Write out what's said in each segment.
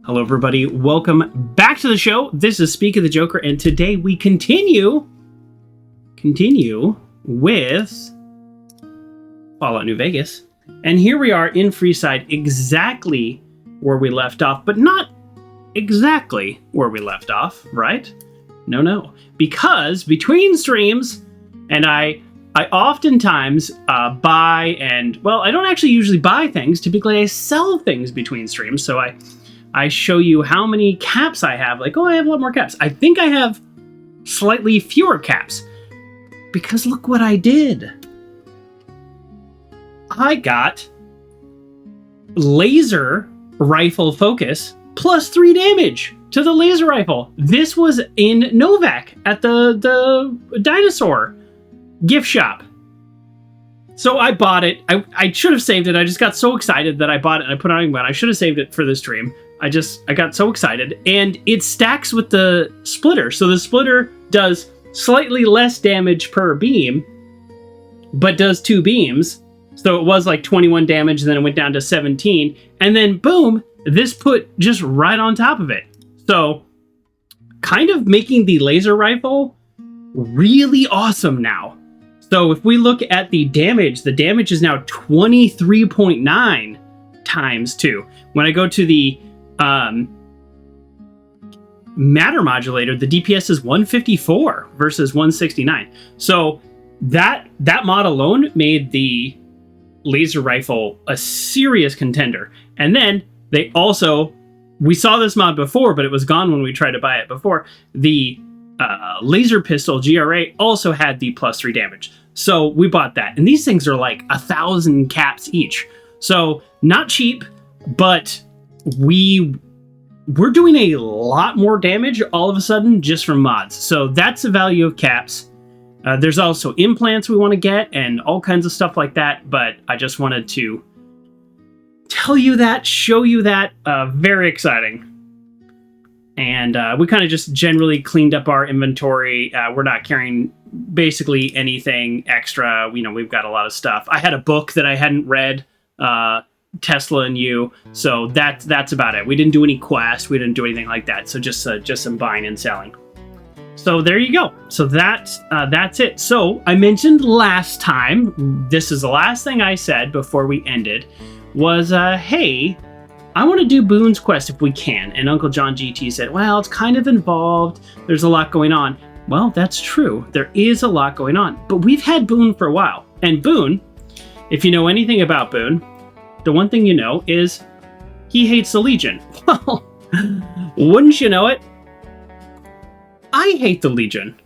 Hello, everybody. Welcome back to the show. This is Speak of the Joker, and today we continue with Fallout New Vegas. And here we are in Freeside, exactly where we left off, but not exactly where we left off, right? No. Because between streams, and I oftentimes buy and, well, I don't actually usually buy things. Typically, I sell things between streams, so I show you how many caps I have. Like, oh, I have a lot more caps. I think I have slightly fewer caps. Because look what I did. I got laser rifle focus plus 3 damage to the laser rifle. This was in Novak at the dinosaur gift shop. So I bought it. I should have saved it. I just got so excited that I bought it and I put it on. I should have saved it for the stream. I got so excited, and it stacks with the splitter. So the splitter does slightly less damage per beam, but does 2 beams. So it was like 21 damage, and then it went down to 17, and then boom, this put just right on top of it. So kind of making the laser rifle really awesome now. So if we look at the damage is now 23.9 times 2. When I go to the matter modulator, the DPS is 154 versus 169. So that mod alone made the laser rifle a serious contender. And then they also, we saw this mod before, but it was gone when we tried to buy it before. The laser pistol GRA also had the plus 3 damage. So we bought that. And these things are like 1,000 caps each. So not cheap, but we're doing a lot more damage all of a sudden just from mods. So that's the value of caps. There's also implants we want to get and all kinds of stuff like that. But I just wanted to tell you that, show you that. Very exciting. And we kind of just generally cleaned up our inventory. We're not carrying basically anything extra. You know, we've got a lot of stuff. I had a book that I hadn't read, Tesla and You. So that's about it. We didn't do any quests. We didn't do anything like that. So just some buying and selling. So there you go. So that's it. So I mentioned last time, this is the last thing I said before we ended, was, hey, I want to do Boone's quest if we can. And Uncle John GT said, well, it's kind of involved. There's a lot going on. Well, that's true. There is a lot going on. But we've had Boone for a while. And Boone, if you know anything about Boone, the one thing you know is he hates the Legion. Well, wouldn't you know it? I hate the Legion.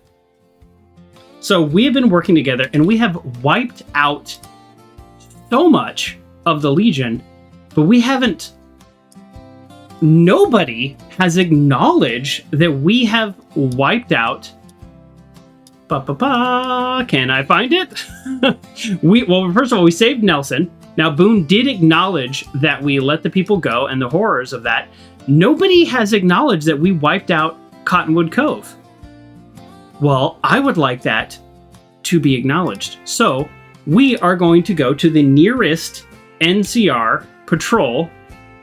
So we have been working together and we have wiped out so much of the Legion, but we haven't... Nobody has acknowledged that we have wiped out... Can I find it? Well, first of all, we saved Nelson. Now, Boone did acknowledge that we let the people go and the horrors of that. Nobody has acknowledged that we wiped out Cottonwood Cove. Well, I would like that to be acknowledged. So, we are going to go to the nearest NCR patrol,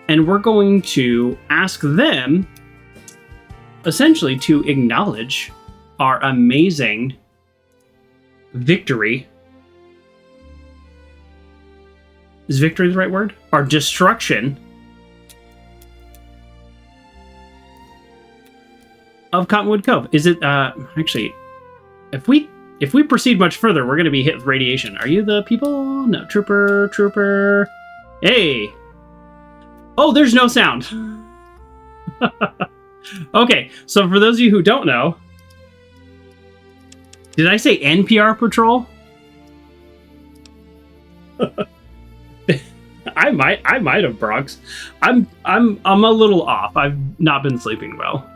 and we're going to ask them, essentially, to acknowledge our amazing victory. Is victory the right word? Our destruction of Cottonwood Cove. Is it, actually, if we proceed much further, we're going to be hit with radiation. Are you the people? No, trooper. Hey. Oh, there's no sound. Okay, so for those of you who don't know, did I say NPR patrol? I might have, Bronx. I'm a little off. I've not been sleeping well.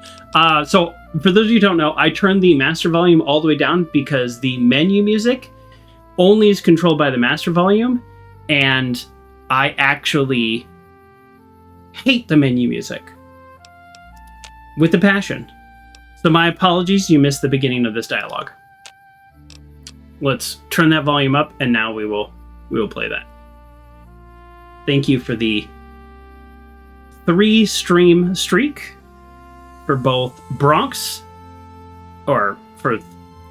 So for those of you who don't know, I turned the master volume all the way down because the menu music only is controlled by the master volume, and I actually hate the menu music with a passion. So my apologies, you missed the beginning of this dialogue. Let's turn that volume up, and now we will play that. Thank you for the 3-stream streak for both Bronx, or for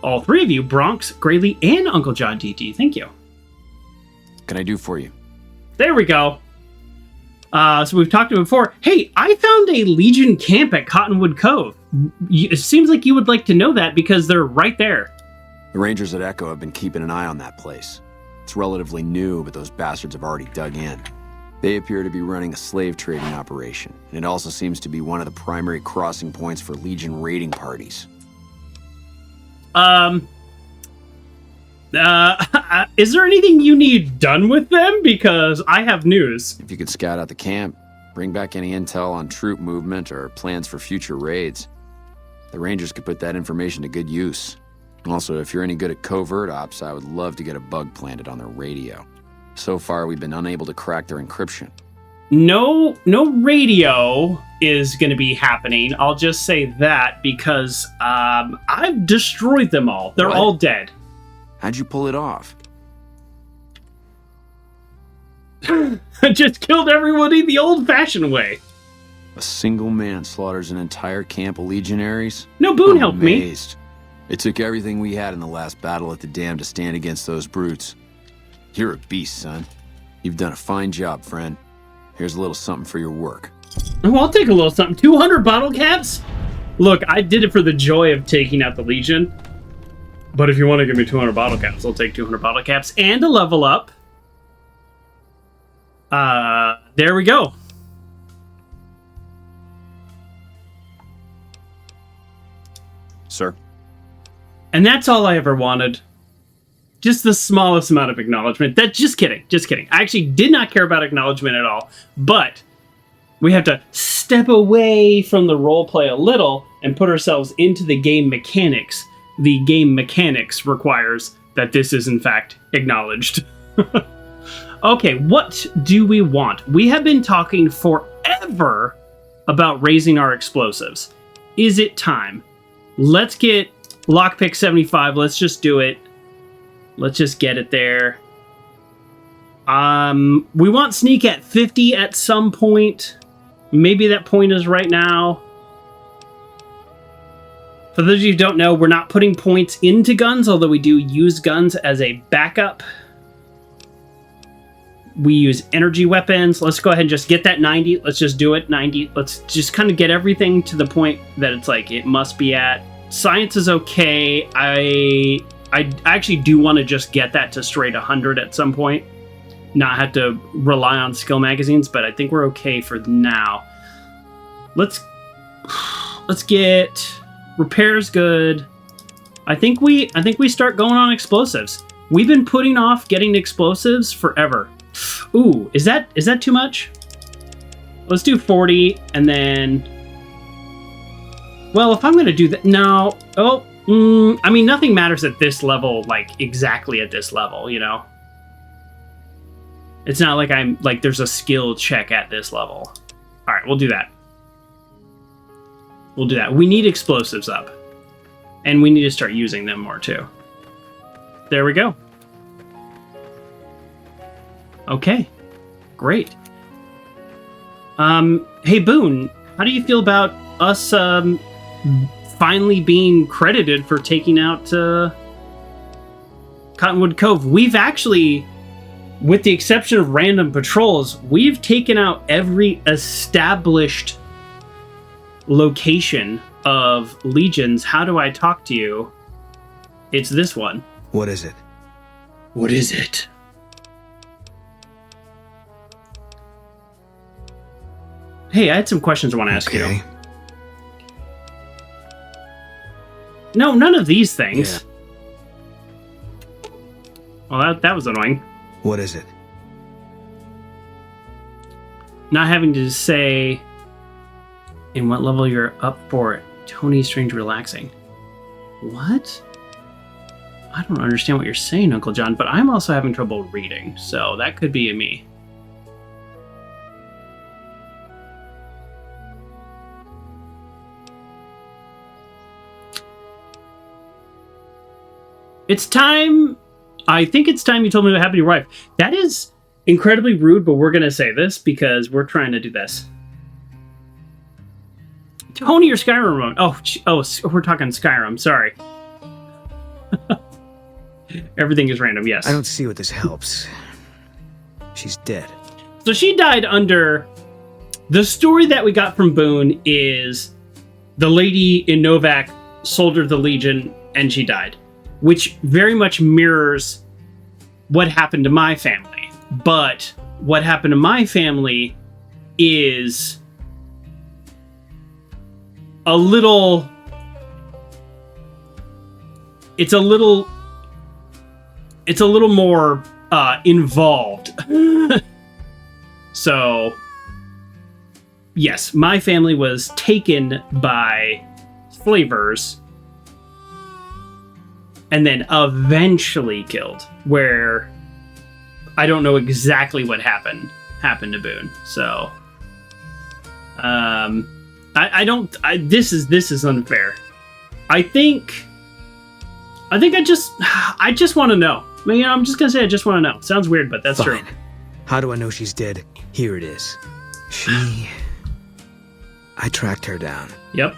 all three of you, Bronx, Graylee, and Uncle John DT. Thank you. What can I do for you? There we go. So we've talked to him before. Hey, I found a Legion camp at Cottonwood Cove. It seems like you would like to know that because they're right there. The Rangers at Echo have been keeping an eye on that place. It's relatively new, but those bastards have already dug in. They appear to be running a slave trading operation, and it also seems to be one of the primary crossing points for Legion raiding parties. Is there anything you need done with them? Because I have news. If you could scout out the camp, bring back any intel on troop movement or plans for future raids, the Rangers could put that information to good use. Also, if you're any good at covert ops, I would love to get a bug planted on their radio. So far, we've been unable to crack their encryption. No radio is going to be happening. I'll just say that because I've destroyed them all. They're all dead. How'd you pull it off? I just killed everybody the old-fashioned way. A single man slaughters an entire camp of legionaries? No, Boone helped me. It took everything we had in the last battle at the dam to stand against those brutes. You're a beast, son. You've done a fine job, friend. Here's a little something for your work. Oh, I'll take a little something. 200 bottle caps? Look, I did it for the joy of taking out the Legion. But if you want to give me 200 bottle caps, I'll take 200 bottle caps and a level up. There we go. Sir? And that's all I ever wanted. Just the smallest amount of acknowledgement. Just kidding. I actually did not care about acknowledgement at all. But we have to step away from the roleplay a little and put ourselves into the game mechanics. The game mechanics requires that this is in fact acknowledged. Okay, what do we want? We have been talking forever about raising our explosives. Is it time? Let's get lockpick 75. Let's just do it. Let's just get it there. We want sneak at 50 at some point. Maybe that point is right now. For those of you who don't know, we're not putting points into guns, although we do use guns as a backup. We use energy weapons. Let's go ahead and just get that 90. Let's just do it, 90. Let's just kind of get everything to the point that it's like it must be at. Science is okay. I actually do want to just get that to straight 100 at some point. Not have to rely on skill magazines, but I think we're okay for now. Let's get repairs good. I think we start going on explosives. We've been putting off getting explosives forever. Ooh, is that too much? Let's do 40 and then. Well, if I'm gonna do that, no. Oh, I mean, nothing matters at this level, like exactly at this level, you know. It's not like I'm like there's a skill check at this level. All right, we'll do that. We'll do that. We need explosives up, and we need to start using them more too. There we go. Okay, great. Hey Boone, how do you feel about us finally being credited for taking out Cottonwood Cove? We've actually, with the exception of random patrols, we've taken out every established location of legions. How do I talk to you? It's this one. What is it? What is it? Hey, I had some questions I want to ask you. No, none of these things. Yeah. Well, that was annoying. What is it? Not having to say in what level you're up for it. Tony Strange relaxing. What? I don't understand what you're saying, Uncle John, but I'm also having trouble reading, so that could be a me. It's time. I think it's time you told me to happen to your wife. That is incredibly rude, but we're going to say this because we're trying to do this. Tony or Skyrim? We're talking Skyrim. Sorry. Everything is random. Yes. I don't see what this helps. She's dead. So she died under... The story that we got from Boone is the lady in Novak soldiered the Legion and she died, which very much mirrors what happened to my family. But what happened to my family is a little... It's a little more involved. So, yes, my family was taken by slavers and then eventually killed, where I don't know exactly what happened to Boone. So, this is unfair. I just want to know. I mean, I'm just gonna say I just want to know. Sounds weird, but that's Fine. true. How do I know she's dead? Here it is. I tracked her down. Yep.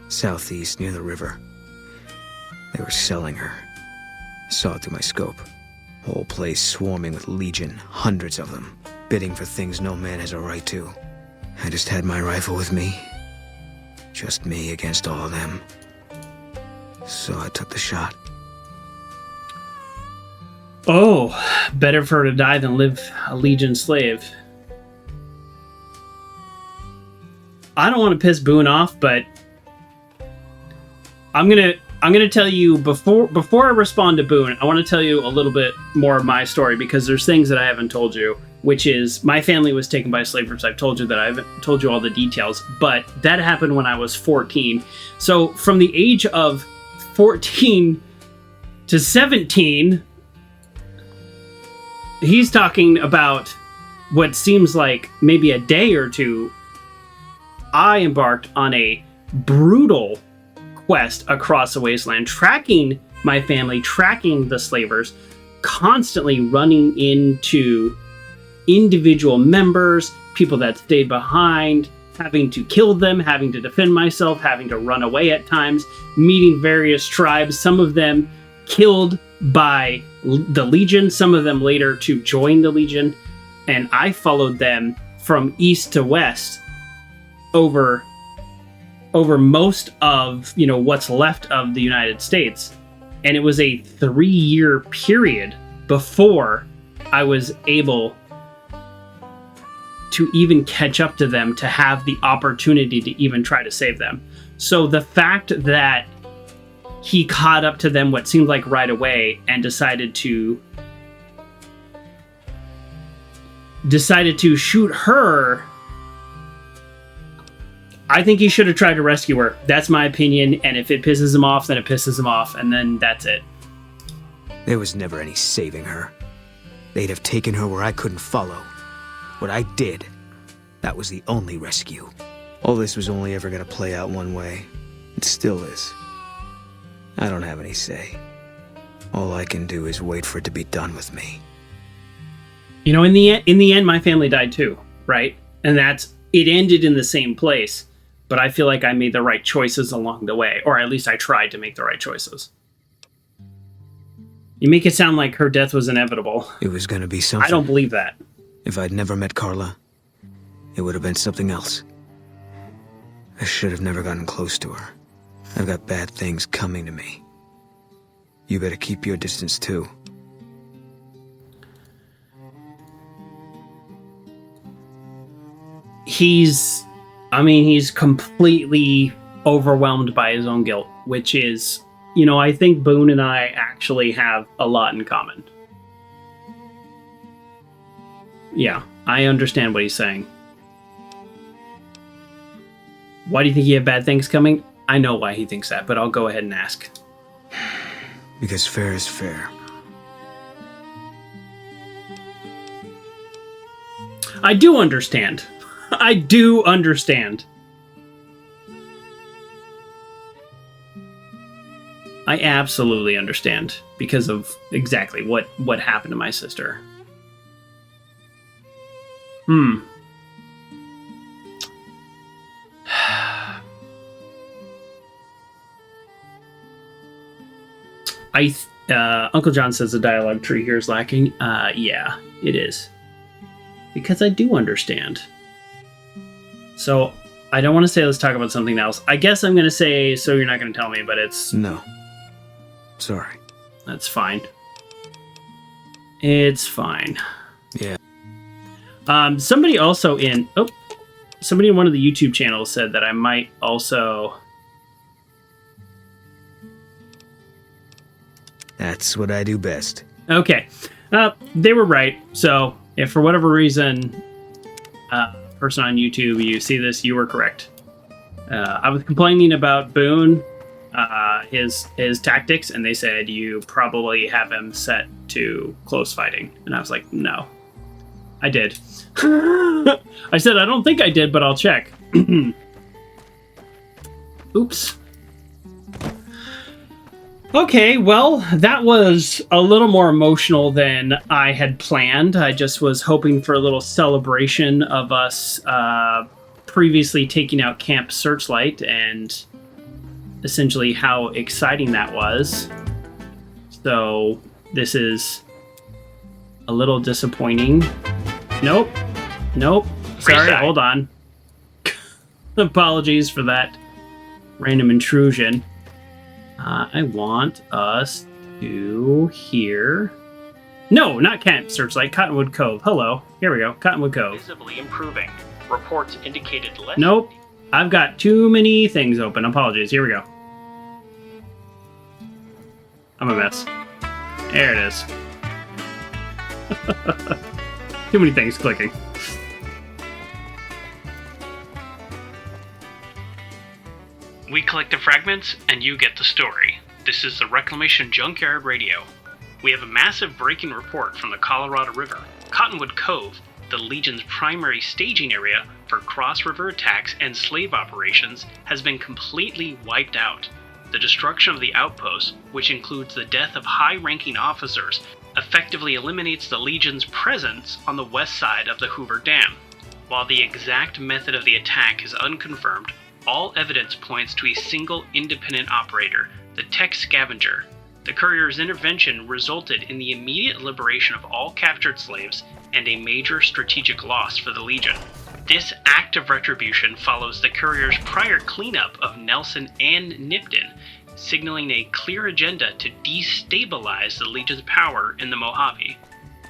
Southeast, near the river. They were selling her. Saw it through my scope. Whole place swarming with Legion, hundreds of them, bidding for things no man has a right to. I just had my rifle with me. Just me against all of them. So I took the shot. Oh, better for her to die than live a Legion slave. I don't want to piss Boone off, but I'm gonna tell you before I respond to Boone, I want to tell you a little bit more of my story, because there's things that I haven't told you, which is my family was taken by slavers. I've told you that. I haven't told you all the details, but that happened when I was 14. So from the age of 14 to 17, he's talking about what seems like maybe a day or two. I embarked on a brutal quest across the wasteland, tracking my family, tracking the slavers, constantly running into individual members, people that stayed behind, having to kill them, having to defend myself, having to run away at times, meeting various tribes, some of them killed by the Legion, some of them later to join the Legion, and I followed them from east to west over most of, what's left of the United States. And it was a 3-year period before I was able to even catch up to them, to have the opportunity to even try to save them. So the fact that he caught up to them what seemed like right away and decided to shoot her, I think he should have tried to rescue her. That's my opinion, and if it pisses him off, then it pisses him off, and then that's it. There was never any saving her. They'd have taken her where I couldn't follow. What I did, that was the only rescue. All this was only ever going to play out one way. It still is. I don't have any say. All I can do is wait for it to be done with me. In the end, my family died too, right? And it ended in the same place. But I feel like I made the right choices along the way, or at least I tried to make the right choices. You make it sound like her death was inevitable. It was going to be something. I don't believe that. If I'd never met Carla, it would have been something else. I should have never gotten close to her. I've got bad things coming to me. You better keep your distance too. He's completely overwhelmed by his own guilt, which is, I think Boone and I actually have a lot in common. Yeah, I understand what he's saying. Why do you think he had bad things coming? I know why he thinks that, but I'll go ahead and ask. Because fair is fair. I do understand. I do understand. I absolutely understand because of exactly what happened to my sister. Uncle John says the dialogue tree here is lacking. Yeah, it is. Because I do understand. So, I don't want to say let's talk about something else. I guess I'm going to say, so you're not going to tell me, but it's... No. Sorry. That's fine. It's fine. Yeah. Somebody in one of the YouTube channels said that I might also... That's what I do best. Okay. They were right. So, if for whatever reason, person on YouTube, you see this, you were correct. I was complaining about Boone, his tactics, and they said you probably have him set to close fighting. And I was like, no. I did. I said, I don't think I did, but I'll check. Oops. Okay, well, that was a little more emotional than I had planned. I just was hoping for a little celebration of us previously taking out Camp Searchlight and essentially how exciting that was. So, this is a little disappointing. Nope. Sorry, hold on. Apologies for that random intrusion. I want us to hear... No, not Camp Searchlight. Cottonwood Cove. Hello. Here we go. Cottonwood Cove. Visibly improving. Reports indicated less... Nope. I've got too many things open. Apologies. Here we go. I'm a mess. There it is. Too many things clicking. We collect the fragments, and you get the story. This is the Reclamation Junkyard Radio. We have a massive breaking report from the Colorado River. Cottonwood Cove, the Legion's primary staging area for cross-river attacks and slave operations, has been completely wiped out. The destruction of the outpost, which includes the death of high-ranking officers, effectively eliminates the Legion's presence on the west side of the Hoover Dam. While the exact method of the attack is unconfirmed, all evidence points to a single independent operator, the Tech Scavenger. The Courier's intervention resulted in the immediate liberation of all captured slaves and a major strategic loss for the Legion. This act of retribution follows the Courier's prior cleanup of Nelson and Nipton, signaling a clear agenda to destabilize the Legion's power in the Mojave.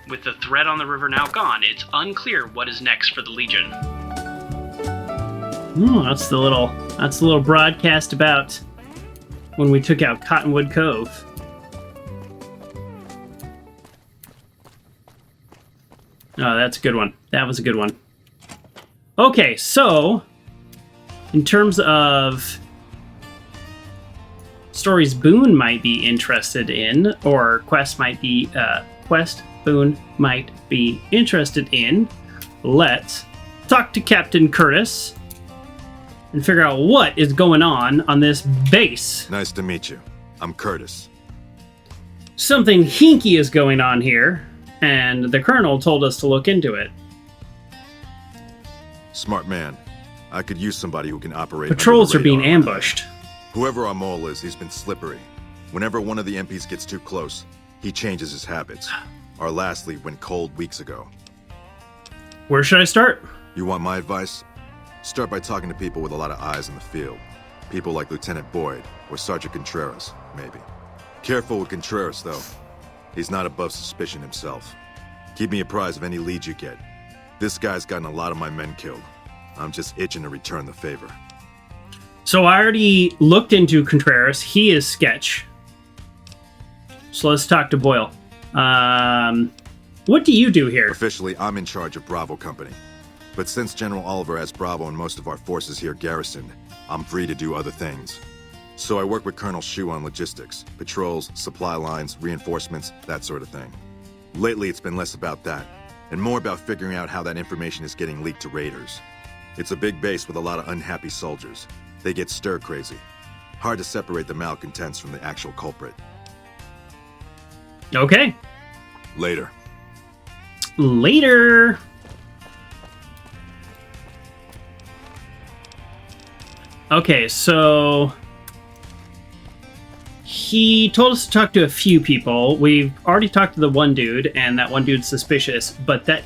With the threat on the river now gone, it's unclear what is next for the Legion. Oh, that's the little broadcast about when we took out Cottonwood Cove. Oh, that's a good one. That was a good one. Okay, so in terms of stories Boone might be interested in, or Quest Boone might be interested in, let's talk to Captain Curtis and figure out what is going on this base. Nice to meet you. I'm Curtis. Something hinky is going on here, and the Colonel told us to look into it. Smart man. I could use somebody who can operate. Patrols are being ambushed. Whoever our mole is, he's been slippery. Whenever one of the MPs gets too close, he changes his habits. Our last lead went cold weeks ago. Where should I start? You want my advice? Start by talking to people with a lot of eyes in the field. People like Lieutenant Boyd or Sergeant Contreras, maybe. Careful with Contreras, though. He's not above suspicion himself. Keep me apprised of any leads you get. This guy's gotten a lot of my men killed. I'm just itching to return the favor. So I already looked into Contreras. He is sketch. So let's talk to Boyle. What do you do here? Officially, I'm in charge of Bravo Company. But since General Oliver has Bravo and most of our forces here garrisoned, I'm free to do other things. So I work with Colonel Shu on logistics, patrols, supply lines, reinforcements, that sort of thing. Lately, it's been less about that, and more about figuring out how that information is getting leaked to raiders. It's a big base with a lot of unhappy soldiers. They get stir-crazy. Hard to separate the malcontents from the actual culprit. Okay. Later. Okay, so he told us to talk to a few people. We've already talked to the one dude, and that one dude's suspicious, but that...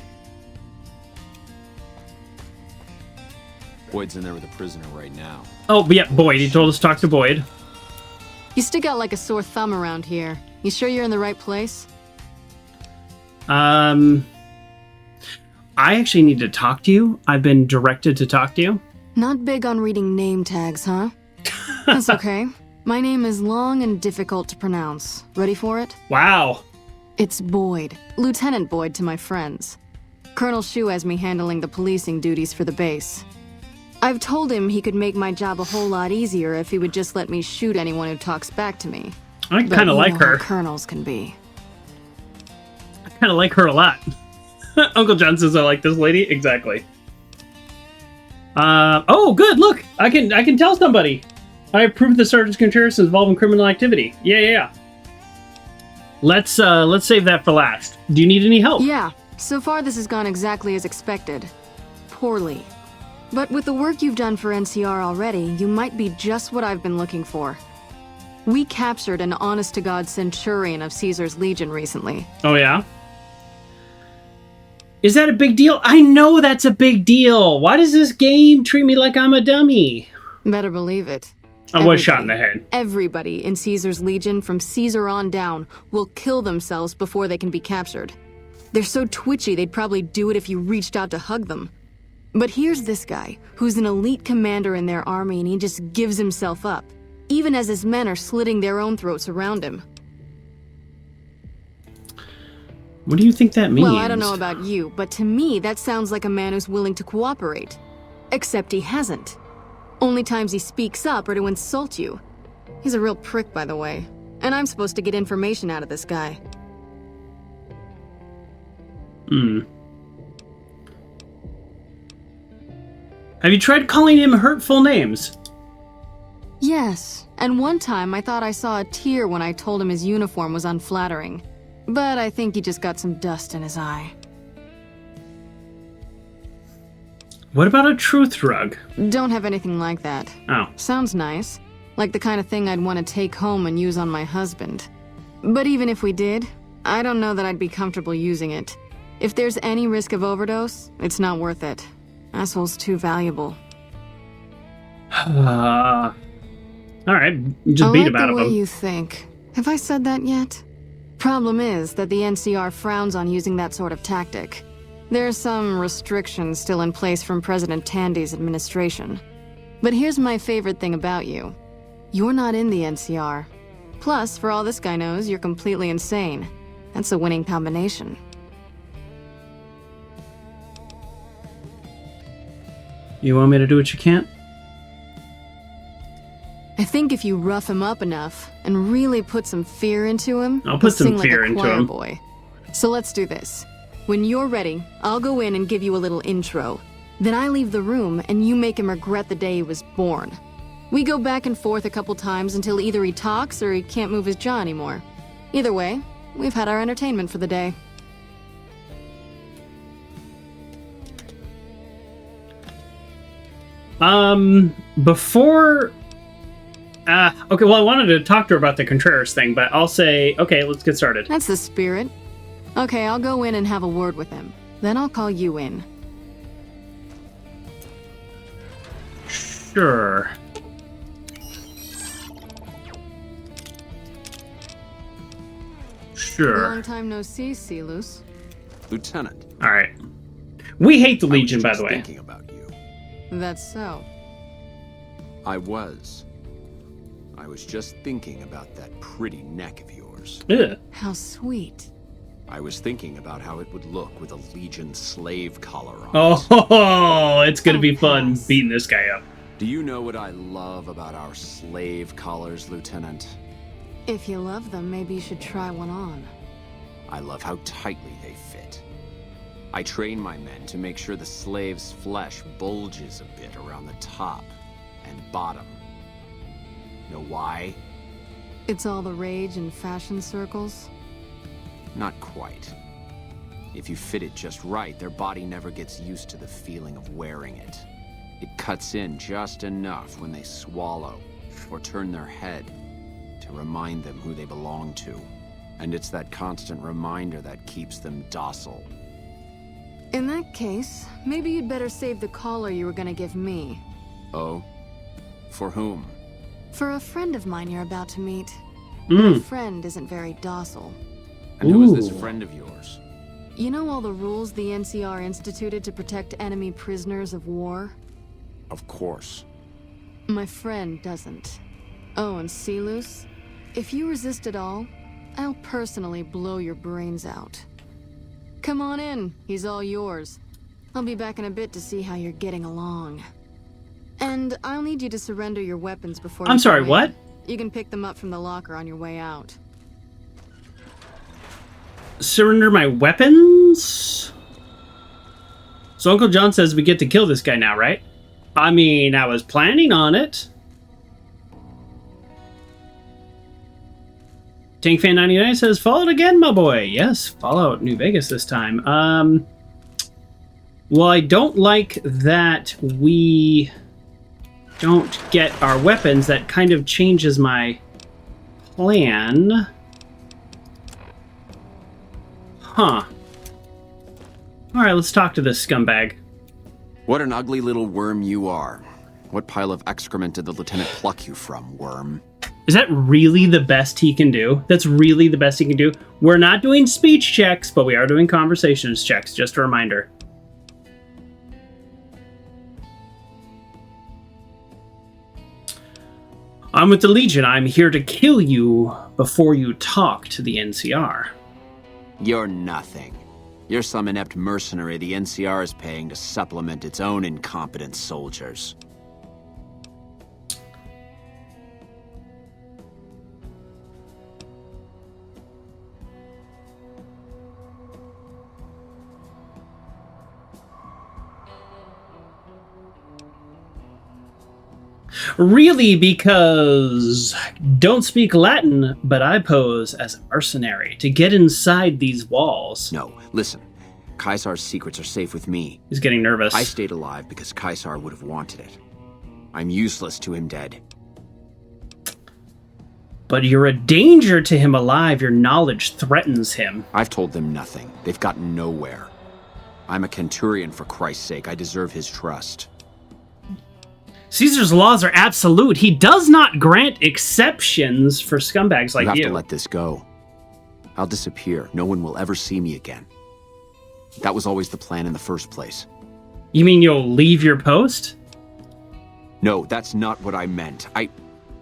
Boyd's in there with a prisoner right now. Oh, but yeah, Boyd. He told us to talk to Boyd. You stick out like a sore thumb around here. You sure you're in the right place? I actually need to talk to you. I've been directed to talk to you. Not big on reading name tags, huh? That's okay. My name is long and difficult to pronounce. Ready for it? Wow. It's Boyd. Lieutenant Boyd to my friends. Colonel Shu has me handling the policing duties for the base. I've told him he could make my job a whole lot easier if he would just let me shoot anyone who talks back to me. I kind of like her. How colonels can be. I kind of like her a lot. Uncle John says I like this lady. Exactly. Oh, good. Look, I can tell somebody. I have proved that Sergeant Contreras is involved in criminal activity. Yeah. Let's save that for last. Do you need any help? Yeah. So far, this has gone exactly as expected. Poorly. But with the work you've done for NCR already, you might be just what I've been looking for. We captured an honest-to-God centurion of Caesar's Legion recently. Oh, yeah? Is that a big deal? I know that's a big deal. Why does this game treat me like I'm a dummy? Better believe it. I was shot in the head. Everybody in Caesar's Legion, from Caesar on down, will kill themselves before they can be captured. They're so twitchy they'd probably do it if you reached out to hug them. But here's this guy, who's an elite commander in their army, and he just gives himself up, even as his men are slitting their own throats around him. What do you think that means? Well, I don't know about you, but to me, that sounds like a man who's willing to cooperate. Except he hasn't. Only times he speaks up are to insult you. He's a real prick, by the way. And I'm supposed to get information out of this guy. Have you tried calling him hurtful names? Yes, and one time I thought I saw a tear when I told him his uniform was unflattering. But I think he just got some dust in his eye. What about a truth rug? Don't have anything like that. Oh. Sounds nice. Like the kind of thing I'd want to take home and use on my husband. But even if we did, I don't know that I'd be comfortable using it. If there's any risk of overdose, it's not worth it. Asshole's too valuable. Alright, just beat him out of I like the way him. you think. Have I said that yet? Problem is that the NCR frowns on using that sort of tactic. There are some restrictions still in place from President Tandy's administration. But here's my favorite thing about you. You're not in the NCR. Plus, for all this guy knows, you're completely insane. That's a winning combination. You want me to do what you can't? I think if you rough him up enough and really put some fear into him, I'll put he'll some sing fear like a into choir him. boy. So let's do this. When you're ready, I'll go in and give you a little intro. Then I leave the room and you make him regret the day he was born. We go back and forth a couple times until either he talks or he can't move his jaw anymore. Either way, we've had our entertainment for the day. Before... okay, well, I wanted to talk to her about the Contreras thing, but I'll say, okay, let's get started. That's the spirit. Okay, I'll go in and have a word with him. Then I'll call you in. Sure. Long time no see, Silus. Lieutenant. Alright. We hate the Legion, by I was the just way. thinking about you. That's so. I was just thinking about that pretty neck of yours. Ugh. How sweet. I was thinking about how it would look with a Legion slave collar on. Oh, it's gonna be fun pass. beating this guy up. Do you know what I love about our slave collars, Lieutenant? If you love them, maybe you should try one on. I love how tightly they fit. I train my men to make sure the slave's flesh bulges a bit around the top and bottom. Know why? It's all the rage in fashion circles. Not quite. If you fit it just right, their body never gets used to the feeling of wearing it. It cuts in just enough when they swallow or turn their head to remind them who they belong to. And it's that constant reminder that keeps them docile. In that case, maybe you'd better save the collar you were gonna give me. Oh? For whom? For a friend of mine you're about to meet. My friend isn't very docile. And who is Ooh. this friend of yours? You know all the rules the NCR instituted to protect enemy prisoners of war? Of course. My friend doesn't. Oh, and Silus, if you resist at all, I'll personally blow your brains out. Come on in, he's all yours. I'll be back in a bit to see how you're getting along. And I'll need you to surrender your weapons before I'm you sorry, go in. what? You can pick them up from the locker on your way out. Surrender my weapons? So Uncle John says we get to kill this guy now, right? I mean, I was planning on it. TankFan99 says, Fallout again, my boy. Yes, Fallout New Vegas this time. Well, I don't like that we don't get our weapons. That kind of changes my plan. Huh. Alright, let's talk to this scumbag. What an ugly little worm you are. What pile of excrement did the lieutenant pluck you from, worm? Is that really the best he can do? That's really the best he can do? We're not doing speech checks, but we are doing conversations checks, just a reminder. I'm with the Legion. I'm here to kill you before you talk to the NCR. You're nothing. You're some inept mercenary the NCR is paying to supplement its own incompetent soldiers. Really, because don't speak Latin, but I pose as a mercenary to get inside these walls. No, listen. Caesar's secrets are safe with me. He's getting nervous. I stayed alive because Caesar would have wanted it. I'm useless to him dead. But you're a danger to him alive. Your knowledge threatens him. I've told them nothing. They've gotten nowhere. I'm a Conturian, for Christ's sake. I deserve his trust. Caesar's laws are absolute. He does not grant exceptions for scumbags like You have you. to let this go. I'll disappear. No one will ever see me again. That was always the plan in the first place. You mean you'll leave your post? No, that's not what I meant.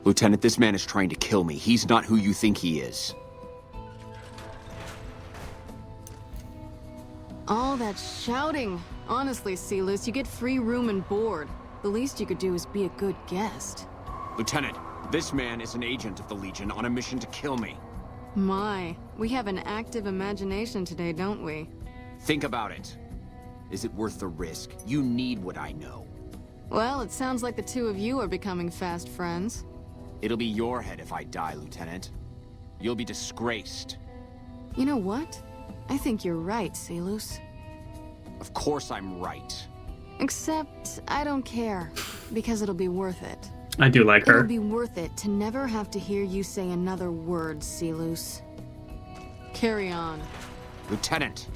Lieutenant, this man is trying to kill me. He's not who you think he is. All that shouting. Honestly, Silus, you get free room and board. The least you could do is be a good guest. Lieutenant, this man is an agent of the Legion on a mission to kill me. My, we have an active imagination today, don't we? Think about it. Is it worth the risk? You need what I know. Well, it sounds like the two of you are becoming fast friends. It'll be your head if I die, Lieutenant. You'll be disgraced. You know what? I think you're right, Silus. Of course I'm right. Except, I don't care, because it'll be worth it. I do like her. It'll be worth it to never have to hear you say another word, Silus. Carry on. Lieutenant!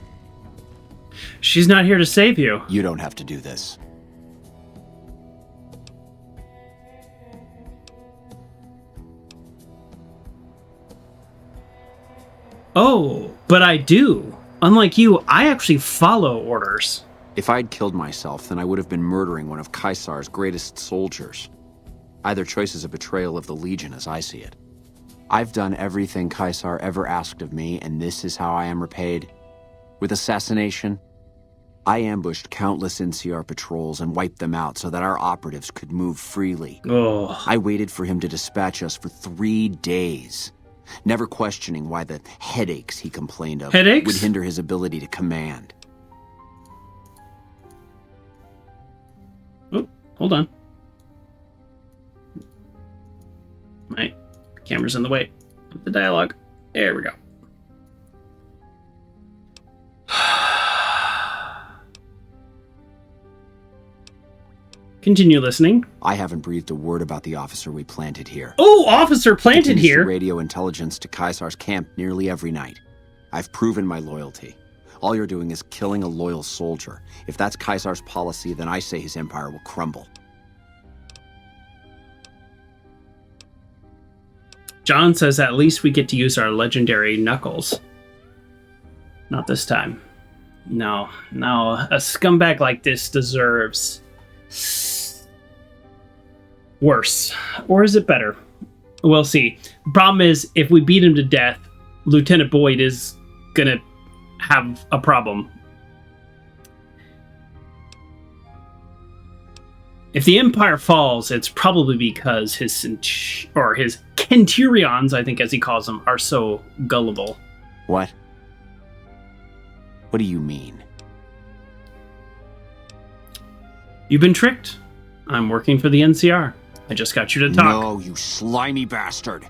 She's not here to save you. You don't have to do this. Oh, but I do. Unlike you, I actually follow orders. If I'd killed myself, then I would have been murdering one of Caesar's greatest soldiers. Either choice is a betrayal of the Legion as I see it. I've done everything Caesar ever asked of me, and this is how I am repaid. With assassination, I ambushed countless NCR patrols and wiped them out so that our operatives could move freely. Oh. I waited for him to dispatch us for 3 days, never questioning why the headaches he complained of Headaches? would hinder his ability to command. Oh, hold on. My camera's in the way of the dialogue. There we go. Continue listening. I haven't breathed a word about the officer we planted here. Oh, officer planted Continues to here. radio intelligence to Caesar's camp nearly every night. I've proven my loyalty. All you're doing is killing a loyal soldier. If that's Caesar's policy, then I say his empire will crumble. John says at least we get to use our legendary knuckles. Not this time. No. A scumbag like this deserves worse. Or is it better? We'll see. Problem is, if we beat him to death, Lieutenant Boyd is gonna have a problem. If the Empire falls, it's probably because his Centurions, I think as he calls them, are so gullible. What? What do you mean? You've been tricked. I'm working for the NCR. I just got you to talk. No, you slimy bastard.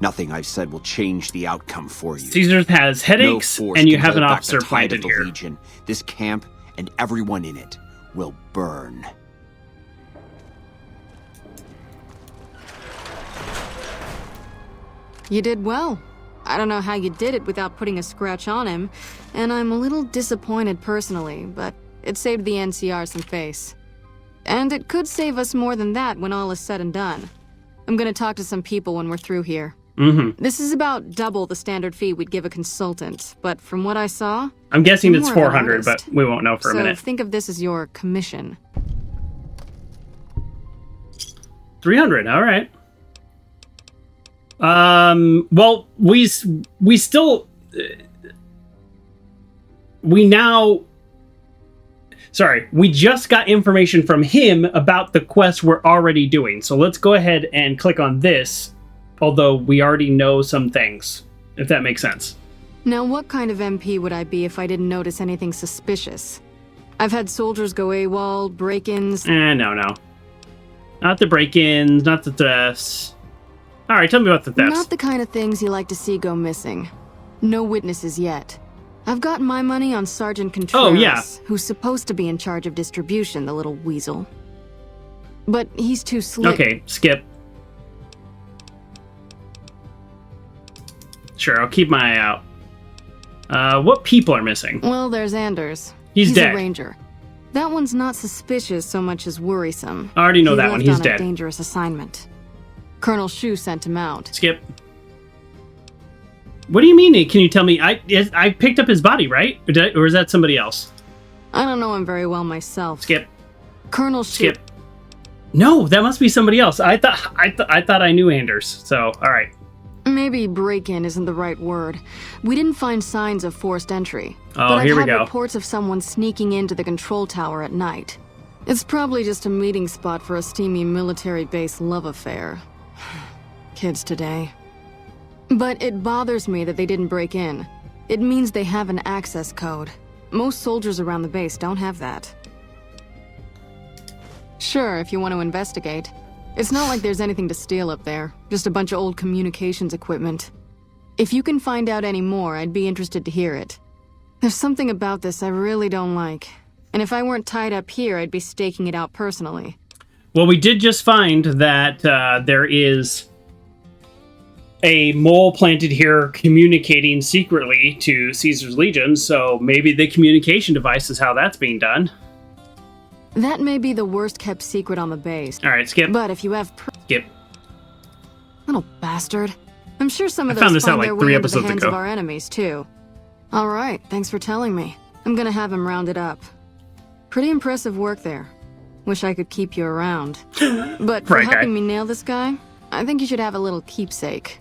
Nothing I've said will change the outcome for you. Caesar has headaches, No force and you can have an hold back officer the tide planted of the here. Legion. This camp and everyone in it will burn. You did well. I don't know how you did it without putting a scratch on him, and I'm a little disappointed personally, but it saved the NCR some face. And it could save us more than that when all is said and done. I'm gonna talk to some people when we're through here. Mm-hmm. This is about double the standard fee we'd give a consultant, but from what I saw... I'm guessing it's more of an 400, but artist. we won't know for a minute. So think of this as your commission. 300, all right. Well, we still... we just got information from him about the quest we're already doing. So let's go ahead and click on this, although we already know some things, if that makes sense. Now, what kind of MP would I be if I didn't notice anything suspicious? I've had soldiers go AWOL, break-ins... No. Not the break-ins, not the thefts. All right, tell me about the thefts. Not the kind of things you like to see go missing. No witnesses yet. I've got my money on Sergeant Contreras, Oh, yeah. who's supposed to be in charge of distribution, the little weasel. But he's too slick. Okay, skip. Sure, I'll keep my eye out. What people are missing? Well, there's Anders. He's dead. a ranger. That one's not suspicious so much as worrisome. I already know that one. He He's left on dead. a dangerous assignment. Colonel Shu sent him out. Skip. What do you mean? Can you tell me? I picked up his body, right? Or is that somebody else? I don't know him very well myself. Skip. Colonel Shu... Skip. No, that must be somebody else. I thought I knew Anders. So, all right. Maybe break-in isn't the right word. We didn't find signs of forced entry. Oh, but here we I've had go. reports of someone sneaking into the control tower at night. It's probably just a meeting spot for a steamy military base love affair. Kids today. But it bothers me that they didn't break in. It means they have an access code. Most soldiers around the base don't have that. Sure, if you want to investigate. It's not like there's anything to steal up there, just a bunch of old communications equipment. If you can find out any more, I'd be interested to hear it. There's something about this I really don't like. And if I weren't tied up here, I'd be staking it out personally. Well, we did just find that there is a mole planted here communicating secretly to Caesar's Legion, so maybe the communication device is how that's being done. That may be the worst kept secret on the base. All right, skip. But if you have Skip. Little bastard. I'm sure some of I found those this out find like their 3 way into the episodes hands ago. of our enemies, too. All right, thanks for telling me. I'm gonna have him rounded up. Pretty impressive work there. Wish I could keep you around. But for Right, guy. helping me nail this guy, I think you should have a little keepsake.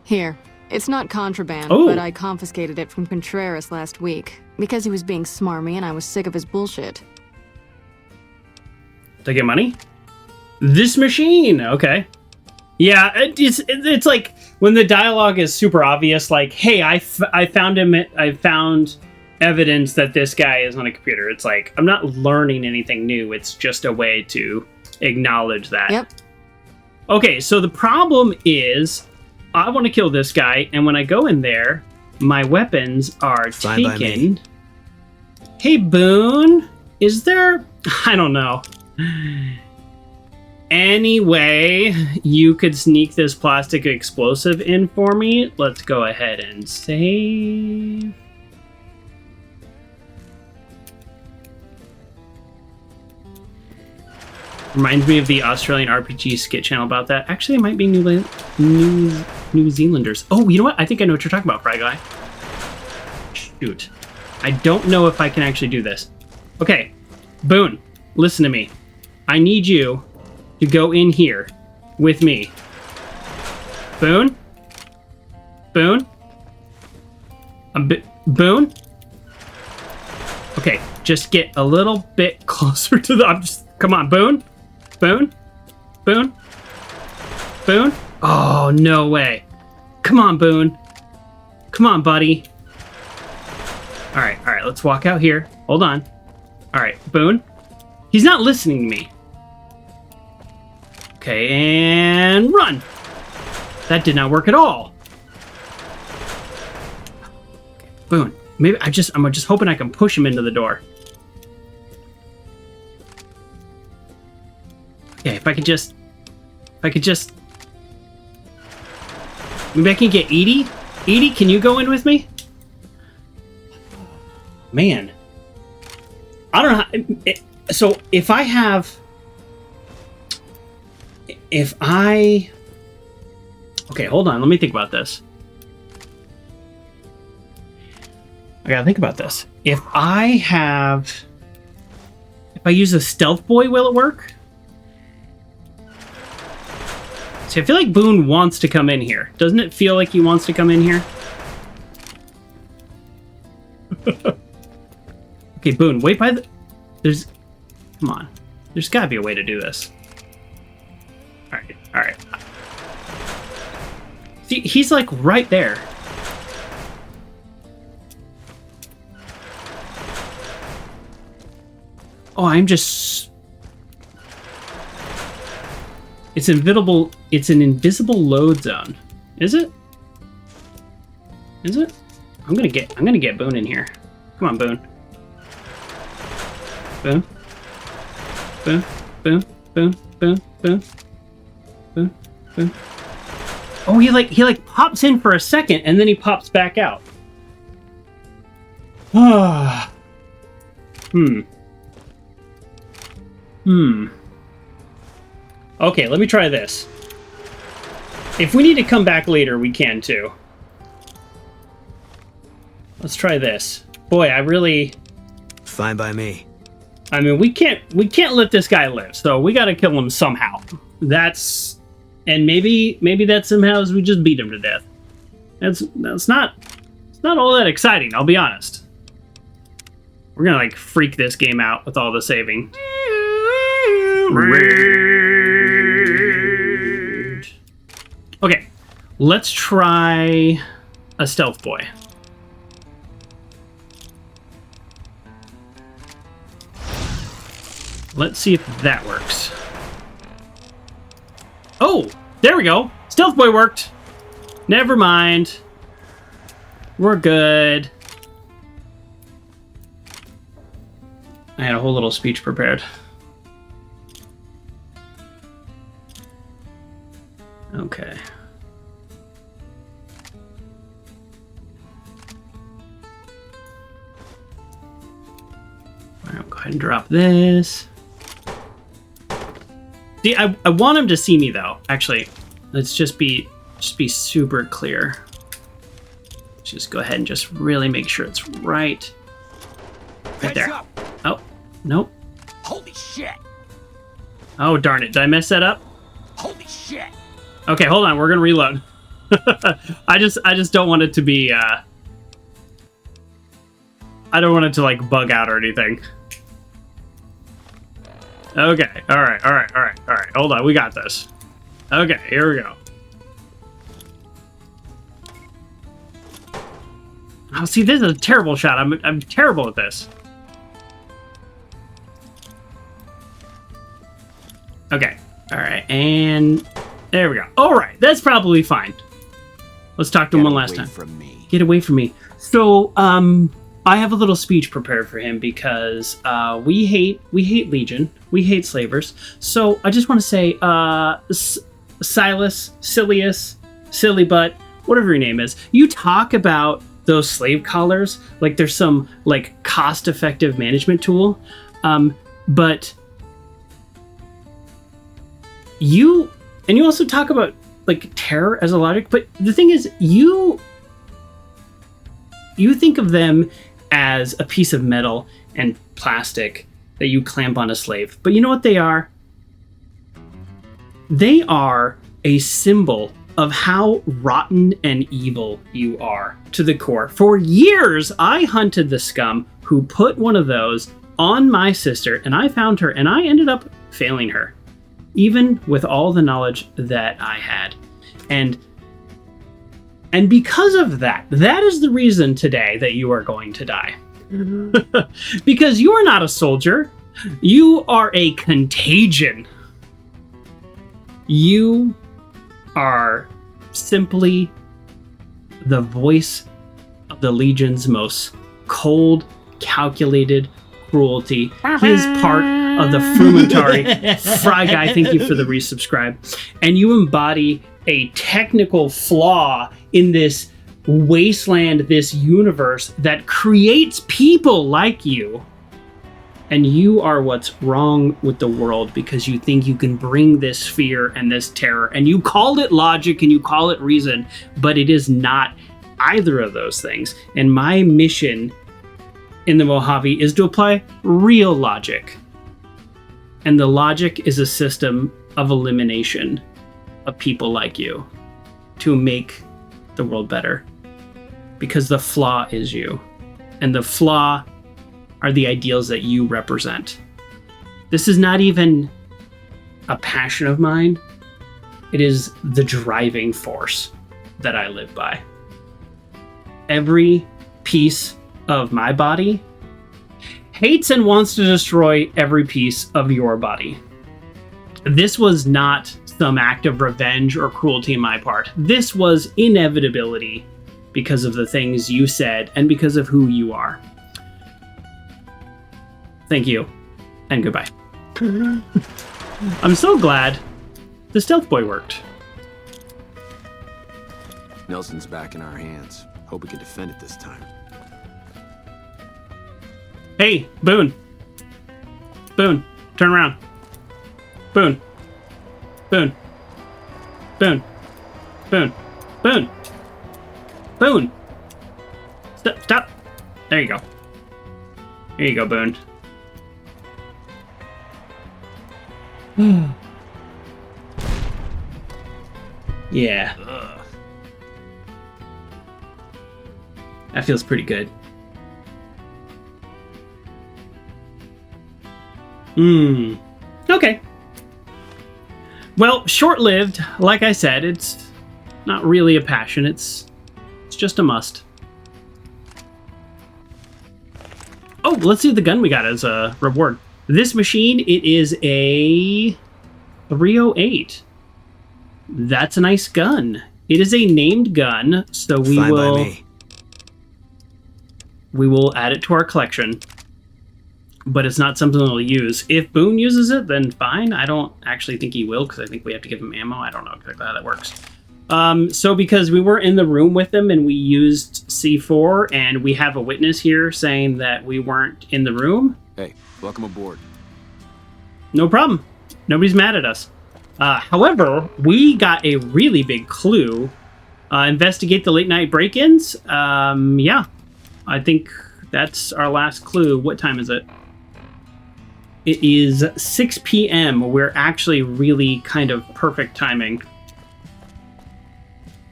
Here, it's not contraband, Oh. but I confiscated it from Contreras last week because he was being smarmy and I was sick of his bullshit. To get money? This machine. Okay. Yeah, it's like when the dialogue is super obvious, like, hey, I found evidence that this guy is on a computer. It's like, I'm not learning anything new. It's just a way to acknowledge that. Yep. Okay, so the problem is I want to kill this guy, and when I go in there, my weapons are Fine by taken. me. Hey, Boone, is there... I don't know. any way you could sneak this plastic explosive in for me, let's go ahead and save. Reminds me of the Australian RPG skit channel about that. Actually, it might be New Zealanders. Oh, you know what? I think I know what you're talking about, Fry Guy. Shoot. I don't know if I can actually do this. Okay, Boone, listen to me. I need you to go in here with me. Boone? Boone? Boone? Okay, just get a little bit closer to the... come on, Boone? Boone? Boone? Boone? Oh, no way. Come on, Boone. Come on, buddy. All right, let's walk out here. Hold on. All right, Boone. He's not listening to me. Okay, and run. That did not work at all. Okay, Boone. Maybe I'm just hoping I can push him into the door. Okay, if I could just maybe I can get Edie. Edie, can you go in with me? Man, I don't know. So if I okay, hold on. Let me think about this. I gotta think about this. If I use a stealth boy, will it work? See, I feel like Boone wants to come in here. Doesn't it feel like he wants to come in here? Okay, Boone, wait by the... Come on. There's gotta be a way to do this. Alright. See, he's like right there. Oh, I'm just... It's invisible. It's an invisible load zone. Is it? Is it? I'm gonna get Boone in here. Come on, Boone. Boone. Boone. Boone. Boone. Boone. Boone. Boone. Boone. Oh, he like pops in for a second and then he pops back out. Ah. Okay, let me try this. If we need to come back later, we can too. Let's try this. Boy, I really... Fine by me. I mean, we can't let this guy live, so we gotta kill him somehow. That's... And maybe that somehow is we just beat him to death. It's not all that exciting, I'll be honest. We're gonna like freak this game out with all the saving. Okay, let's try a stealth boy. Let's see if that works. Oh, there we go. Stealth boy worked. Never mind. We're good. I had a whole little speech prepared. Okay. All right, I'll go ahead and drop this. See, I want him to see me though. Actually, let's just be super clear. Just go ahead and just really make sure it's right there. Oh, nope. Holy shit! Oh darn it! Did I mess that up? Holy shit! Okay, hold on. We're gonna reload. I just don't want it to be. I don't want it to like bug out or anything. Okay. All right. Hold on. We got this. Okay. Here we go. Oh, see, this is a terrible shot. I'm terrible at this. Okay. All right. And there we go. All right. That's probably fine. Let's talk to him one last time. From me. Get away from me. So, on I have a little speech prepared for him because we hate Legion, we hate slavers. So I just want to say, Silus, Silius, Silly Butt, whatever your name is, you talk about those slave collars like there's some like cost-effective management tool, but you also talk about like terror as a logic. But the thing is, you think of them as a piece of metal and plastic that you clamp on a slave. But you know what they are? They are a symbol of how rotten and evil you are to the core. For years, I hunted the scum who put one of those on my sister, and I found her, and I ended up failing her, even with all the knowledge that I had. And because of that is the reason today that you are going to die. Because you are not a soldier. You are a contagion. You are simply the voice of the Legion's most cold, calculated cruelty. He is part of the Frumentary. Fry Guy, thank you for the resubscribe. And you embody a technical flaw in this wasteland, this universe that creates people like you. And you are what's wrong with the world because you think you can bring this fear and this terror, and you call it logic and you call it reason, but it is not either of those things. And my mission in the Mojave is to apply real logic. And the logic is a system of elimination of people like you to make the world better. Because the flaw is you. And the flaw are the ideals that you represent. This is not even a passion of mine. It is the driving force that I live by. Every piece of my body hates and wants to destroy every piece of your body. This was not some act of revenge or cruelty on my part. This was inevitability because of the things you said and because of who you are. Thank you, and goodbye. I'm so glad the stealth boy worked. Nelson's back in our hands. Hope we can defend it this time. Hey, Boone. Boone, turn around. Boone. Boone. Boone. Boone. Boone. Boone. Stop. There you go. Here you go, Boone. Yeah. Ugh. That feels pretty good. Okay. Well, short-lived. Like I said, it's not really a passion. It's just a must. Oh, let's see the gun we got as a reward. This machine, it is a 308. That's a nice gun. It is a named gun, so we Fine will by me. we will add it to our collection. But it's not something we'll use. If Boone uses it, then fine. I don't actually think he will, because I think we have to give him ammo. I don't know exactly how that works. So because we were in the room with them and we used C4, and we have a witness here saying that we weren't in the room. Hey, welcome aboard. No problem. Nobody's mad at us. However, we got a really big clue. Investigate the late night break-ins. Yeah, I think that's our last clue. What time is it? It is 6 p.m. We're actually really kind of perfect timing.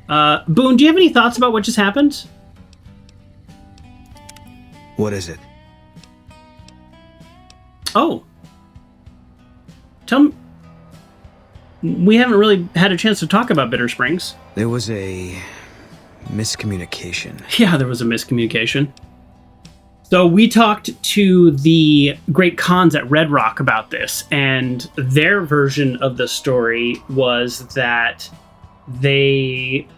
Boone, do you have any thoughts about what just happened? What is it? Oh. Tell me. We haven't really had a chance to talk about Bitter Springs. There was a miscommunication. Yeah, there was a miscommunication. So we talked to the Great Khans at Red Rock about this, and their version of the story was that they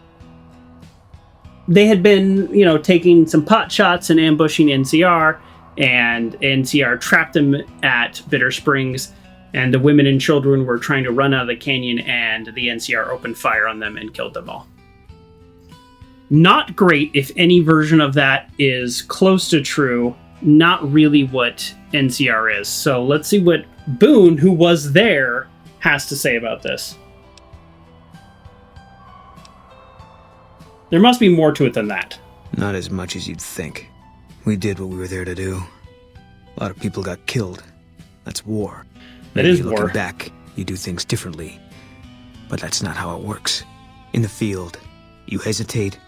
they had been, taking some pot shots and ambushing NCR, and NCR trapped them at Bitter Springs, and the women and children were trying to run out of the canyon, and the NCR opened fire on them and killed them all. Not great if any version of that is close to true, not really what NCR is. So let's see what Boone, who was there, has to say about this. There must be more to it than that. Not as much as you'd think. We did what we were there to do. A lot of people got killed. That's war. That Maybe is war. Looking back, you do things differently. But that's not how it works. In the field, you hesitate,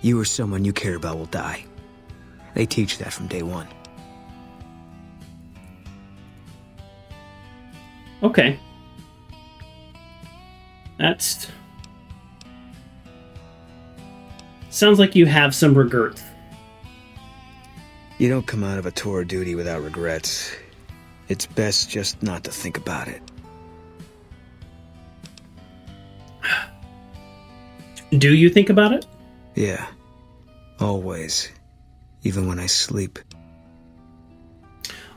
you or someone you care about will die. They teach that from day one. Okay. That's... Sounds like you have some regret. You don't come out of a tour of duty without regrets. It's best just not to think about it. Do you think about it? Yeah. Always. Even when I sleep.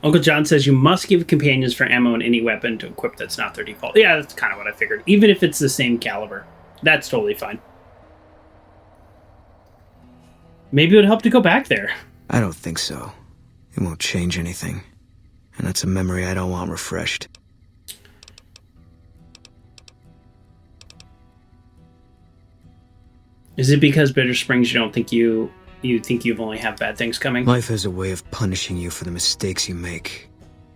Uncle John says you must give companions for ammo and any weapon to equip that's not their default. Yeah, that's kind of what I figured. Even if it's the same caliber. That's totally fine. Maybe it would help to go back there. I don't think so. It won't change anything. And that's a memory I don't want refreshed. Is it because Bitter Springs you don't think you think you've only have bad things coming? Life has a way of punishing you for the mistakes you make.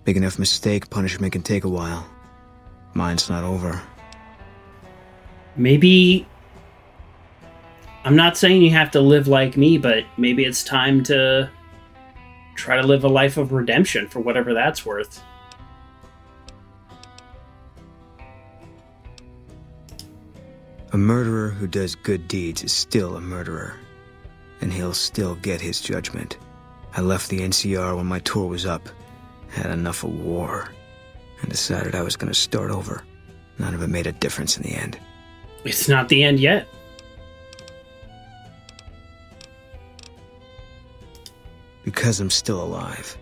Big enough mistake, punishment can take a while. Mine's not over. Maybe... I'm not saying you have to live like me, but maybe it's time to try to live a life of redemption for whatever that's worth. A murderer who does good deeds is still a murderer. And he'll still get his judgment. I left the NCR when my tour was up. Had enough of war. And decided I was going to start over. None of it made a difference in the end. It's not the end yet. Because I'm still alive.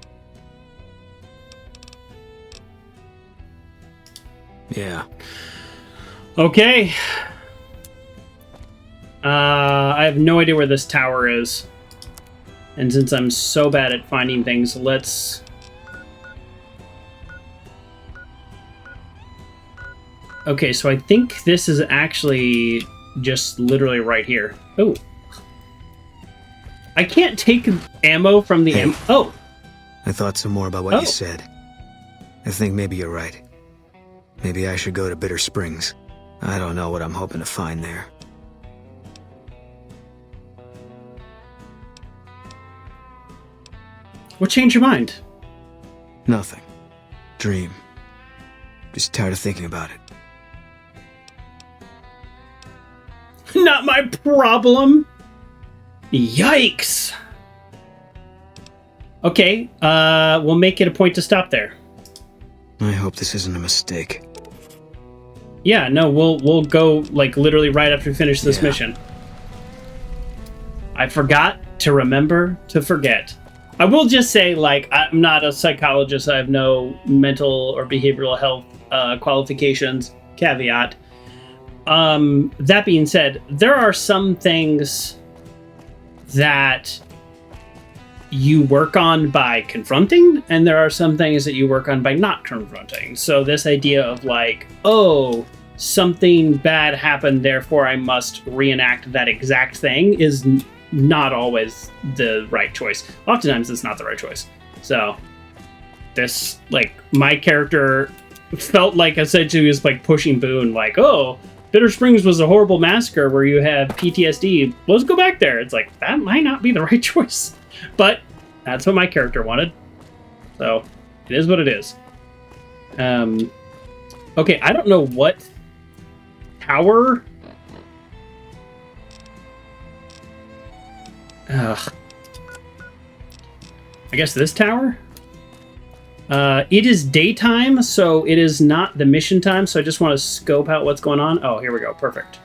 Yeah. Okay. I have no idea where this tower is. And since I'm so bad at finding things, let's... Okay, so I think this is actually just literally right here. Oh. I can't take ammo from the... Hey. Oh. I thought some more about what you said. I think maybe you're right. Maybe I should go to Bitter Springs. I don't know what I'm hoping to find there. What changed your mind? Nothing. Dream. Just tired of thinking about it. Not my problem. Yikes. Okay, we'll make it a point to stop there. I hope this isn't a mistake. Yeah, no, we'll go like literally right after we finish this mission. I forgot to remember to forget. I will just say, like, I'm not a psychologist. I have no mental or behavioral health qualifications. Caveat. That being said, there are some things that you work on by confronting, and there are some things that you work on by not confronting. So this idea of like, oh, something bad happened, therefore I must reenact that exact thing is not always the right choice. Oftentimes it's not the right choice. So this, like, my character felt like essentially he was like pushing Boone, like, oh, Bitter Springs was a horrible massacre where you have PTSD. Let's go back there. It's like, that might not be the right choice. But that's what my character wanted. So it is what it is. Okay, I don't know what tower. Ugh. I guess this tower? It is daytime, so it is not the mission time, so I just want to scope out what's going on. Oh, here we go. Perfect.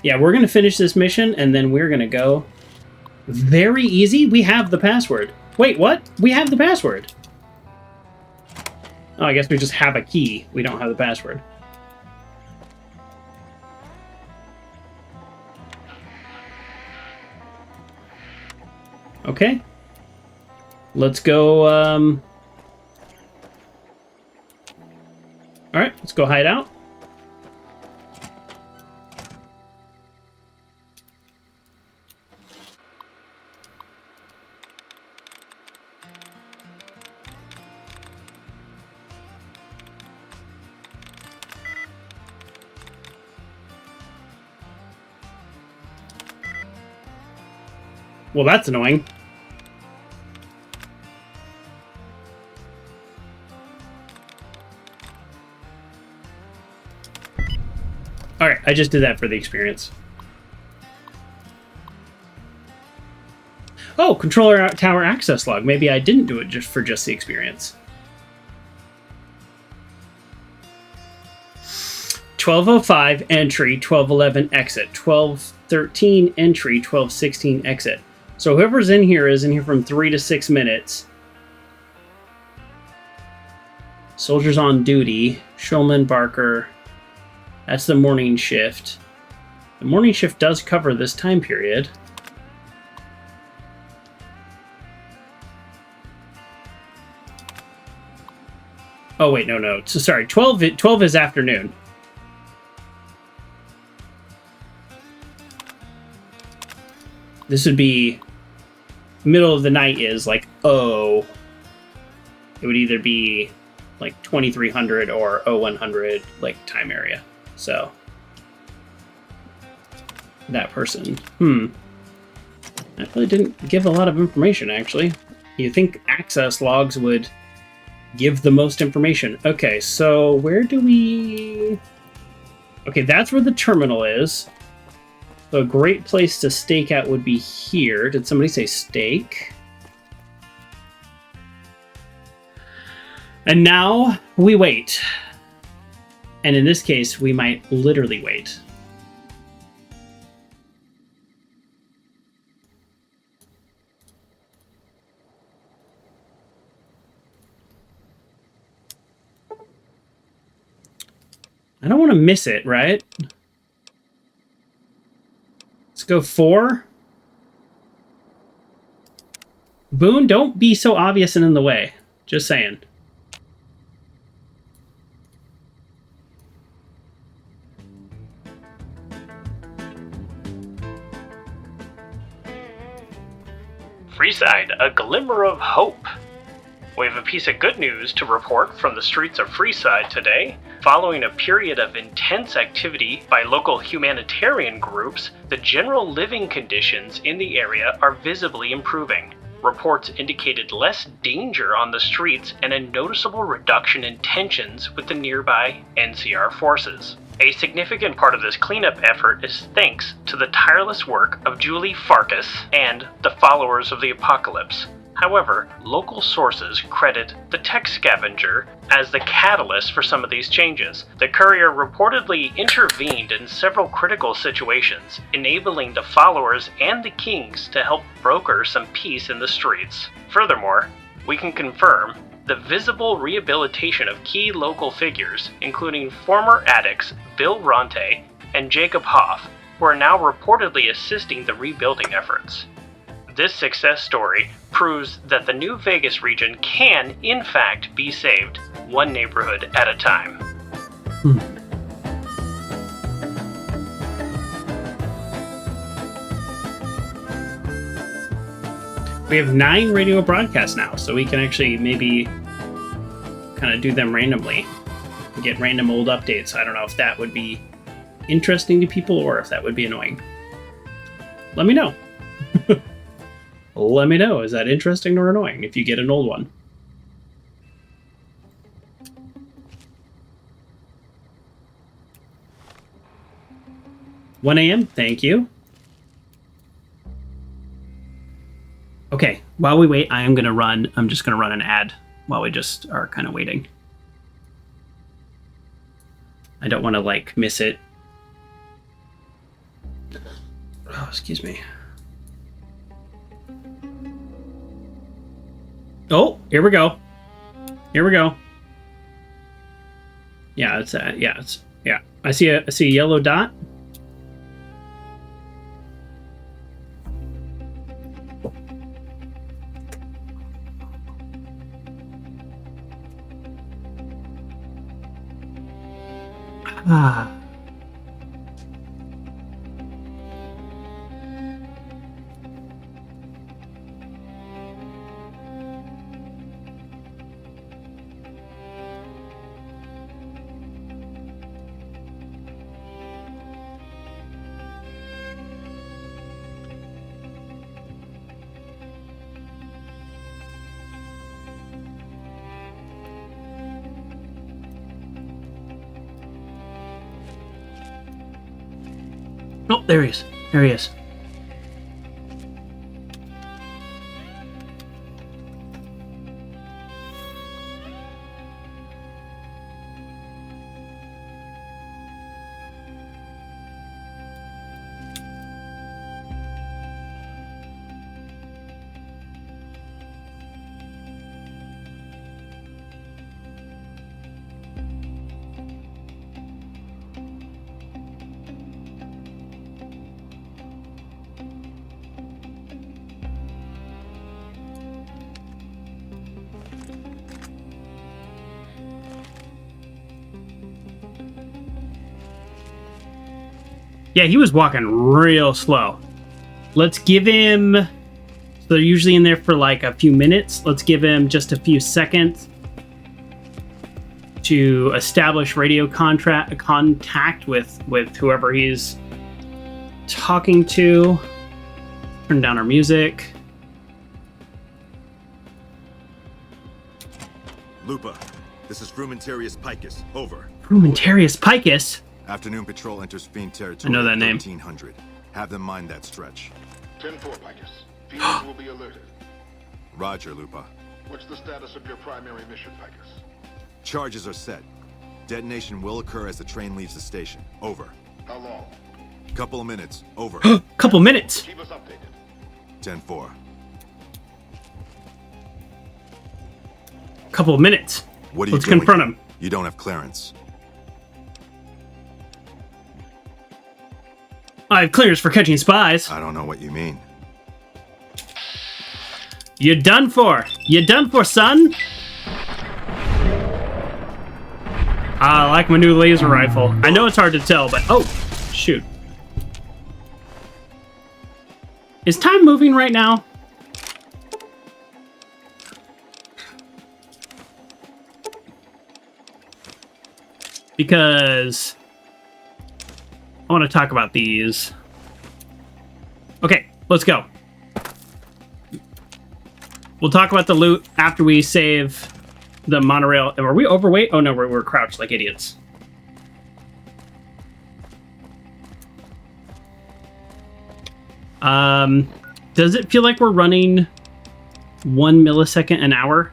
Yeah, we're going to finish this mission, and then we're going to go. Very easy. We have the password. Wait, what? We have the password. Oh, I guess we just have a key. We don't have the password. Okay. Let's go, Alright, let's go hide out. Well, that's annoying. Alright, I just did that for the experience. Oh, controller tower access log. Maybe I didn't do it just for the experience. 12:05 entry, 12:11 exit, 12:13 entry, 12:16 exit. So whoever's in here is in here from 3 to 6 minutes. Soldiers on duty. Shulman, Barker. That's the morning shift. The morning shift does cover this time period. Oh, wait, no. So, sorry, 12 is afternoon. This would be... middle of the night is like, it would either be like 2300 or 0100 like time area. So that person, that really didn't give a lot of information, actually. You think access logs would give the most information. Okay, so where do we... Okay, that's where the terminal is. So a great place to stake out would be here. Did somebody say stake? And now we wait. And in this case, we might literally wait. I don't want to miss it, right? Let's go 4. Boone, don't be so obvious and in the way. Just saying. Freeside, a glimmer of hope. We have a piece of good news to report from the streets of Freeside today. Following a period of intense activity by local humanitarian groups, the general living conditions in the area are visibly improving. Reports indicated less danger on the streets and a noticeable reduction in tensions with the nearby NCR forces. A significant part of this cleanup effort is thanks to the tireless work of Julie Farkas and the Followers of the Apocalypse. However, local sources credit the Tech Scavenger as the catalyst for some of these changes. The Courier reportedly intervened in several critical situations, enabling the Followers and the Kings to help broker some peace in the streets. Furthermore, we can confirm the visible rehabilitation of key local figures, including former addicts Bill Ronte and Jacob Hoff, who are now reportedly assisting the rebuilding efforts. This success story proves that the New Vegas region can, in fact, be saved one neighborhood at a time. We have 9 radio broadcasts now, so we can actually maybe kind of do them randomly. Get random old updates. I don't know if that would be interesting to people or if that would be annoying. Let me know. Let me know. Is that interesting or annoying if you get an old one? $1 a.m. Thank you. Okay, while we wait, I'm just going to run an ad while we just are kind of waiting. I don't want to, miss it. Oh, excuse me. Oh, here we go. Here we go. Yeah, it's yeah. I see a yellow dot. Ah. Oh, there he is. There he is. Yeah, he was walking real slow. Let's give him... So they're usually in there for like a few minutes. Let's give him just a few seconds to establish radio contact with whoever he's talking to. Turn down our music. Lupa, this is Frumentarius Picus. Over. Frumentarius Picus? Afternoon patrol enters Fiend territory. I know that at name. 1300. Have them mind that stretch. 10-4, Picus. Fiends will be alerted. Roger, Lupa. What's the status of your primary mission, Picus? Charges are set. Detonation will occur as the train leaves the station. Over. How long? Couple of minutes. Over. Couple minutes. Keep us updated. 10-4. Couple of minutes. What are you Let's doing? confront him. You don't have clearance. I have clearance for catching spies. I don't know what you mean. You done for. You done for, son. I like my new laser rifle. I know it's hard to tell, but... Oh, shoot. Is time moving right now? Because... I want to talk about these. Okay, let's go. We'll talk about the loot after we save the monorail. Are we overweight? Oh no, we're crouched like idiots. Does it feel like we're running 1 millisecond an hour?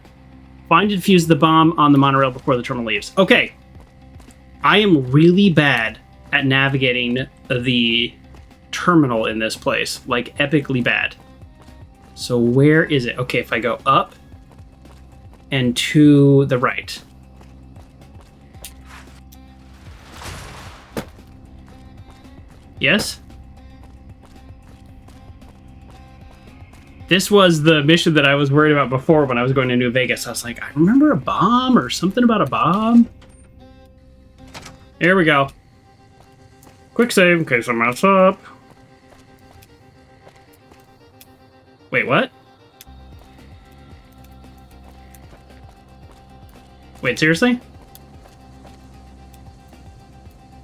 Find and defuse the bomb on the monorail before the terminal leaves. Okay. I am really bad at navigating the terminal in this place. Like, epically bad. So where is it? Okay, if I go up and to the right. Yes? This was the mission that I was worried about before when I was going to New Vegas. I was like, I remember a bomb or something about a bomb. Here we go. Quick save in case I mess up. Wait, what? Wait, seriously?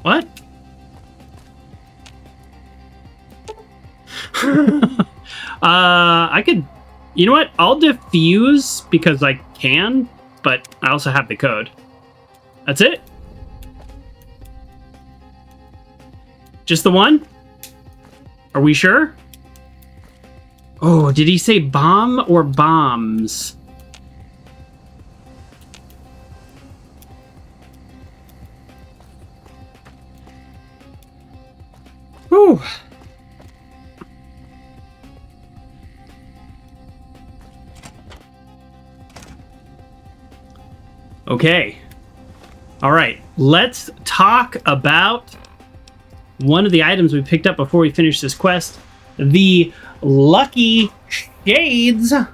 What? I could... You know what? I'll defuse because I can, but I also have the code. That's it? Just the one? Are we sure? Oh, did he say bomb or bombs? Whew. Okay. All right. Let's talk about one of the items we picked up before we finish this quest. The Lucky Shades. Let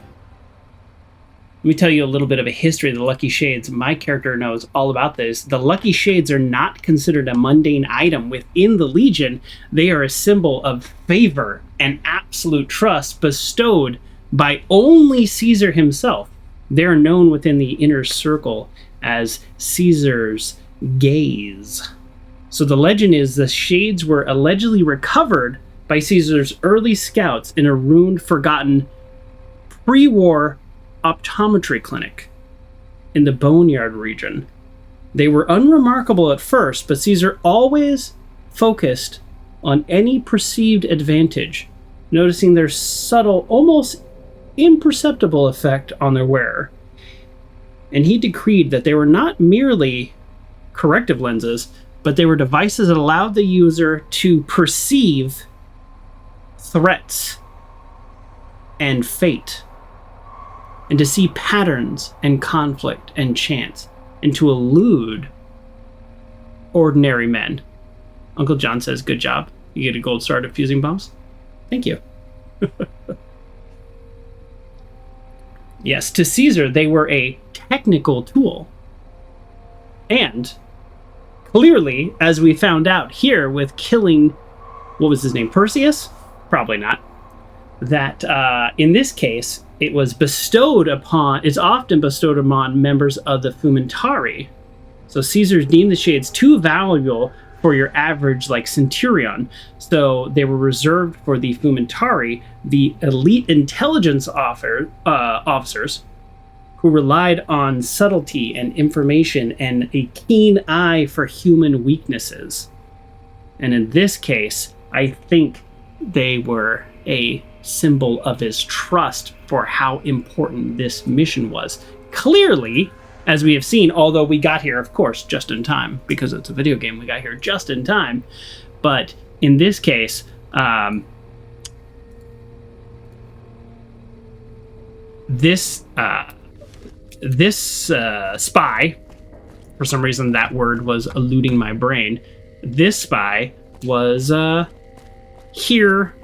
me tell you a little bit of a history of the Lucky Shades. My character knows all about this. The Lucky Shades are not considered a mundane item within the Legion. They are a symbol of favor and absolute trust bestowed by only Caesar himself. They are known within the inner circle as Caesar's gaze. So the legend is the shades were allegedly recovered by Caesar's early scouts in a ruined, forgotten pre-war optometry clinic in the Boneyard region. They were unremarkable at first, but Caesar always focused on any perceived advantage, noticing their subtle, almost imperceptible effect on their wearer. And he decreed that they were not merely corrective lenses, but they were devices that allowed the user to perceive threats and fate, and to see patterns and conflict and chance, and to elude ordinary men. Uncle John says, good job. You get a gold star defusing bombs. Thank you. Yes, to Caesar, they were a technical tool. And clearly, as we found out here with killing, what was his name, Perseus? Probably not. That in this case, it was bestowed upon, it's often bestowed upon members of the Fumentari. So Caesar deemed the shades too valuable for your average, like, centurion. So they were reserved for the Fumentari, the elite intelligence officers, who relied on subtlety and information and a keen eye for human weaknesses. And in this case, I think they were a symbol of his trust for how important this mission was. Clearly, as we have seen, although we got here, of course, just in time, because it's a video game, we got here just in time. But in this case, this spy, for some reason that word was eluding my brain, this spy was here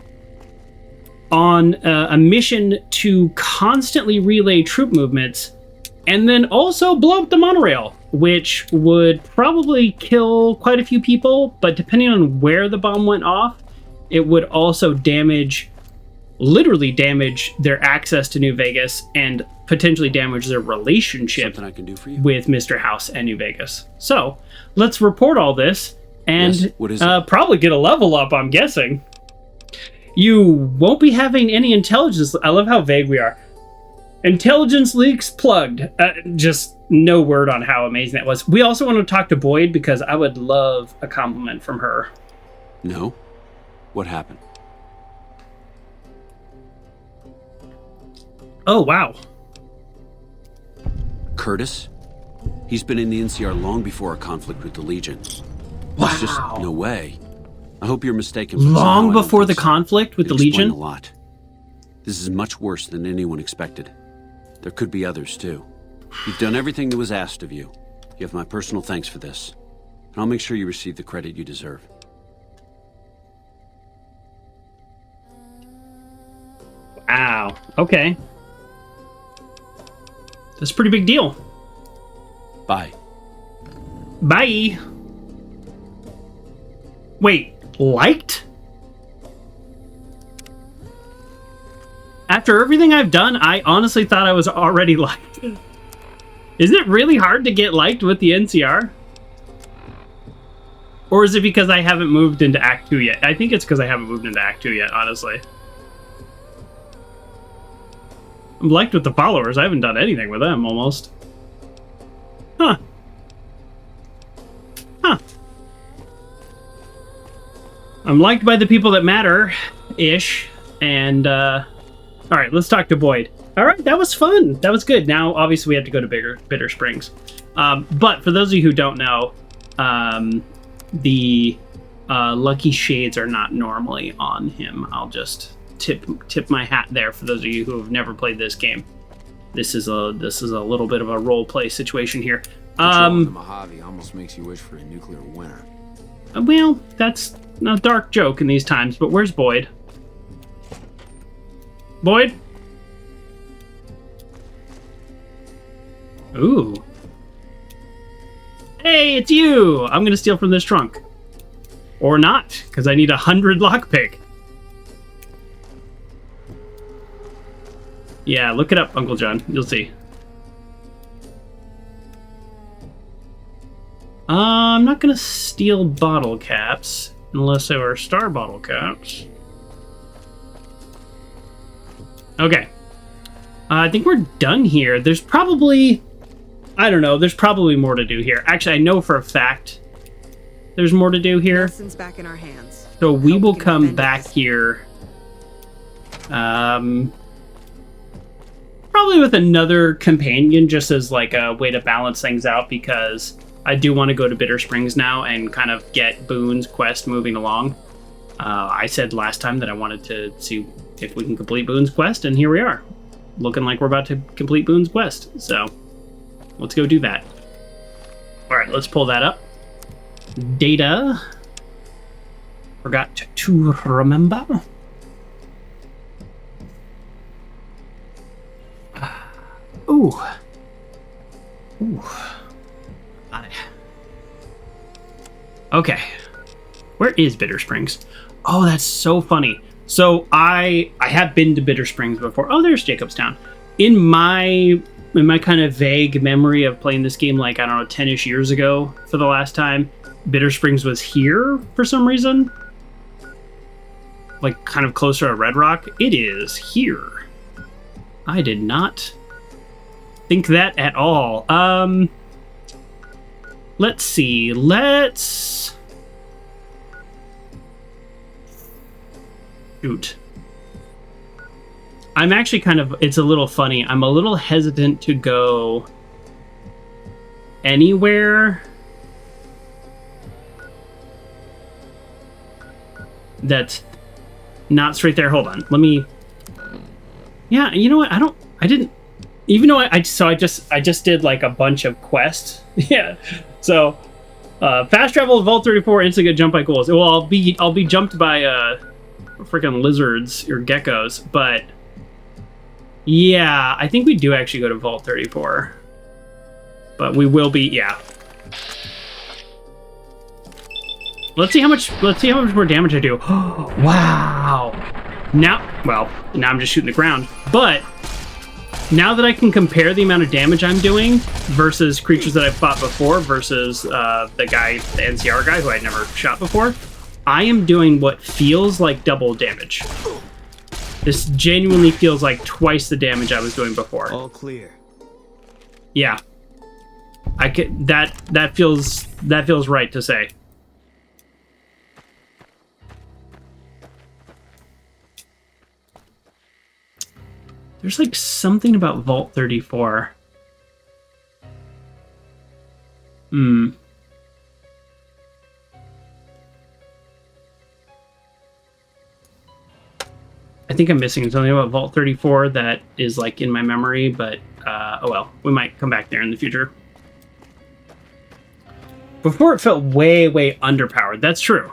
on a mission to constantly relay troop movements and then also blow up the monorail, which would probably kill quite a few people, but depending on where the bomb went off, it would also literally damage their access to New Vegas and potentially damage their relationship Something I can do for you? with Mr. House and New Vegas. So let's report all this and Yes, what is it? probably get a level up, I'm guessing. You won't be having any intelligence. I love how vague we are. Intelligence leaks plugged. Just no word on how amazing that was. We also want to talk to Boyd because I would love a compliment from her. No? What happened? Oh, wow. Curtis? He's been in the NCR long before our conflict with the Legion. There's just no way. I hope you're mistaken. Long before the conflict with the Legion? A lot. This is much worse than anyone expected. There could be others, too. You've done everything that was asked of you. You have my personal thanks for this. And I'll make sure you receive the credit you deserve. Wow. Okay. That's a pretty big deal. Bye. Bye. Wait, liked? After everything I've done, I honestly thought I was already liked. Is it really hard to get liked with the NCR? Or is it because I haven't moved into Act 2 yet? I think it's because I haven't moved into Act 2 yet, honestly. I'm liked with the followers. I haven't done anything with them, almost. Huh. Huh. I'm liked by the people that matter-ish, and, alright, let's talk to Boyd. Alright, that was fun. That was good. Now, obviously, we have to go to Bitter Springs. But for those of you who don't know, the Lucky Shades are not normally on him. I'll just tip my hat there for those of you who have never played this game. This is a little bit of a role play situation here. Controlling the Mojave almost makes you wish for a nuclear winter. Well, that's a dark joke in these times, but where's Boyd? Boyd? Ooh. Hey, it's you! I'm gonna steal from this trunk. Or not, because I need 100 lockpick. Yeah, look it up, Uncle John. You'll see. I'm not gonna steal bottle caps unless they were star bottle caps. Okay. I think we're done here. There's probably... I don't know. There's probably more to do here. Actually, I know for a fact there's more to do here. Lessons back in our hands. So we will come back here. Probably with another companion, just as like a way to balance things out, because I do want to go to Bitter Springs now and kind of get Boone's quest moving along. I said last time that I wanted to see if we can complete Boone's quest, and here we are. Looking like we're about to complete Boone's quest, so let's go do that. Alright, let's pull that up. Data. Forgot to remember. Ooh. Ooh. Got it. Okay. Where is Bitter Springs? Oh, that's so funny. So I have been to Bitter Springs before. Oh, there's Jacobstown. In my kind of vague memory of playing this game, like, I don't know, 10-ish years ago for the last time, Bitter Springs was here for some reason. Like, kind of closer to Red Rock. It is here. I did not think that at all. Let's see. Shoot. I'm actually kind of... It's a little funny. I'm a little hesitant to go anywhere that's not straight there. Hold on. Let me... Yeah, you know what? I didn't... Even though I just did like a bunch of quests. Yeah. So, fast travel, Vault 34, instant get jumped by ghouls. Well, I'll be jumped by freaking lizards or geckos, but yeah, I think we do actually go to Vault 34. But we will be, yeah. Let's see how much more damage I do. Wow. Now I'm just shooting the ground. But now that I can compare the amount of damage I'm doing versus creatures that I've fought before versus the NCR guy who I'd never shot before, I am doing what feels like double damage. This genuinely feels like twice the damage I was doing before. All clear. Yeah. That feels right to say. There's like something about Vault 34. I think I'm missing something about Vault 34 that is like in my memory, but oh well, we might come back there in the future. Before it felt way, way underpowered. That's true.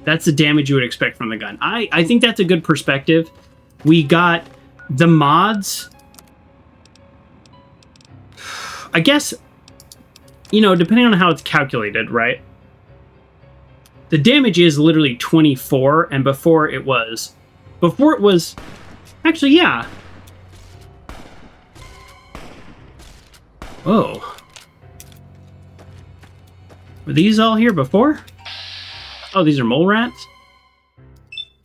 That's the damage you would expect from the gun. I think that's a good perspective. We got the mods. I guess, you know, depending on how it's calculated, right? The damage is literally 24, and before it was... Actually, yeah. Oh. Were these all here before? Oh, these are mole rats?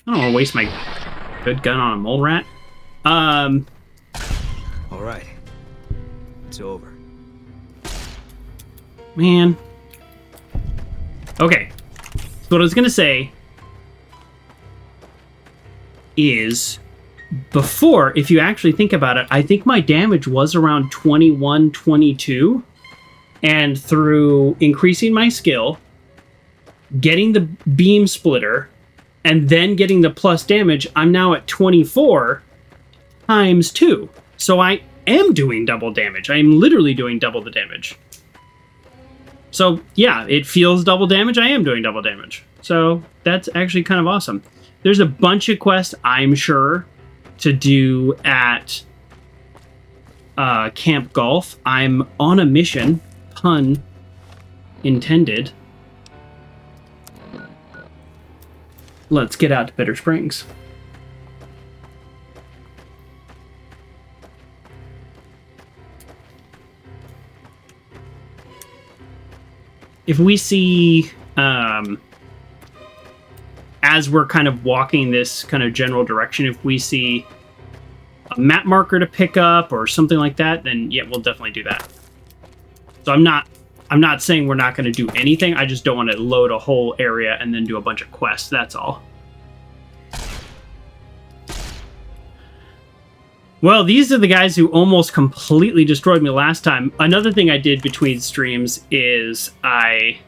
I don't want to waste my good gun on a mole rat. All right. It's over. Man. Okay. So what I was going to say is, before, if you actually think about it, I think my damage was around 21, 22. And through increasing my skill, getting the beam splitter, and then getting the plus damage, I'm now at 24 times 2. So am doing double damage. I am literally doing double the damage. So yeah, it feels double damage. I am doing double damage. So that's actually kind of awesome. There's a bunch of quests, I'm sure, to do at Camp Golf. I'm on a mission, pun intended. Let's get out to Bitter Springs. If we see, as we're kind of walking this kind of general direction, if we see a map marker to pick up or something like that, then yeah, we'll definitely do that. So I'm not saying we're not going to do anything. I just don't want to load a whole area and then do a bunch of quests. That's all. Well, these are the guys who almost completely destroyed me last time. Another thing I did between streams is I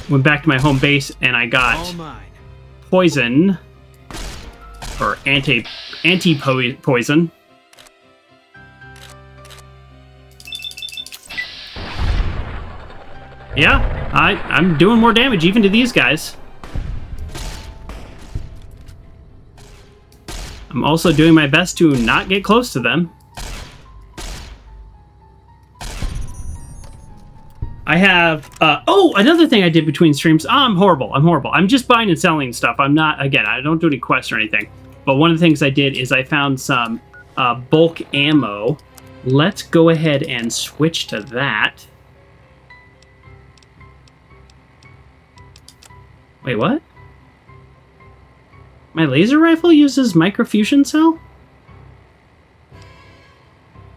went back to my home base and I got poison or anti-poison. Yeah, I'm doing more damage even to these guys. I'm also doing my best to not get close to them. I have, another thing I did between streams. I'm horrible. I'm just buying and selling stuff. I'm not, again, I don't do any quests or anything. But one of the things I did is I found some bulk ammo. Let's go ahead and switch to that. Wait, what? My laser rifle uses microfusion cell?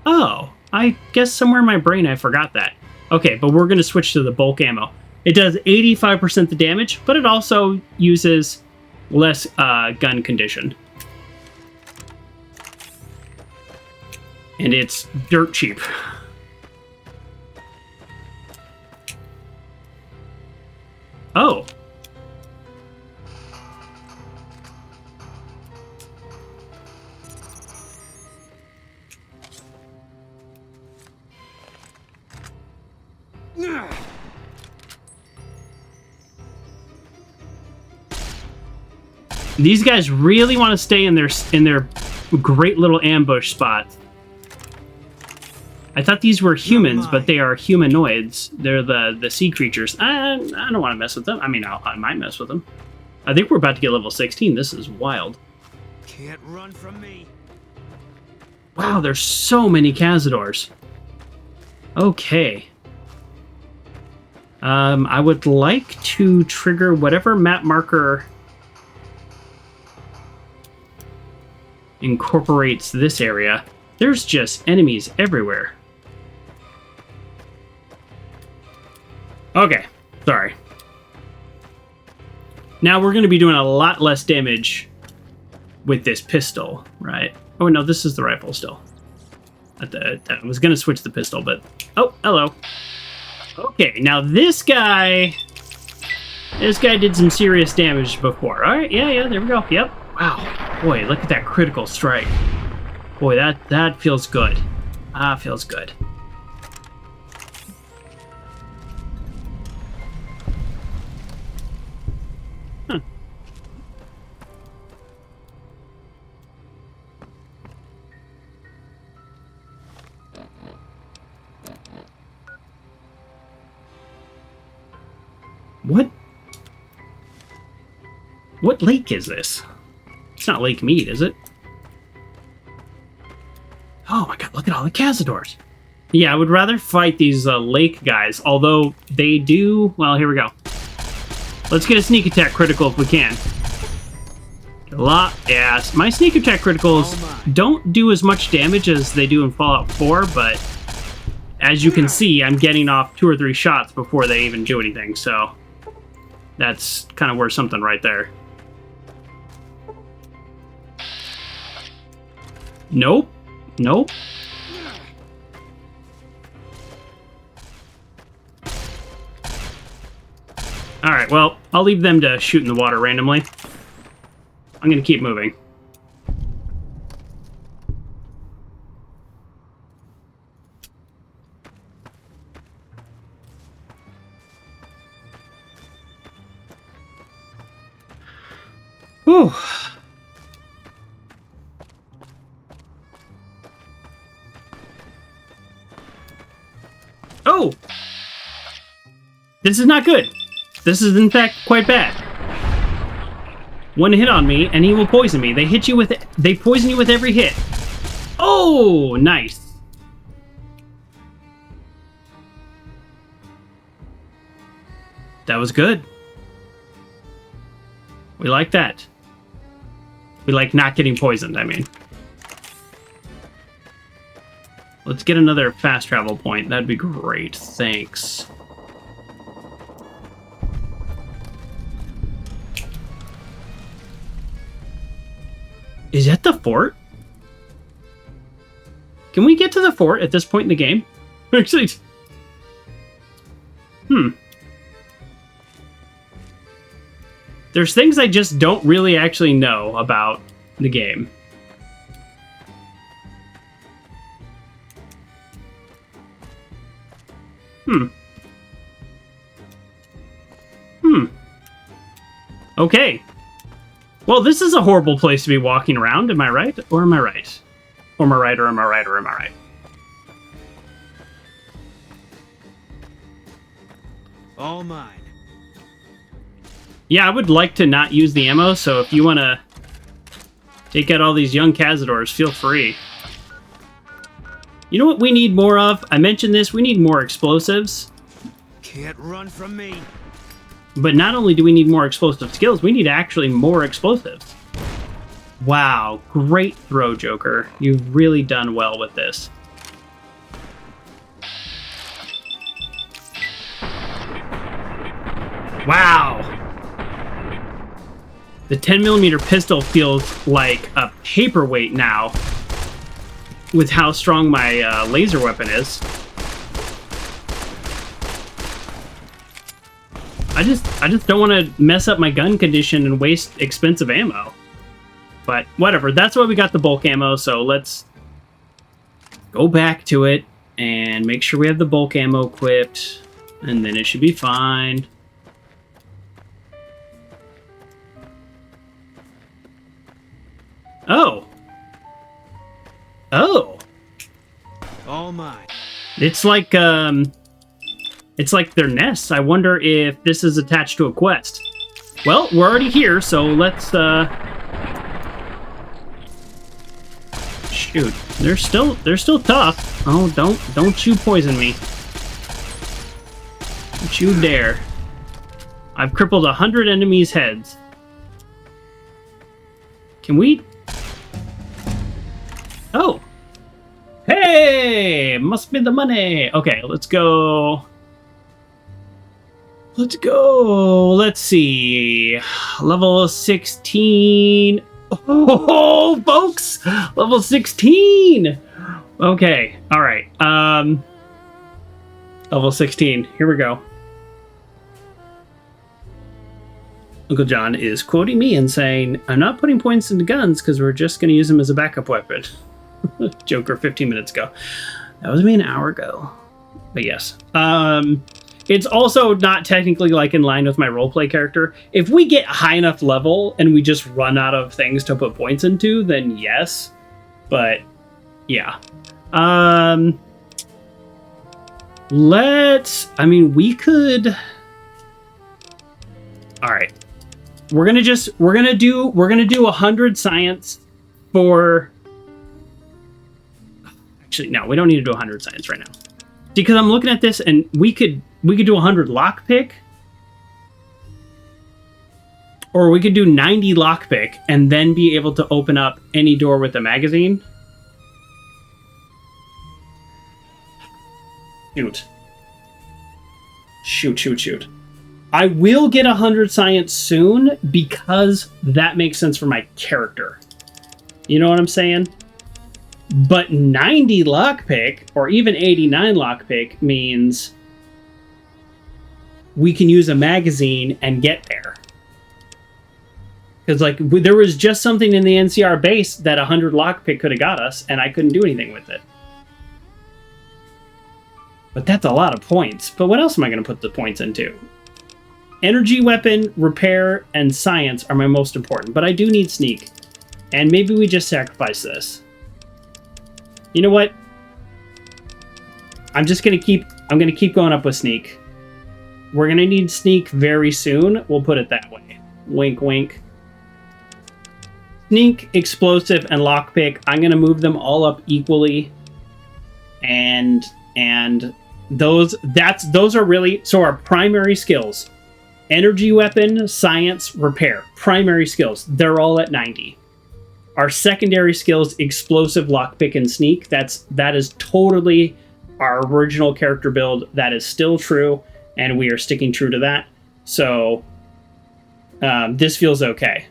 Oh, I guess somewhere in my brain I forgot that. Okay, but we're going to switch to the bulk ammo. It does 85% the damage, but it also uses less gun condition. And it's dirt cheap. Oh. These guys really want to stay in their great little ambush spot. I thought these were humans, but they are humanoids. They're the sea creatures. I don't want to mess with them. I mean, I might mess with them. I think we're about to get level 16. This is wild. Can't run from me. Wow, there's so many Cazadors. Okay. I would like to trigger whatever map marker incorporates this area. There's just enemies everywhere. Okay, sorry. Now we're going to be doing a lot less damage with this pistol, right? Oh no, this is the rifle still. I was going to switch the pistol, but... Oh, hello. Okay, now this guy did some serious damage before. All right, yeah, there we go. Yep. Wow. Boy, look at that critical strike. Boy, that feels good. Feels good. Huh. What lake is this? It's not Lake Mead, is it? Oh my god, look at all the Cazadors. Yeah, I would rather fight these lake guys, although they do... Well, here we go. Let's get a sneak attack critical if we can. Yes, my sneak attack criticals don't do as much damage as they do in Fallout 4, but as you can see, I'm getting off 2 or 3 shots before they even do anything, so that's kind of worth something right there. Nope. Alright, well, I'll leave them to shoot in the water randomly. I'm gonna keep moving. Whew. Oh! This is not good. This is, in fact, quite bad. One hit on me, and he will poison me. They poison you with every hit. Oh, nice. That was good. We like that. We like not getting poisoned, I mean. Let's get another fast travel point. That'd be great. Thanks. Is that the fort? Can we get to the fort at this point in the game? Actually, there's things I just don't really actually know about the game. Okay. Well, this is a horrible place to be walking around, am I right? Or am I right? Or am I right, or am I right, or am I right? All mine. Yeah, I would like to not use the ammo, so if you want to take out all these young Cazadors, feel free. You know what we need more of? I mentioned this, we need more explosives. Can't run from me. But not only do we need more explosive skills, we need actually more explosives. Wow, great throw, Joker. You've really done well with this. Wow. The 10mm pistol feels like a paperweight now with how strong my laser weapon is. I just don't want to mess up my gun condition and waste expensive ammo. But whatever, that's why we got the bulk ammo, so let's go back to it and make sure we have the bulk ammo equipped, and then it should be fine. Oh. Oh. All mine. It's like their nests. I wonder if this is attached to a quest. Well, we're already here, so let's shoot. They're still tough. Oh, don't you poison me. Don't you dare. I've crippled 100 enemies' heads. Can we? Oh. Hey, must be the money. Okay, let's go. Let's go. Let's see. Level 16. Oh, folks. Level 16. Okay. All right. Level 16. Here we go. Uncle John is quoting me and saying, I'm not putting points into guns because we're just going to use them as a backup weapon. Joker 15 minutes ago. That was me an hour ago. But yes. It's also not technically like in line with my roleplay character. If we get high enough level and we just run out of things to put points into, then yes. But yeah. We could. All right. We're gonna do 100 science for. Actually, no, we don't need to do 100 science right now. Because I'm looking at this and we could do 100 lockpick. Or we could do 90 lockpick and then be able to open up any door with a magazine. Shoot. I will get 100 science soon because that makes sense for my character. You know what I'm saying? But 90 lockpick, or even 89 lockpick, means we can use a magazine and get there. Because, like, there was just something in the NCR base that 100 lockpick could have got us, and I couldn't do anything with it. But that's a lot of points. But what else am I going to put the points into? energy weapon, repair, and science are my most important, but I do need sneak. And maybe we just sacrifice this. You know what? I'm gonna keep going up with sneak. We're gonna need sneak very soon. We'll put it that way. Wink, wink. Sneak, explosive, and lockpick. I'm gonna move them all up equally. And those are really, so our primary skills. Energy weapon, science, repair. Primary skills. They're all at 90. Our secondary skills, explosive, lockpick, and sneak. That is totally our original character build. That is still true, and we are sticking true to that. So this feels okay.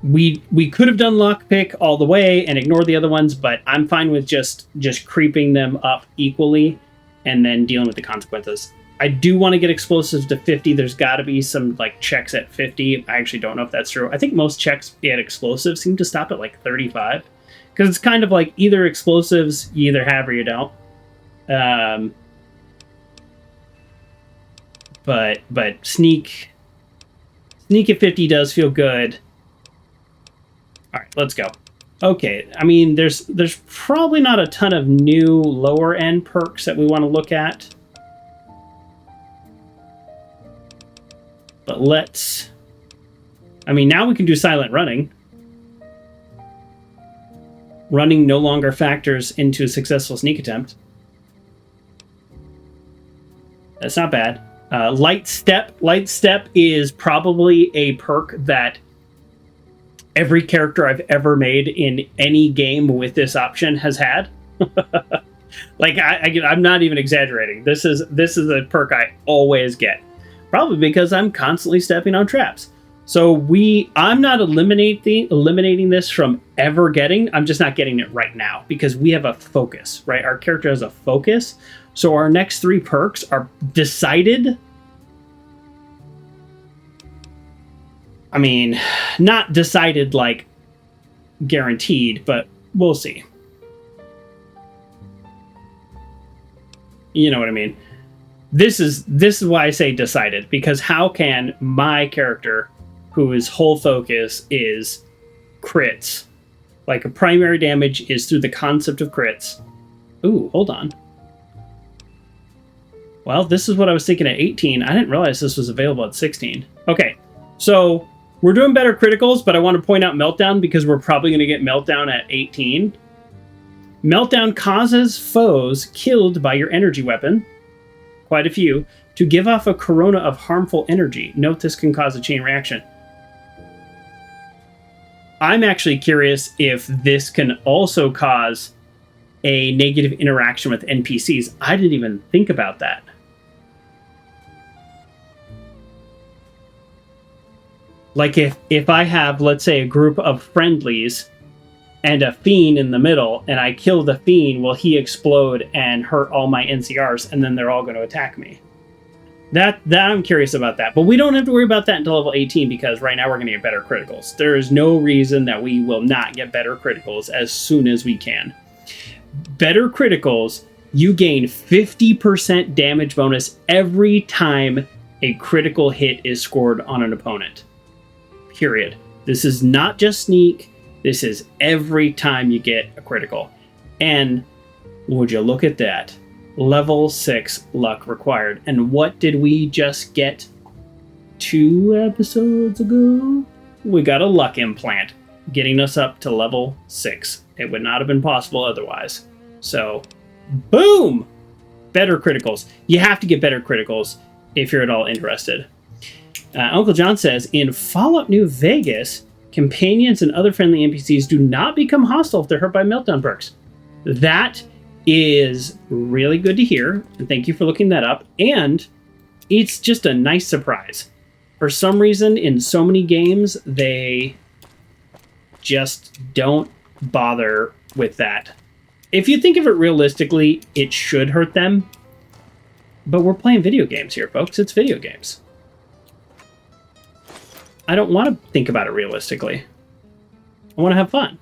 We could have done lockpick all the way and ignored the other ones, but I'm fine with just creeping them up equally and then dealing with the consequences. I do want to get explosives to 50. There's got to be some like checks at 50. I actually don't know if that's true. I think most checks at explosives seem to stop at like 35, because it's kind of like either explosives you either have or you don't. But sneak at 50 does feel good. All right, let's go. Okay, I mean, there's probably not a ton of new lower end perks that we want to look at. But let's... I mean, now we can do silent running. Running no longer factors into a successful sneak attempt. That's not bad. Light step. Light step is probably a perk that every character I've ever made in any game with this option has had. Like, I'm not even exaggerating. This is a perk I always get. Probably because I'm constantly stepping on traps. So I'm not eliminating this from ever getting. I'm just not getting it right now because we have a focus, right? Our character has a focus. So our next 3 perks are decided. I mean, not decided like guaranteed, but we'll see. You know what I mean? This is why I say decided, because how can my character, whose whole focus is crits, like a primary damage is through the concept of crits. Ooh, hold on. Well, this is what I was thinking at 18. I didn't realize this was available at 16. Okay, so we're doing better criticals, but I want to point out Meltdown because we're probably going to get Meltdown at 18. Meltdown causes foes killed by your energy weapon, quite a few, to give off a corona of harmful energy. Note this can cause a chain reaction. I'm actually curious if this can also cause a negative interaction with NPCs. I didn't even think about that. Like if I have, let's say, a group of friendlies and a fiend in the middle, and I kill the fiend, will he explode and hurt all my NCRs, and then they're all going to attack me? That I'm curious about that. But we don't have to worry about that until level 18, because right now we're going to get better criticals. There is no reason that we will not get better criticals as soon as we can. Better criticals, you gain 50% damage bonus every time a critical hit is scored on an opponent. Period. This is not just sneak. This is every time you get a critical. And would you look at that? Level 6 luck required. And what did we just get 2 episodes ago? We got a luck implant, getting us up to level 6. It would not have been possible otherwise. So, boom! Better criticals. You have to get better criticals if you're at all interested. Uncle John says, in Fallout New Vegas, companions and other friendly NPCs do not become hostile if they're hurt by Meltdown perks. That is really good to hear, and thank you for looking that up. And it's just a nice surprise. For some reason, in so many games, they just don't bother with that. If you think of it realistically, it should hurt them. But we're playing video games here, folks. It's video games. I don't want to think about it realistically. I want to have fun.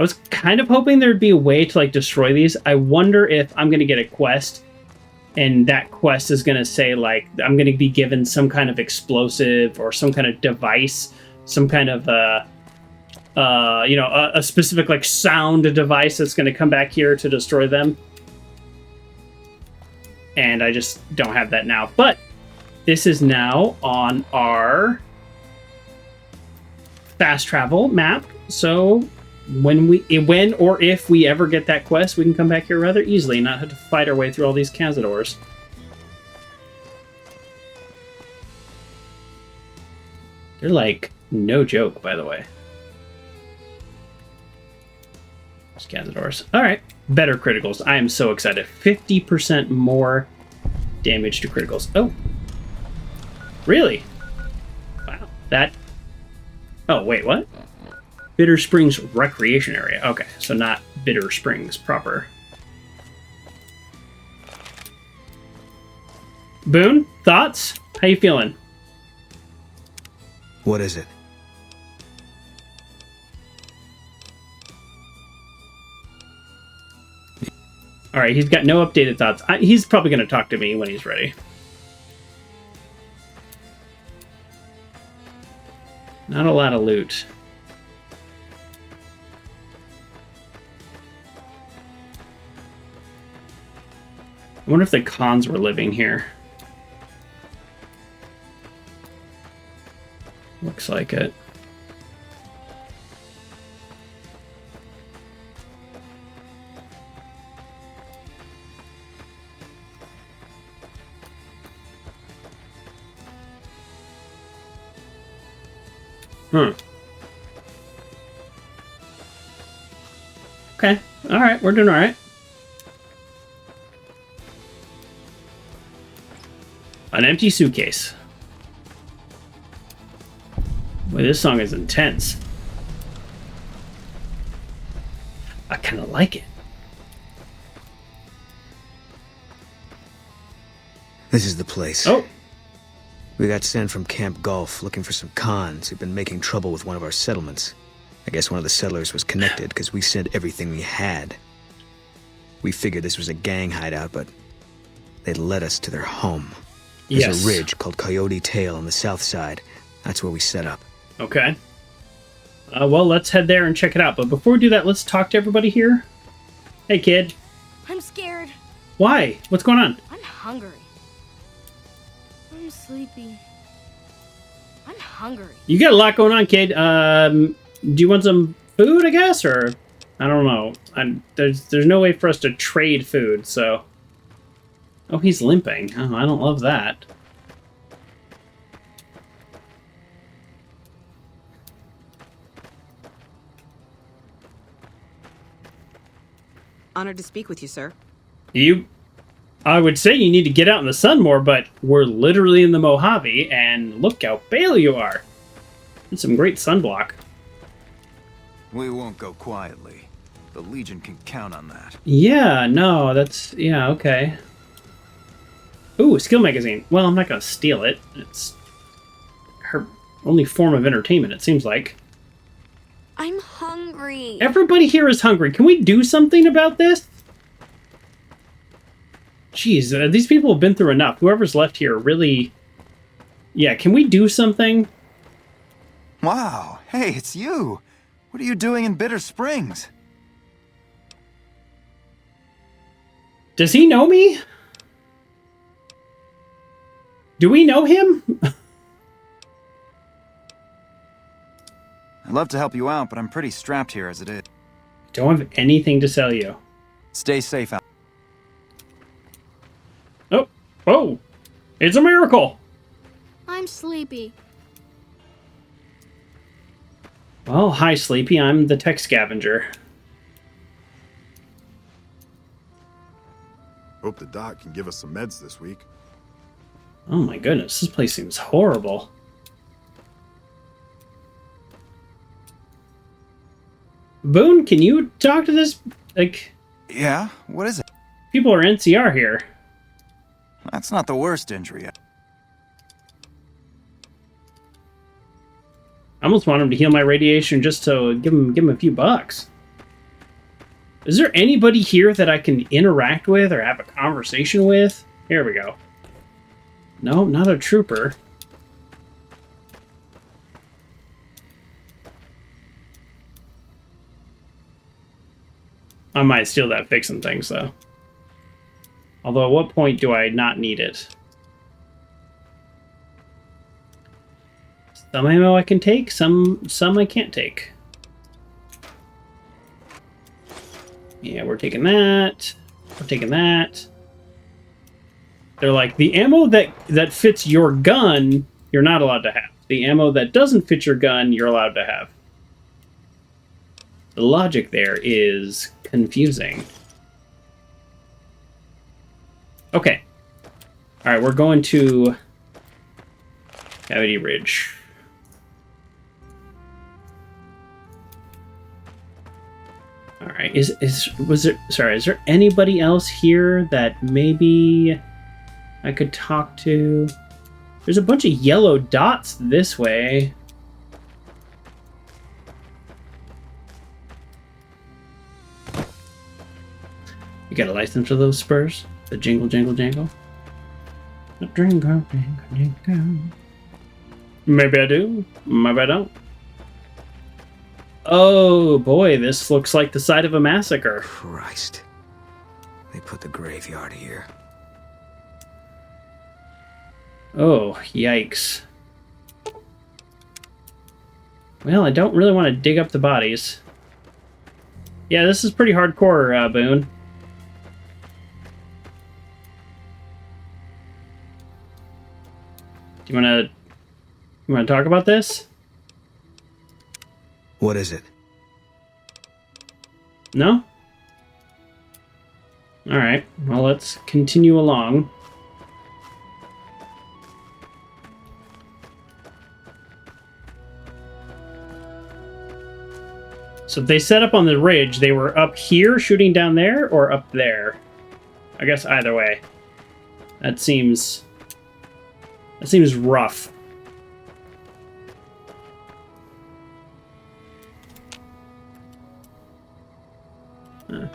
I was kind of hoping there'd be a way to like destroy these. I wonder if I'm going to get a quest and that quest is going to say like I'm going to be given some kind of explosive or some kind of device, some kind of a specific like sound device that's going to come back here to destroy them. And I just don't have that now. But this is now on our fast travel map. So when or if we ever get that quest, we can come back here rather easily and not have to fight our way through all these cazadors. They're like no joke, by the way. Those cazadors. All right, better criticals. I am so excited. 50% more damage to criticals. Oh, really? Wow. That. Oh wait, what? Bitter Springs Recreation Area. Okay, so not Bitter Springs proper. Boone, thoughts? How you feeling? What is it? All right, he's got no updated thoughts. He's probably going to talk to me when he's ready. Not a lot of loot. I wonder if the cons were living here. Looks like it. Okay. All right. We're doing all right. An empty suitcase. Boy, this song is intense. I kind of like it. This is the place. Oh. We got sent from Camp Gulf looking for some cons who've been making trouble with one of our settlements. I guess one of the settlers was connected because we sent everything we had. We figured this was a gang hideout, but they led us to their home. There's a ridge called Coyote Tail on the south side. That's where we set up. Okay. Well, let's head there and check it out. But before we do that, let's talk to everybody here. Hey, kid. I'm scared. Why? What's going on? I'm hungry. I'm sleepy. I'm hungry. You got a lot going on, kid. Do you want some food, I guess? Or, I don't know. There's no way for us to trade food, so... Oh, he's limping. Oh, I don't love that. Honored to speak with you, sir. I would say you need to get out in the sun more, but we're literally in the Mojave, and look how pale you are. And some great sunblock. We won't go quietly. The Legion can count on that. Yeah, no, yeah, okay. Ooh, skill magazine. Well, I'm not gonna steal it. It's her only form of entertainment, it seems like. I'm hungry. Everybody here is hungry. Can we do something about this? Jeez, these people have been through enough. Whoever's left here really... Yeah, can we do something? Wow, hey, it's you. What are you doing in Bitter Springs? Does he know me? Do we know him? I'd love to help you out, but I'm pretty strapped here as it is. Don't have anything to sell you. Stay safe out. Oh, it's a miracle. I'm sleepy. Well, hi, Sleepy. I'm the Tech Scavenger. Hope the doc can give us some meds this week. Oh my goodness, this place seems horrible. Boone, can you talk to this, like... Yeah? What is it? People are NCR here. That's not the worst injury yet. I almost want him to heal my radiation just to give him a few bucks. Is there anybody here that I can interact with or have a conversation with? Here we go. No, not a trooper. I might steal that fixing things, though. Although, at what point do I not need it? Some ammo I can take, some I can't take. Yeah, we're taking that. We're taking that. They're like, the ammo that fits your gun, you're not allowed to have. The ammo that doesn't fit your gun, you're allowed to have. The logic there is confusing. Okay. Alright, we're going to Cavity Ridge. Alright, is there anybody else here that maybe I could talk to? There's a bunch of yellow dots this way. You got a license for those spurs? The jingle, jingle, jangle? The jingle, jingle, jingle. Maybe I do. Maybe I don't. Oh boy, this looks like the site of a massacre. Christ. They put the graveyard here. Oh, yikes. Well, I don't really want to dig up the bodies. Yeah, this is pretty hardcore, Boone. You wanna talk about this? What is it? No? Alright, well, let's continue along. So if they set up on the ridge, they were up here shooting down there or up there? I guess either way. That seems rough.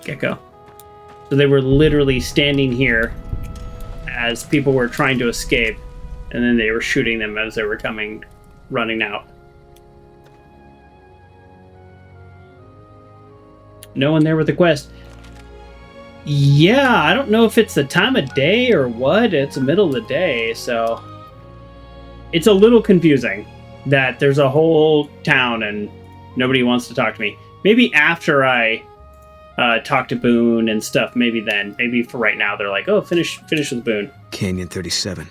Gecko. So they were literally standing here as people were trying to escape, and then they were shooting them as they were running out. No one there with the quest. Yeah, I don't know if it's the time of day or what. It's the middle of the day, so it's a little confusing that there's a whole town and nobody wants to talk to me. Maybe after I talk to Boone and stuff, maybe then. Maybe for right now, they're like, oh, finish with Boone. Canyon 37.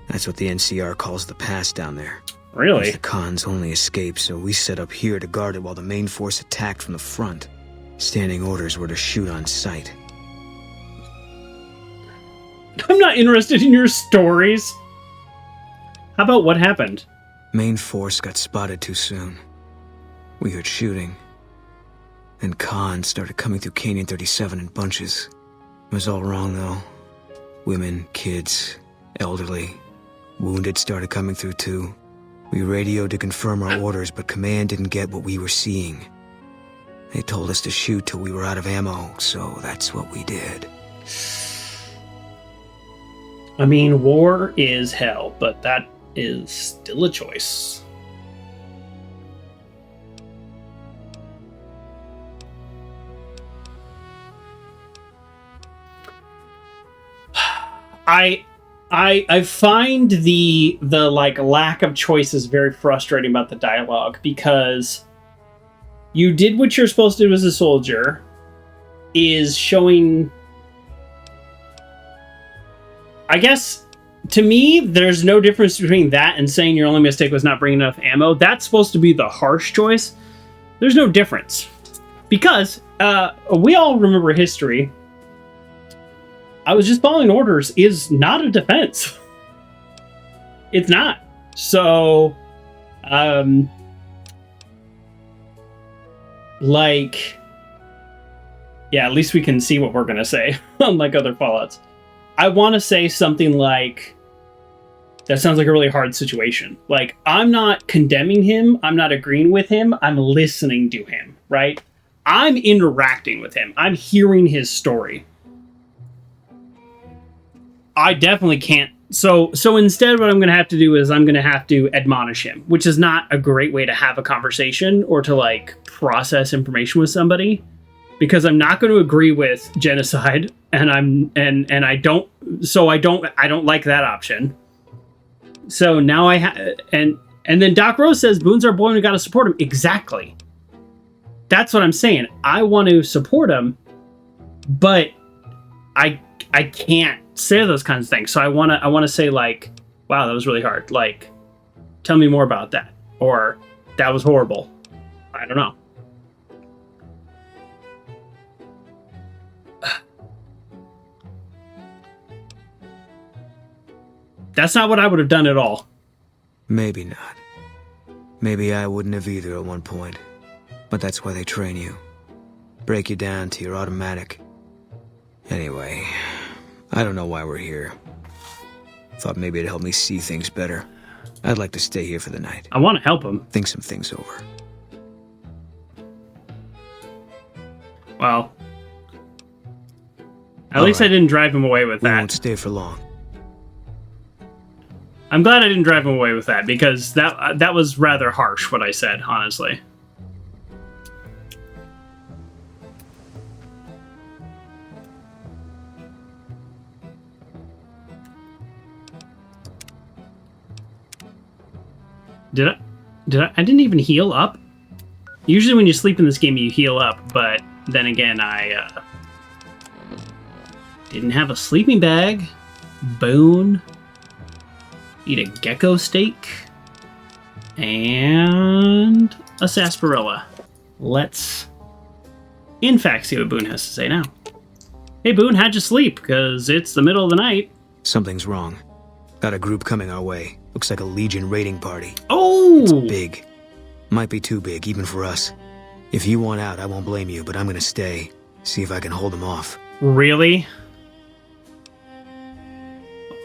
That's what the NCR calls the pass down there. Really? It's the Khan's only escape, so we set up here to guard it while the main force attacked from the front. Standing orders were to shoot on sight. I'm not interested in your stories. How about what happened? Main force got spotted too soon. We heard shooting. Then Khan started coming through Canyon 37 in bunches. It was all wrong, though. Women, kids, elderly. Wounded started coming through, too. We radioed to confirm our orders, but command didn't get what we were seeing. They told us to shoot till we were out of ammo, so that's what we did. I mean, war is hell, but that is still a choice. I find the like lack of choices very frustrating about the dialogue, because you did what you're supposed to do as a soldier, is showing, I guess, to me, there's no difference between that and saying your only mistake was not bringing enough ammo. That's supposed to be the harsh choice. There's no difference, because we all remember history. I was just following orders is not a defense. It's not. So, like, yeah, at least we can see what we're going to say, unlike other Fallouts. I want to say something like, that sounds like a really hard situation. Like, I'm not condemning him. I'm not agreeing with him. I'm listening to him, right? I'm interacting with him. I'm hearing his story. I definitely can't. So instead, what I'm going to have to do is I'm going to have to admonish him, which is not a great way to have a conversation or to like process information with somebody, because I'm not going to agree with genocide, and I don't like that option. So now and then Doc Rose says Boone's our boy and we got to support him. Exactly. That's what I'm saying. I want to support him, but I can't say those kinds of things. So I want to say like, wow, that was really hard. Like, tell me more about that. Or that was horrible. I don't know. That's not what I would have done at all. Maybe not. Maybe I wouldn't have either at one point. But that's why they train you. Break you down to your automatic. Anyway, I don't know why we're here. Thought maybe it'd help me see things better. I'd like to stay here for the night. I want to help him. Think some things over. Well, at least I didn't drive him away with that. We won't stay for long. I'm glad I didn't drive him away with that, because that was rather harsh what I said, honestly. I didn't even heal up? Usually when you sleep in this game you heal up, but then again I didn't have a sleeping bag. Boone. Eat a gecko steak. And a sarsaparilla. Let's in fact see what Boone has to say now. Hey Boone, how'd you sleep? Because it's the middle of the night. Something's wrong. Got a group coming our way. Looks like a Legion raiding party. Oh! It's big. Might be too big, even for us. If you want out, I won't blame you, but I'm gonna stay. See if I can hold them off. Really?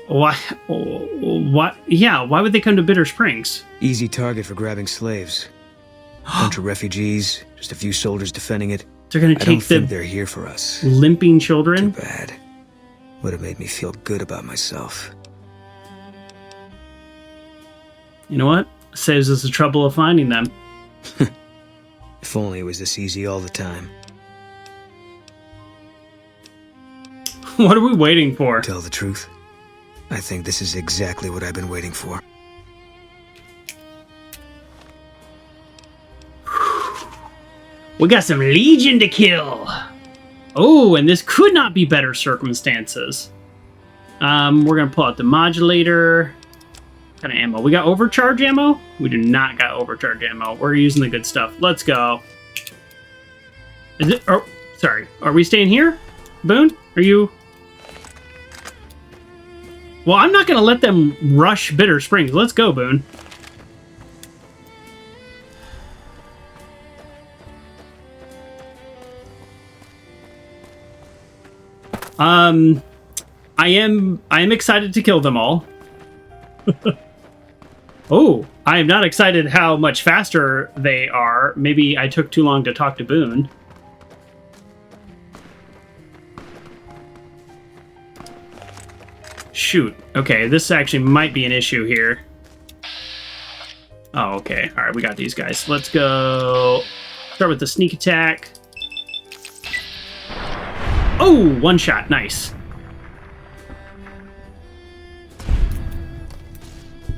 Why? What? Yeah, why would they come to Bitter Springs? Easy target for grabbing slaves. Bunch of refugees, just a few soldiers defending it. They're gonna take they're here for us. Limping children? Too bad. Would have made me feel good about myself. You know what? Saves us the trouble of finding them. If only it was this easy all the time. What are we waiting for? Tell the truth. I think this is exactly what I've been waiting for. We got some Legion to kill. Oh, and this could not be better circumstances. We're gonna pull out the modulator. What kind of ammo? We got overcharge ammo? We do not got overcharge ammo. We're using the good stuff. Let's go. Is it? Oh, sorry. Are we staying here? Boone? Are you? Well, I'm not gonna let them rush Bitter Springs. Let's go, Boone. I am excited to kill them all. Oh, I am not excited how much faster they are. Maybe I took too long to talk to Boone. Shoot. Okay, this actually might be an issue here. Oh, okay. All right, we got these guys. Let's go. Start with the sneak attack. Oh, one shot. Nice.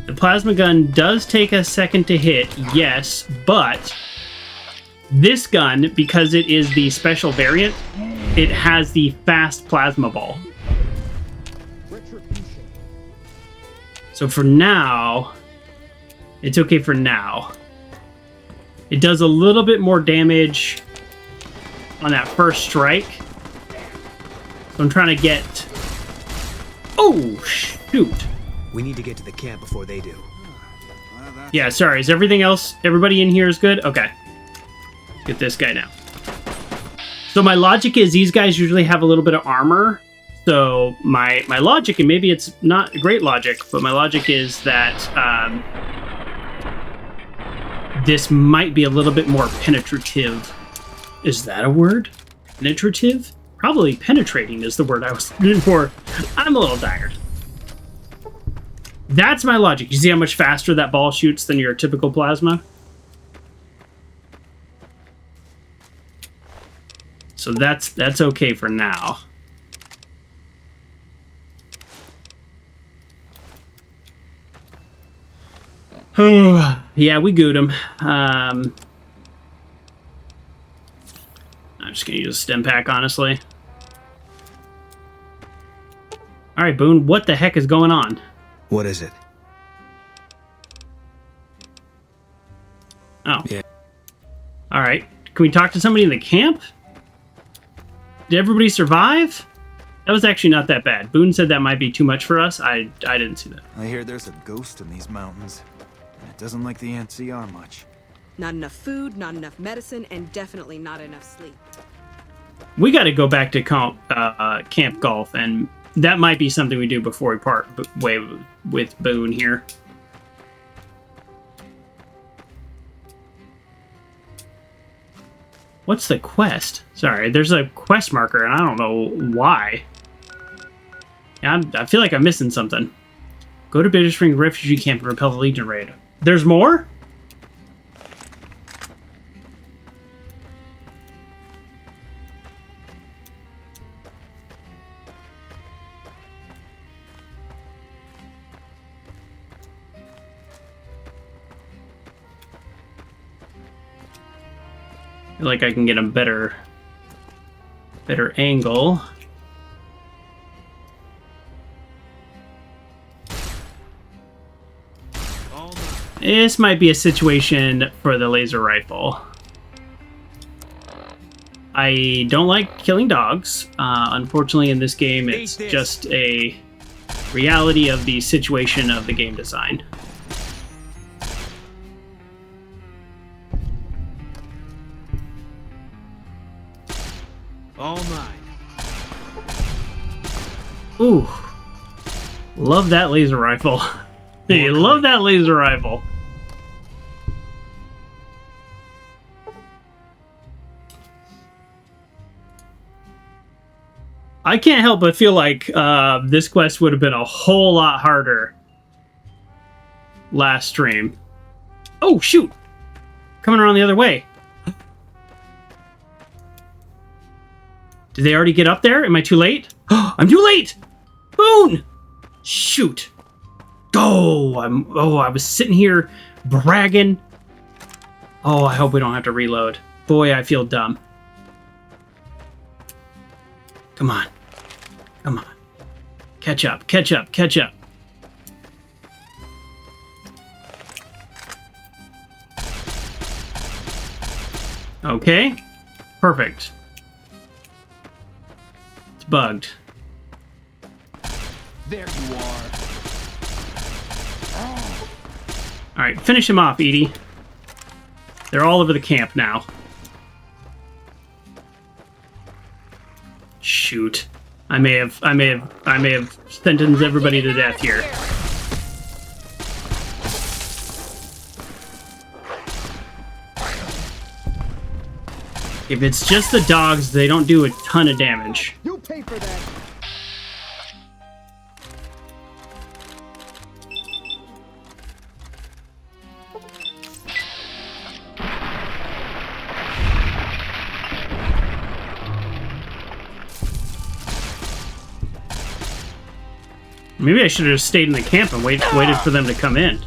The plasma gun does take a second to hit, yes, but this gun, because it is the special variant, it has the fast plasma ball. So for now, it's okay for now. It does a little bit more damage on that first strike. So I'm trying to get... Oh, shoot. We need to get to the camp before they do. Yeah, sorry. Is everybody in here is good? Okay. Let's get this guy now. So my logic is these guys usually have a little bit of armor. So my logic, and maybe it's not great logic, but my logic is that this might be a little bit more penetrative Is that a word? Penetrative? Probably penetrating is the word I was looking for. I'm a little tired. That's my logic. You see how much faster that ball shoots than your typical plasma? So that's okay for now. Yeah, we gooed him. I'm just gonna use a stim pack, honestly. All right, Boone, what the heck is going on? What is it? Oh. Yeah. All right. Can we talk to somebody in the camp? Did everybody survive? That was actually not that bad. Boone said that might be too much for us. I didn't see that. I hear there's a ghost in these mountains. And it doesn't like the NCR much. Not enough food, not enough medicine, and definitely not enough sleep. We got to go back to Camp Golf, and that might be something we do before we part way with Boone here. What's the quest? Sorry, there's a quest marker, and I don't know why. I feel like I'm missing something. Go to Bitter Spring Refugee Camp and repel the Legion raid. There's more? I feel like I can get a better angle. This might be a situation for the laser rifle. I don't like killing dogs. Unfortunately, in this game, it's just a reality of the situation of the game design. All mine. Ooh. Love that laser rifle. Hey, love that laser rifle. I can't help but feel like this quest would have been a whole lot harder last stream. Oh, shoot! Coming around the other way. Did they already get up there? Am I too late? I'm too late! Boone! Shoot. I was sitting here bragging. Oh, I hope we don't have to reload. Boy, I feel dumb. Come on. Come on. Catch up, catch up, catch up. Okay. Perfect. It's bugged. There you are. All right, finish him off, Edie. They're all over the camp now. Shoot. I may have sentenced everybody to death here. If it's just the dogs, they don't do a ton of damage. You pay for that. Maybe I should have just stayed in the camp and waited for them to come in.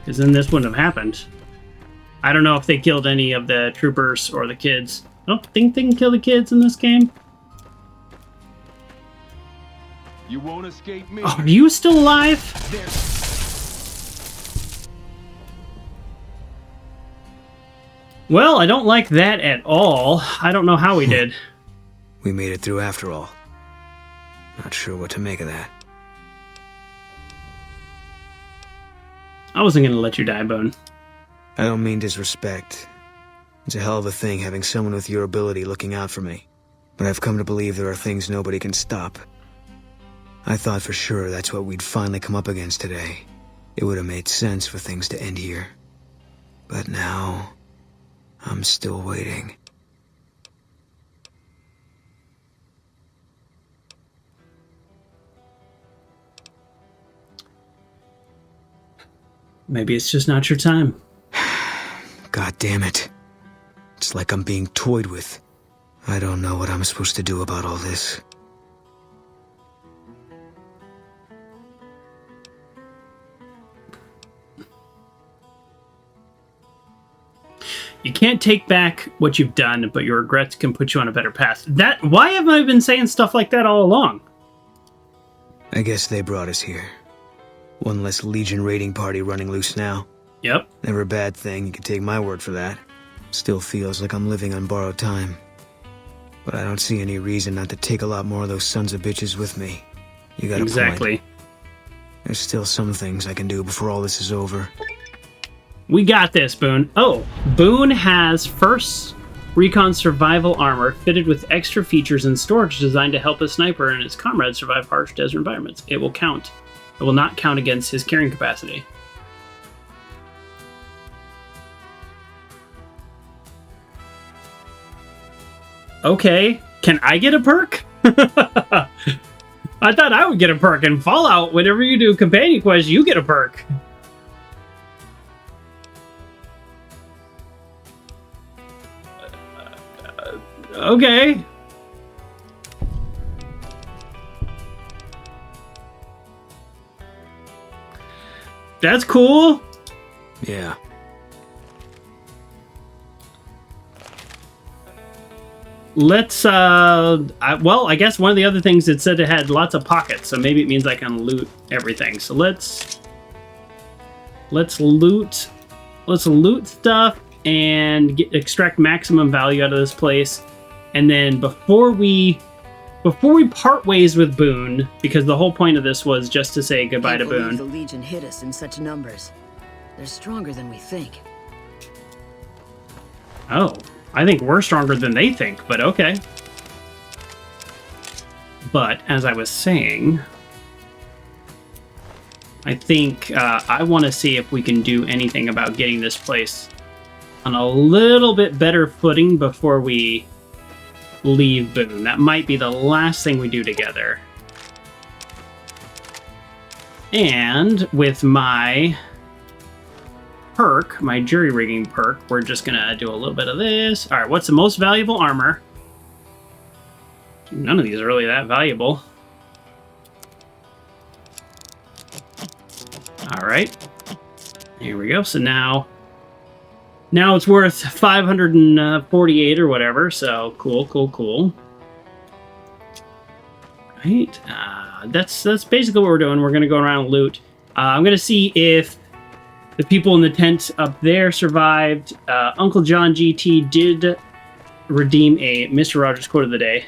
Because then this wouldn't have happened. I don't know if they killed any of the troopers or the kids. I don't think they can kill the kids in this game. You won't escape me. Oh, are you still alive? There. Well, I don't like that at all. I don't know how we did. We made it through after all. Not sure what to make of that. I wasn't going to let you die, Boone. I don't mean disrespect. It's a hell of a thing having someone with your ability looking out for me. But I've come to believe there are things nobody can stop. I thought for sure that's what we'd finally come up against today. It would have made sense for things to end here. But now, I'm still waiting. Maybe it's just not your time. God damn it. It's like I'm being toyed with. I don't know what I'm supposed to do about all this. You can't take back what you've done, but your regrets can put you on a better path. Why have I been saying stuff like that all along? I guess they brought us here. One less Legion raiding party running loose now. Yep. Never a bad thing, you can take my word for that. Still feels like I'm living on borrowed time. But I don't see any reason not to take a lot more of those sons of bitches with me. You got a point. Exactly. There's still some things I can do before all this is over. We got this, Boone. Oh, Boone has first recon survival armor fitted with extra features and storage designed to help a sniper and his comrades survive harsh desert environments. It will count. It will not count against his carrying capacity. Okay, can I get a perk? I thought I would get a perk. In Fallout, whenever you do companion quests, you get a perk. Okay. That's cool. Yeah. Let's, I guess one of the other things it said it had lots of pockets, so maybe it means I can loot everything. So let's loot stuff and extract maximum value out of this place. And then before we part ways with Boone, because the whole point of this was just to say goodbye to Boone. The Legion hit us in such numbers. They're stronger than we think. Oh, I think we're stronger than they think, but okay. But as I was saying, I think I want to see if we can do anything about getting this place on a little bit better footing before we leave Boone. That might be the last thing we do together. And with my perk, my jury rigging perk, we're just gonna do a little bit of this. All right, what's the most valuable armor? None of these are really that valuable. All right, here we go. So now it's worth 548 or whatever. So cool. Right, that's basically what we're doing. We're gonna go around and loot. I'm gonna see if the people in the tent up there survived. Uncle John GT did redeem a Mr. Rogers quote of the day.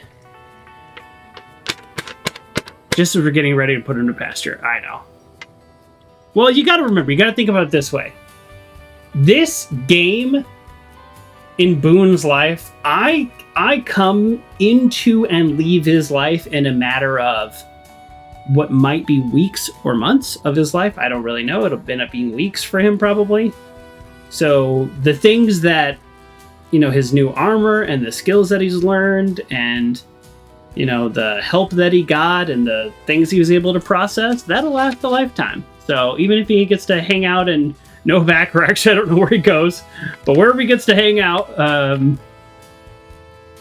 Just as we're getting ready to put him to pasture. I know. Well, you gotta remember, you gotta think about it this way. This game in Boone's life, I come into and leave his life in a matter of what might be weeks or months of his life. I don't really know. It'll end up being weeks for him probably. So the things that, his new armor and the skills that he's learned and, the help that he got and the things he was able to process, that'll last a lifetime. So even if he gets to hang out in Novak, or actually I don't know where he goes, but wherever he gets to hang out,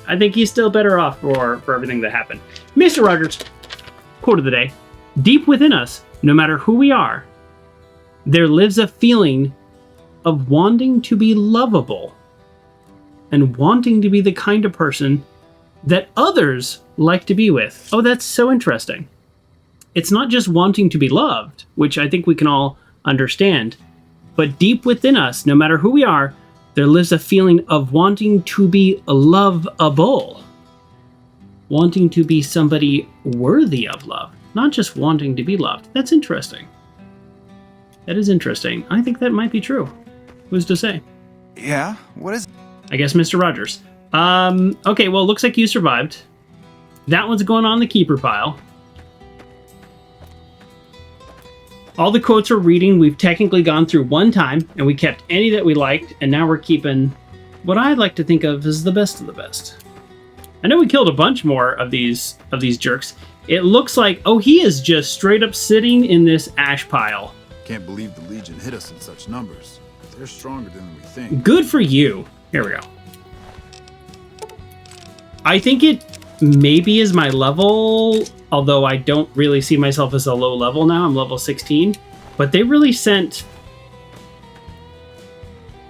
I think he's still better off for everything that happened. Mr. Rogers, quote of the day: deep within us, no matter who we are, there lives a feeling of wanting to be lovable and wanting to be the kind of person that others like to be with. Oh, that's so interesting. It's not just wanting to be loved, which I think we can all understand, but deep within us, no matter who we are, there lives a feeling of wanting to be lovable. Wanting to be somebody worthy of love, not just wanting to be loved. That's interesting. That is interesting. I think that might be true. Who's to say? Yeah? What is... I guess Mr. Rogers. Okay, well, it looks like you survived. That one's going on the keeper pile. All the quotes we're reading, we've technically gone through one time, and we kept any that we liked, and now we're keeping what I'd like to think of as the best of the best. I know we killed a bunch more of these jerks. It looks like, oh, he is just straight up sitting in this ash pile. Can't believe the Legion hit us in such numbers. They're stronger than we think. Good for you. Here we go. I think it maybe is my level, although I don't really see myself as a low level now. I'm level 16. But they really sent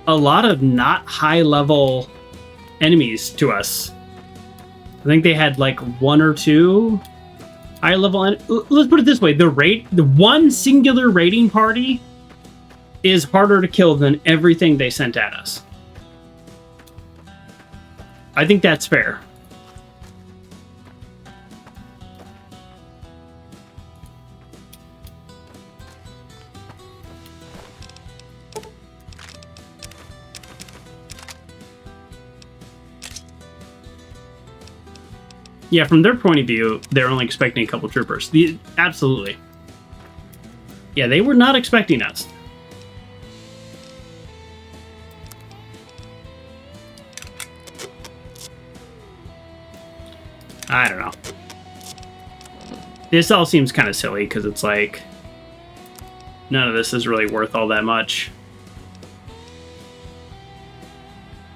a lot of not high level enemies to us. I think they had like 1 or 2 high level. Let's put it this way: the one singular raiding party is harder to kill than everything they sent at us. I think that's fair. Yeah, from their point of view, they're only expecting a couple troopers. Absolutely. Yeah, they were not expecting us. I don't know. This all seems kind of silly because it's like none of this is really worth all that much.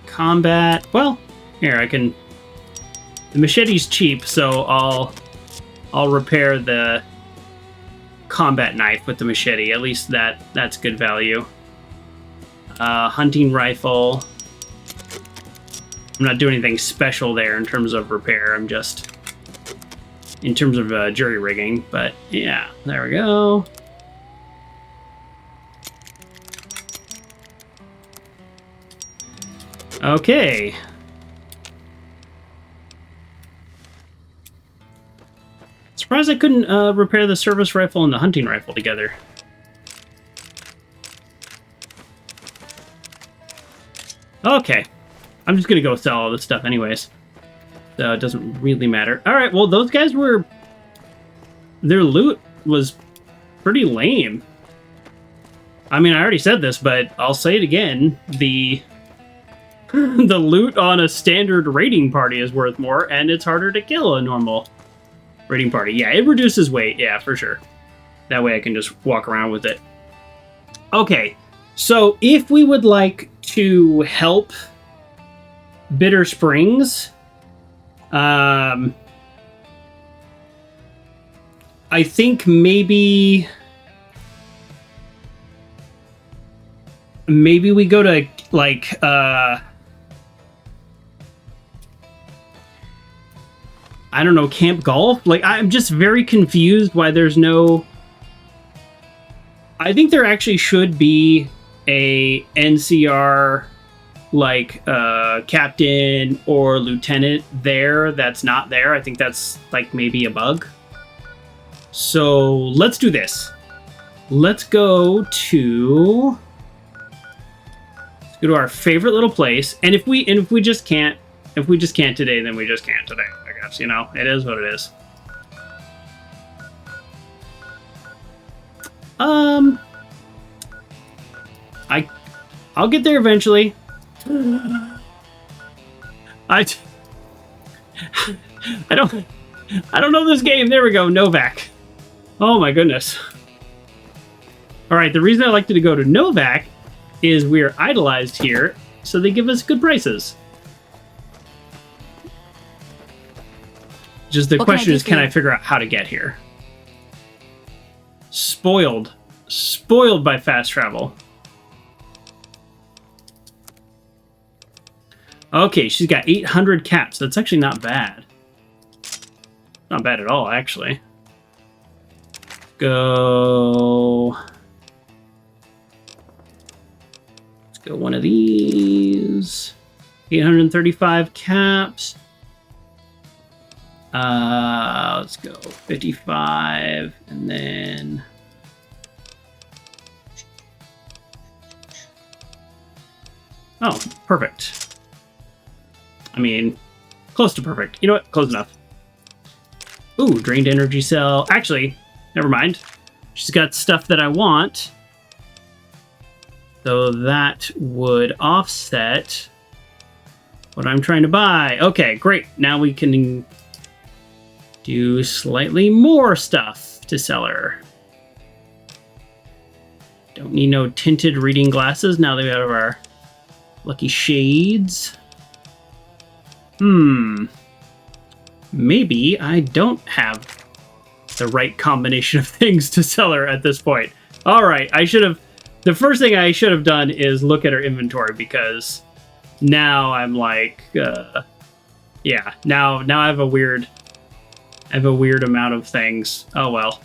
Combat. Well, here I can. The machete's cheap, so I'll repair the combat knife with the machete. At least that's good value. Hunting rifle. I'm not doing anything special there in terms of repair. I'm just in terms of jury rigging. But yeah, there we go. Okay. Surprised I couldn't repair the service rifle and the hunting rifle together. Okay. I'm just gonna go sell all this stuff anyways. So it doesn't really matter. Alright, well those guys were... Their loot was pretty lame. I mean, I already said this, but I'll say it again. The loot on a standard raiding party is worth more, and it's harder to kill a normal raiding party. Yeah, it reduces weight. Yeah, for sure. That way I can just walk around with it. Okay, so if we would like to help Bitter Springs, I think maybe we go to like I don't know, Camp Golf? Like, I'm just very confused why there's no... I think there actually should be a NCR, like, captain or lieutenant there that's not there. I think that's, like, maybe a bug. So, let's do this. Let's go to... Let's go to our favorite little place. And if we just can't... If we just can't today, then we just can't today. I guess, you know, it is what it is. I'll get there eventually. I don't know this game. There we go, Novak. Oh my goodness. All right, the reason I like to go to Novak is we're idolized here, so they give us good prices. Just the question is, can I figure out how to get here? Spoiled by fast travel. Okay, she's got 800 caps. That's actually not bad. Not bad at all, actually. Let's go one of these. 835 caps. Let's go 55, and then... Oh, perfect. I mean, close to perfect. You know what? Close enough. Ooh, drained energy cell. Actually, never mind. She's got stuff that I want. So that would offset what I'm trying to buy. Okay, great. Now we can do slightly more stuff to sell her. Don't need no tinted reading glasses now that we have our lucky shades. Maybe I don't have the right combination of things to sell her at this point. All right, the first thing I should have done is look at her inventory, because now I'm like, yeah, now I have a weird amount of things. Oh well.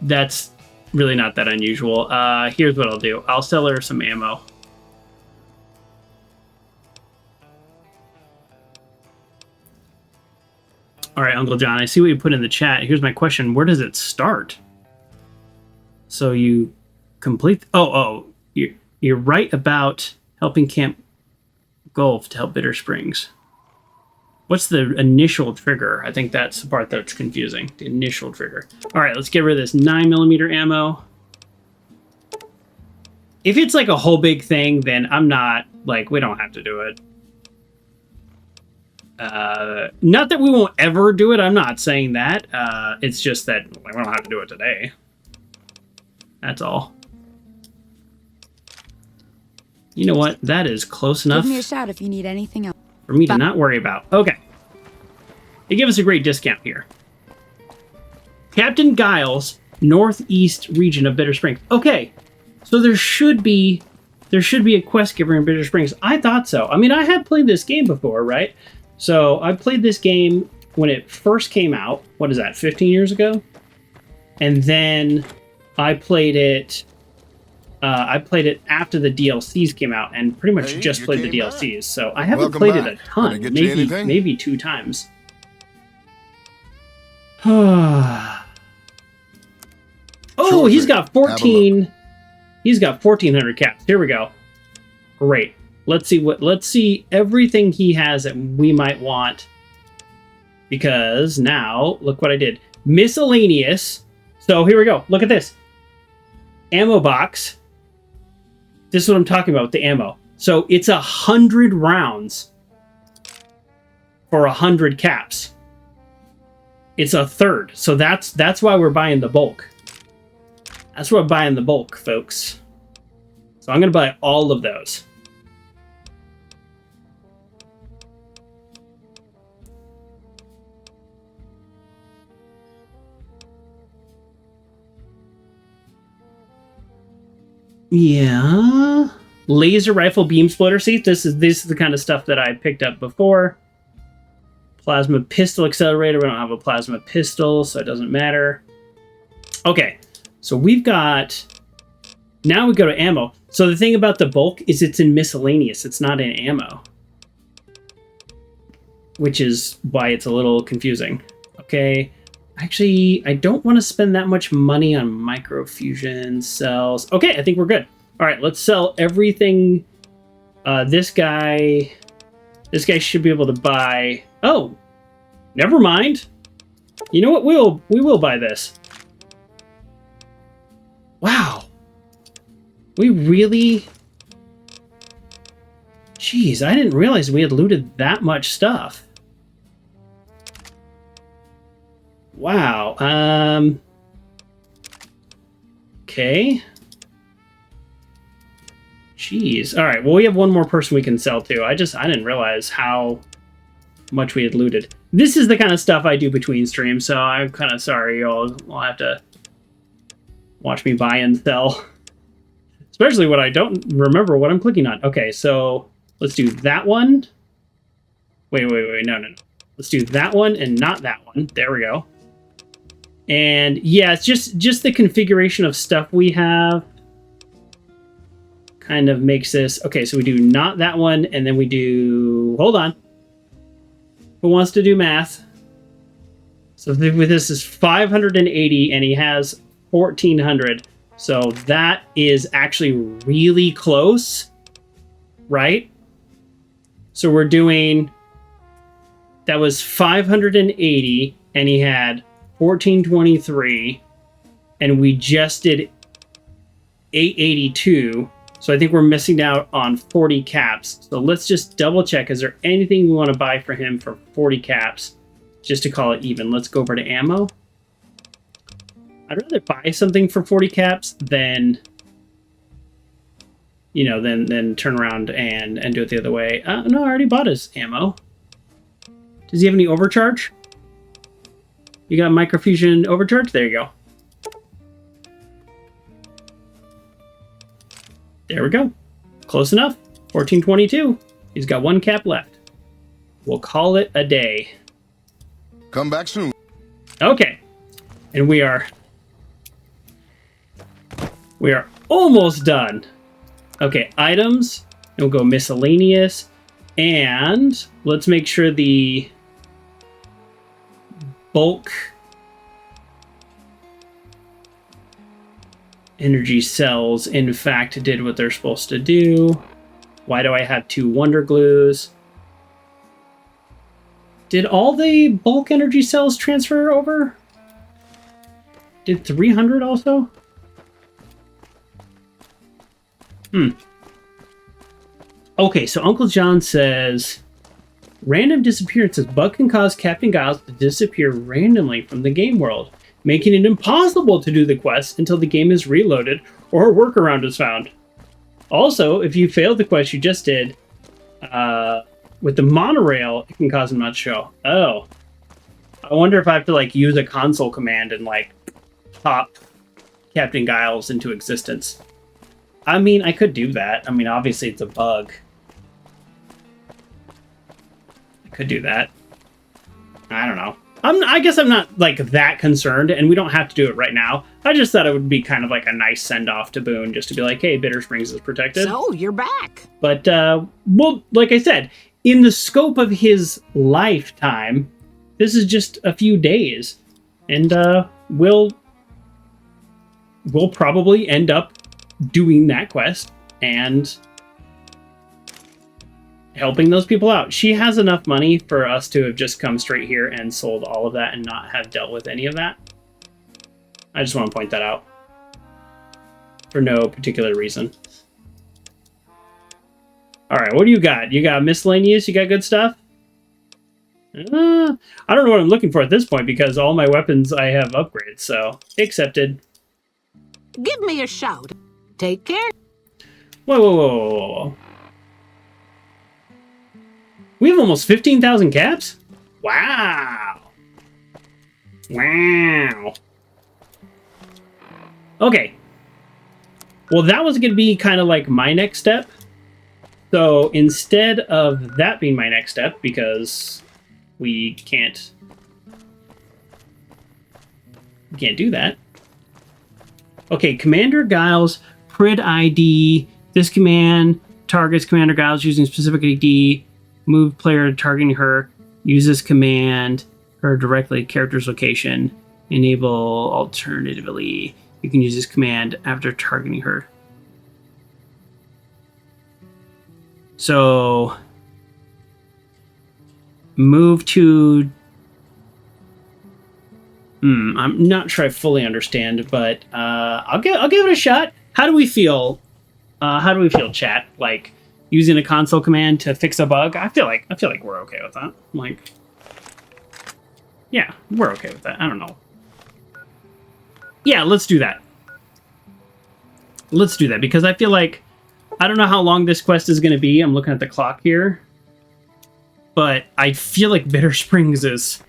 That's really not that unusual. Here's what I'll do. I'll sell her some ammo. All right, Uncle John, I see what you put in the chat. Here's my question. Where does it start? So you complete... You're right about helping Camp Gulf to help Bitter Springs. What's the initial trigger? I think that's the part that's confusing. The initial trigger. All right, let's get rid of this 9mm ammo. If it's like a whole big thing, then I'm not... Like, we don't have to do it. Not that we won't ever do it. I'm not saying that. It's just that we don't have to do it today. That's all. You know what? That is close enough. Give me a shout if you need anything else. For me to not worry about. Okay. They give us a great discount here. Captain Giles, northeast region of Bitter Springs. Okay. So there should be a quest giver in Bitter Springs. I thought so. I mean, I had played this game before, right? So I played this game when it first came out. What is that, 15 years ago? And then I played it after the DLCs came out, and pretty much just played the DLCs. So I haven't played it a ton, maybe 2 times. Oh, he's got 14. He's got 1,400 caps. Here we go. Great. Let's see everything he has that we might want. Because now, look what I did. Miscellaneous. So here we go. Look at this. Ammo box. This is what I'm talking about with the ammo. So it's 100 rounds for 100 caps. It's a third. So that's why we're buying the bulk. That's why we're buying the bulk, folks. So I'm going to buy all of those. Yeah. Laser rifle beam splitter. See, this is the kind of stuff that I picked up before. Plasma pistol accelerator. We don't have a plasma pistol, so it doesn't matter. Okay, so we've got... Now we go to ammo. So the thing about the bulk is it's in miscellaneous. It's not in ammo. Which is why it's a little confusing. Okay. Actually, I don't want to spend that much money on microfusion cells. Okay, I think we're good. All right, let's sell everything. This guy should be able to buy... Oh, never mind. You know what? We will buy this. Wow. We really... Jeez, I didn't realize we had looted that much stuff. Wow. Okay. Jeez. All right. Well, we have one more person we can sell to. I didn't realize how much we had looted. This is the kind of stuff I do between streams, so I'm kind of sorry. You'll have to watch me buy and sell. Especially when I don't remember what I'm clicking on. Okay, so let's do that one. Wait. No. Let's do that one and not that one. There we go. And yeah, it's just the configuration of stuff we have kind of makes this... Okay, so we do not that one, and then we do... Hold on. Who wants to do math? So with this is 580, and he has 1,400. So that is actually really close, right? So we're doing... That was 580, and he had 1,423, and we just did 882. So I think we're missing out on 40 caps. So let's just double check. Is there anything we want to buy for him for 40 caps? Just to call it even. Let's go over to ammo. I I'd rather buy something for 40 caps than, you know, than turn around and do it the other way. No, I already bought his ammo. Does he have any overcharge? You got microfusion overcharge? There you go. There we go. Close enough. 1422. He's got 1 cap left. We'll call it a day. Come back soon. Okay. And we are almost done. Okay, items. And we'll go miscellaneous. And let's make sure the bulk energy cells in fact did what they're supposed to do. Why do I have 2 wonder glues? Did all the bulk energy cells transfer over? Did 300 also? Okay, so Uncle John says random disappearances. Bug can cause Captain Giles to disappear randomly from the game world, making it impossible to do the quest until the game is reloaded or a workaround is found. Also, if you failed the quest you just did with the monorail, it can cause him not to show. Oh. I wonder if I have to like use a console command and like pop Captain Giles into existence. I mean, I could do that. I mean, obviously it's a bug. I could do that. I don't know. I guess I'm not like that concerned, and we don't have to do it right now. I just thought it would be kind of like a nice send-off to Boone, just to be like, hey, Bitter Springs is protected. So, you're back. But, well, like I said, in the scope of his lifetime, this is just a few days. And, we'll probably end up doing that quest and helping those people out. She has enough money for us to have just come straight here and sold all of that and not have dealt with any of that. I just want to point that out for no particular reason. All right, what do you got? You got miscellaneous? You got good stuff? I don't know what I'm looking for at this point because all my weapons I have upgrades, so accepted. Give me a shout. Take care. Whoa. We have almost 15,000 caps? Wow. Okay. Well, that was going to be kind of like my next step. So instead of that being my next step, because we can't do that. Okay, Commander Giles, Prid ID. This command targets Commander Giles using specific ID. Move player targeting her. Use this command her directly at character's location. Enable alternatively. You can use this command after targeting her. So move to... I'm not sure I fully understand, but I'll give it a shot. How do we feel? Chat? Like using a console command to fix a bug? I feel like we're okay with that. Like, yeah, we're okay with that. I don't know. Yeah, let's do that. Let's do that because I feel like I don't know how long this quest is going to be. I'm looking at the clock here, but I feel like Bitter Springs is.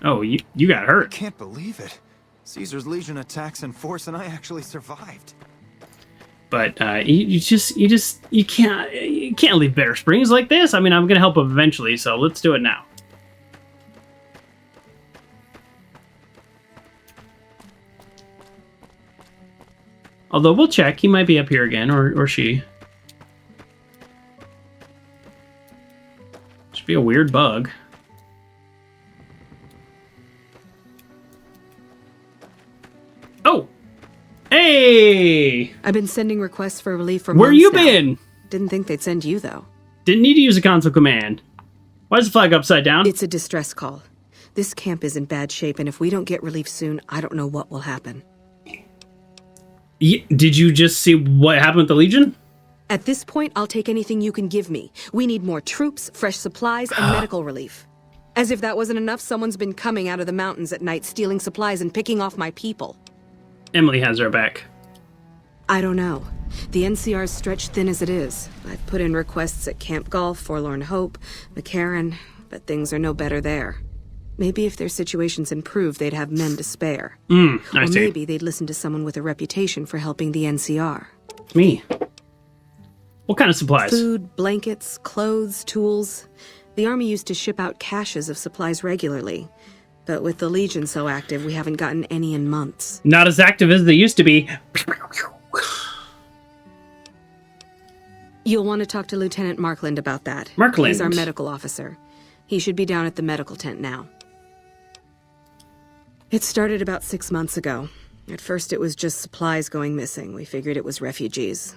Oh, you got hurt. I can't believe it. Caesar's Legion attacks in force, and I actually survived. But you can't leave Bitter Springs like this. I mean, I'm gonna help him eventually, so let's do it now. Although we'll check, he might be up here again, or she. Should be a weird bug. Oh! Hey! I've been sending requests for relief for Where months you now. been? Didn't think they'd send you, though. Didn't need to use a console command. Why is the flag upside down? It's a distress call. This camp is in bad shape, and if we don't get relief soon, I don't know what will happen. Did you just see what happened with the Legion? At this point, I'll take anything you can give me. We need more troops, fresh supplies, and medical relief. As if that wasn't enough, someone's been coming out of the mountains at night, stealing supplies and picking off my people. Emily has her back. I don't know. The NCR's stretched thin as it is. I've put in requests at Camp Golf, Forlorn Hope, McCarran, but things are no better there. Maybe if their situations improve, they'd have men to spare. I or see. maybe they'd listen to someone with a reputation for helping the NCR. Me. What kind of supplies? Food, blankets, clothes, tools. The Army used to ship out caches of supplies regularly. But with the Legion so active, we haven't gotten any in months. Not as active as they used to be. You'll want to talk to Lieutenant Markland about that. Markland. He's our medical officer. He should be down at the medical tent now. It started about 6 months ago. At first it was just supplies going missing. We figured it was refugees.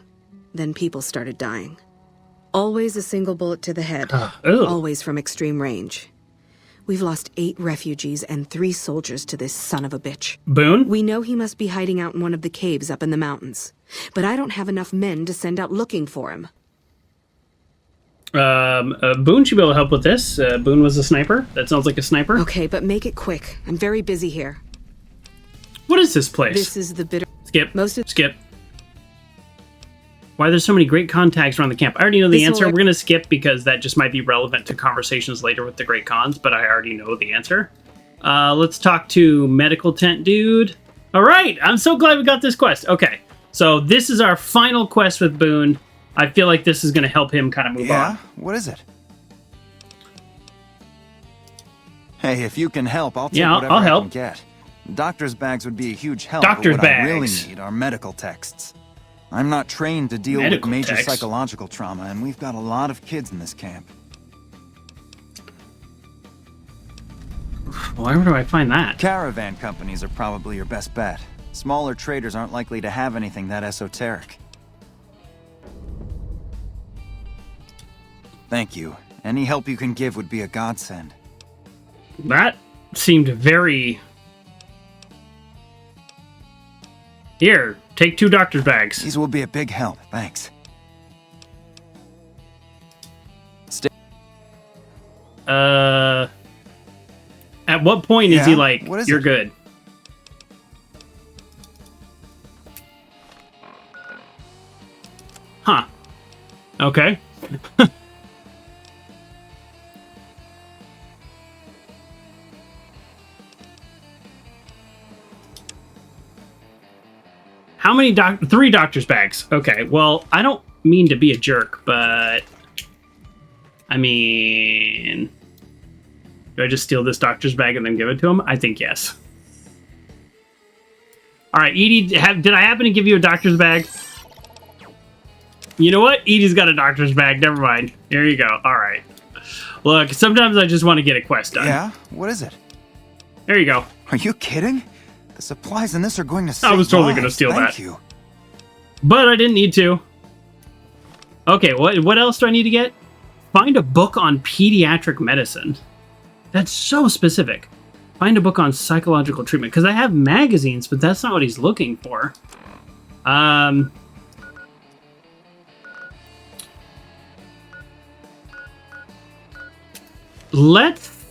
Then people started dying. Always a single bullet to the head. Always from extreme range. We've lost 8 refugees and 3 soldiers to this son of a bitch. Boone? We know he must be hiding out in one of the caves up in the mountains. But I don't have enough men to send out looking for him. Boone should be able to help with this. Boone was a sniper. That sounds like a sniper. Okay, but make it quick. I'm very busy here. What is this place? This is the bitter... Skip. Skip. Why there's so many great contacts around the camp? I already know the answer. We're going to skip because that just might be relevant to conversations later with the great cons, but I already know the answer. Let's talk to medical tent dude. All right. I'm so glad we got this quest. Okay. So this is our final quest with Boone. I feel like this is going to help him kind of move on. Yeah? What is it? Hey, if you can help, I'll take whatever I can get. Doctor's bags would be a huge help. Doctor's but what I really need are medical texts. I'm not trained to deal with major psychological trauma, and we've got a lot of kids in this camp. Where do I find that? Caravan companies are probably your best bet. Smaller traders aren't likely to have anything that esoteric. Thank you. Any help you can give would be a godsend. That seemed very... Here, take 2 doctor's bags. These will be a big help, thanks. At what point is he like, you're good? Huh. Okay. How many 3 doctor's bags. Okay, well, I don't mean to be a jerk, but... I mean... Do I just steal this doctor's bag and then give it to him? I think yes. Alright, Edie, did I happen to give you a doctor's bag? You know what? Edie's got a doctor's bag. Never mind. There you go. Alright. Look, sometimes I just want to get a quest done. Yeah? What is it? There you go. Are you kidding? The supplies in this are going to save I was totally lives. going to steal Thank that. You. But I didn't need to. Okay, what else do I need to get? Find a book on pediatric medicine. That's so specific. Find a book on psychological treatment. Because I have magazines, but that's not what he's looking for. Let's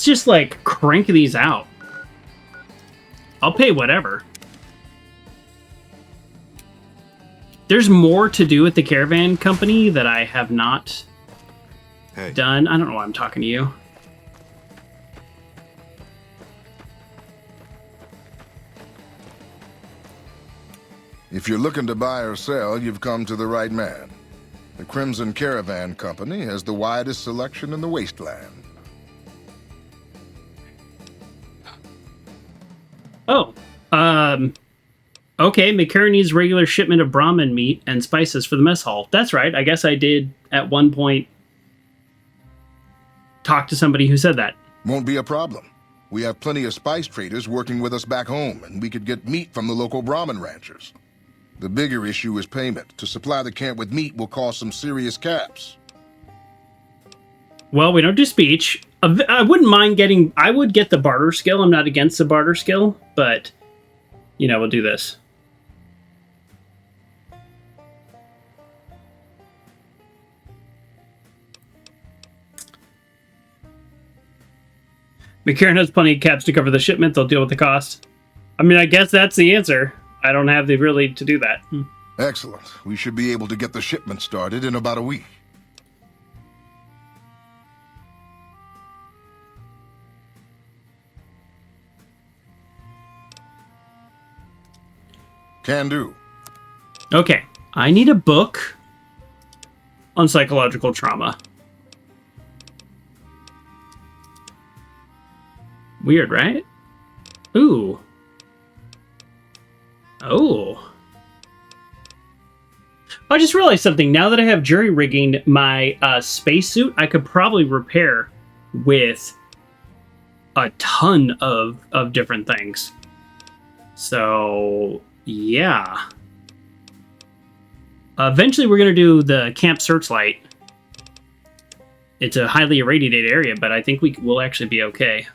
just, like, crank these out. I'll pay whatever. There's more to do at the Caravan company that I have not done. I don't know why I'm talking to you. If you're looking to buy or sell, you've come to the right man. The Crimson Caravan Company has the widest selection in the wasteland. Oh, okay, McCarran needs regular shipment of Brahmin meat and spices for the mess hall. That's right, I guess I did, at one point, talk to somebody who said that. Won't be a problem. We have plenty of spice traders working with us back home, and we could get meat from the local Brahmin ranchers. The bigger issue is payment. To supply the camp with meat will cause some serious caps. Well, we don't do speech. I wouldn't mind getting... I would get the barter skill. I'm not against the barter skill, but, you know, we'll do this. McCarran has plenty of caps to cover the shipment. They'll deal with the cost. I mean, I guess that's the answer. I don't have the ability to do that. Excellent. We should be able to get the shipment started in about a week. Can do. Okay. I need a book on psychological trauma. Weird, right? Ooh. Oh. I just realized something. Now that I have jury rigging my spacesuit, I could probably repair with a ton of different things. So, yeah. Eventually, we're going to do the Camp Searchlight. It's a highly irradiated area, but I think we will actually be okay.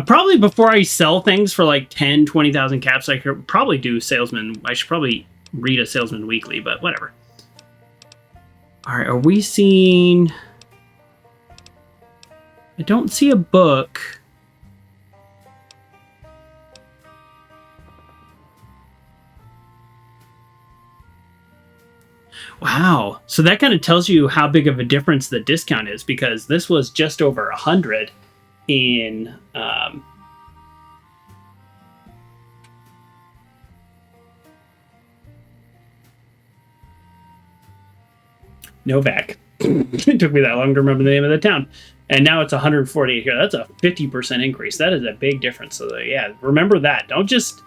Probably before I sell things for like 10, 20,000 caps, I could probably do salesman. I should probably read a salesman weekly, but whatever. All right, are we seeing... I don't see a book. Wow. So that kind of tells you how big of a difference the discount is, because this was just over 100 in Novak. It took me that long to remember the name of the town. And now it's 148 here. That's a 50% increase. That is a big difference. So yeah, remember that. Don't just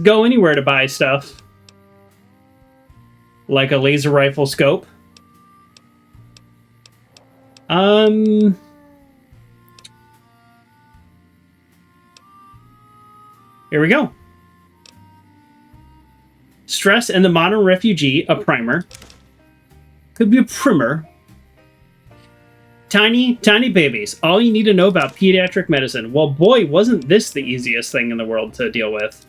go anywhere to buy stuff. Like a laser rifle scope. Here we go. Stress and the Modern Refugee, a primer. Could be a primer. Tiny, tiny babies. All you need to know about pediatric medicine. Well, boy, wasn't this the easiest thing in the world to deal with.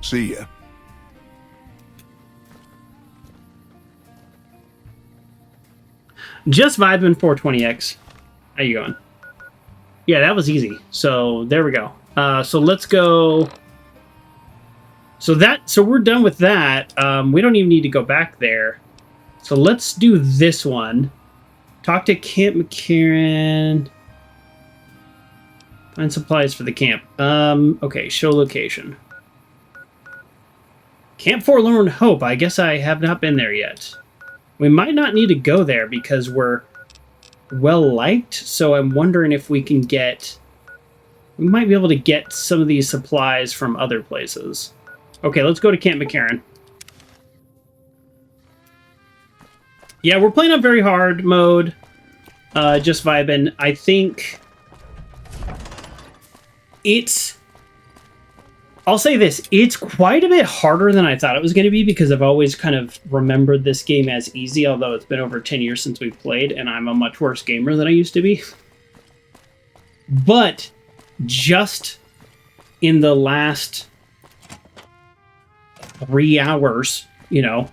See ya. Just vibing 420X. How you going? Yeah, that was easy. So there we go. So let's go. So we're done with that. We don't even need to go back there. So let's do this one. Talk to Camp McCarran. Find supplies for the camp. Okay, show location. Camp Forlorn Hope. I guess I have not been there yet. We might not need to go there because we're well liked. So I'm wondering if we can get... We might be able to get some of these supplies from other places. Okay, let's go to Camp McCarran. Yeah, we're playing on very hard mode. Just vibing. I think it's... I'll say this. It's quite a bit harder than I thought it was going to be because I've always kind of remembered this game as easy, although it's been over 10 years since we've played, and I'm a much worse gamer than I used to be. But just in the last 3 hours, you know,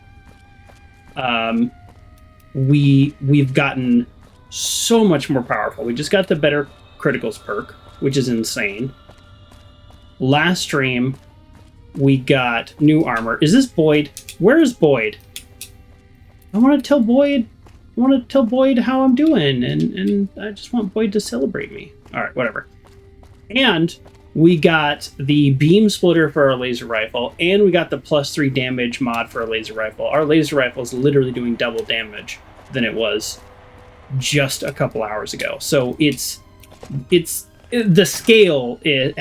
we've gotten so much more powerful. We just got the better criticals perk, which is insane. Last stream, we got new armor. Is this Boyd? Where is Boyd? I want to tell Boyd. I want to tell Boyd how I'm doing, and I just want Boyd to celebrate me. All right, whatever. And we got the beam splitter for our laser rifle, and we got the +3 damage mod for our laser rifle. Our laser rifle is literally doing double damage than it was just a couple hours ago. So it's the scale it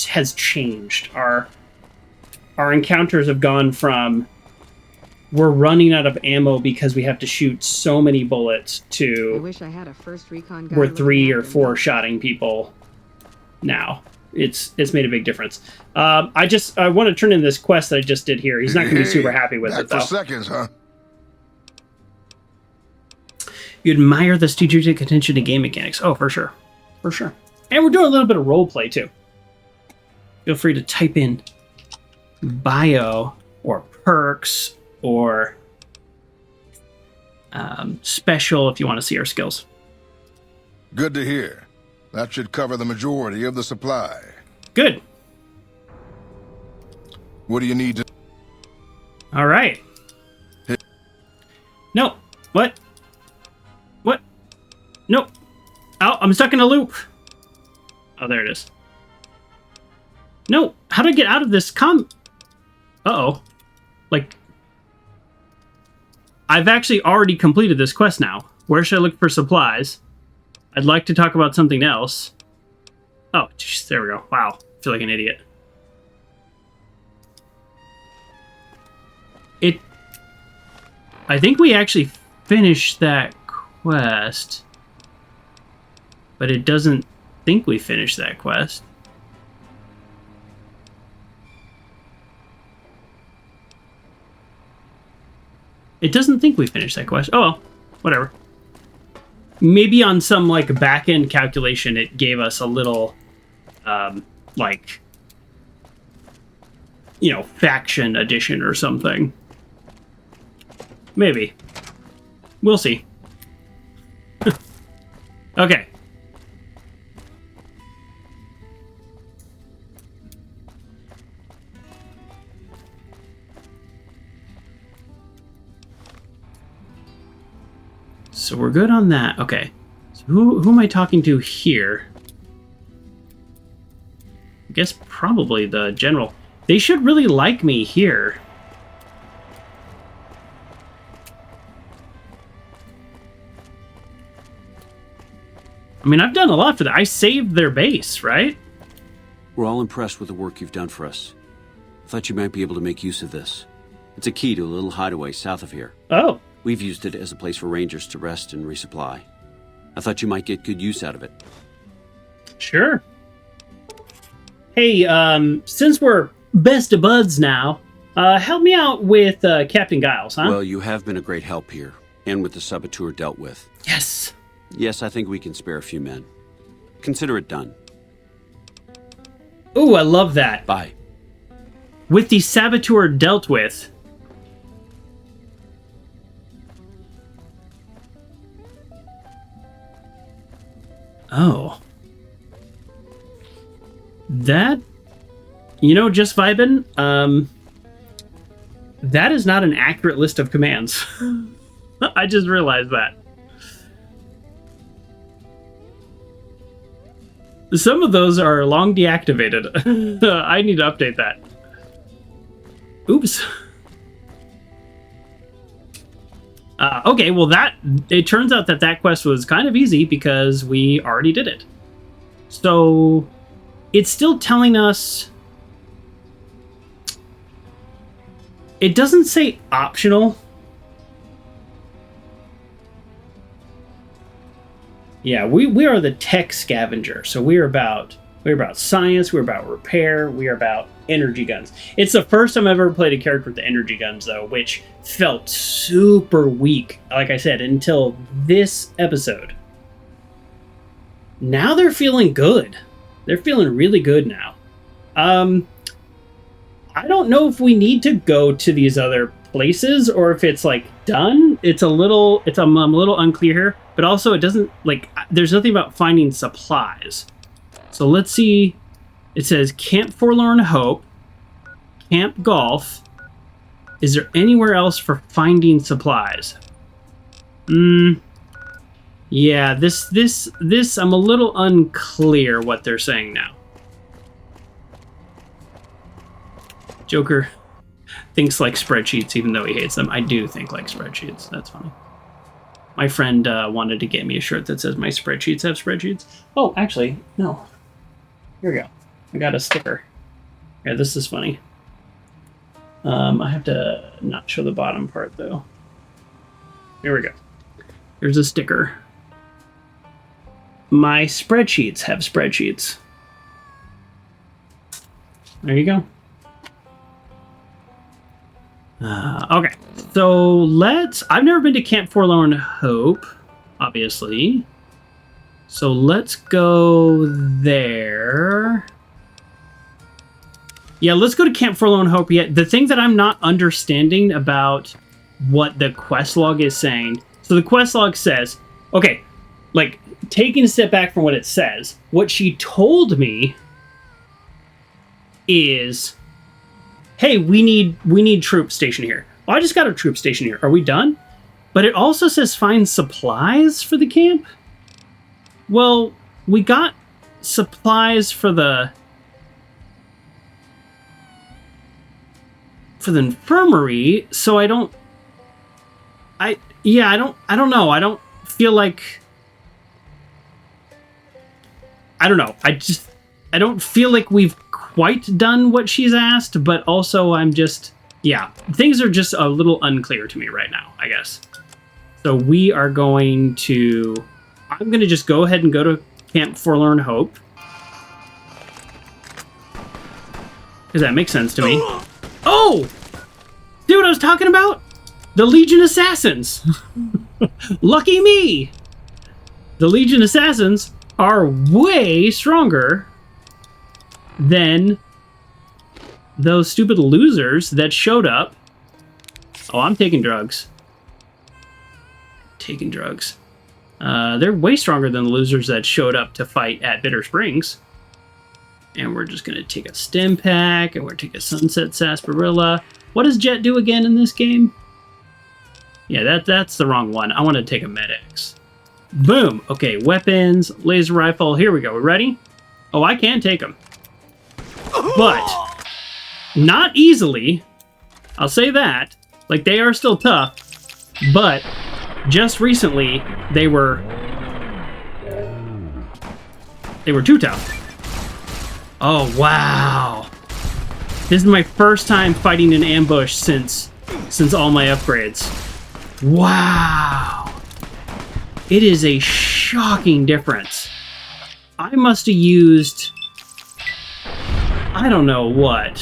has changed. Our encounters have gone from we're running out of ammo because we have to shoot so many bullets to I wish I had a first recon guy we're 3 or 4 shotting people now. It's made a big difference. I want to turn in this quest that I just did here. He's not going to be super happy with it, though. For seconds, huh? You admire the strategic attention to game mechanics. Oh, for sure. For sure. And we're doing a little bit of role play, too. Feel free to type in bio or perks or special if you want to see our skills. Good to hear. That should cover the majority of the supply. Good. What do you need to... All right. No. What? What? Nope. Oh, I'm stuck in a loop. Oh, there it is. No. How do I get out of this Uh-oh. Like... I've actually already completed this quest now. Where should I look for supplies? I'd like to talk about something else. Oh, geez, there we go. Wow. I feel like an idiot. I think we actually finished that quest. But it doesn't think we finished that quest. It doesn't think we finished that quest. Oh, well, whatever. Maybe on some, like, back-end calculation, it gave us a little, like, you know, faction addition or something. Maybe. We'll see. Okay. So we're good on that. Okay. So who am I talking to here? I guess probably the general. They should really like me here. I mean, I've done a lot for that. I saved their base, right? We're all impressed with the work you've done for us. I thought you might be able to make use of this. It's a key to a little hideaway south of here. Oh. We've used it as a place for rangers to rest and resupply. I thought you might get good use out of it. Sure. Hey, since we're best of buds now, help me out with Captain Giles, huh? Well, you have been a great help here, and with the saboteur dealt with. Yes. Yes, I think we can spare a few men. Consider it done. Ooh, I love that. Bye. With the saboteur dealt with. Oh. That, you know, just vibing, that is not an accurate list of commands. I just realized that. Some of those are long deactivated. I need to update that. Oops. Okay, well it turns out that quest was kind of easy because we already did it. So it's still telling us... It doesn't say optional. Yeah, we are the Tech Scavenger. So we're about science, we're about repair, we're about energy guns. It's the first time I've ever played a character with the energy guns, though, which felt super weak, like I said, until this episode. Now they're feeling good. They're feeling really good now. I don't know if we need to go to these other places or if it's like done. I'm a little unclear here, but also it doesn't, like, there's nothing about finding supplies. So let's see. It says Camp Forlorn Hope, Camp Golf. Is there anywhere else for finding supplies? Yeah, this I'm a little unclear what they're saying now. Joker thinks like spreadsheets even though he hates them. I do think like spreadsheets. That's funny. My friend wanted to get me a shirt that says my spreadsheets have spreadsheets. Oh, actually, no. Here we go. I got a sticker. Yeah, this is funny. I have to not show the bottom part, though. Here we go. Here's a sticker. My spreadsheets have spreadsheets. There you go. Okay, so I've never been to Camp Forlorn Hope, obviously. So let's go there. Yeah, let's go to Camp Forlorn Hope yet. The thing that I'm not understanding about what the quest log is saying. So So the quest log says, okay, like, taking a step back from what it says, what she told me is, hey, we need troops stationed here. Oh, I just got a troop station here. Are we done? But it also says find supplies for the camp. Well, we got supplies for the infirmary, so I don't know. I don't feel like, I don't know. I don't feel like we've quite done what she's asked, but also I'm just, things are just a little unclear to me right now, I guess. So I'm going to just go ahead and go to Camp Forlorn Hope. Because that makes sense to me. Oh! See what I was talking about? The Legion Assassins! Lucky me! The Legion Assassins are way stronger than those stupid losers that showed up. Oh, I'm taking drugs. They're way stronger than the losers that showed up to fight at Bitter Springs. And we're just going to take a stim pack, and we're going to take a sunset sarsaparilla. What does Jet do again in this game? Yeah, that's the wrong one. I want to take a medics. Boom. Okay, weapons, laser rifle. Here we go. We ready? Oh, I can take them. But not easily. I'll say that. Like, they are still tough. But just recently, they were too tough. Oh, wow. This is my first time fighting an ambush since all my upgrades. Wow. It is a shocking difference. I must have used, I don't know what.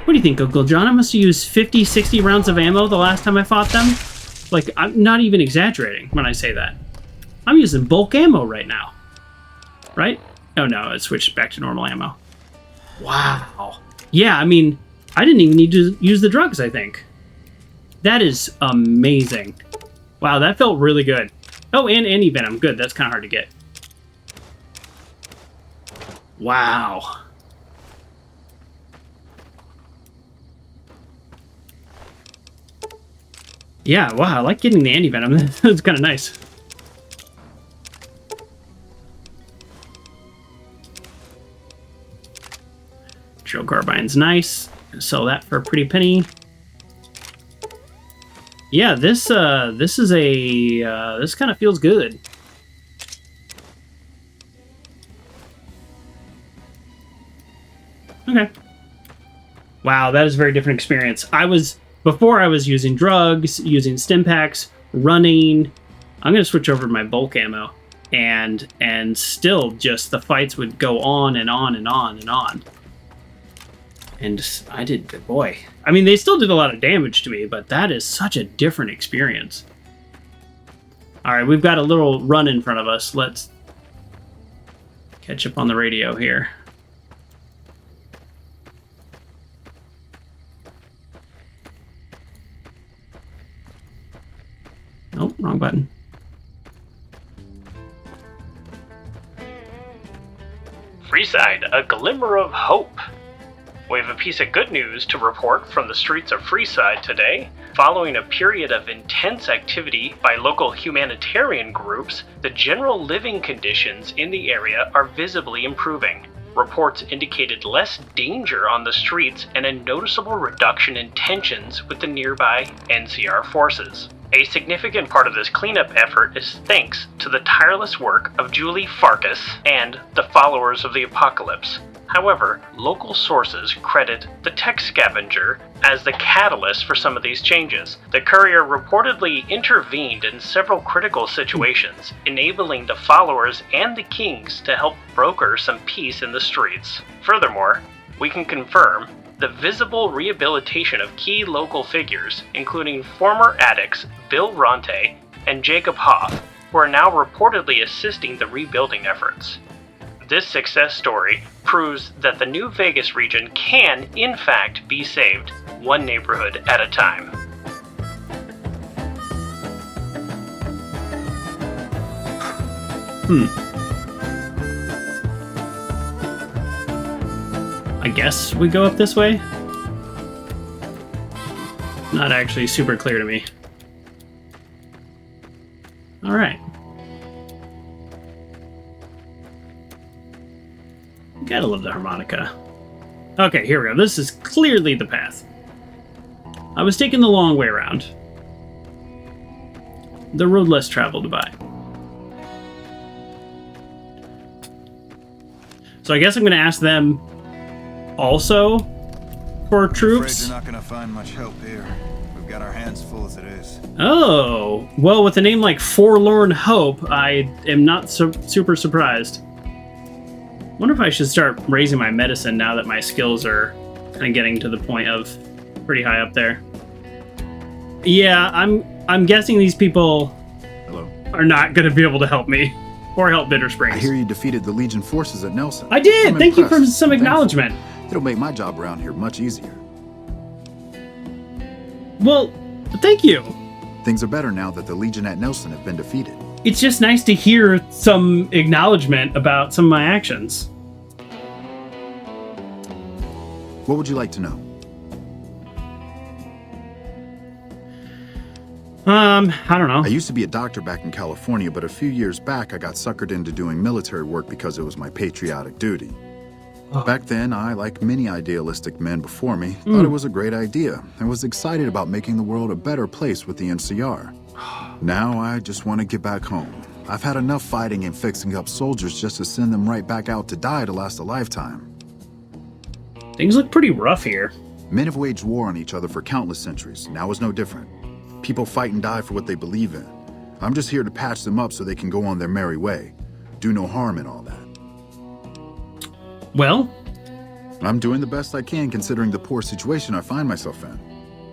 What do you think, Uncle John? I must have used 50, 60 rounds of ammo the last time I fought them. Like, I'm not even exaggerating when I say that. I'm using bulk ammo right now. Right? Oh no, it switched back to normal ammo. Wow. Yeah, I mean, I didn't even need to use the drugs, I think. That is amazing. Wow, that felt really good. Oh, and anti-venom. Good, that's kind of hard to get. Wow. Yeah, wow, I like getting the anti-venom. That's kind of nice. Drill carbine's nice. Sell that for a pretty penny. Yeah, this kind of feels good. Okay. Wow, that is a very different experience. Before I was using drugs, using stim packs, running. I'm gonna switch over to my bulk ammo, and still just the fights would go on and on and on and on. And I did, boy. I mean, they still did a lot of damage to me, but that is such a different experience. All right, we've got a little run in front of us. Let's catch up on the radio here. Nope, wrong button. Freeside, a glimmer of hope. We have a piece of good news to report from the streets of Freeside today. Following a period of intense activity by local humanitarian groups, the general living conditions in the area are visibly improving. Reports indicated less danger on the streets and a noticeable reduction in tensions with the nearby NCR forces. A significant part of this cleanup effort is thanks to the tireless work of Julie Farkas and the followers of the apocalypse. However, local sources credit the Tech Scavenger as the catalyst for some of these changes. The Courier reportedly intervened in several critical situations, enabling the followers and the kings to help broker some peace in the streets. Furthermore, we can confirm the visible rehabilitation of key local figures, including former addicts Bill Ronte and Jacob Hoff, who are now reportedly assisting the rebuilding efforts. This success story proves that the New Vegas region can, in fact, be saved one neighborhood at a time. I guess we go up this way? Not actually super clear to me. Alright. Gotta love the harmonica. Okay, here we go. This is clearly the path. I was taking the long way around. The road less traveled by. So I guess I'm going to ask them also for troops. I'm afraid you're not going to find much help here. We've got our hands full as it is. Oh, well, with a name like Forlorn Hope, I am not super surprised. Wonder if I should start raising my medicine now that my skills are kind of getting to the point of pretty high up there. Yeah, I'm guessing these people are not going to be able to help me or help Bitter Springs. I hear you defeated the Legion forces at Nelson. I did. Thank you for some acknowledgement. It'll make my job around here much easier. Well, thank you. Things are better now that the Legion at Nelson have been defeated. It's just nice to hear some acknowledgement about some of my actions. What would you like to know? I don't know. I used to be a doctor back in California, but a few years back I got suckered into doing military work because it was my patriotic duty. Back then, I, like many idealistic men before me, thought it was a great idea and was excited about making the world a better place with the NCR. Now I just want to get back home. I've had enough fighting and fixing up soldiers just to send them right back out to die to last a lifetime. Things look pretty rough here. Men have waged war on each other for countless centuries. Now is no different. People fight and die for what they believe in. I'm just here to patch them up so they can go on their merry way. Do no harm in all that. Well? I'm doing the best I can considering the poor situation I find myself in.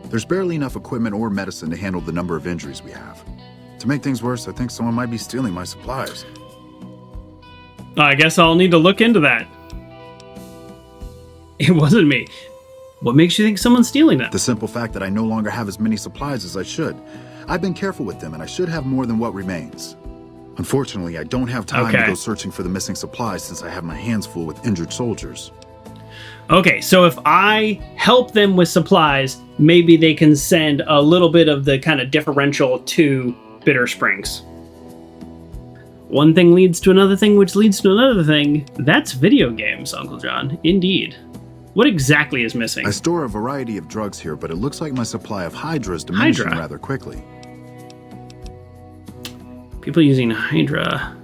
There's barely enough equipment or medicine to handle the number of injuries we have. To make things worse, I think someone might be stealing my supplies. I guess I'll need to look into that. It wasn't me. What makes you think someone's stealing them? The simple fact that I no longer have as many supplies as I should. I've been careful with them, and I should have more than what remains. Unfortunately, I don't have time to go searching for the missing supplies since I have my hands full with injured soldiers. Okay, so if I help them with supplies, maybe they can send a little bit of the kind of differential to Bitter Springs. One thing leads to another thing, which leads to another thing. That's video games, Uncle John. Indeed. What exactly is missing? I store a variety of drugs here, but it looks like my supply of Hydra is diminishing rather quickly. People using Hydra.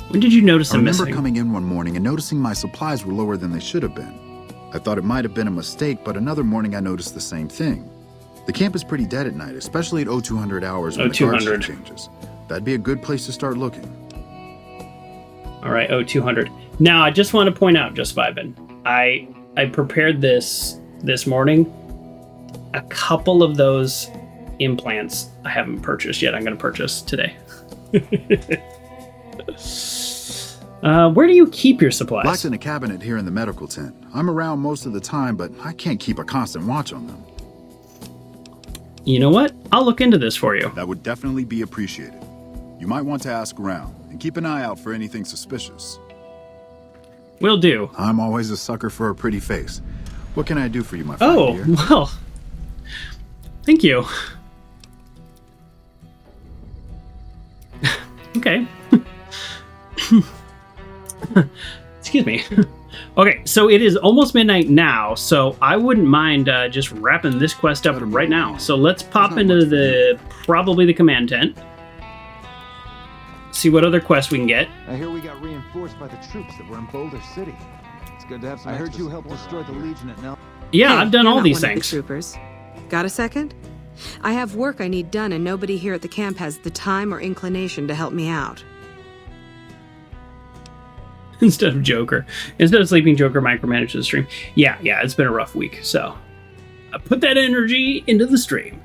When did you notice them missing? I remember coming in one morning and noticing my supplies were lower than they should have been. I thought it might have been a mistake, but another morning I noticed the same thing. The camp is pretty dead at night, especially at 0200 hours when the guard shift changes. That'd be a good place to start looking. All right, 0200. Now, I just want to point out, Just Vibin, I prepared this morning. A couple of those implants I haven't purchased yet. I'm going to purchase today. Where do you keep your supplies? Locked in a cabinet here in the medical tent. I'm around most of the time, but I can't keep a constant watch on them. You know what? I'll look into this for you. That would definitely be appreciated. You might want to ask around and keep an eye out for anything suspicious. Will do. I'm always a sucker for a pretty face. What can I do for you, my friend? Oh, well, thank you. Okay. Excuse me. Okay, so it is almost midnight now, so I wouldn't mind just wrapping this quest up right now. So let's pop into probably the command tent. See what other quests we can get. I hear we got reinforced by the troops that were in Boulder City. It's good to have some. I heard you helped destroy the Legion at Nel. Yeah, hey, I've done all these things. things. The troopers. Got a second? I have work I need done, and nobody here at the camp has the time or inclination to help me out. Instead of sleeping, Joker micromanages the stream. Yeah, it's been a rough week, so I put that energy into the stream.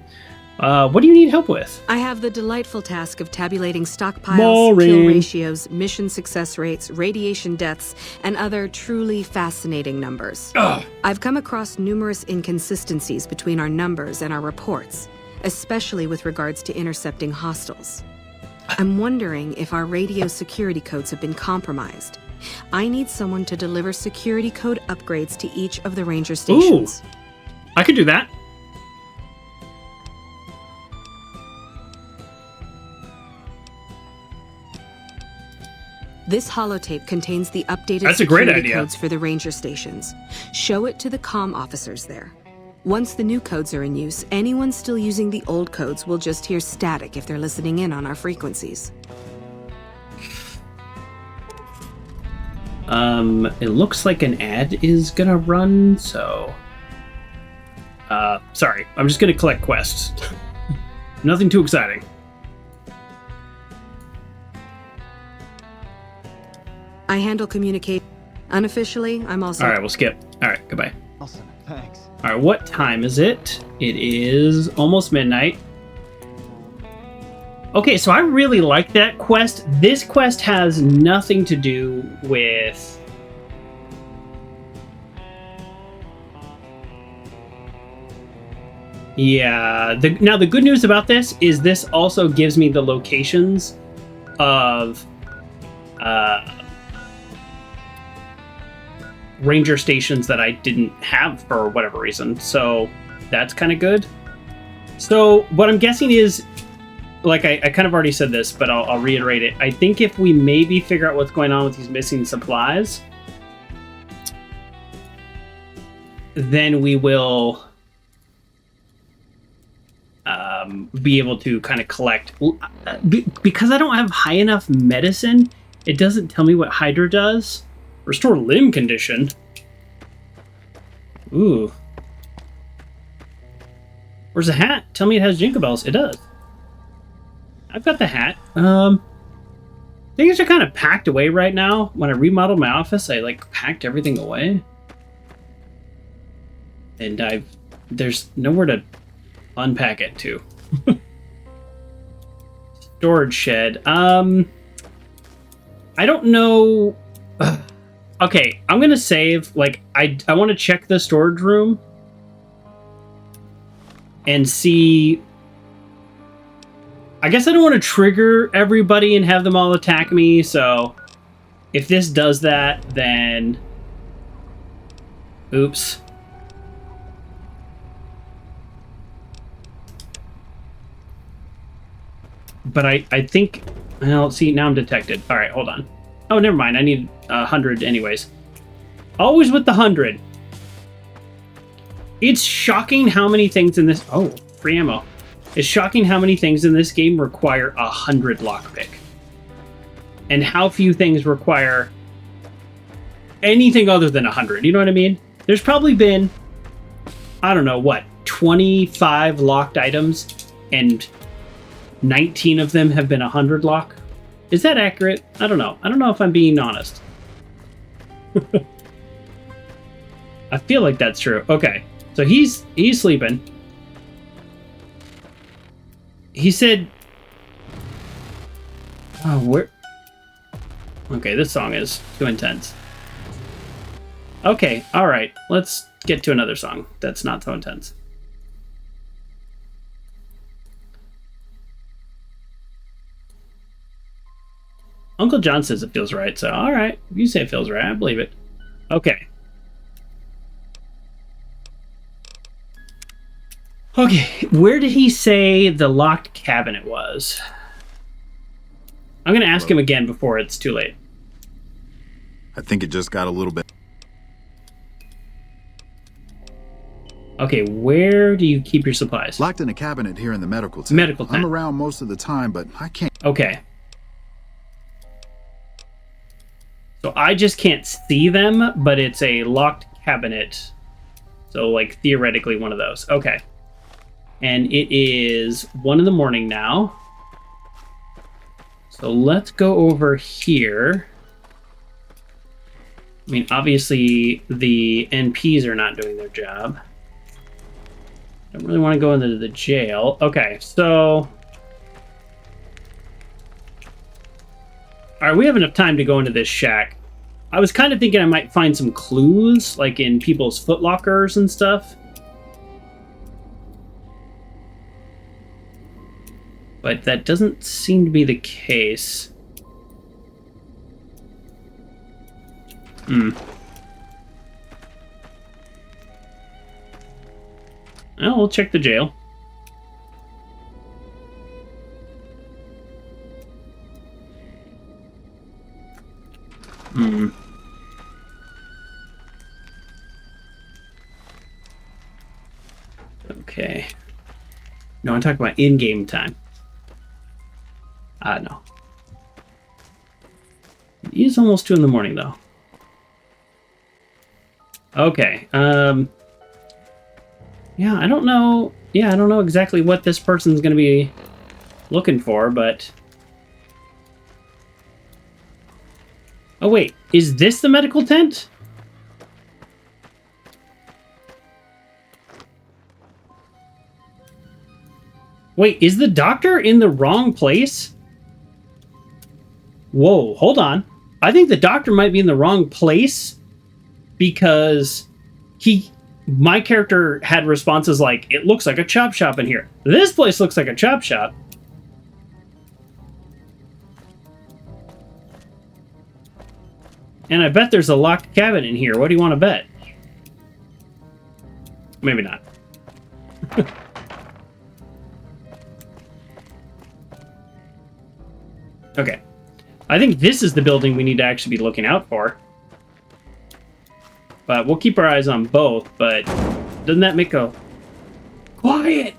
What do you need help with? I have the delightful task of tabulating stockpiles, kill ratios, mission success rates, radiation deaths, and other truly fascinating numbers. I've come across numerous inconsistencies between our numbers and our reports. especially with regards to intercepting hostiles. I'm wondering if our radio security codes have been compromised. I need someone to deliver security code upgrades to each of the ranger stations. Ooh, I could do that. This holotape contains the updated That's a great security idea. codes for the ranger stations. Show it to the comm officers there. Once the new codes are in use, anyone still using the old codes will just hear static if they're listening in on our frequencies. It looks like an ad is gonna run, so... sorry, I'm just gonna collect quests. Nothing too exciting. I handle communication. Unofficially, I'm also... Alright, we'll skip. Alright, goodbye. Awesome, thanks. Alright, what time is it? It is almost midnight. Okay, so I really like that quest. This quest has nothing to do with... Yeah, now the good news about this is this also gives me the locations of ranger stations that I didn't have for whatever reason, so that's kind of good. So what I'm guessing is, like I kind of already said this, but I'll reiterate it. I think if we maybe figure out what's going on with these missing supplies, then we will be able to kind of collect. Because I don't have high enough medicine, it doesn't tell me what Hydra does. Restore limb condition. Ooh. Where's the hat? Tell me it has jingle bells. It does. I've got the hat. Things are kind of packed away right now. When I remodeled my office, I like packed everything away. And there's nowhere to unpack it to. Storage shed. I don't know. Okay, I'm gonna save. Like, I want to check the storage room and see. I guess I don't want to trigger everybody and have them all attack me, so if this does that, then... Oops. But I think... Well, see, now I'm detected. Alright, hold on. Oh, never mind. I need 100 anyways. Always with the 100. It's shocking how many things in this... Oh, free ammo. It's shocking how many things in this game require 100 lockpick. And how few things require anything other than 100. You know what I mean? There's probably been, I don't know, what, 25 locked items, and 19 of them have been 100 lock. Is that accurate? I don't know. I don't know if I'm being honest. I feel like that's true. Okay, so he's sleeping. He said... Oh, where... Okay, this song is too intense. Okay, alright. Let's get to another song that's not so intense. Uncle John says it feels right, so alright. If you say it feels right, I believe it. Okay. Okay, where did he say the locked cabinet was? I'm going to ask him again before it's too late. I think it just got a little bit... Okay, where do you keep your supplies? Locked in a cabinet here in the medical tent. Medical tent. I'm around most of the time, but I can't... Okay. So I just can't see them, but it's a locked cabinet. So, like, theoretically one of those. Okay. And it is 1 in the morning now. So let's go over here. I mean, obviously the NPs are not doing their job. Don't really want to go into the jail. Okay, so... Alright, we have enough time to go into this shack. I was kind of thinking I might find some clues, like in people's footlockers and stuff. But that doesn't seem to be the case. Well, we'll check the jail. Okay. No, I'm talking about in-game time. No. It is almost 2 in the morning, though. Okay. Yeah, I don't know. Yeah, I don't know exactly what this person's going to be looking for, but... Oh, wait. Is this the medical tent? Wait, is the doctor in the wrong place? Whoa, hold on. I think the doctor might be in the wrong place because my character had responses like, it looks like a chop shop in here. This place looks like a chop shop. And I bet there's a locked cabin in here. What do you want to bet? Maybe not. Okay. I think this is the building we need to actually be looking out for. But we'll keep our eyes on both, but doesn't that make a... Quiet!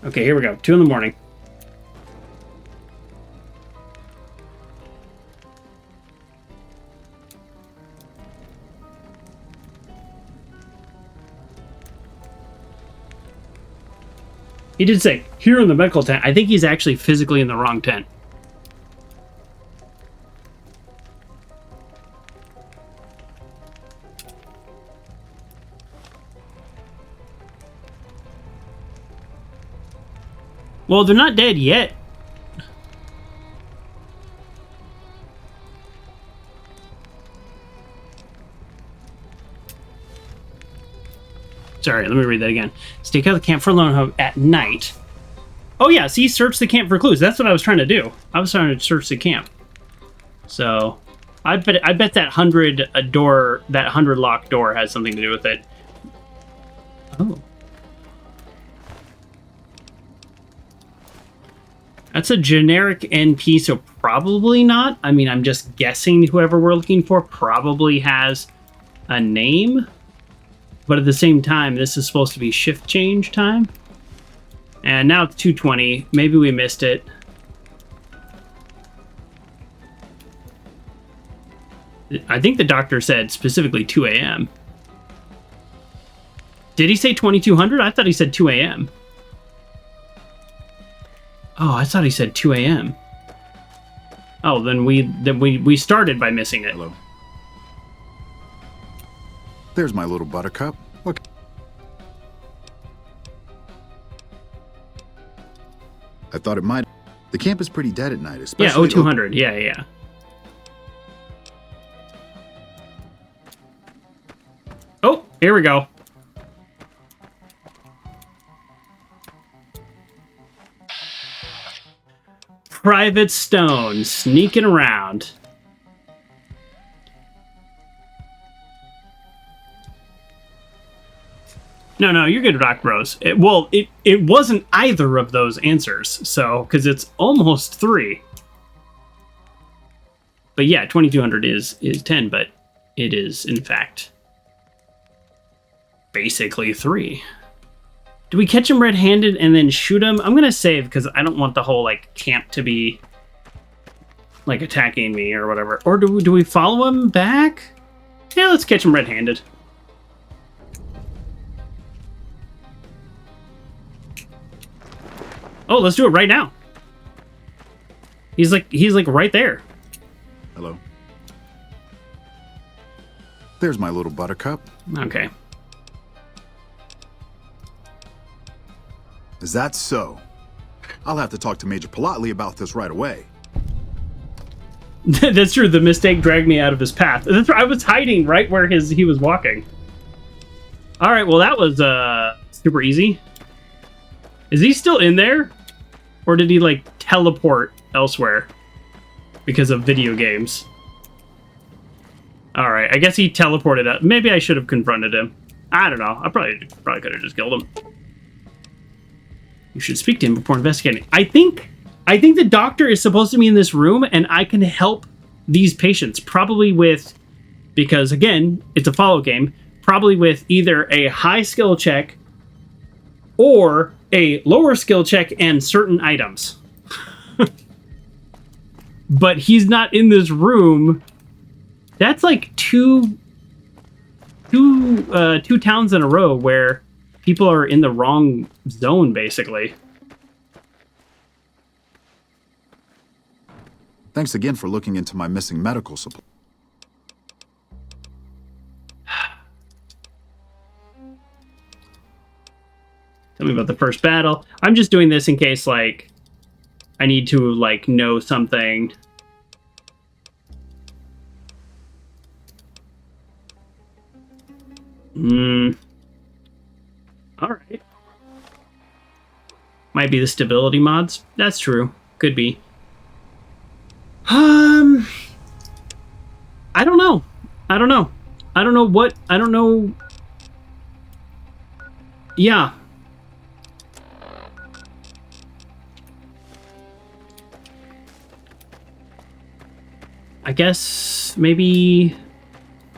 Okay, here we go. 2 in the morning. He did say, here in the medical tent. I think he's actually physically in the wrong tent. Well, they're not dead yet. Sorry, let me read that again. Stake out the camp for Forlorn at night. Oh yeah, see, search the camp for clues. That's what I was trying to do. I was trying to search the camp. So, I bet that 100 locked door has something to do with it. Oh. That's a generic NP, so probably not. I mean, I'm just guessing whoever we're looking for probably has a name. But at the same time, this is supposed to be shift change time. And now it's 2:20. Maybe we missed it. I think the doctor said specifically 2 a.m. Did he say 2200? I thought he said 2 a.m. Oh, I thought he said 2 a.m. Oh, then we started by missing it. Hello. There's my little buttercup. Look. I thought it might. The camp is pretty dead at night, especially. Yeah, 0200. Yeah. Oh, here we go. Private Stone sneaking around. No, you're good, Rock Bros. It wasn't either of those answers, so, because it's almost 3. But yeah, 2200 is 10, but it is, in fact, basically 3. Do we catch him red-handed and then shoot him? I'm gonna save, because I don't want the whole, camp to be, attacking me or whatever. Or do we follow him back? Yeah, let's catch him red-handed. Oh, let's do it right now. He's right there. Hello. There's my little buttercup. Okay. Is that so? I'll have to talk to Major Politely about this right away. That's true. The mistake dragged me out of his path. I was hiding right where he was walking. All right. Well, that was Super easy. Is he still in there? Or did he, like, teleport elsewhere? Because of video games. Alright, I guess he teleported out. Maybe I should have confronted him. I don't know. I probably could have just killed him. You should speak to him before investigating. I think the doctor is supposed to be in this room, and I can help these patients. Probably with... Because, again, it's a follow game. Probably with either a high skill check or a lower skill check and certain items. But he's not in this room. That's like two towns in a row where people are in the wrong zone, basically. Thanks again for looking into my missing medical supply. Tell me about the first battle. I'm just doing this in case, like, I need to, like, know something. Alright. Might be the stability mods. That's true. Could be. I don't know. I don't know. I don't know what... I don't know... Yeah. I guess maybe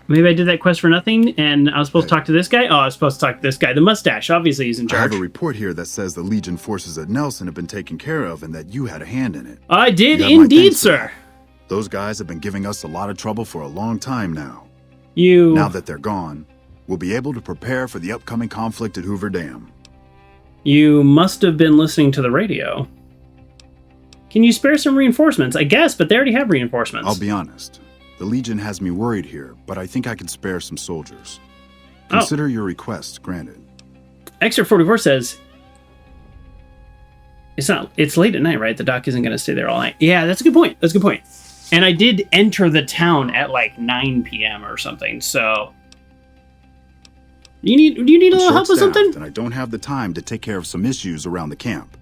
I did that quest for nothing, and I was supposed to talk to this guy? Oh, I was supposed to talk to this guy. The mustache. Obviously, he's in charge. I have a report here that says the Legion forces at Nelson have been taken care of and that you had a hand in it. I did indeed, sir. Those guys have been giving us a lot of trouble for a long time now. Now that they're gone, we'll be able to prepare for the upcoming conflict at Hoover Dam. You must have been listening to the radio. Can you spare some reinforcements? I guess, but they already have reinforcements. I'll be honest. The Legion has me worried here, but I think I can spare some soldiers. Consider your request granted. Excerpt 44 says, it's late at night, right? The doc isn't going to stay there all night. Yeah, that's a good point. That's a good point. And I did enter the town at like 9 p.m. or something, so... Do you need a little help with something? And I don't have the time to take care of some issues around the camp.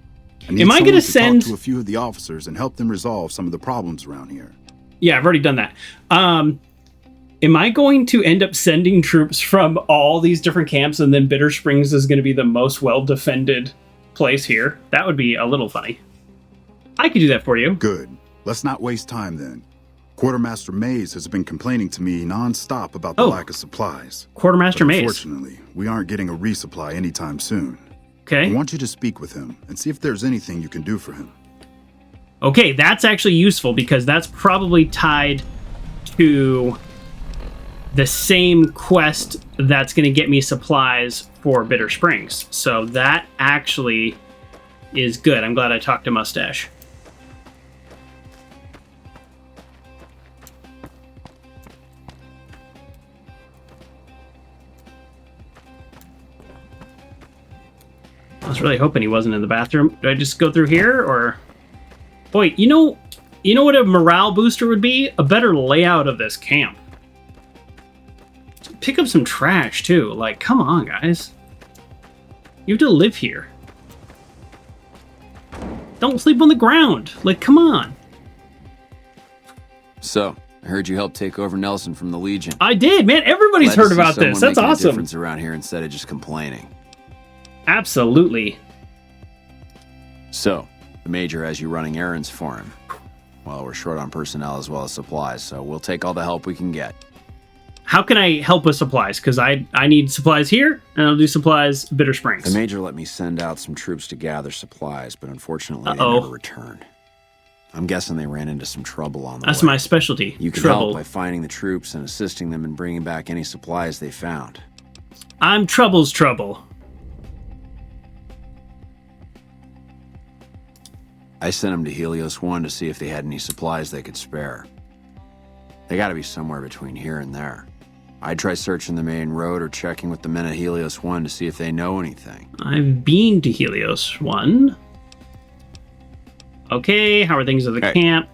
Am I going to send... talk to a few of the officers and help them resolve some of the problems around here. Yeah, I've already done that. Am I going to end up sending troops from all these different camps, and then Bitter Springs is going to be the most well-defended place here? That would be a little funny. I could do that for you. Good. Let's not waste time then. Quartermaster Mays has been complaining to me non-stop about the lack of supplies. Quartermaster Mays. Unfortunately, we aren't getting a resupply anytime soon. Okay. I want you to speak with him and see if there's anything you can do for him. Okay, that's actually useful because that's probably tied to the same quest that's going to get me supplies for Bitter Springs. So that actually is good. I'm glad I talked to Mustache. I was really hoping he wasn't in the bathroom. Do I just go through here, or... Boy, you know what a morale booster would be? A better layout of this camp. Pick up some trash, too. Like, come on, guys. You have to live here. Don't sleep on the ground. Like, come on. So, I heard you helped take over Nelson from the Legion. I did, man. Everybody's heard about this. That's awesome. A difference around here instead of just complaining. Absolutely. So, the Major has you running errands for him. Well, we're short on personnel as well as supplies, so we'll take all the help we can get. How can I help with supplies? Because I need supplies here, and I'll do supplies Bitter Springs. The Major let me send out some troops to gather supplies, but unfortunately they never returned. I'm guessing they ran into some trouble on the way. That's my specialty. You can help by finding the troops and assisting them in bringing back any supplies they found. I'm Trouble's trouble. I sent them to Helios 1 to see if they had any supplies they could spare. They gotta be somewhere between here and there. I'd try searching the main road or checking with the men at Helios 1 to see if they know anything. I've been to Helios 1. Okay, how are things at the camp?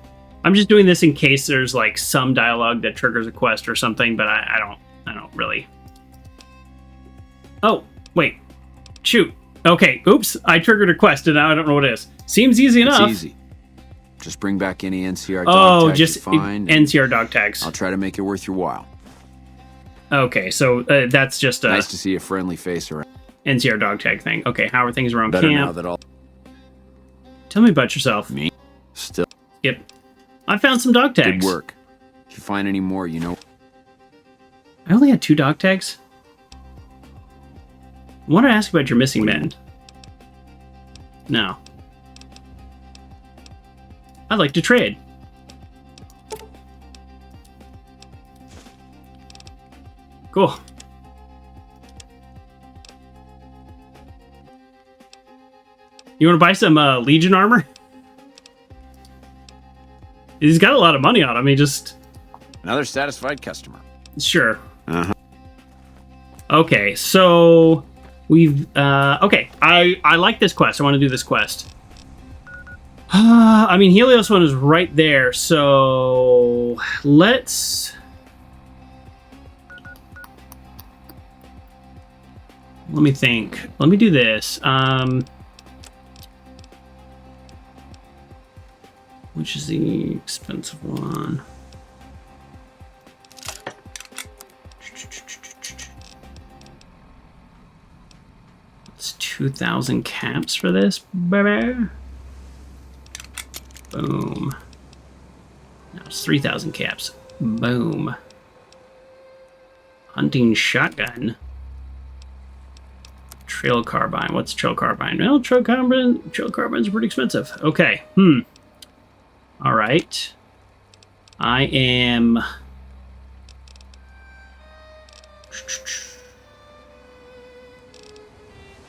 I'm just doing this in case there's like some dialogue that triggers a quest or something, but I don't really. Oh, wait. Shoot. Okay, oops. I triggered a quest and now I don't know what it is. Seems easy enough. It's easy. Just bring back any NCR dog tags just you find. NCR dog tags. I'll try to make it worth your while. Okay, so that's just a... Nice to see a friendly face around. NCR dog tag thing. Okay, how are things around Better camp? now that all... Tell me about yourself. Me? Still. Yep. I found some dog tags. Good work. If you find any more, you know... I only had 2 dog tags. I wanted to ask about your missing men. No. I'd like to trade. Cool. You want to buy some Legion armor? He's got a lot of money on him. He just... Another satisfied customer. Sure. Uh-huh. Okay, so... We've... okay, I like this quest. I want to do this quest. I mean, Helios one is right there, so... Let's... Let me think. Let me do this. Which is the expensive one? It's 2,000 caps for this, baby. Boom. Now it's 3,000 caps. Boom. Hunting shotgun. Trail carbine. What's trail carbine? Well, trail carbine's pretty expensive. Okay. All right. I am...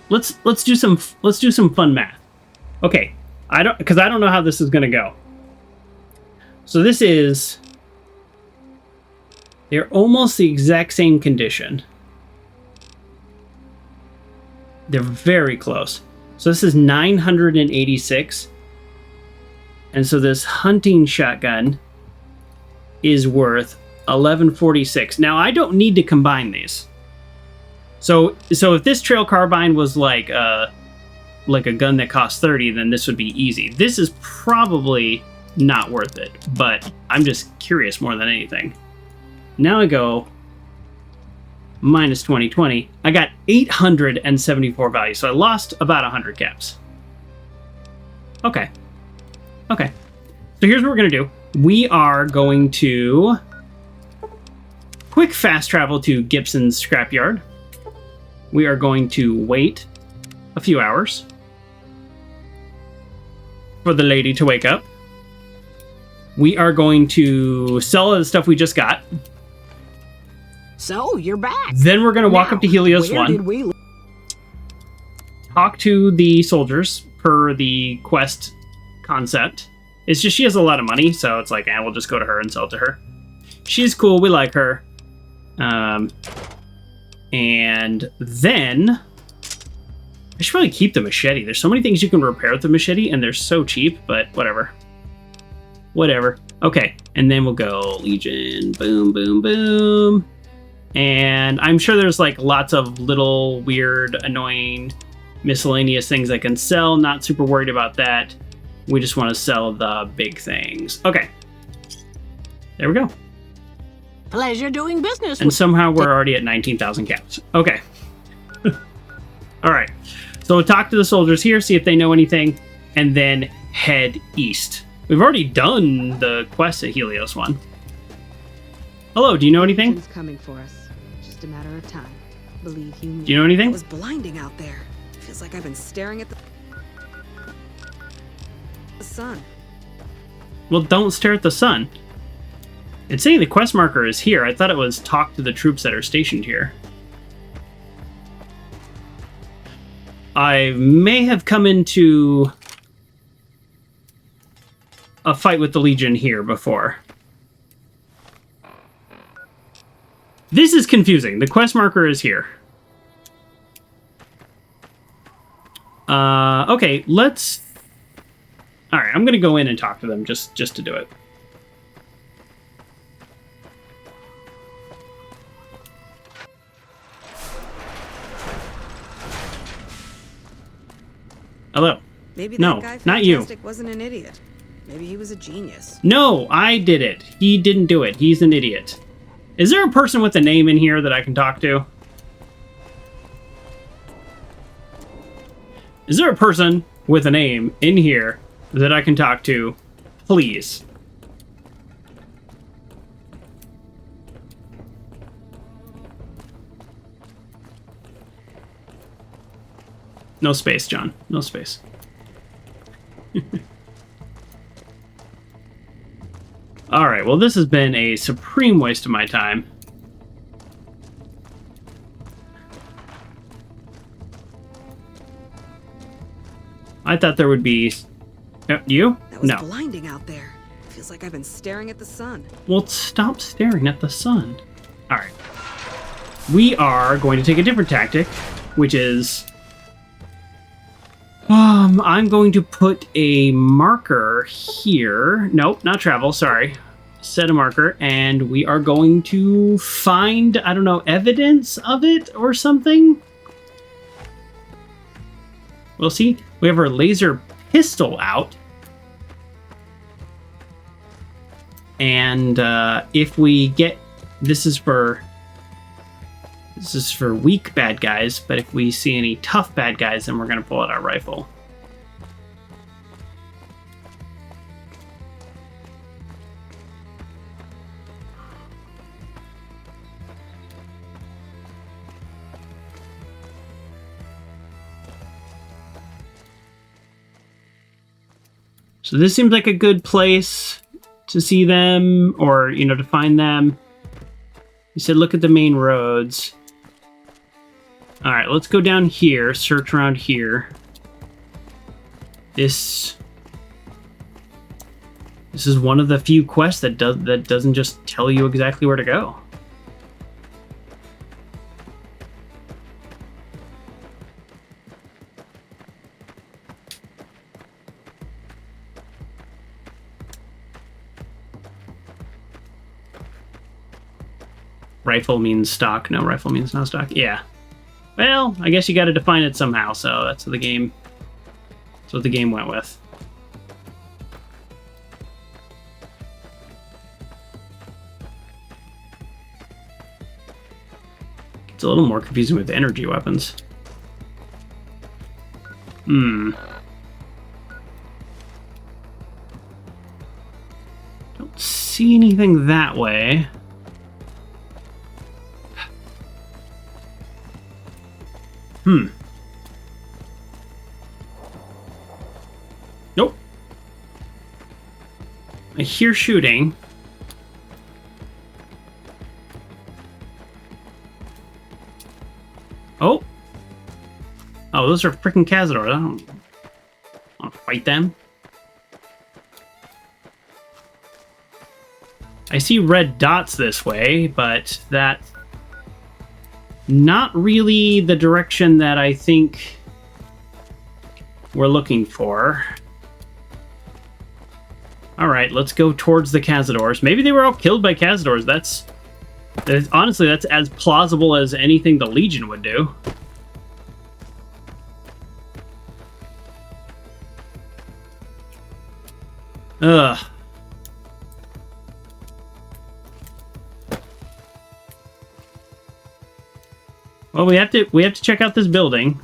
Let's do some fun math. Okay. I don't know how this is going to go. So this is... They're almost the exact same condition. They're very close. So this is 986. And so this hunting shotgun is worth 1146. Now I don't need to combine these. So if this trail carbine was like a gun that costs 30, then this would be easy. This is probably not worth it, but I'm just curious more than anything. Now I go minus 2020. I got 874 value, so I lost about 100 caps. Okay. Okay. So here's what we're going to do. We are going to quick fast travel to Gibson's scrapyard. We are going to wait a few hours for the lady to wake up. We are going to sell the stuff we just got. So, you're back. Then we're going to walk up to Helios 1. Talk to the soldiers per the quest concept. It's just she has a lot of money, so it's like, we'll just go to her and sell it to her. She's cool. We like her. And then... I should probably keep the machete. There's so many things you can repair with the machete, and they're so cheap, but whatever. Whatever. Okay, and then we'll go Legion. Boom, boom, boom. And I'm sure there's like lots of little weird, annoying, miscellaneous things I can sell. Not super worried about that. We just want to sell the big things. Okay. There we go. Pleasure doing business. And somehow we're already at 19,000 caps. Okay. All right. So we'll talk to the soldiers here, see if they know anything, and then head east. We've already done the quest at Helios 1. Hello, do you know anything? It's coming for us. Just a matter of time. Believe you me. Do you know anything? It was blinding out there. Feels like I've been staring at the sun. Well, don't stare at the sun. It's saying the quest marker is here. I thought it was talk to the troops that are stationed here. I may have come into a fight with the Legion here before. This is confusing. The quest marker is here. Okay, let's... Alright, I'm going to go in and talk to them just to do it. Hello. Maybe No, that guy not you. Fantastic wasn't an idiot. Maybe he was a genius. No, I did it. He didn't do it. He's an idiot. Is there a person with a name in here that I can talk to? Is there a person with a name in here that I can talk to? Please. No space, John. No space. Alright, well this has been a supreme waste of my time. I thought there would be... you? That was No. blinding out there. Feels like I've been staring at the sun. Well, stop staring at the sun. Alright. We are going to take a different tactic, which is... I'm going to put a marker here. Nope, not travel, sorry. Set a marker, and we are going to find, I don't know, evidence of it or something? We'll see. We have our laser pistol out. And if we get... This is for weak bad guys, but if we see any tough bad guys, then we're going to pull out our rifle. So this seems like a good place to see them, or, you know, to find them. You said look at the main roads. Alright, let's go down here, search around here. This is one of the few quests that doesn't just tell you exactly where to go. Rifle means stock. No, rifle means no stock. Yeah. Well, I guess you got to define it somehow, so that's what the game went with. It's a little more confusing with energy weapons. Don't see anything that way. Nope. I hear shooting. Oh. Oh, those are freaking Cazadors. I don't want to fight them. I see red dots this way, but that's not really the direction that I think we're looking for. Alright, let's go towards the Cazadors. Maybe they were all killed by Cazadors. That's honestly, that's as plausible as anything the Legion would do. Ugh. Well, we have to check out this building.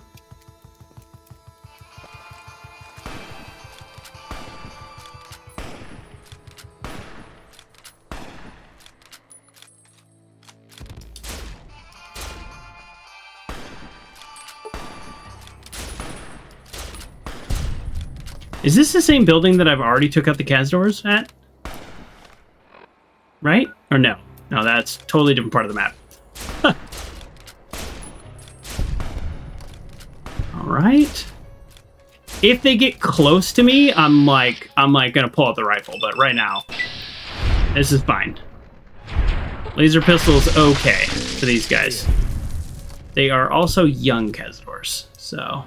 Is this the same building that I've already took out the Cazadors at? Right? Or no? No, that's totally different part of the map. Huh. Alright. If they get close to me, I'm like gonna pull out the rifle, but right now, this is fine. Laser pistol's okay for these guys. They are also young Cazadors, so.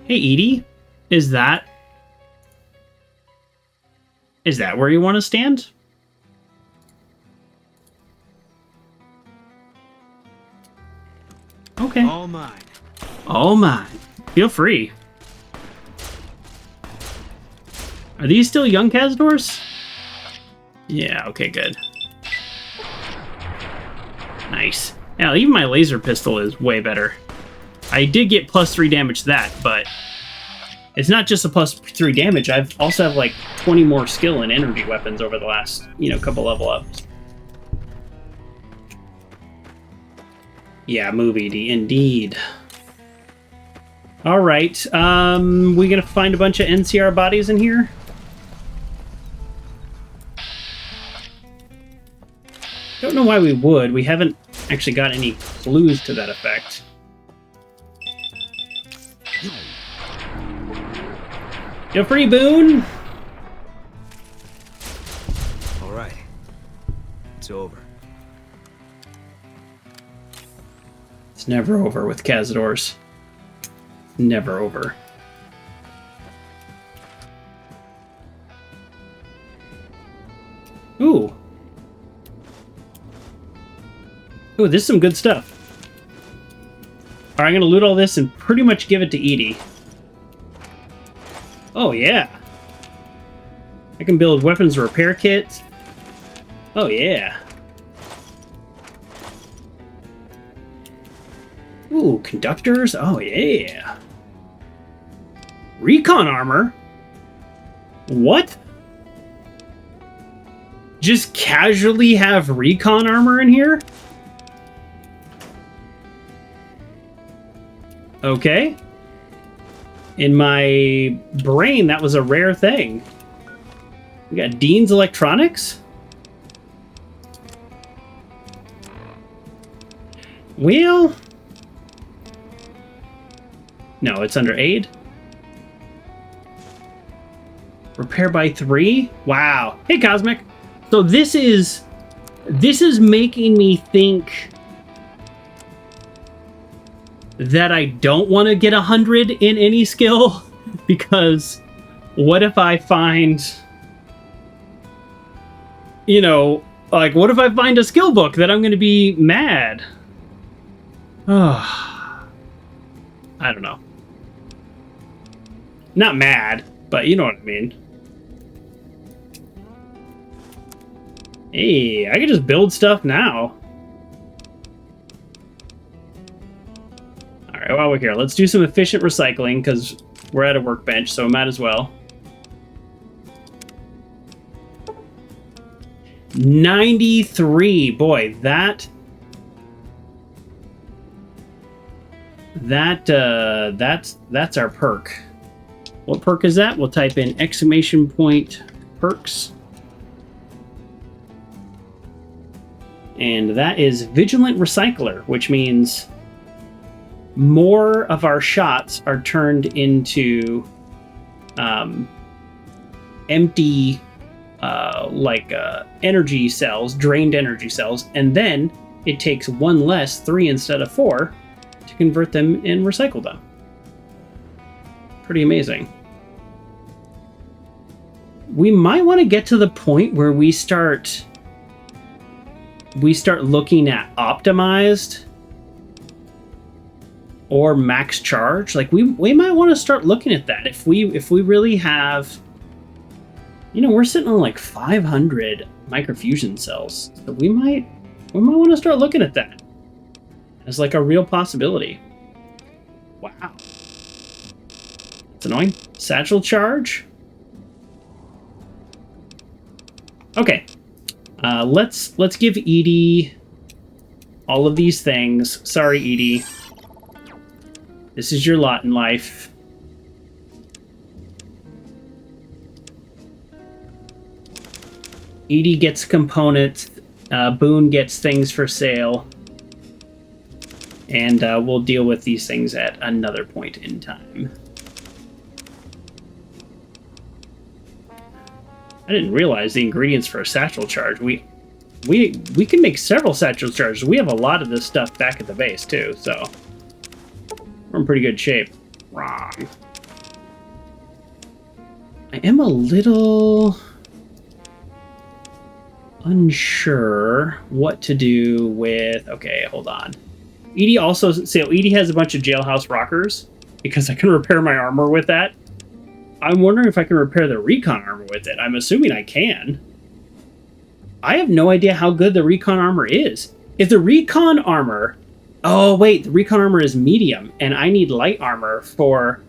Hey, Edie, is that where you want to stand? okay. All mine. All mine. Feel free. Are these still young Cazadors? Yeah, okay, good. Nice. Yeah, even my laser pistol is way better. I did get +3 damage to that, but it's not just a +3 damage. I've also have like 20 more skill in energy weapons over the last, couple level ups. Yeah, movie indeed. All right, we gonna find a bunch of NCR bodies in here? Don't know why we would. We haven't actually got any clues to that effect. Feel free, Boone. All right. It's over. It's never over with Cazadors. Never over. Ooh. Ooh, this is some good stuff. Alright, I'm gonna loot all this and pretty much give it to Edie. Oh, yeah. I can build weapons repair kits. Oh, yeah. Ooh, conductors. Oh, yeah. Recon armor? What? Just casually have recon armor in here? Okay. In my brain, that was a rare thing. We got Dean's Electronics? Well... No, it's under aid. Repair by 3? Wow. Hey, Cosmic. So this is making me think that I don't want to get 100 in any skill, because what if I find, what if I find a skill book that I'm going to be mad? I don't know. Not mad, but you know what I mean. Hey, I can just build stuff now. Alright, while we're here, let's do some efficient recycling, because we're at a workbench, so might as well. 93! Boy, that's our perk. What perk is that? We'll type in ! perks. And that is Vigilant Recycler, which means more of our shots are turned into empty energy cells, drained energy cells, and then it takes 1 less, 3 instead of 4, to convert them and recycle them. Pretty amazing. We might want to get to the point where we start looking at optimized or max charge. Like we might want to start looking at that if we really have, we're sitting on like 500 microfusion cells. So we might want to start looking at that as like a real possibility. Wow. It's annoying. Satchel charge. Okay. Let's give Edie all of these things. Sorry, Edie. This is your lot in life. Edie gets components. Boone gets things for sale. And we'll deal with these things at another point in time. I didn't realize the ingredients for a satchel charge. We can make several satchel charges. We have a lot of this stuff back at the base too, so we're in pretty good shape. Wrong. I am a little unsure what to do with... Okay, hold on. Edie also, so Edie has a bunch of jailhouse rockers because I can repair my armor with that. I'm wondering if I can repair the recon armor with it. I'm assuming I can. I have no idea how good the recon armor is. If the recon armor... Oh, wait, the recon armor is medium, and I need light armor for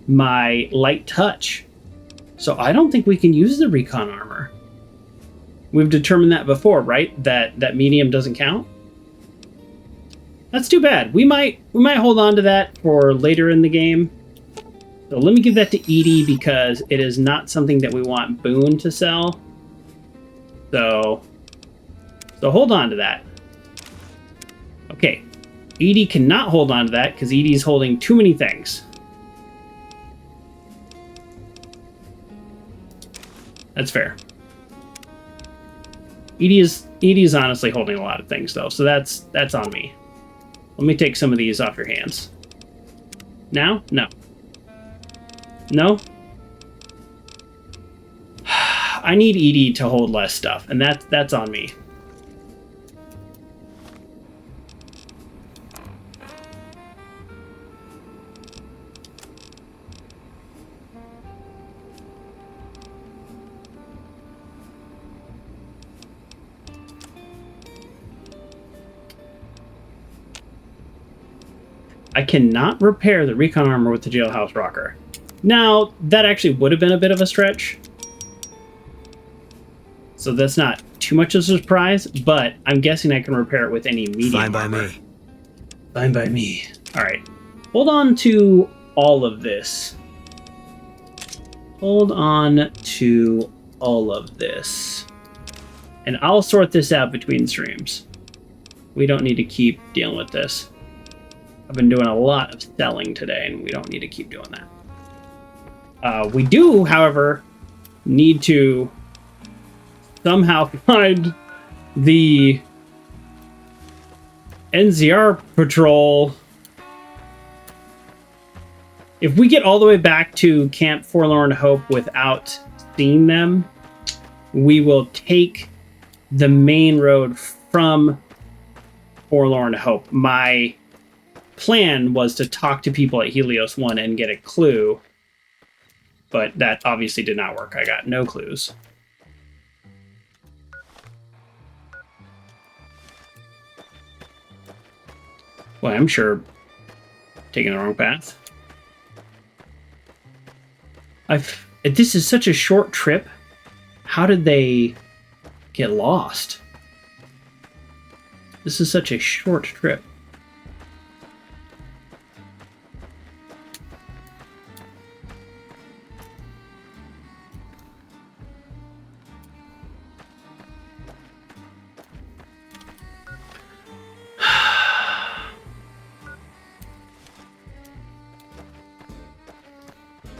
my light touch. So I don't think we can use the recon armor. We've determined that before, right? That medium doesn't count? That's too bad. We might hold on to that for later in the game. So let me give that to Edie because it is not something that we want Boone to sell. So hold on to that. Okay. Edie cannot hold on to that because Edie's holding too many things. That's fair. Edie is honestly holding a lot of things though, so that's on me. Let me take some of these off your hands. Now? No. No? I need Edie to hold less stuff, and that's on me. I cannot repair the recon armor with the jailhouse rocker. Now, that actually would have been a bit of a stretch. So that's not too much of a surprise, but I'm guessing I can repair it with any medium armor. me. Fine by me. Alright. Hold on to all of this. Hold on to all of this. And I'll sort this out between streams. We don't need to keep dealing with this. I've been doing a lot of selling today, and we don't need to keep doing that. We do, however, need to somehow find the NCR patrol. If we get all the way back to Camp Forlorn Hope without seeing them, we will take the main road from Forlorn Hope. My plan was to talk to people at Helios 1 and get a clue, but that obviously did not work. I got no clues. Well, I'm sure taking the wrong path. This is such a short trip. How did they get lost? This is such a short trip.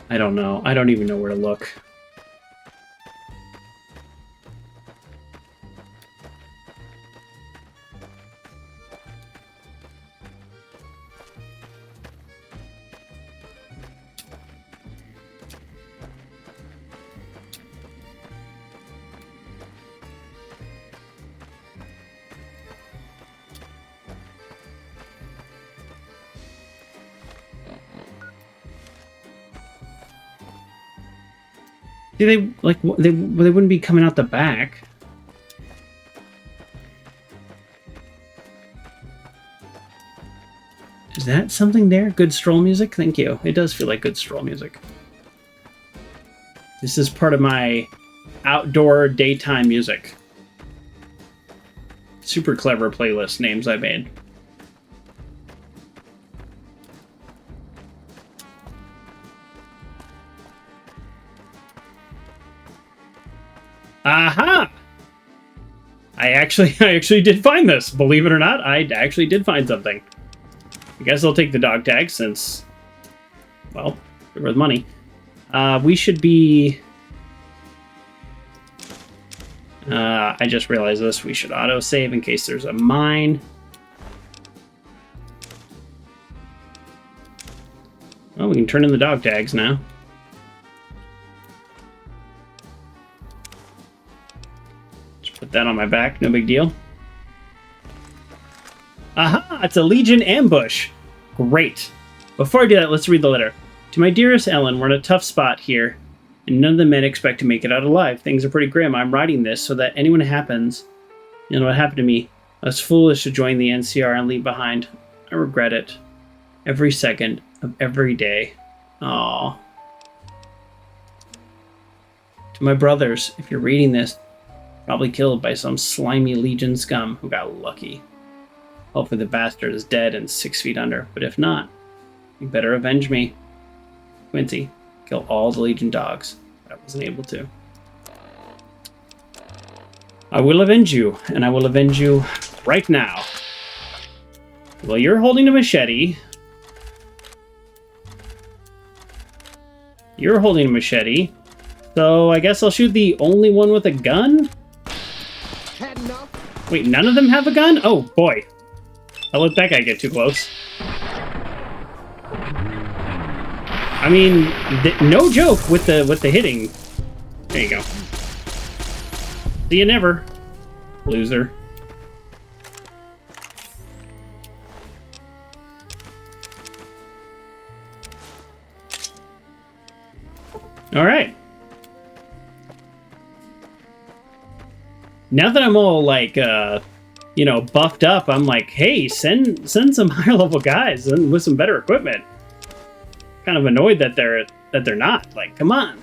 I don't know. I don't even know where to look. See, they wouldn't be coming out the back. Is that something there? Good stroll music? Thank you. It does feel like good stroll music. This is part of my outdoor daytime music. Super clever playlist names I made. Aha! I actually did find this. Believe it or not, I actually did find something. I guess I'll take the dog tag since, well, they're worth money. We should be... I just realized this. We should auto-save in case there's a mine. Oh, we can turn in the dog tags now. Put that on my back, no big deal. Aha! It's a Legion ambush. Great. Before I do that, let's read the letter. To my dearest Ellen, we're in a tough spot here, and none of the men expect to make it out alive. Things are pretty grim. I'm writing this so that anyone happens, you know what happened to me. I was foolish to join the NCR and leave behind. I regret it. Every second of every day. Aww. To my brothers, if you're reading this, probably killed by some slimy Legion scum who got lucky. Hopefully the bastard is dead and 6 feet under, but if not, you better avenge me. Quincy, kill all the Legion dogs. I wasn't able to. I will avenge you, and I will avenge you right now. Well, you're holding a machete. You're holding a machete. So I guess I'll shoot the only one with a gun? Wait, none of them have a gun? Oh, boy. I let that guy get too close. I mean, no joke with the hitting. There you go. See you never, loser. All right. Now that I'm all like, you know, buffed up, I'm like, hey, send some higher level guys and with some better equipment. Kind of annoyed that they're not. Like, come on.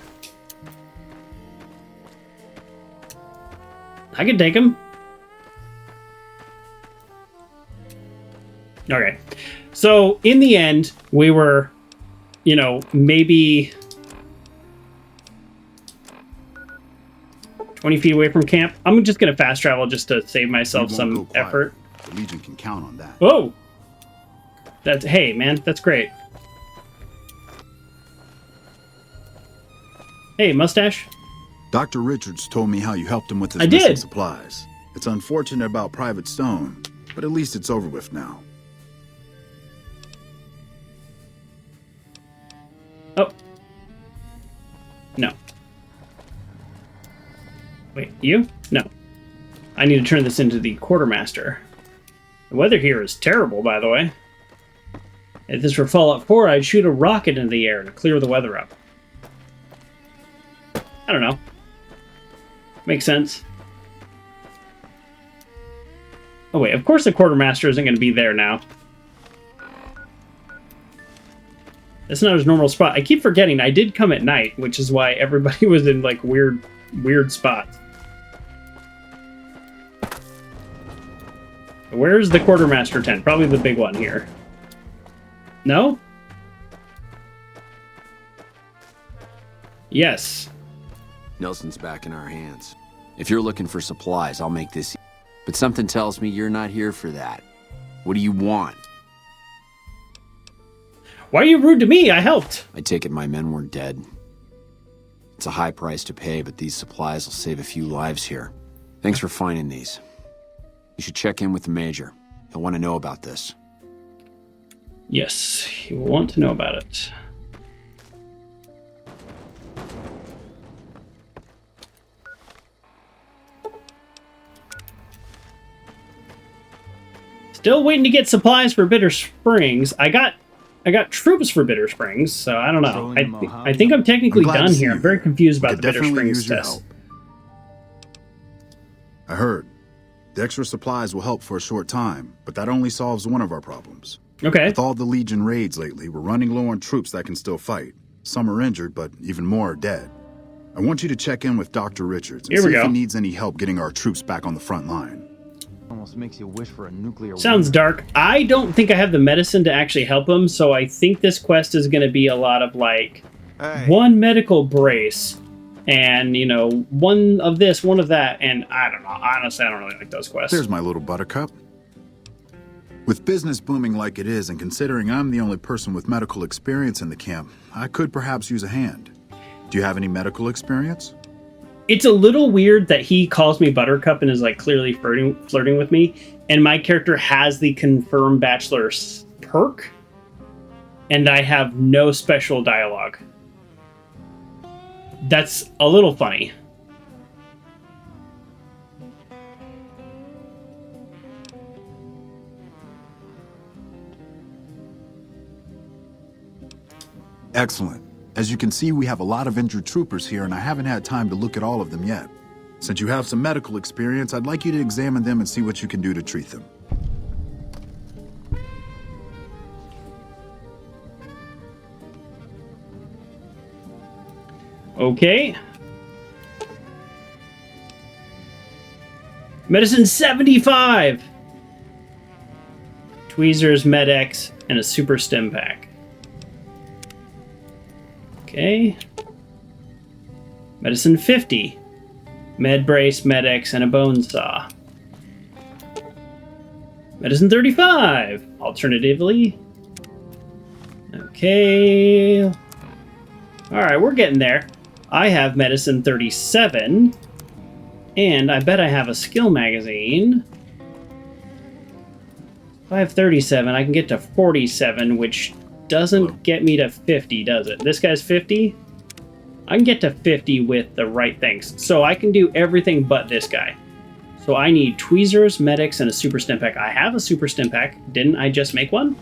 I can take them. Okay. So in the end, we were, you know, maybe 20 feet away from camp. I'm just going to fast travel just to save myself some effort. The Legion can count on that. Whoa! Hey, man, that's great. Hey, mustache. Dr. Richards told me how you helped him with his missing supplies. It's unfortunate about Private Stone, but at least it's over with now. Oh. No. Wait, you? No. I need to turn this into the quartermaster. The weather here is terrible, by the way. If this were Fallout 4, I'd shoot a rocket into the air to clear the weather up. I don't know. Makes sense. Oh wait, of course the quartermaster isn't going to be there now. That's not his normal spot. I keep forgetting I did come at night, which is why everybody was in like weird spots. Where's the quartermaster tent? Probably the big one here. No? Yes. Nelson's back in our hands. If you're looking for supplies, I'll make this. But something tells me you're not here for that. What do you want? Why are you rude to me? I helped. I take it my men weren't dead. It's a high price to pay, but these supplies will save a few lives here. Thanks for finding these. You should check in with the Major. He'll want to know about this. Yes, he will want to know about it. Still waiting to get supplies for Bitter Springs. I got troops for Bitter Springs, so I don't know. I think I'm technically done here. I'm very confused about the Bitter Springs test. I heard. The extra supplies will help for a short time, but that only solves one of our problems. Okay. With all the Legion raids lately, we're running low on troops that can still fight. Some are injured, but even more are dead. I want you to check in with Dr. Richards and see if he needs any help getting our troops back on the front line. Almost makes you wish for a nuclear Sounds dark. I don't think I have the medicine to actually help him, so I think this quest is going to be a lot of like one medical brace and, you know, one of this, one of that, and I don't know. Honestly, I don't really like those quests. There's my little buttercup. With business booming like it is, and considering I'm the only person with medical experience in the camp, I could perhaps use a hand. Do you have any medical experience? It's a little weird that he calls me Buttercup and is like clearly flirting with me, and my character has the confirmed bachelor's perk, and I have no special dialogue. That's a little funny. Excellent. As you can see, we have a lot of injured troopers here, and I haven't had time to look at all of them yet. Since you have some medical experience, I'd like you to examine them and see what you can do to treat them. Okay. Medicine 75! Tweezers, Med-X, and a super stim pack. Okay. Medicine 50. Med brace, Med-X, and a bone saw. Medicine 35. Alternatively. Okay. Alright, we're getting there. I have medicine 37. And I bet I have a skill magazine. If I have 37, I can get to 47, which doesn't get me to 50, does it? This guy's 50? I can get to 50 with the right things. So I can do everything but this guy. So I need tweezers, Med-X, and a super stim pack. I have a super stim pack. Didn't I just make one?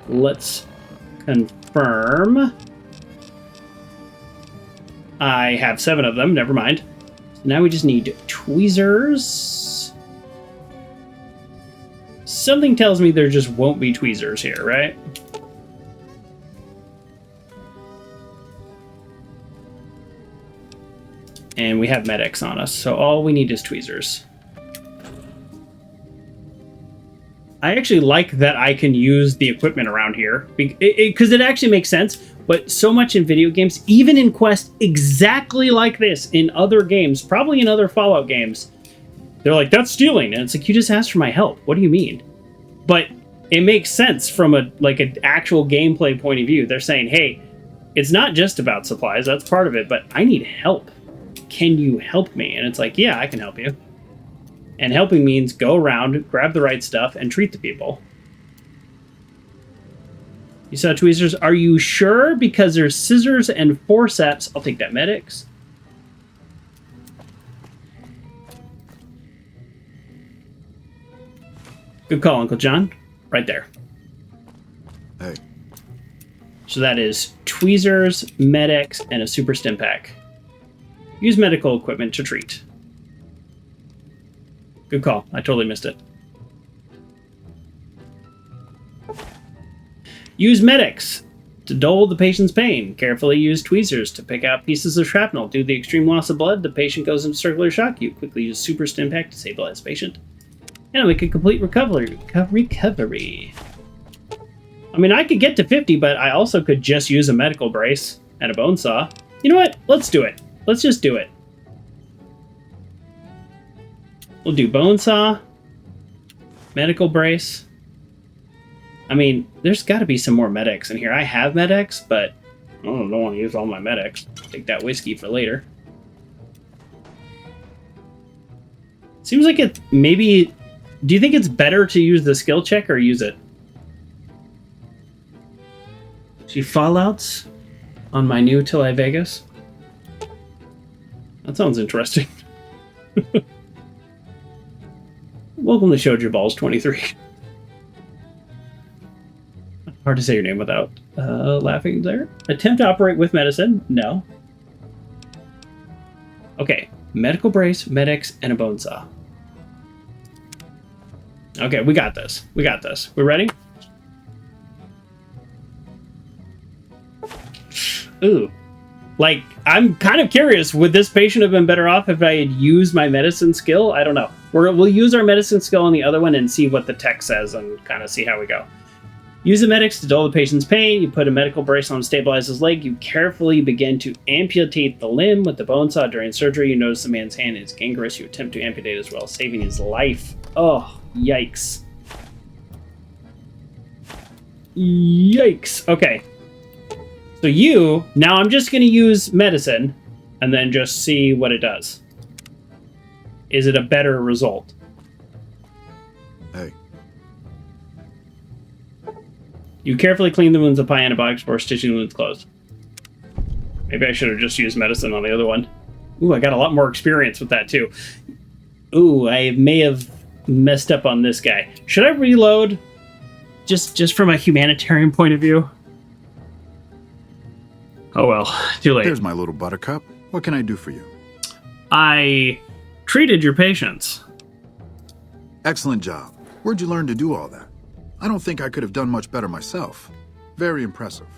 Let's confirm. I have 7 of them. Never mind. So now we just need tweezers. Something tells me there just won't be tweezers here, right? And we have Med-X on us, so all we need is tweezers. I actually like that I can use the equipment around here, because it actually makes sense, but so much in video games, even in Quest, exactly like this, in other games, probably in other Fallout games, they're like, that's stealing, and it's like, you just asked for my help, what do you mean? But it makes sense from an actual gameplay point of view. They're saying, hey, it's not just about supplies, that's part of it, but I need help. Can you help me? And it's like, yeah, I can help you. And helping means go around, grab the right stuff, and treat the people. You saw tweezers? Are you sure? Because there's scissors and forceps. I'll take that, Med-X. Good call, Uncle John. Right there. Hey. So that is tweezers, Med-X, and a super stim pack. Use medical equipment to treat. Good call. I totally missed it. Use Med-X to dull the patient's pain. Carefully use tweezers to pick out pieces of shrapnel. Due to the extreme loss of blood, the patient goes into circular shock. You quickly use super stim pack to stabilize the patient. And make a complete recovery. I mean, I could get to 50, but I also could just use a medical brace and a bone saw. You know what? Let's do it. Let's just do it. We'll do bone saw, medical brace. I mean, there's got to be some more Med-X in here. I have Med-X, but I don't want to use all my Med-X. Take that whiskey for later. Seems like it maybe... Do you think it's better to use the skill check or use it? See Fallouts on my new Till Vegas? That sounds interesting. Welcome to Showed Your Balls 23. Hard to say your name without laughing there. Attempt to operate with medicine? No. Okay. Medical brace, Med-X, and a bone saw. Okay, we got this. We got this. We ready? Ooh. Like, I'm kind of curious, would this patient have been better off if I had used my medicine skill? I don't know. We'll use our medicine skill on the other one and see what the tech says and kind of see how we go. Use the Med-X to dull the patient's pain. You put a medical brace on to stabilize his leg. You carefully begin to amputate the limb with the bone saw. During surgery, you notice the man's hand is gangrenous. You attempt to amputate as well, saving his life. Oh, yikes. Yikes. Okay. So now I'm just going to use medicine and then just see what it does. Is it a better result? Hey. You carefully clean the wounds, apply antibiotics before stitching the wounds closed. Maybe I should have just used medicine on the other one. Ooh, I got a lot more experience with that too. Ooh, I may have messed up on this guy. Should I reload? Just from a humanitarian point of view? Oh well, too late. There's my little buttercup. What can I do for you? I treated your patients. Excellent job. Where'd you learn to do all that? I don't think I could have done much better myself. Very impressive.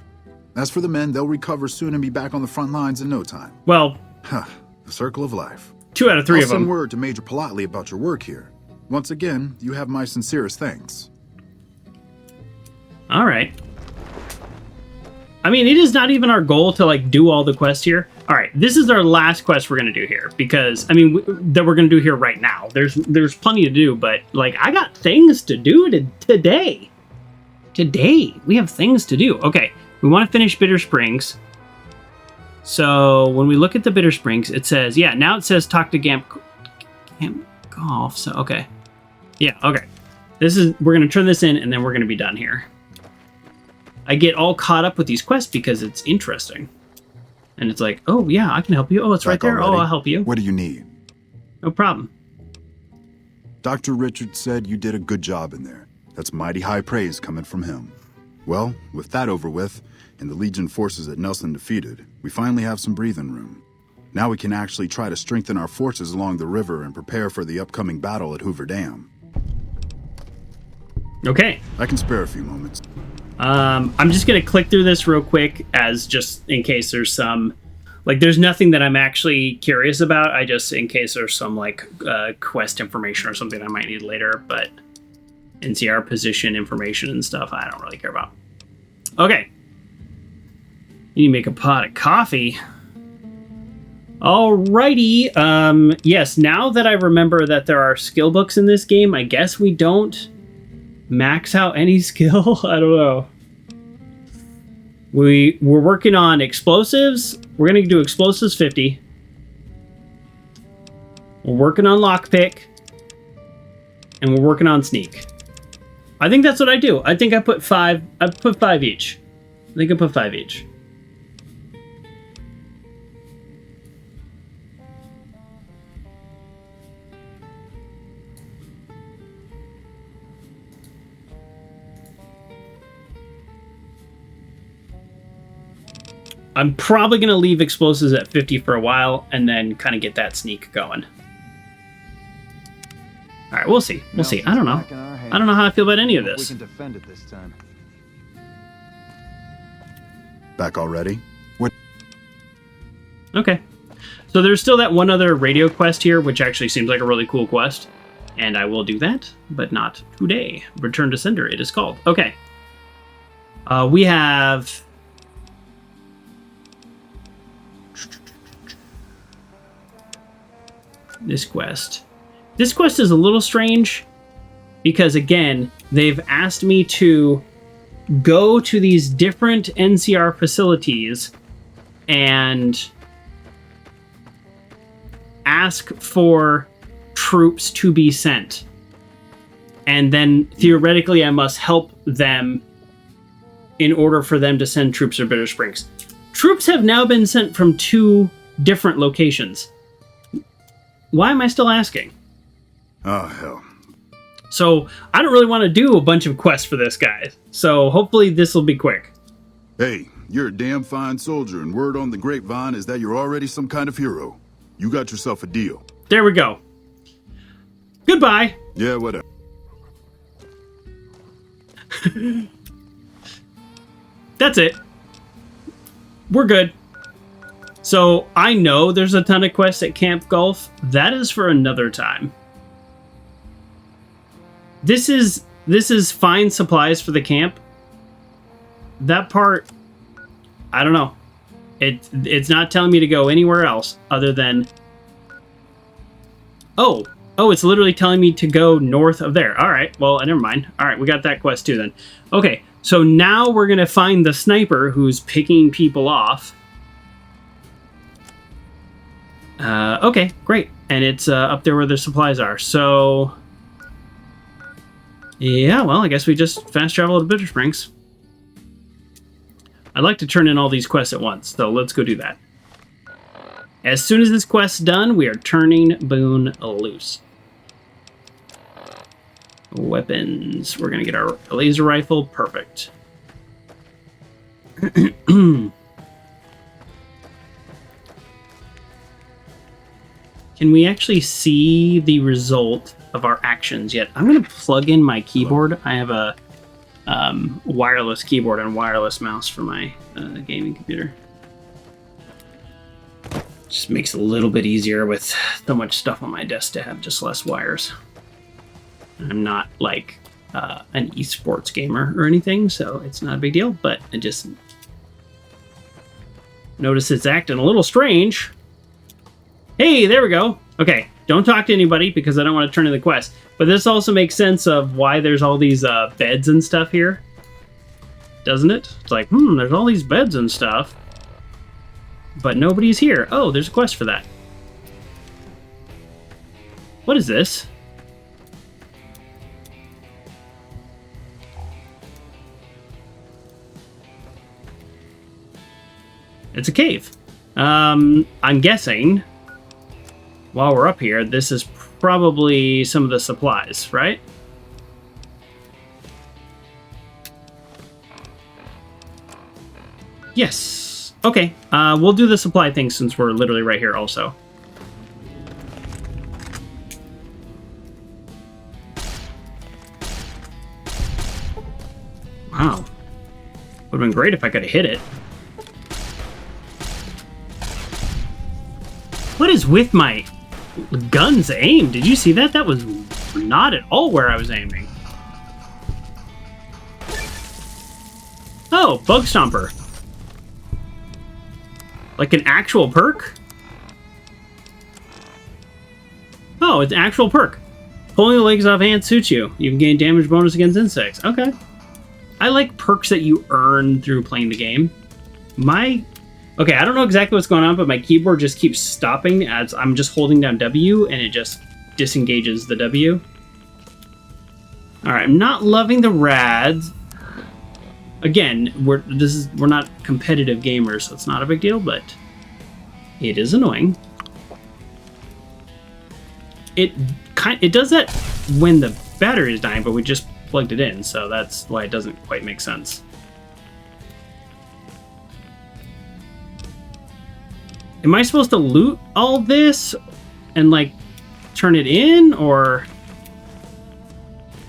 As for the men, they'll recover soon and be back on the front lines in no time. Well, the circle of life. 2 out of 3 I'll of them. send word to Major Politely about your work here. Once again, you have my sincerest thanks. All right. I mean, it is not even our goal to like do all the quests here. All right, this is our last quest we're gonna do here because I mean that we're gonna do here right now. There's plenty to do, but like I got things to do today. Today we have things to do. Okay, we want to finish Bitter Springs. So when we look at the Bitter Springs, it says now it says talk to Camp Golf. So okay, okay. We're gonna turn this in and then we're gonna be done here. I get all caught up with these quests because it's interesting. And it's like, oh, yeah, I can help you. Oh, it's right there. Already? Oh, I'll help you. What do you need? No problem. Dr. Richard said you did a good job in there. That's mighty high praise coming from him. Well, with that over with, and the Legion forces at Nelson defeated, we finally have some breathing room. Now we can actually try to strengthen our forces along the river and prepare for the upcoming battle at Hoover Dam. Okay. I can spare a few moments. I'm just going to click through this real quick as just in case there's some, like there's nothing that I'm actually curious about. I just, in case there's some like quest information or something I might need later, but NCR position information and stuff, I don't really care about. Okay. You need to make a pot of coffee. Alrighty. Yes, now that I remember that there are skill books in this game, I guess we don't max out any skill. I don't know. We're working on explosives. We're gonna do explosives 50. We're working on lockpick, and we're working on sneak. I think that's what I do. I think I put 5. I put 5 each. I think I put 5 each. I'm probably going to leave explosives at 50 for a while and then kind of get that sneak going. All right, we'll see. We'll see. I don't know. I don't know how I feel about any of this. We can defend it this time. Back already? What? Okay. So there's still that one other radio quest here, which actually seems like a really cool quest. And I will do that, but not today. Return to sender, it is called. Okay. We have... this quest. This quest is a little strange because, again, they've asked me to go to these different NCR facilities and ask for troops to be sent. And then, theoretically, I must help them in order for them to send troops to Bitter Springs. Troops have now been sent from 2 different locations. Why am I still asking? Oh, hell. So, I don't really want to do a bunch of quests for this guy. So, hopefully this will be quick. Hey, you're a damn fine soldier, and word on the grapevine is that you're already some kind of hero. You got yourself a deal. There we go. Goodbye. Yeah, whatever. That's it. We're good. So, I know there's a ton of quests at Camp Gulf. That is for another time. This is find supplies for the camp. That part, I don't know. It's not telling me to go anywhere else other than... Oh, it's literally telling me to go north of there. All right, well, never mind. All right, we got that quest too then. Okay, so now we're going to find the sniper who's picking people off. Okay, great. And it's up there where the supplies are. So, yeah, well, I guess we just fast travel to Bitter Springs. I'd like to turn in all these quests at once, so let's go do that. As soon as this quest's done, we are turning Boone loose. Weapons. We're going to get our laser rifle. Perfect. Can we actually see the result of our actions yet? I'm going to plug in my keyboard. I have a wireless keyboard and wireless mouse for my gaming computer. Just makes it a little bit easier with so much stuff on my desk to have just less wires. I'm not like an esports gamer or anything, so it's not a big deal, but I just notice it's acting a little strange. Hey, there we go. Okay, don't talk to anybody because I don't want to turn in the quest. But this also makes sense of why there's all these beds and stuff here. Doesn't it? It's like, there's all these beds and stuff. But nobody's here. Oh, there's a quest for that. What is this? It's a cave. I'm guessing, while we're up here, this is probably some of the supplies, right? Yes. Okay. We'll do the supply thing since we're literally right here also. Wow. Would have been great if I could have hit it. What is with my gun's aim? Did you see that? That was not at all where I was aiming. Oh, Bug Stomper. Like an actual perk? Oh, it's an actual perk. Pulling the legs off ants suits you. You can gain damage bonus against insects. Okay. I like perks that you earn through playing the game. Okay, I don't know exactly what's going on, but my keyboard just keeps stopping as I'm just holding down W, and it just disengages the W. All right, I'm not loving the rads. Again, we're not competitive gamers, so it's not a big deal, but it is annoying. It does that when the battery is dying, but we just plugged it in, so that's why it doesn't quite make sense. Am I supposed to loot all this and, like, turn it in, or...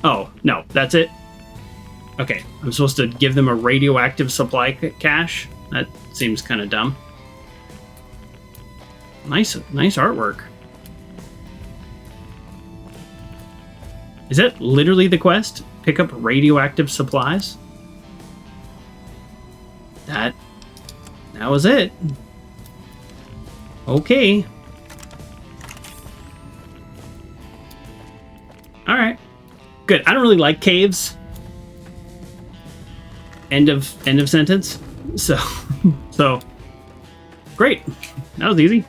Oh, no, that's it? Okay, I'm supposed to give them a radioactive supply cache? That seems kind of dumb. Nice artwork. Is that literally the quest? Pick up radioactive supplies? That was it. Okay. All right. Good. I don't really like caves. End of sentence. So great. That was easy.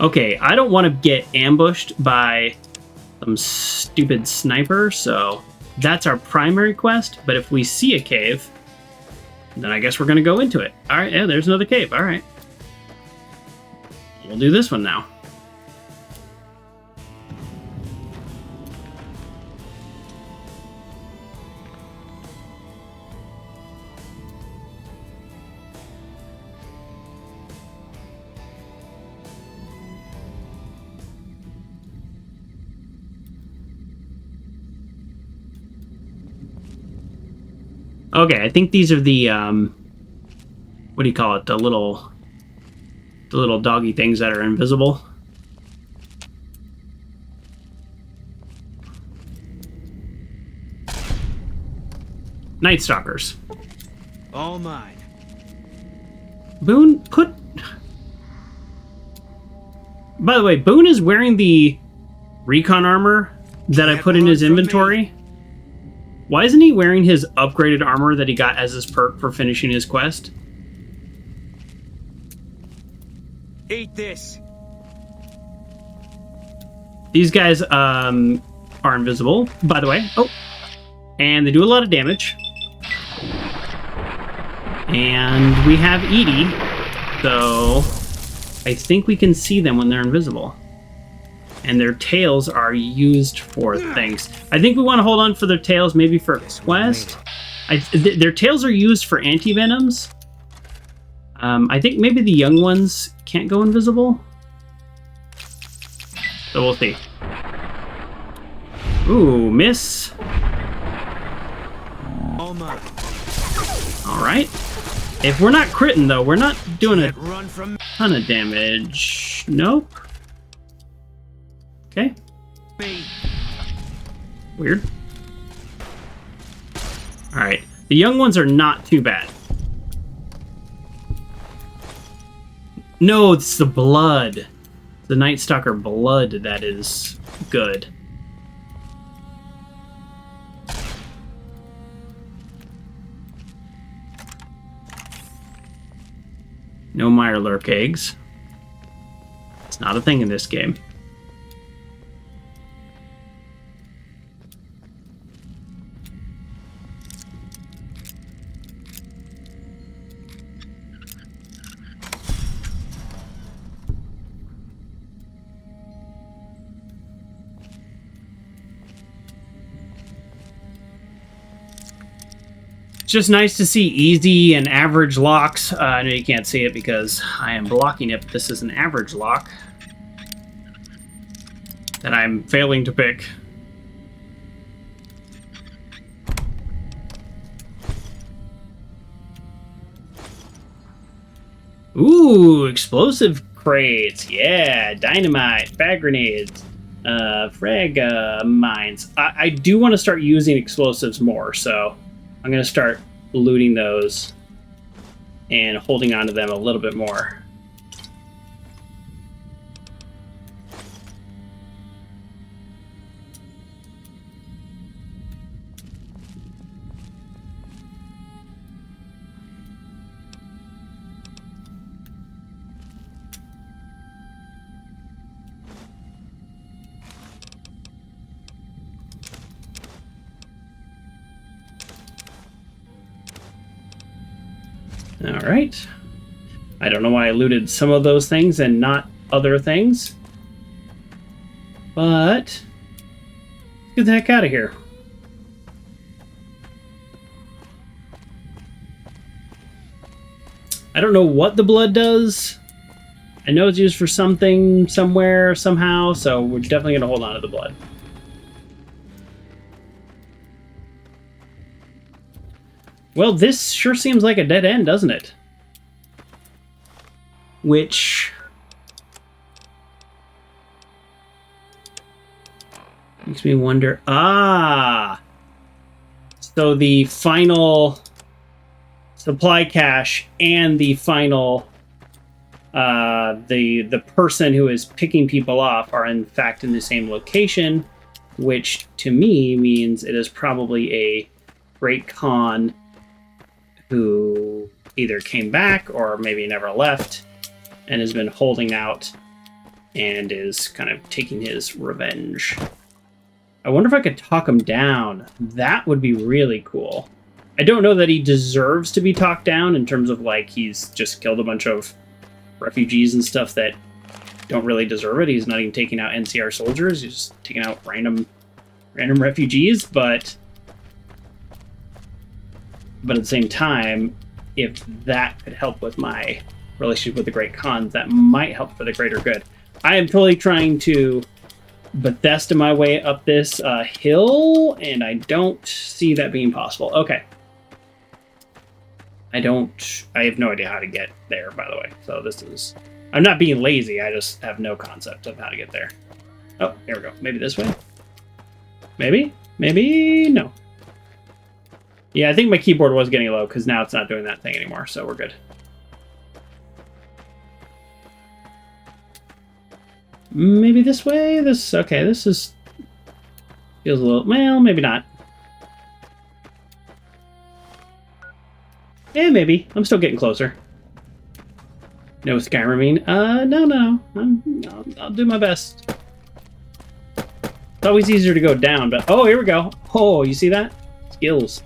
Okay, I don't want to get ambushed by some stupid sniper, so that's our primary quest. But if we see a cave, then I guess we're going to go into it. All right, yeah, there's another cave. All right. We'll do this one now. Okay, I think these are the, what do you call it? The little doggy things that are invisible. Night Stalkers. All mine. Boone, by the way, Boone is wearing the recon armor that I put in his inventory. Why isn't he wearing his upgraded armor that he got as his perk for finishing his quest? Eat this. These guys are invisible, by the way. Oh, and they do a lot of damage. And we have Edie, so I think we can see them when they're invisible. And their tails are used for things. I think we want to hold on for their tails, maybe for a quest. Their tails are used for anti-venoms. I think maybe the young ones can't go invisible. So we'll see. Ooh, miss. Alright. If we're not critting, though, we're not doing a ton of damage. Nope. Okay. Weird. Alright. The young ones are not too bad. No, it's the blood. The Night Stalker blood that is good. No Mirelurk eggs. It's not a thing in this game. It's just nice to see easy and average locks. I know you can't see it because I am blocking it, but this is an average lock that I'm failing to pick. Ooh, explosive crates. Yeah, dynamite, bag grenades, frag mines. I do want to start using explosives more, so I'm going to start looting those and holding on to them a little bit more. All right. I don't know why I looted some of those things and not other things. But let's get the heck out of here. I don't know what the blood does. I know it's used for something, somewhere, somehow, so we're definitely going to hold on to the blood. Well, this sure seems like a dead end, doesn't it? Which makes me wonder. Ah! So the final supply cache and the final the person who is picking people off are in fact in the same location, which to me means it is probably a Great Khan who either came back or maybe never left and has been holding out and is kind of taking his revenge. I wonder if I could talk him down. That would be really cool. I don't know that he deserves to be talked down in terms of like he's just killed a bunch of refugees and stuff that don't really deserve it. He's not even taking out NCR soldiers. He's just taking out random refugees, but at the same time, if that could help with my relationship with the Great Khans, that might help for the greater good. I am totally trying to Bethesda my way up this hill, and I don't see that being possible. Okay. I have no idea how to get there, by the way. So this is... I'm not being lazy, I just have no concept of how to get there. Oh, here we go. Maybe this way? Maybe? Maybe no. Yeah, I think my keyboard was getting low, because now it's not doing that thing anymore, so we're good. Maybe this way? Okay, this is... feels a little... well, maybe not. Yeah, maybe. I'm still getting closer. No Skyriming. No. I'll do my best. It's always easier to go down, but... oh, here we go. Oh, you see that? Skills.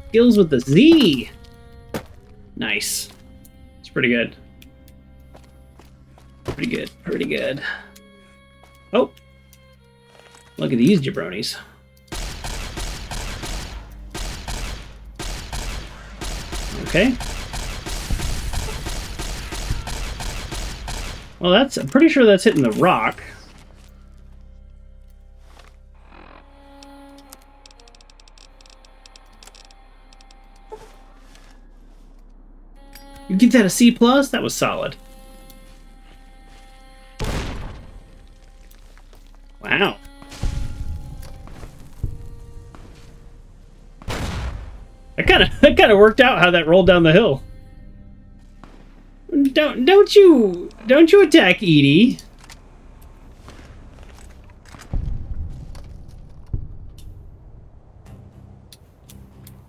Skills with the Z. Nice. It's pretty good. Pretty good. Pretty good. Oh. Look at these jabronis. Okay. Well, I'm pretty sure that's hitting the rock. Give that a C+. That was solid. Wow. That kind of worked out how that rolled down the hill. Don't you attack Edie.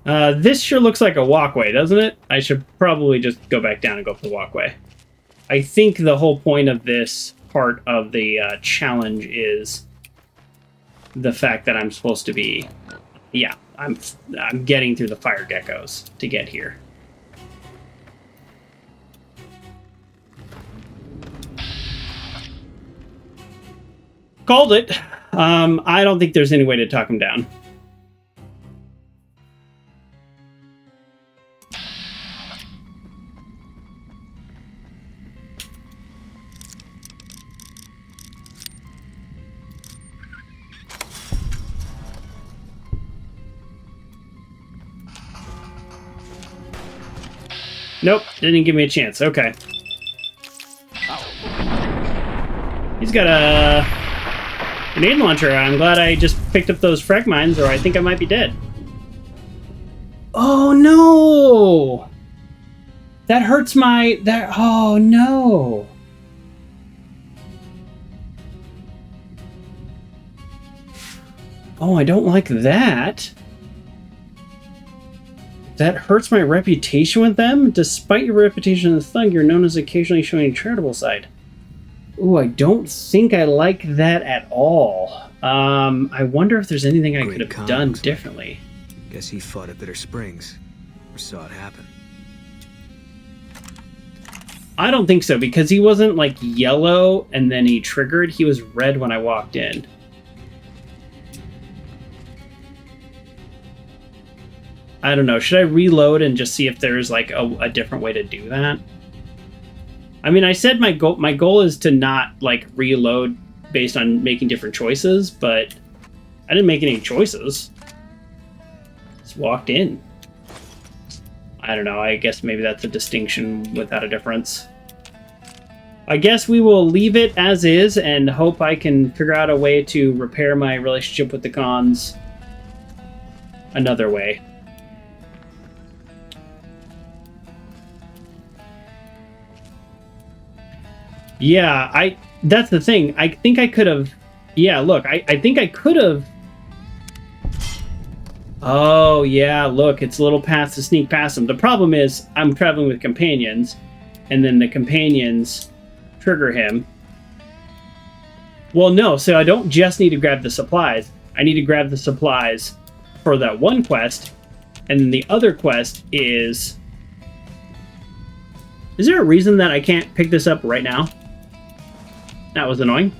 This sure looks like a walkway, doesn't it? I should probably just go back down and go for the walkway. I think the whole point of this part of the challenge is the fact that I'm supposed to be... Yeah, I'm getting through the fire geckos to get here. Called it. I don't think there's any way to talk him down. Nope, didn't give me a chance. Okay. He's got a grenade launcher. I'm glad I just picked up those frag mines, or I think I might be dead. Oh no! That hurts my... Oh no! Oh, I don't like that. That hurts my reputation with them? Despite your reputation as a thug, you're known as occasionally showing a charitable side. Ooh, I don't think I like that at all. I wonder if there's anything I could have done differently. Guess he fought at Bitter Springs, or saw it happen. I don't think so, because he wasn't like yellow and then he triggered. He was red when I walked in. I don't know. Should I reload and just see if there's like a different way to do that? I mean, I said my goal is to not like reload based on making different choices, but I didn't make any choices. Just walked in. I don't know. I guess maybe that's a distinction without a difference. I guess we will leave it as is and hope I can figure out a way to repair my relationship with the cons another way. Yeah, that's the thing. I think I could have... Yeah, look, I think I could have... Oh, yeah, look, it's a little path to sneak past them. The problem is I'm traveling with companions, and then the companions trigger him. Well, no, so I don't just need to grab the supplies. I need to grab the supplies for that one quest, and then the other quest is... Is there a reason that I can't pick this up right now? That was annoying.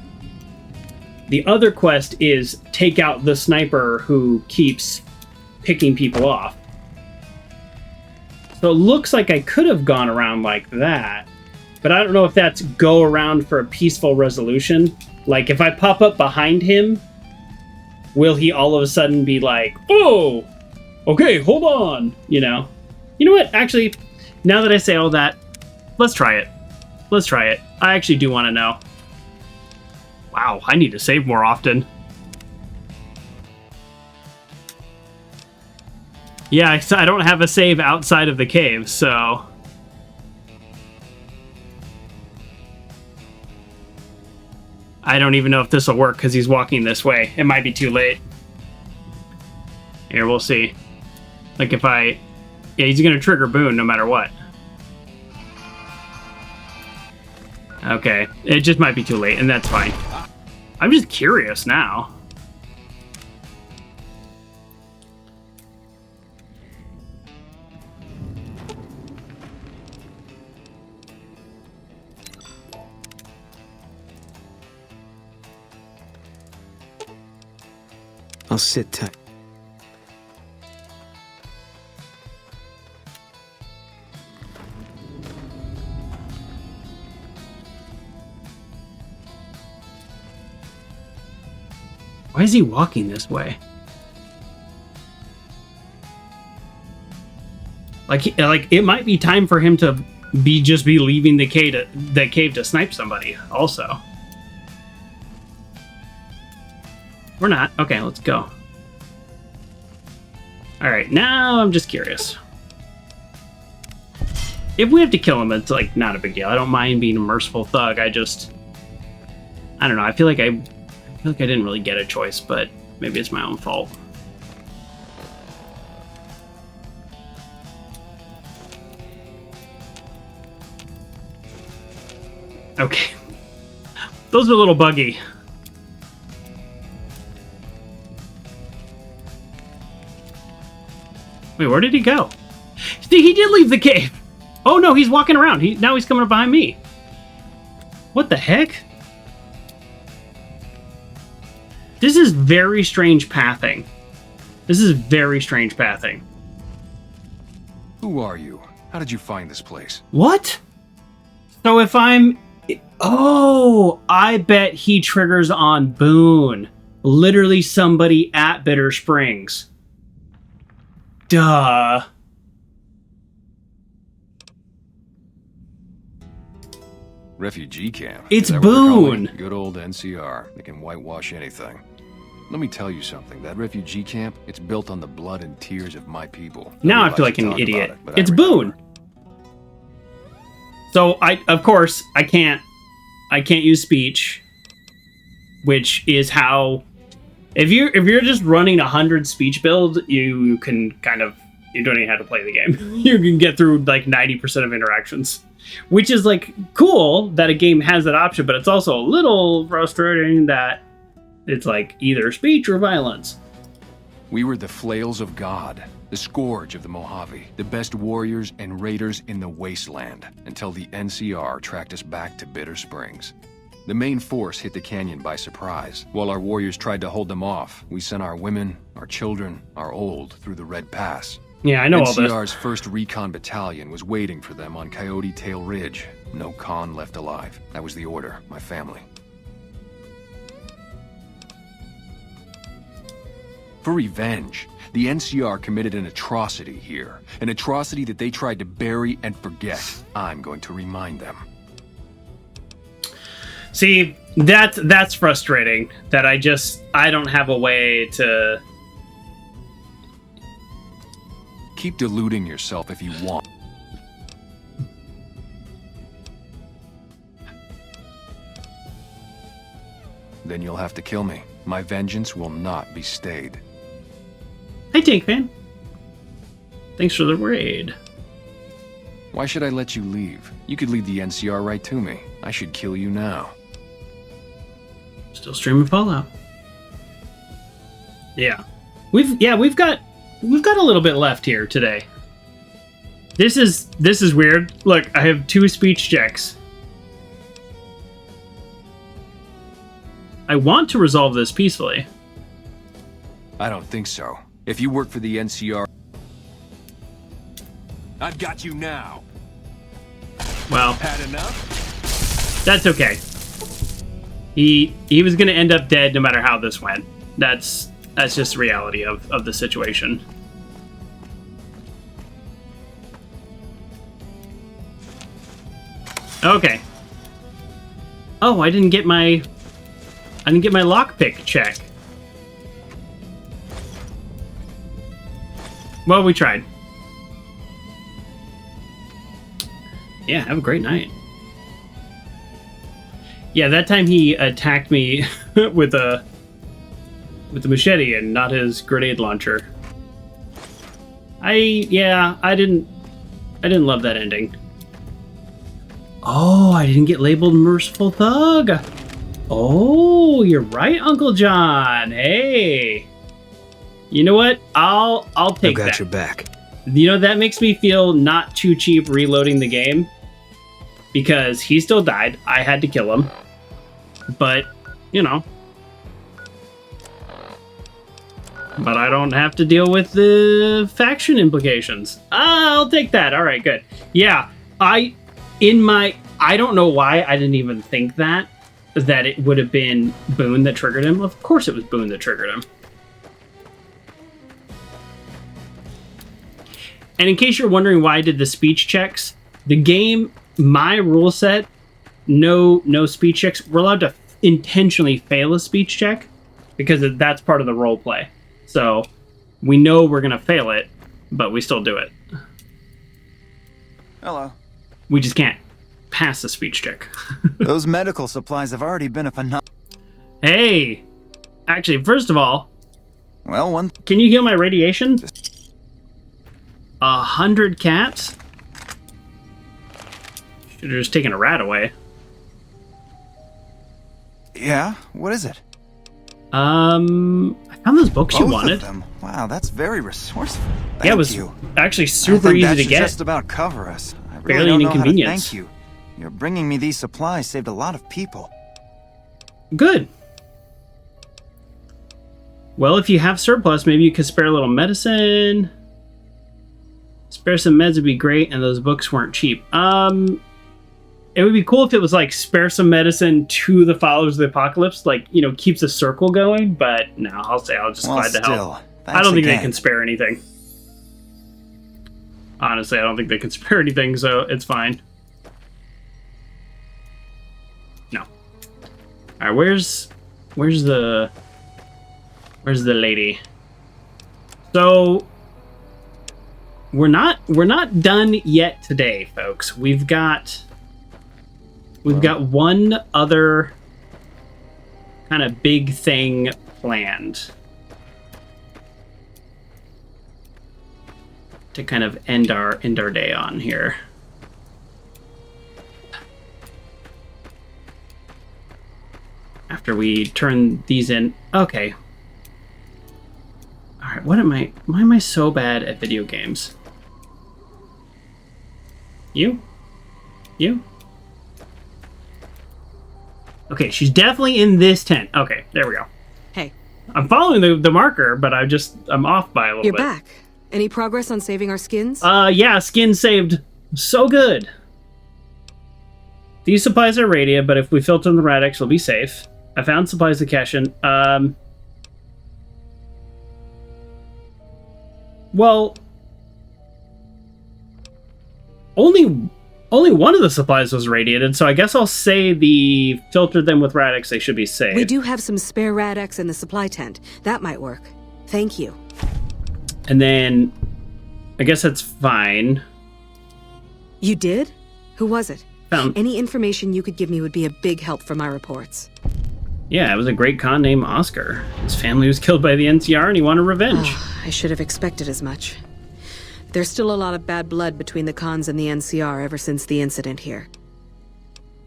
The other quest is take out the sniper who keeps picking people off. So it looks like I could have gone around like that, but I don't know if that's go around for a peaceful resolution. Like if I pop up behind him, will he all of a sudden be like, oh, okay, hold on, you know? You know what? Actually, now that I say all that, let's try it. Let's try it. I actually do want to know. Wow, I need to save more often. Yeah, I don't have a save outside of the cave, so... I don't even know if this will work because he's walking this way. It might be too late. Here, we'll see. Like if I... Yeah, he's going to trigger Boone no matter what. Okay, it just might be too late, and that's fine. I'm just curious now. I'll sit tight. Why is he walking this way? Like it might be time for him to be leaving the cave to snipe somebody also. We're not. Okay, let's go. Alright, now I'm just curious. If we have to kill him, it's like not a big deal. I don't mind being a merciful thug. I don't know. I feel like I didn't really get a choice, but maybe it's my own fault. Okay. Those are a little buggy. Wait, where did he go? See, he did leave the cave. Oh no, he's walking around. Now he's coming up behind me. What the heck? This is very strange pathing. Who are you? How did you find this place? What? So if I'm... Oh, I bet he triggers on Boone. Literally somebody at Bitter Springs. Duh. Refugee camp. It's Boone. Good old NCR. They can whitewash anything. Let me tell you something. That refugee camp, it's built on the blood and tears of my people. Now I feel like an idiot. It's Boone. So of course, I can't use speech, which is how, if you're just running 100 speech build, you can you don't even have to play the game. You can get through like 90% of interactions, which is like cool that a game has that option, but it's also a little frustrating that it's like either speech or violence. We were the flails of God, the scourge of the Mojave, the best warriors and raiders in the wasteland, until the NCR tracked us back to Bitter Springs. The main force hit the canyon by surprise. While our warriors tried to hold them off, we sent our women, our children, our old through the Red Pass. Yeah, I know all this. NCR's 1st Recon Battalion was waiting for them on Coyote Tail Ridge. No con left alive. That was the order, my family. For revenge, the NCR committed an atrocity here. An atrocity that they tried to bury and forget. I'm going to remind them. See, that's frustrating. That I don't have a way to... Keep deluding yourself if you want. Then you'll have to kill me. My vengeance will not be stayed. Hey, Tank Fan. Thanks for the raid. Why should I let you leave? You could lead the NCR right to me. I should kill you now. Still streaming Fallout. Yeah. We've got a little bit left here today. This is weird. Look, I have 2 speech checks. I want to resolve this peacefully. I don't think so. If you work for the NCR... I've got you now. Well, had enough? That's okay. He was gonna end up dead no matter how this went. That's just the reality of the situation. Okay. Oh, I didn't get my lockpick check. Well, we tried. Yeah, have a great night. Yeah, that time he attacked me with the machete and not his grenade launcher. I didn't love that ending. Oh, I didn't get labeled merciful thug. Oh, you're right, Uncle John. Hey. You know what? I'll take that. I got your back. You know, that makes me feel not too cheap reloading the game. Because he still died. I had to kill him. But, you know. But I don't have to deal with the faction implications. I'll take that. All right, good. Yeah, I don't know why I didn't even think that it would have been Boone that triggered him. Of course it was Boone that triggered him. And in case you're wondering why I did the speech checks, The game, my rule set, no speech checks. We're allowed to intentionally fail a speech check because that's part of the role play. So we know we're going to fail it, but we still do it. Hello. We just can't pass a speech check. Those medical supplies have already been a phenomenon. Hey! Actually, first of all... Well, can you heal my radiation? 100 caps? Should have just taken a rat away. Yeah? What is it? I found those books you wanted. Of them. Wow, that's very resourceful. Yeah, it was actually super easy to get. Just about cover us. I really Barely don't an know how to inconvenience. thank you. You're bringing me these supplies saved a lot of people. Good. Well, if you have surplus, maybe you could spare a little medicine. Spare some meds would be great, and those books weren't cheap. It would be cool if it was like spare some medicine to the followers of the apocalypse, like, you know, keeps the circle going, but no, I'll just glad to help. I don't think they can spare anything. Honestly, I don't think they can spare anything, so it's fine. No. Alright, where's the lady? So we're not done yet today, folks. We've got one other kind of big thing planned to kind of end our day on here. After we turn these in. Okay. Alright, why am I so bad at video games? You? Okay, she's definitely in this tent. Okay, there we go. Hey. I'm following the marker, but I'm off by a little bit. You're back. Any progress on saving our skins? Yeah, skin saved. So good. These supplies are radiant, but if we filter them the radix, we'll be safe. I found supplies to cash in. Well, only one of the supplies was radiated, so I guess I'll say the filtered them with radix, they should be safe. We do have some spare radix in the supply tent. That might work. Thank you. And then, I guess that's fine. You did? Who was it? Found. Any information you could give me would be a big help for my reports. Yeah, it was a great con named Oscar. His family was killed by the NCR and he wanted revenge. I should have expected as much. There's still a lot of bad blood between the cons and the NCR ever since the incident here.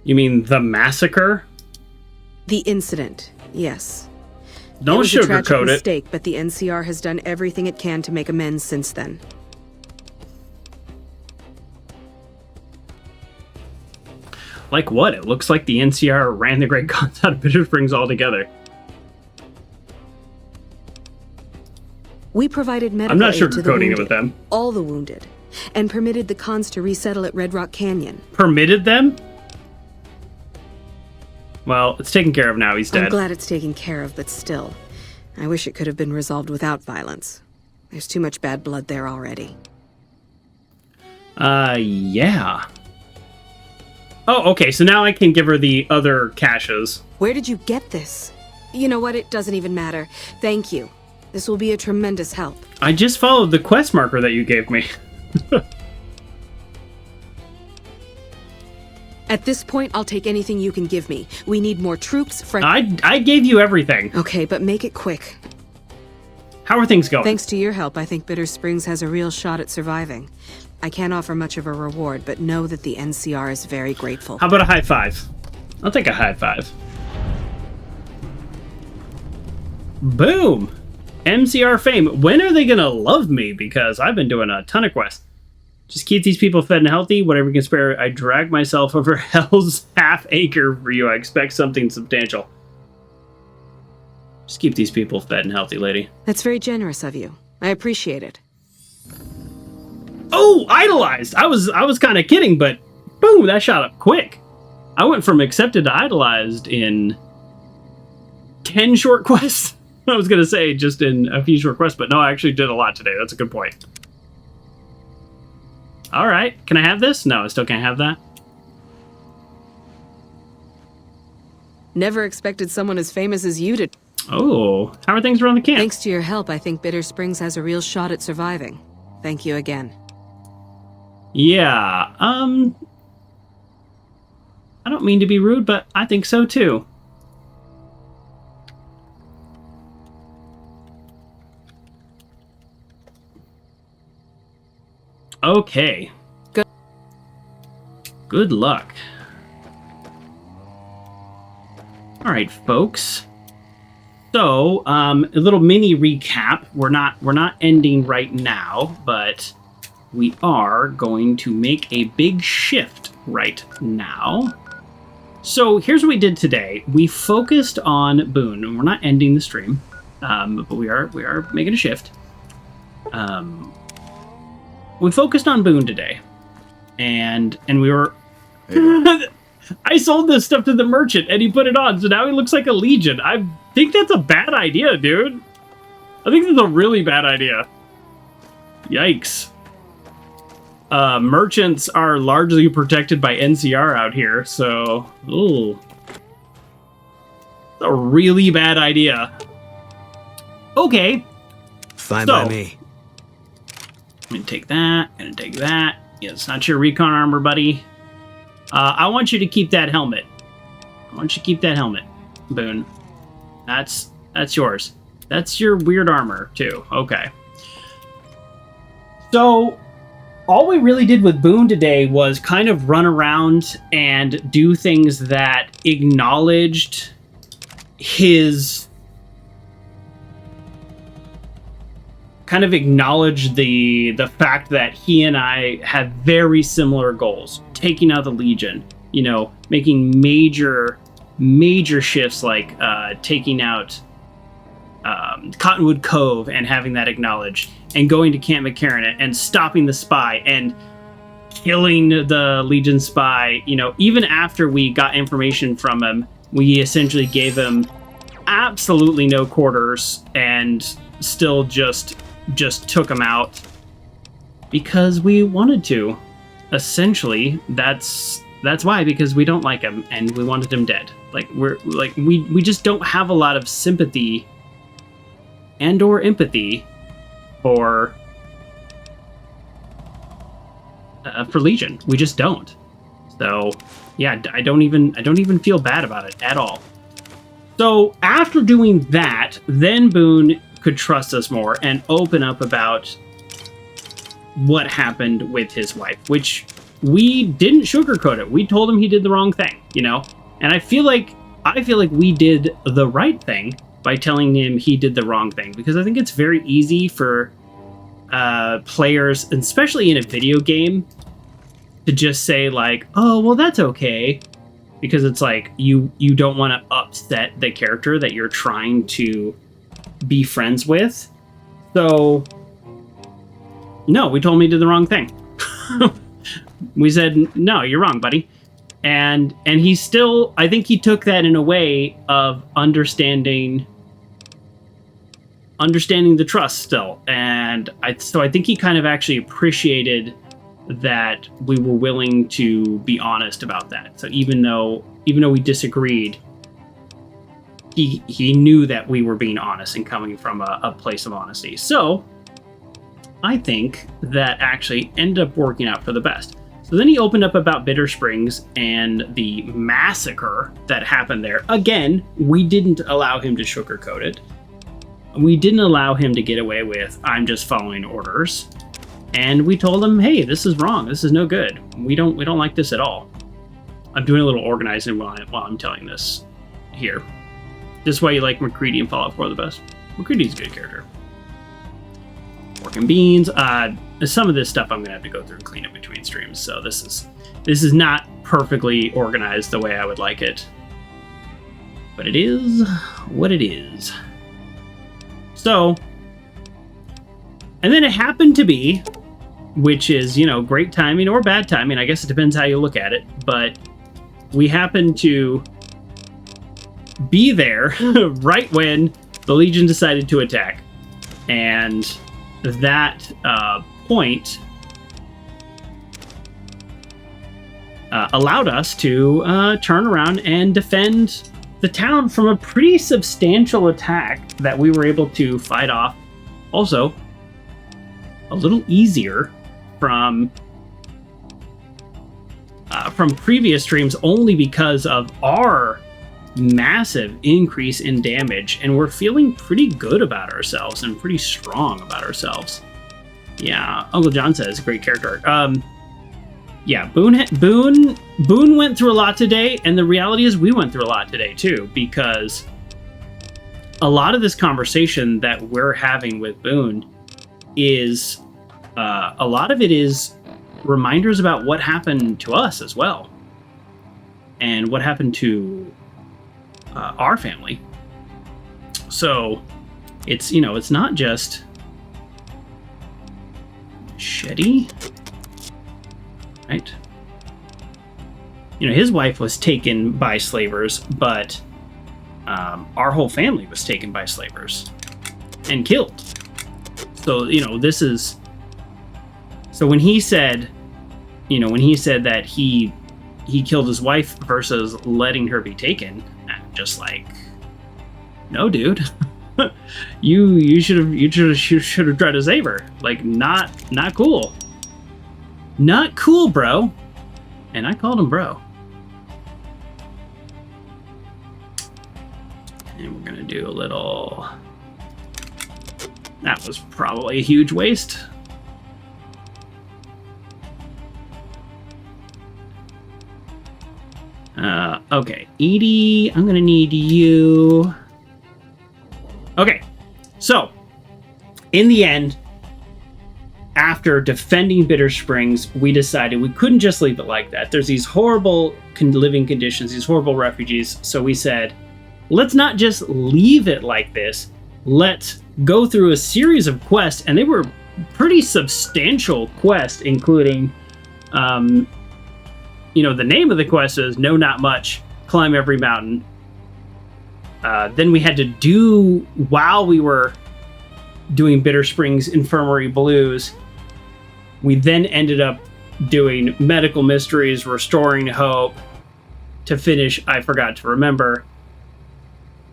You mean the massacre? The incident, yes. Don't sugarcoat it. It was a tragic mistake, but the NCR has done everything it can to make amends since then. Like what? It looks like the NCR ran the Great Cons out of Bitter Springs altogether. We provided medical I'm not aid to the sugarcoating wounded, it with them. all the wounded, and permitted the cons to resettle at Red Rock Canyon. Permitted them? Well, it's taken care of now. He's dead. I'm glad it's taken care of, but still, I wish it could have been resolved without violence. There's too much bad blood there already. Yeah. Oh, okay, so now I can give her the other caches. Where did you get this? You know what? It doesn't even matter. Thank you. This will be a tremendous help. I just followed the quest marker that you gave me. At this point, I'll take anything you can give me. We need more troops, I gave you everything. Okay, but make it quick. How are things going? Thanks to your help, I think Bitter Springs has a real shot at surviving. I can't offer much of a reward, but know that the NCR is very grateful. How about a high five? I'll take a high five. Boom! MCR fame. When are they gonna love me? Because I've been doing a ton of quests. Just keep these people fed and healthy. Whatever you can spare. I drag myself over hell's half acre for you. I expect something substantial. Just keep these people fed and healthy, lady. That's very generous of you. I appreciate it. Oh, idolized! I was kind of kidding, but boom, that shot up quick. I went from accepted to idolized in 10 short quests. I was going to say just in a few short quests, but no, I actually did a lot today. That's a good point. All right. Can I have this? No, I still can't have that. Never expected someone as famous as you to... Oh, how are things around the camp? Thanks to your help, I think Bitter Springs has a real shot at surviving. Thank you again. Yeah, I don't mean to be rude, but I think so too. Okay. Good luck. All right, folks. So, a little mini recap. We're not ending right now, but we are going to make a big shift right now. So here's what we did today. We focused on Boone, and we're not ending the stream, but we are making a shift. We focused on Boone today, and we were. I sold this stuff to the merchant, and he put it on, so now he looks like a legion. I think that's a bad idea, dude. I think that's a really bad idea. Yikes. Merchants are largely protected by NCR out here, so... Ooh. It's a really bad idea. Okay. Fine by me. I'm gonna take that, gonna take that. Yeah, it's not your recon armor, buddy. I want you to keep that helmet. I want you to keep that helmet, Boone. That's yours. That's your weird armor, too. Okay. So, all we really did with Boone today was kind of run around and do things that acknowledged his... kind of acknowledged the fact that he and I have very similar goals. Taking out the Legion, you know, making major shifts like taking out Cottonwood Cove and having that acknowledged, and going to Camp McCarran and stopping the spy and killing the Legion spy. You know, even after we got information from him, we essentially gave him absolutely no quarters and still just took him out because we wanted to. Essentially, that's why, because we don't like him and we wanted him dead. Like we just don't have a lot of sympathy and or empathy for Legion. We just don't. So yeah, I don't even feel bad about it at all. So after doing that, then Boone could trust us more and open up about what happened with his wife, which we didn't sugarcoat it. We told him he did the wrong thing, you know? And I feel like we did the right thing by telling him he did the wrong thing, because I think it's very easy for players, especially in a video game, to just say like, oh, well, that's okay. Because it's like, you don't want to upset the character that you're trying to be friends with. So, no, we told him he did the wrong thing. We said, no, you're wrong, buddy. And he still, I think he took that in a way of understanding the trust still. And so I think he kind of actually appreciated that we were willing to be honest about that. So even though we disagreed, he knew that we were being honest and coming from a place of honesty. So I think that actually ended up working out for the best. So then he opened up about Bitter Springs and the massacre that happened there. Again, we didn't allow him to sugarcoat it. We didn't allow him to get away with, I'm just following orders. And we told him, hey, this is wrong. This is no good. We don't like this at all. I'm doing a little organizing while I'm telling this here. This is why you like McCready and Fallout 4 the best. McCready's a good character. Pork and beans. Some of this stuff I'm going to have to go through and clean up between streams. So this is not perfectly organized the way I would like it. But it is what it is. So, and then it happened to be, which is, you know, great timing or bad timing. I guess it depends how you look at it. But we happened to be there right when the Legion decided to attack. And that point allowed us to turn around and defend the town from a pretty substantial attack that we were able to fight off. Also, a little easier from previous streams, only because of our massive increase in damage, and we're feeling pretty good about ourselves and pretty strong about ourselves. Yeah, Uncle John says great character art. Yeah, Boone went through a lot today, and the reality is we went through a lot today too, because a lot of this conversation that we're having with Boone is a lot of it is reminders about what happened to us as well, and what happened to our family. So it's, you know, it's not just Shetty, right? You know, his wife was taken by slavers, but our whole family was taken by slavers and killed. So, you know, this is... So when he said, you know, when he said that he killed his wife versus letting her be taken, I'm just like, no, dude. you should have tried to save her. Like, not cool. Not cool, bro. And I called him bro. And we're gonna do a little... That was probably a huge waste. Okay, Edie, I'm gonna need you. Okay, so in the end, after defending Bitter Springs, we decided we couldn't just leave it like that. There's these horrible living conditions, these horrible refugees. So we said, let's not just leave it like this. Let's go through a series of quests, and they were pretty substantial quests, including, you know, the name of the quest is No Not Much, Climb Every Mountain. Then we had to do, while we were doing Bitter Springs Infirmary Blues, we then ended up doing Medical Mysteries, Restoring Hope, to finish I Forgot to Remember.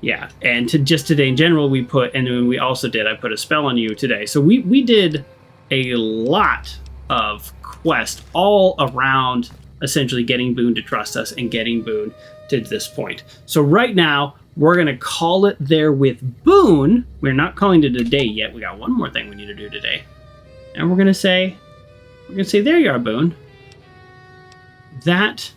Yeah, and to just today in general, we put, and then we also did, I Put a Spell on You today. So we did a lot of quests all around essentially getting Boone to trust us and getting Boone to this point. So right now, we're going to call it there with Boone. We're not calling it a day yet. We got one more thing we need to do today. And we're going to say, there you are, Boone. That...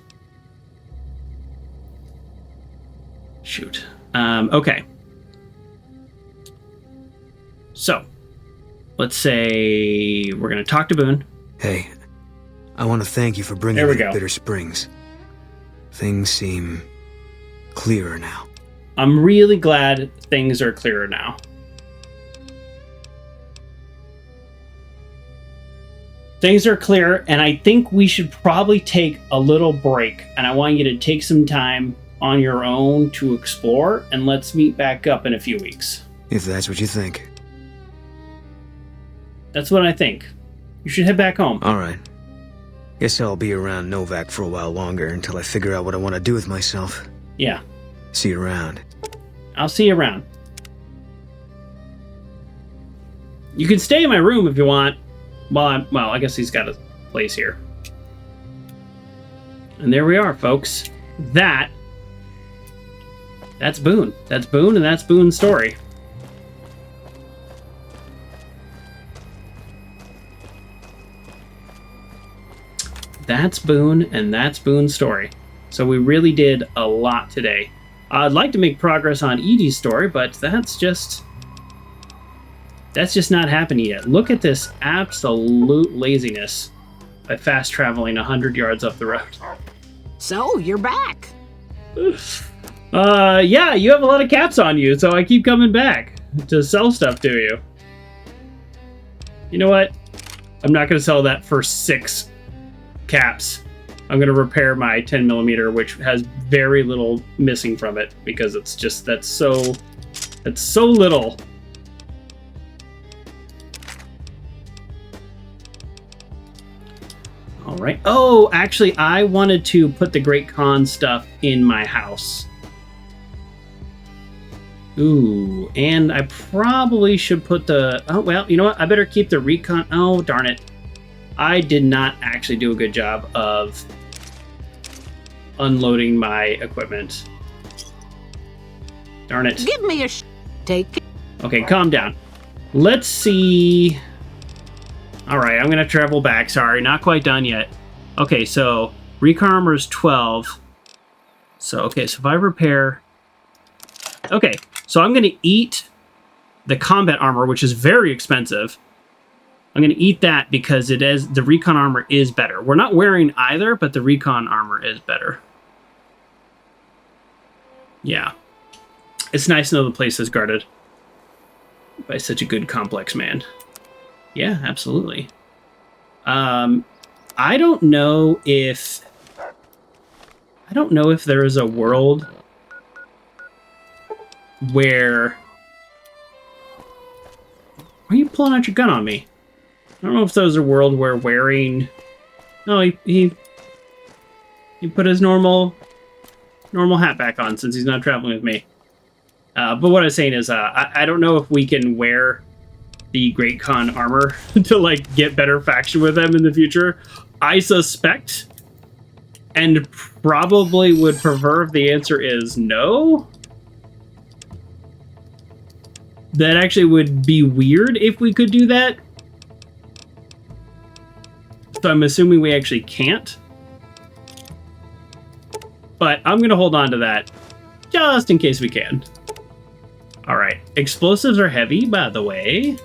Shoot. Okay. So, let's say we're going to talk to Boone. Hey, I want to thank you for bringing me to Bitter Springs. Things seem clearer now. I'm really glad things are clearer now. Things are clear, and I think we should probably take a little break, and I want you to take some time on your own to explore, and let's meet back up in a few weeks. If that's what you think. That's what I think. You should head back home. All right. Guess I'll be around Novak for a while longer until I figure out what I want to do with myself. Yeah. See you around. I'll see you around. You can stay in my room if you want. Well, I guess he's got a place here. And there we are, folks. That's Boone. That's Boone, and that's Boone's story. That's Boone, and that's Boone's story. So we really did a lot today. I'd like to make progress on Edie's story, but that's just not happening yet. Look at this absolute laziness by fast traveling 100 yards up the road. So, you're back. Yeah, you have a lot of caps on you, so I keep coming back to sell stuff to you. You know what? I'm not going to sell that for 6 caps. I'm going to repair my 10mm, which has very little missing from it, because it's just, that's so little. All right. Oh, actually, I wanted to put the Great Khan stuff in my house. Ooh, and I probably should put the... Oh, well, you know what? I better keep the recon... Oh, darn it. I did not actually do a good job of unloading my equipment. Darn it. Give me a take. Okay, calm down. Let's see... Alright, I'm going to travel back. Sorry, not quite done yet. Okay, so recon armor is 12. So, okay, so if I repair... Okay, so I'm going to eat the combat armor, which is very expensive. I'm going to eat that because it is the recon armor is better. We're not wearing either, but the recon armor is better. Yeah. It's nice to know the place is guarded by such a good complex man. Yeah, absolutely. I don't know if there is a world where... Why are you pulling out your gun on me? I don't know if there's a world where wearing... No, he put his normal hat back on since he's not traveling with me. But what I was saying is, I don't know if we can wear the Great Khan armor to, like, get better faction with them in the future. I suspect, and probably would prefer if the answer is no. That actually would be weird if we could do that. So I'm assuming we actually can't. But I'm going to hold on to that just in case we can. Alright, explosives are heavy, by the way.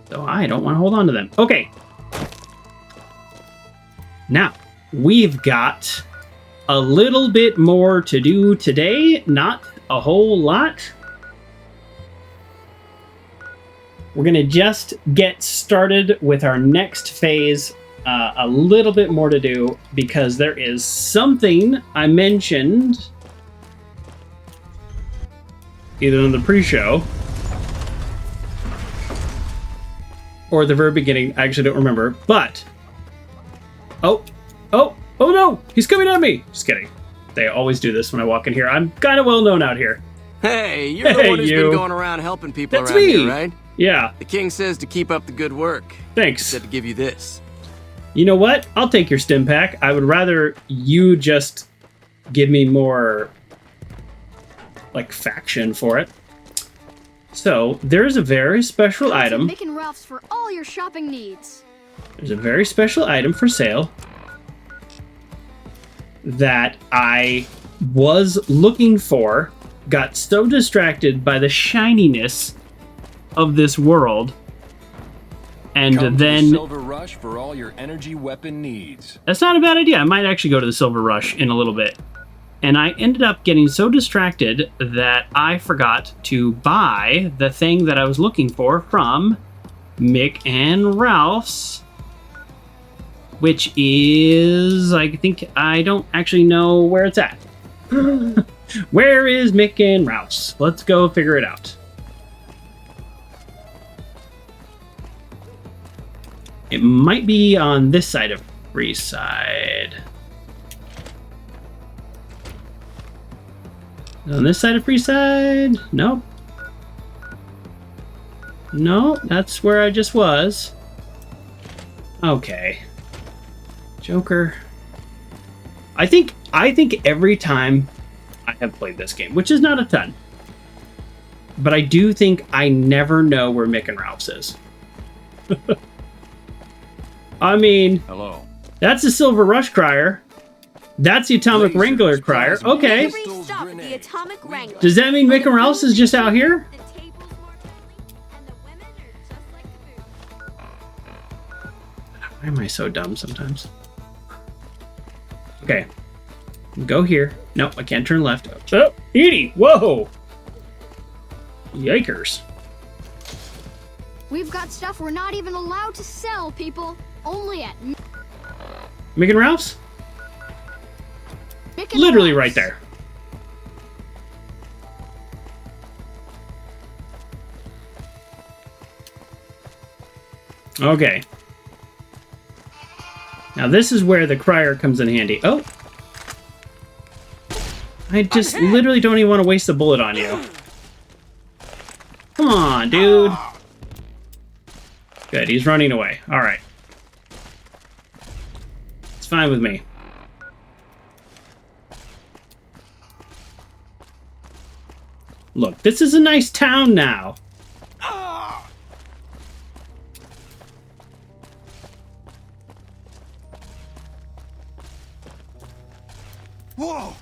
So I don't want to hold on to them. Okay. Now, we've got a little bit more to do today. Not a whole lot. We're going to just get started with our next phase. A little bit more to do because there is something I mentioned either in the pre-show or the very beginning. I actually don't remember, but... Oh no! He's coming at me! Just kidding. They always do this when I walk in here. I'm kind of well known out here. Hey, you're the one who's been going around helping people around here, right? Yeah. The king says to keep up the good work. Thanks. He said to give you this. You know what? I'll take your stim pack. I would rather you just give me more, like, faction for it. So, there's a very special item. Making Ralph's for all your shopping needs. There's a very special item for sale that I was looking for, got so distracted by the shininess of this world, and Come then... to the Silver Rush for all your energy weapon needs. That's not a bad idea. I might actually go to the Silver Rush in a little bit. And I ended up getting so distracted that I forgot to buy the thing that I was looking for from Mick and Ralph's, which is, I think, I don't actually know where it's at. Where is Mick and Ralph's? Let's go figure it out. It might be on this side of Freeside. On this side of Freeside? Nope. No, that's where I just was. Okay. Joker. I think every time I have played this game, which is not a ton, but I do think I never know where Mick and Ralph's is. I mean, hello. That's the Silver Rush Crier. That's the Atomic Wrangler Crier. Okay. Does that mean Mick and Ralph's is just out here? Why am I so dumb sometimes? Okay. Go here. Nope, I can't turn left. Oh, Edie! Whoa! Yikers. We've got stuff we're not even allowed to sell, people. Only at Mick and Ralph's? Literally right there. Okay. Now this is where the Courier comes in handy. Oh! I just literally don't even want to waste a bullet on you. Come on, dude. Good, he's running away. Alright. It's fine with me. Look, this is a nice town now. Whoa!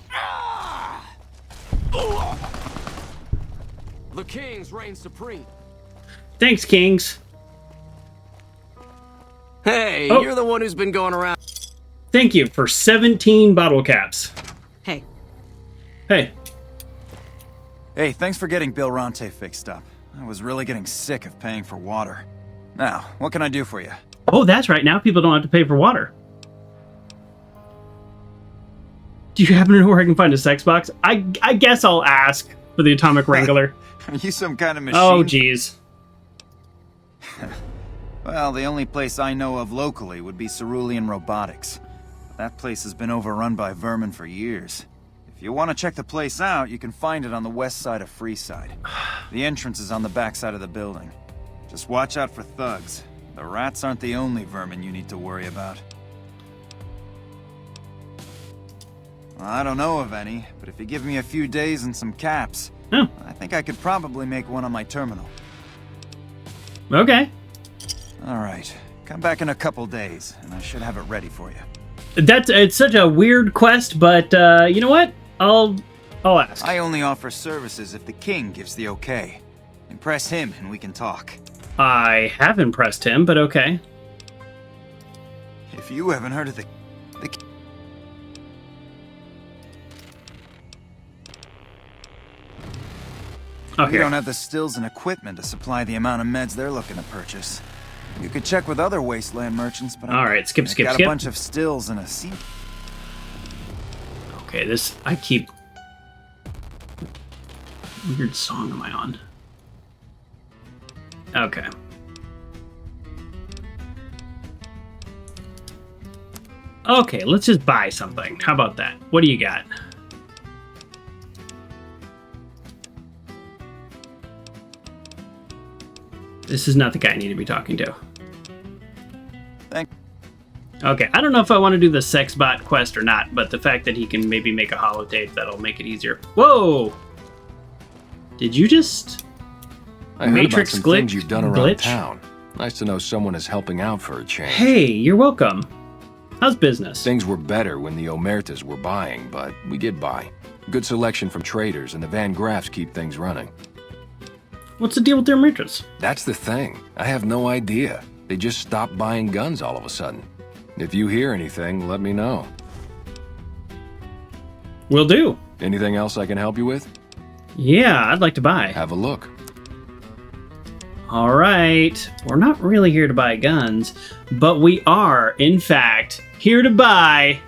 The kings reign supreme. Thanks, Kings. Hey, Oh. you're the one who's been going around. Thank you for 17 bottle caps. Hey. Hey. Hey, thanks for getting Bill Ronte fixed up. I was really getting sick of paying for water. Now, what can I do for you? Oh, that's right. Now people don't have to pay for water. Do you happen to know where I can find a sex box? I guess I'll ask for the Atomic Wrangler. Are you some kind of machine? Oh, jeez. Well, the only place I know of locally would be Cerulean Robotics. That place has been overrun by vermin for years. If you want to check the place out, you can find it on the west side of Freeside. The entrance is on the back side of the building. Just watch out for thugs. The rats aren't the only vermin you need to worry about. Well, I don't know of any, but if you give me a few days and some caps, I think I could probably make one on my terminal. Okay. All right. Come back in a couple days, and I should have it ready for you. It's such a weird quest, but you know what? I'll ask. I only offer services if the king gives the okay. Impress him, and we can talk. I have impressed him, but okay. If you haven't heard of the Okay. We don't have the stills and equipment to supply the amount of meds they're looking to purchase. You could check with other wasteland merchants, but all right, skip. got a bunch of stills and a seat. Okay, I keep. Weird song am I on? Okay. Okay, let's just buy something. How about that? What do you got? This is not the guy I need to be talking to. Okay, I don't know if I want to do the sex bot quest or not, but the fact that he can maybe make a holotape, that'll make it easier. Whoa! Did you just... I heard Matrix about some glitch? things you've done around town. Nice to know someone is helping out for a change. Hey, you're welcome. How's business? Things were better when the Omertas were buying, but we get by. Good selection from traders, and the Van Graffs keep things running. What's the deal with their merchants? That's the thing. I have no idea. They just stopped buying guns all of a sudden. If you hear anything, let me know. Will do. Anything else I can help you with? Yeah, I'd like to buy. Have a look. All right. We're not really here to buy guns, but we are, in fact, here to buy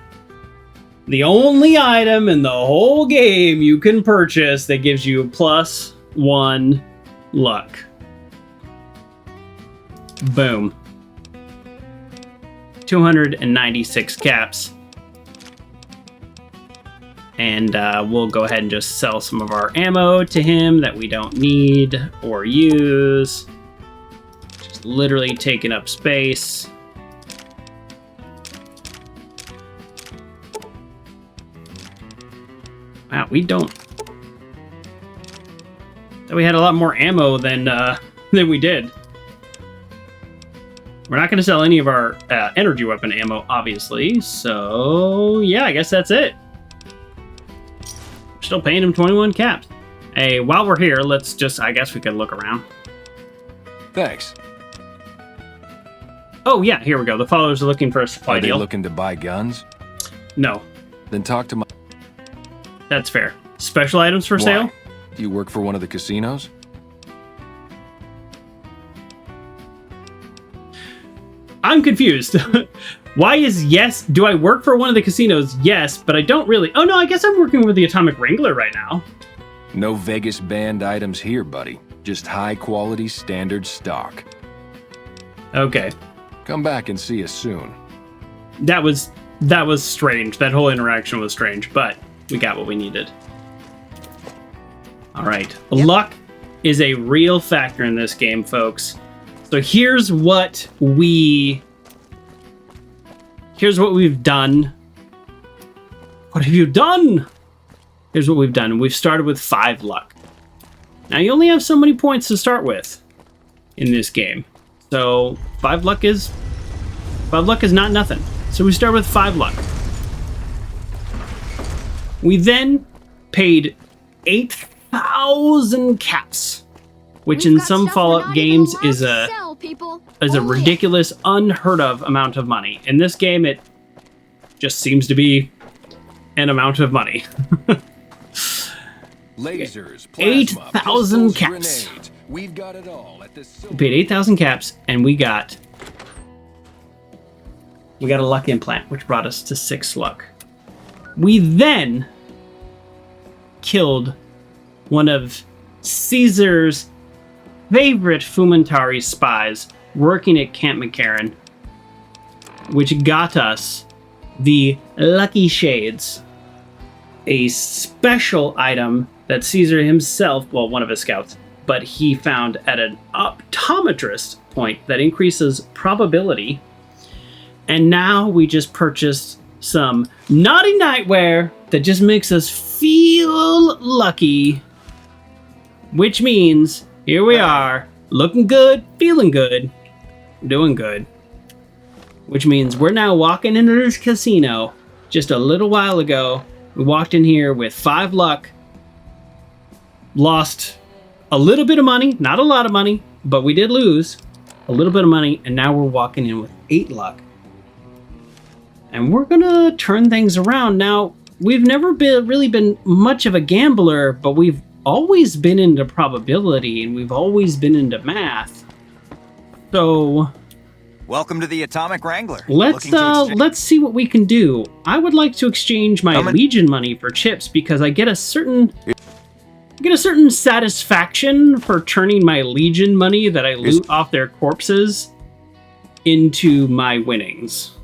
the only item in the whole game you can purchase that gives you +1 luck. Boom. 296 caps. And we'll go ahead and just sell some of our ammo to him that we don't need or use. Just literally taking up space. Wow, we don't... We had a lot more ammo than we did. We're not going to sell any of our energy weapon ammo, obviously. So, yeah, I guess that's it. We're still paying him 21 caps. Hey, while we're here, let's just... I guess we could look around. Thanks. Oh, yeah, here we go. The followers are looking for a supply deal. Are they looking to buy guns? No. Then talk to my... That's fair. Special items for sale? Do you work for one of the casinos? I'm confused. Why is yes? Do I work for one of the casinos? Yes, but I don't really. Oh no, I guess I'm working with the Atomic Wrangler right now. No Vegas banned items here, buddy. Just high quality standard stock. Okay. Come back and see us soon. that was strange. That whole interaction was strange, but we got what we needed. All right. Yep. Luck is a real factor in this game, folks. So here's what we've done. What have you done? Here's what we've done. We've started with 5 luck. Now you only have so many points to start with in this game. So 5 luck is not nothing. So we start with 5 luck. We then paid 8,000 caps, which in some Fallout games is a ridiculous, unheard of amount of money. In this game, it just seems to be an amount of money. Lasers, 8,000 caps. Grenades. We've got it all at this. We paid 8,000 caps, and we got a luck implant, which brought us to 6 luck. We then killed one of Caesar's favorite Fumentari spies working at Camp McCarran, which got us the Lucky Shades, a special item that Caesar himself, well, one of his scouts, but he found at an optometrist point that increases probability. And now we just purchased some naughty nightwear that just makes us feel lucky, which means here we are, looking good, feeling good, doing good, which means we're now walking into this casino. Just a little while ago, we walked in here with 5 luck, lost a little bit of money, not a lot of money, but we did lose a little bit of money, and now we're walking in with 8 luck. And we're gonna turn things around. Now, we've never really been much of a gambler, but we've always been into probability, and we've always been into math. So welcome to the Atomic Wrangler. Let's see what we can do. I would like to exchange my Legion money for chips because I get a certain satisfaction for turning my Legion money that I loot off their corpses into my winnings.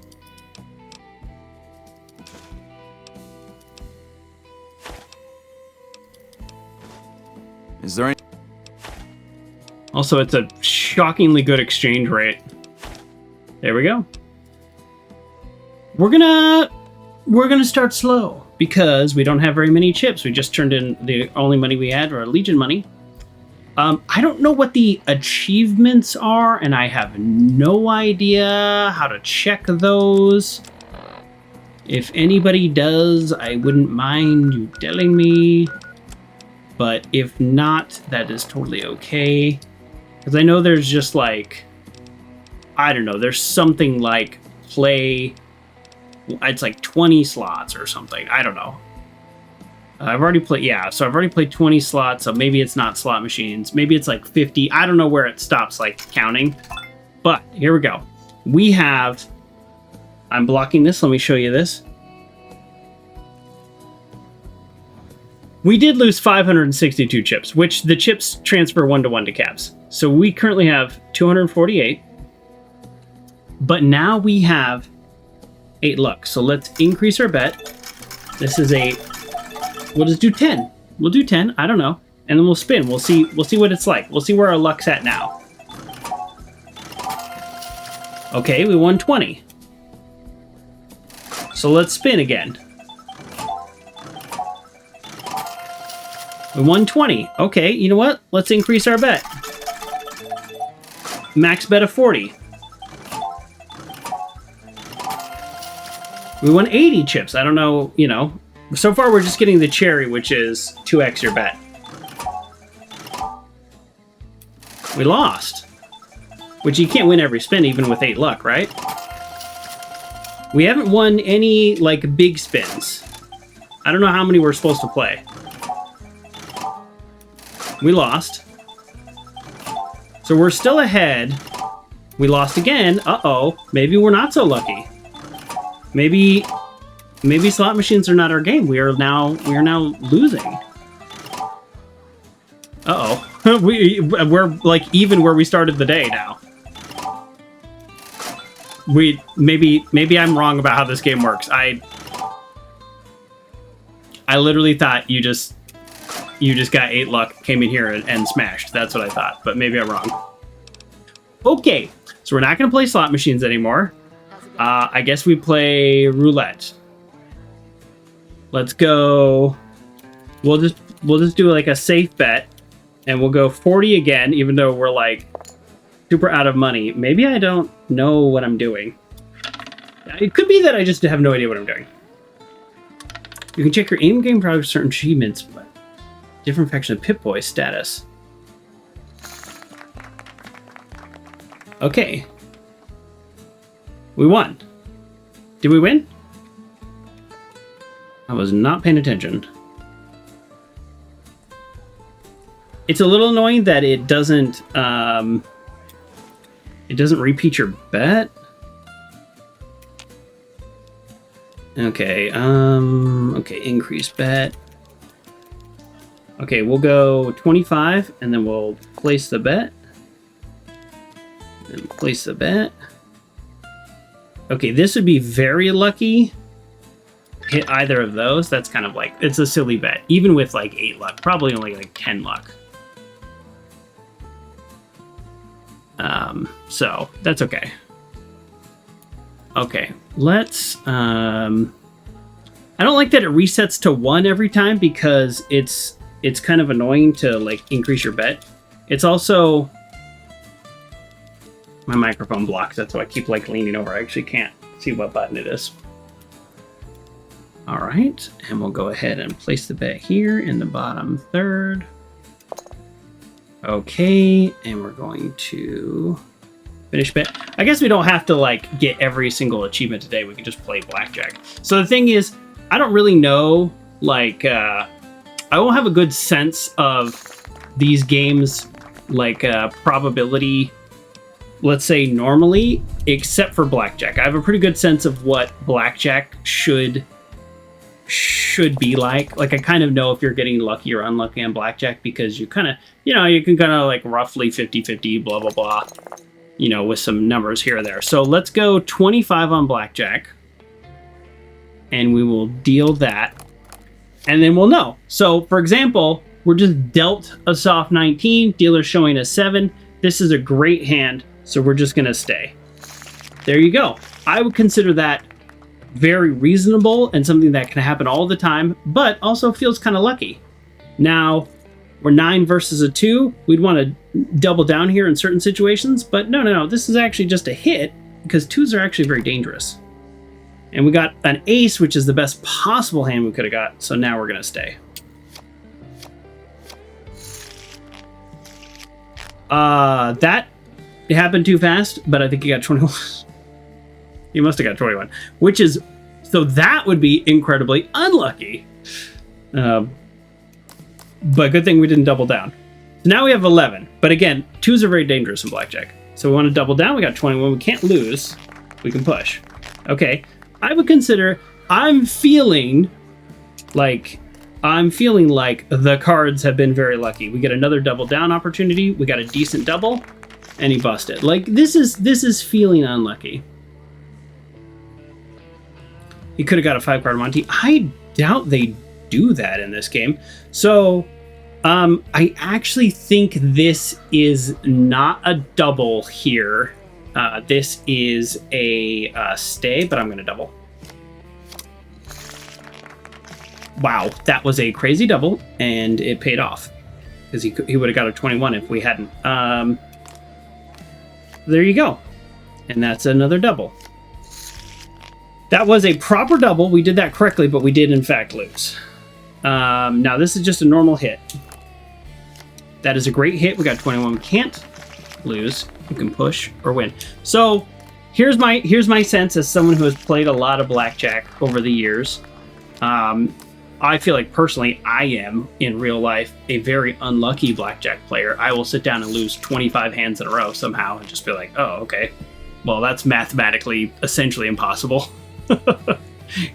Is there any... Also, it's a shockingly good exchange rate. There we go. We're gonna start slow because we don't have very many chips. We just turned in the only money we had, our Legion money. I don't know what the achievements are, and I have no idea how to check those. If anybody does, I wouldn't mind you telling me. But if not, that is totally okay. Because I know there's just like, I don't know, there's something like play, it's like 20 slots or something. I don't know. I've already played 20 slots, so maybe it's not slot machines. Maybe it's like 50. I don't know where it stops like counting. But here we go. We have, I'm blocking this. Let me show you this. We did lose 562 chips, which the chips transfer 1-to-1 to caps. So we currently have 248. But now we have 8 luck. So let's increase our bet. This is we'll just do 10. We'll do 10. I don't know. And then we'll spin. We'll see what it's like. We'll see where our luck's at now. Okay, we won 20. So let's spin again. We won 20. Okay, you know what? Let's increase our bet. Max bet of 40. We won 80 chips. I don't know, you know. So far, we're just getting the cherry, which is 2x your bet. We lost. Which you can't win every spin, even with 8 luck, right? We haven't won any, like, big spins. I don't know how many we're supposed to play. We lost. So we're still ahead. We lost again. Uh-oh. Maybe we're not so lucky. Maybe slot machines are not our game. We are now losing. Uh-oh. We're like even where we started the day now. maybe I'm wrong about how this game works. I literally thought you just got 8 luck, came in here and smashed. That's what I thought, but maybe I'm wrong. Okay, so we're not going to play slot machines anymore. I guess we play roulette. Let's go. We'll just do like a safe bet, and we'll go 40 again, even though we're like super out of money. Maybe I don't know what I'm doing. It could be that I just have no idea what I'm doing. You can check your in-game progress for certain achievements, but different faction of Pip-Boy status. Okay. We won. Did we win? I was not paying attention. It's a little annoying that it doesn't repeat your bet. Okay, okay, increase bet. Okay, we'll go 25 and then we'll place the bet. And place the bet. Okay, this would be very lucky. Hit either of those. That's kind of like, it's a silly bet. Even with like 8 luck, probably only like 10 luck. So that's okay. Okay, let's, I don't like that it resets to 1 every time because it's kind of annoying to like increase your bet. It's also, my microphone blocks, that's why I keep like leaning over. I actually can't see what button it is. All right, and we'll go ahead and place the bet here in the bottom third. Okay, and we're going to finish bet. I guess we don't have to like get every single achievement today. We can just play blackjack. So the thing is, I don't really know, like, I won't have a good sense of these games, like probability, let's say normally, except for blackjack. I have a pretty good sense of what blackjack should be like. Like, I kind of know if you're getting lucky or unlucky on blackjack because you kind of, you can kind of like roughly 50-50, blah, blah, blah, with some numbers here or there. So let's go 25 on blackjack and we will deal that and then we'll know. So for example, we're just dealt a soft 19, dealer's showing a 7. This is a great hand, so we're just going to stay. There you go. I would consider that very reasonable and something that can happen all the time, but also feels kind of lucky. Now, we're 9 versus a 2. We'd want to double down here in certain situations, but no. This is actually just a hit because 2s are actually very dangerous. And we got an ace, which is the best possible hand we could have got, so now we're going to stay. That happened too fast, but I think he got 21. He must have got 21, which is, so that would be incredibly unlucky. But good thing we didn't double down. So now we have 11, but again, 2s are very dangerous in blackjack. So we want to double down. We got 21. We can't lose. We can push. Okay. I would consider, I'm feeling like the cards have been very lucky. We get another double down opportunity. We got a decent double and he busted. Like, this is feeling unlucky. He could have got a 5-card Monty. I doubt they do that in this game. So I actually think this is not a double here. This is a stay, but I'm going to double. Wow, that was a crazy double, and it paid off. Because he would have got a 21 if we hadn't. There you go. And that's another double. That was a proper double. We did that correctly, but we did in fact lose. Now this is just a normal hit. That is a great hit. We got 21. We can't lose. We can push or win. So here's my sense as someone who has played a lot of blackjack over the years. I feel like personally I am in real life a very unlucky blackjack player. I will sit down and lose 25 hands in a row somehow and just be like, oh, okay. Well, that's mathematically essentially impossible.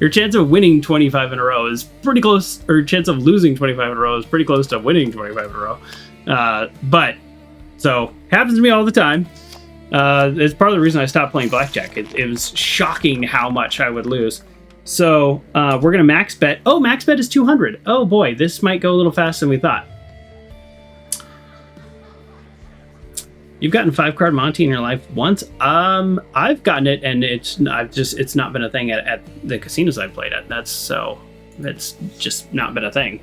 Your chance of winning 25 in a row is pretty close, or chance of losing 25 in a row is pretty close to winning 25 in a row. But so happens to me all the time. It's part of the reason I stopped playing blackjack. It was shocking how much I would lose. So we're gonna max bet. Oh, max bet is 200. Oh boy, this might go a little faster than we thought. You've gotten 5-card Monty in your life once. I've gotten it, and it's not been a thing at the casinos I've played at. That's just not been a thing.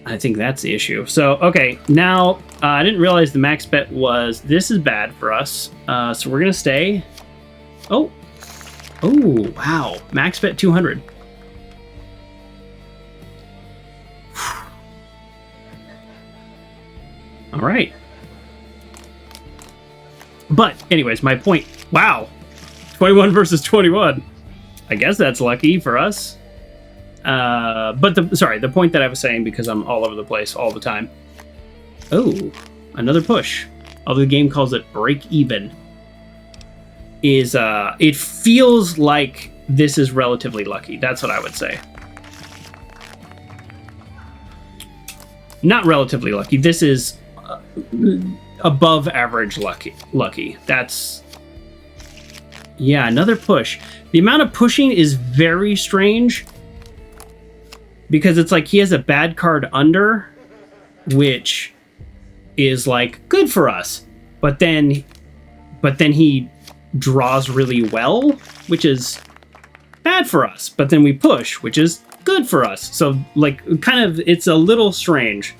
I think that's the issue. So, okay, now I didn't realize the max bet was, this is bad for us. So we're gonna stay. Oh, wow, max bet 200. All right. But anyways, my point, wow, 21 versus 21. I guess that's lucky for us. But the point that I was saying, because I'm all over the place all the time. Oh, another push. Although the game calls it break even. Is it feels like this is relatively lucky. That's what I would say. Not relatively lucky. This is above average lucky. That's, yeah, another push. The amount of pushing is very strange, because it's like he has a bad card under, which is like good for us, but then he draws really well, which is bad for us, but then we push, which is good for us. So like, kind of, it's a little strange.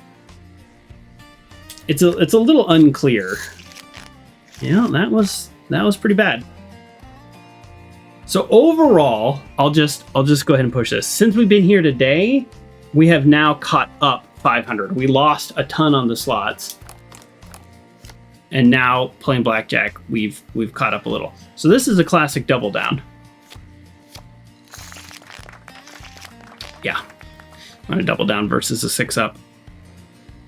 It's a little unclear. Yeah, that was pretty bad. So overall, I'll just go ahead and push this. Since we've been here today, we have now caught up 500. We lost a ton on the slots, and now playing blackjack, we've caught up a little. So this is a classic double down. Yeah, I'm gonna double down versus a 6-up.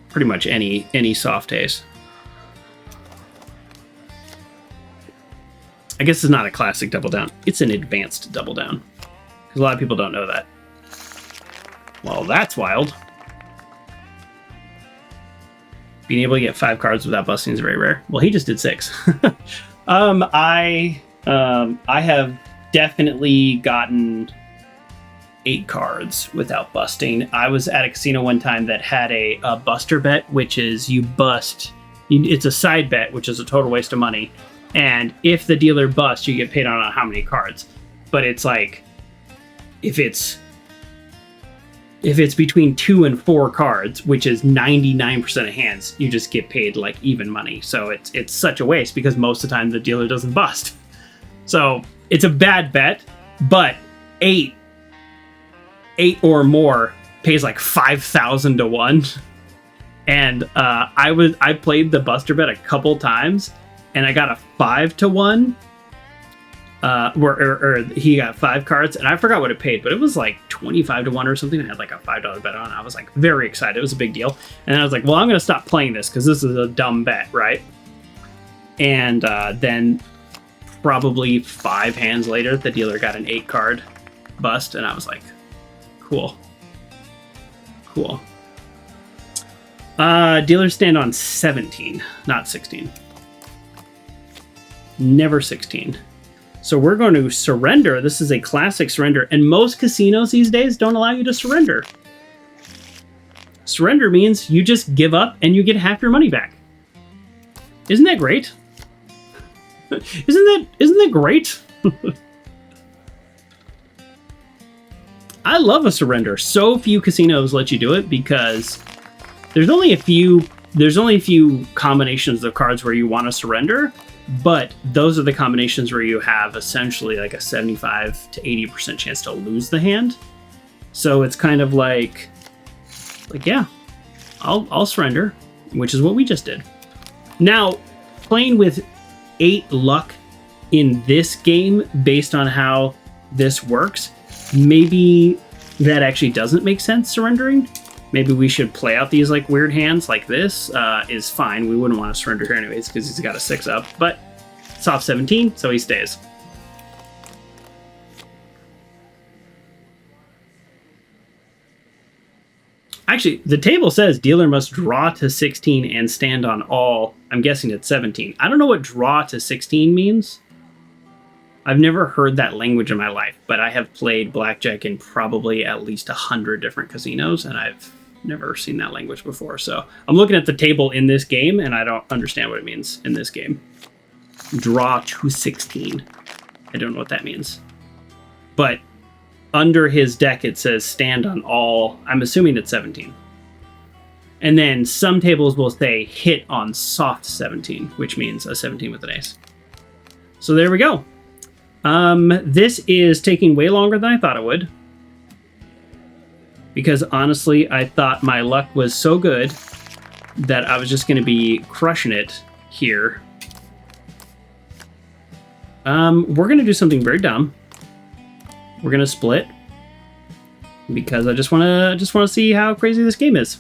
Pretty much any soft ace. I guess it's not a classic double down. It's an advanced double down. Because a lot of people don't know that. Well, that's wild. Being able to get 5 cards without busting is very rare. Well, he just did 6. I have definitely gotten 8 cards without busting. I was at a casino one time that had a buster bet, which is you bust. It's a side bet, which is a total waste of money. And if the dealer busts, you get paid on how many cards. But it's like, if it's between 2 and 4 cards, which is 99% of hands, you just get paid like even money. So it's such a waste, because most of the time the dealer doesn't bust. So it's a bad bet, but 8 or more pays like 5,000 to 1. And I played the buster bet a couple times, and I got a 5 to 1. Or he got 5 cards, and I forgot what it paid, but it was like 25 to 1 or something. I had like a $5 bet on. I was like very excited. It was a big deal. And I was like, well, I'm gonna stop playing this because this is a dumb bet, right? And then probably 5 hands later, the dealer got an 8 card bust, and I was like, cool. Dealers stand on 17, not 16. Never 16. So we're going to surrender. This is a classic surrender, and most casinos these days don't allow you to surrender. Surrender means you just give up and you get half your money back. Isn't that great? Isn't that great? I love a surrender. So few casinos let you do it, because there's only a few combinations of cards where you want to surrender. But those are the combinations where you have essentially like a 75 to 80% chance to lose the hand. So it's kind of like yeah, I'll surrender, which is what we just did. Now, playing with 8 luck in this game, based on how this works, maybe that actually doesn't make sense, surrendering. Maybe we should play out these like weird hands like this. Is fine. We wouldn't want to surrender here anyways, because he's got a 6-up, but it's off 17, so he stays. Actually, the table says dealer must draw to 16 and stand on all. I'm guessing it's 17. I don't know what draw to 16 means. I've never heard that language in my life, but I have played blackjack in probably at least 100 different casinos, and I've never seen that language before. So I'm looking at the table in this game, and I don't understand what it means in this game. Draw to 16. I don't know what that means. But under his deck, it says stand on all. I'm assuming it's 17. And then some tables will say hit on soft 17, which means a 17 with an ace. So there we go. This is taking way longer than I thought it would. Because honestly, I thought my luck was so good that I was just going to be crushing it here. We're going to do something very dumb. We're going to split. Because I just want to see how crazy this game is.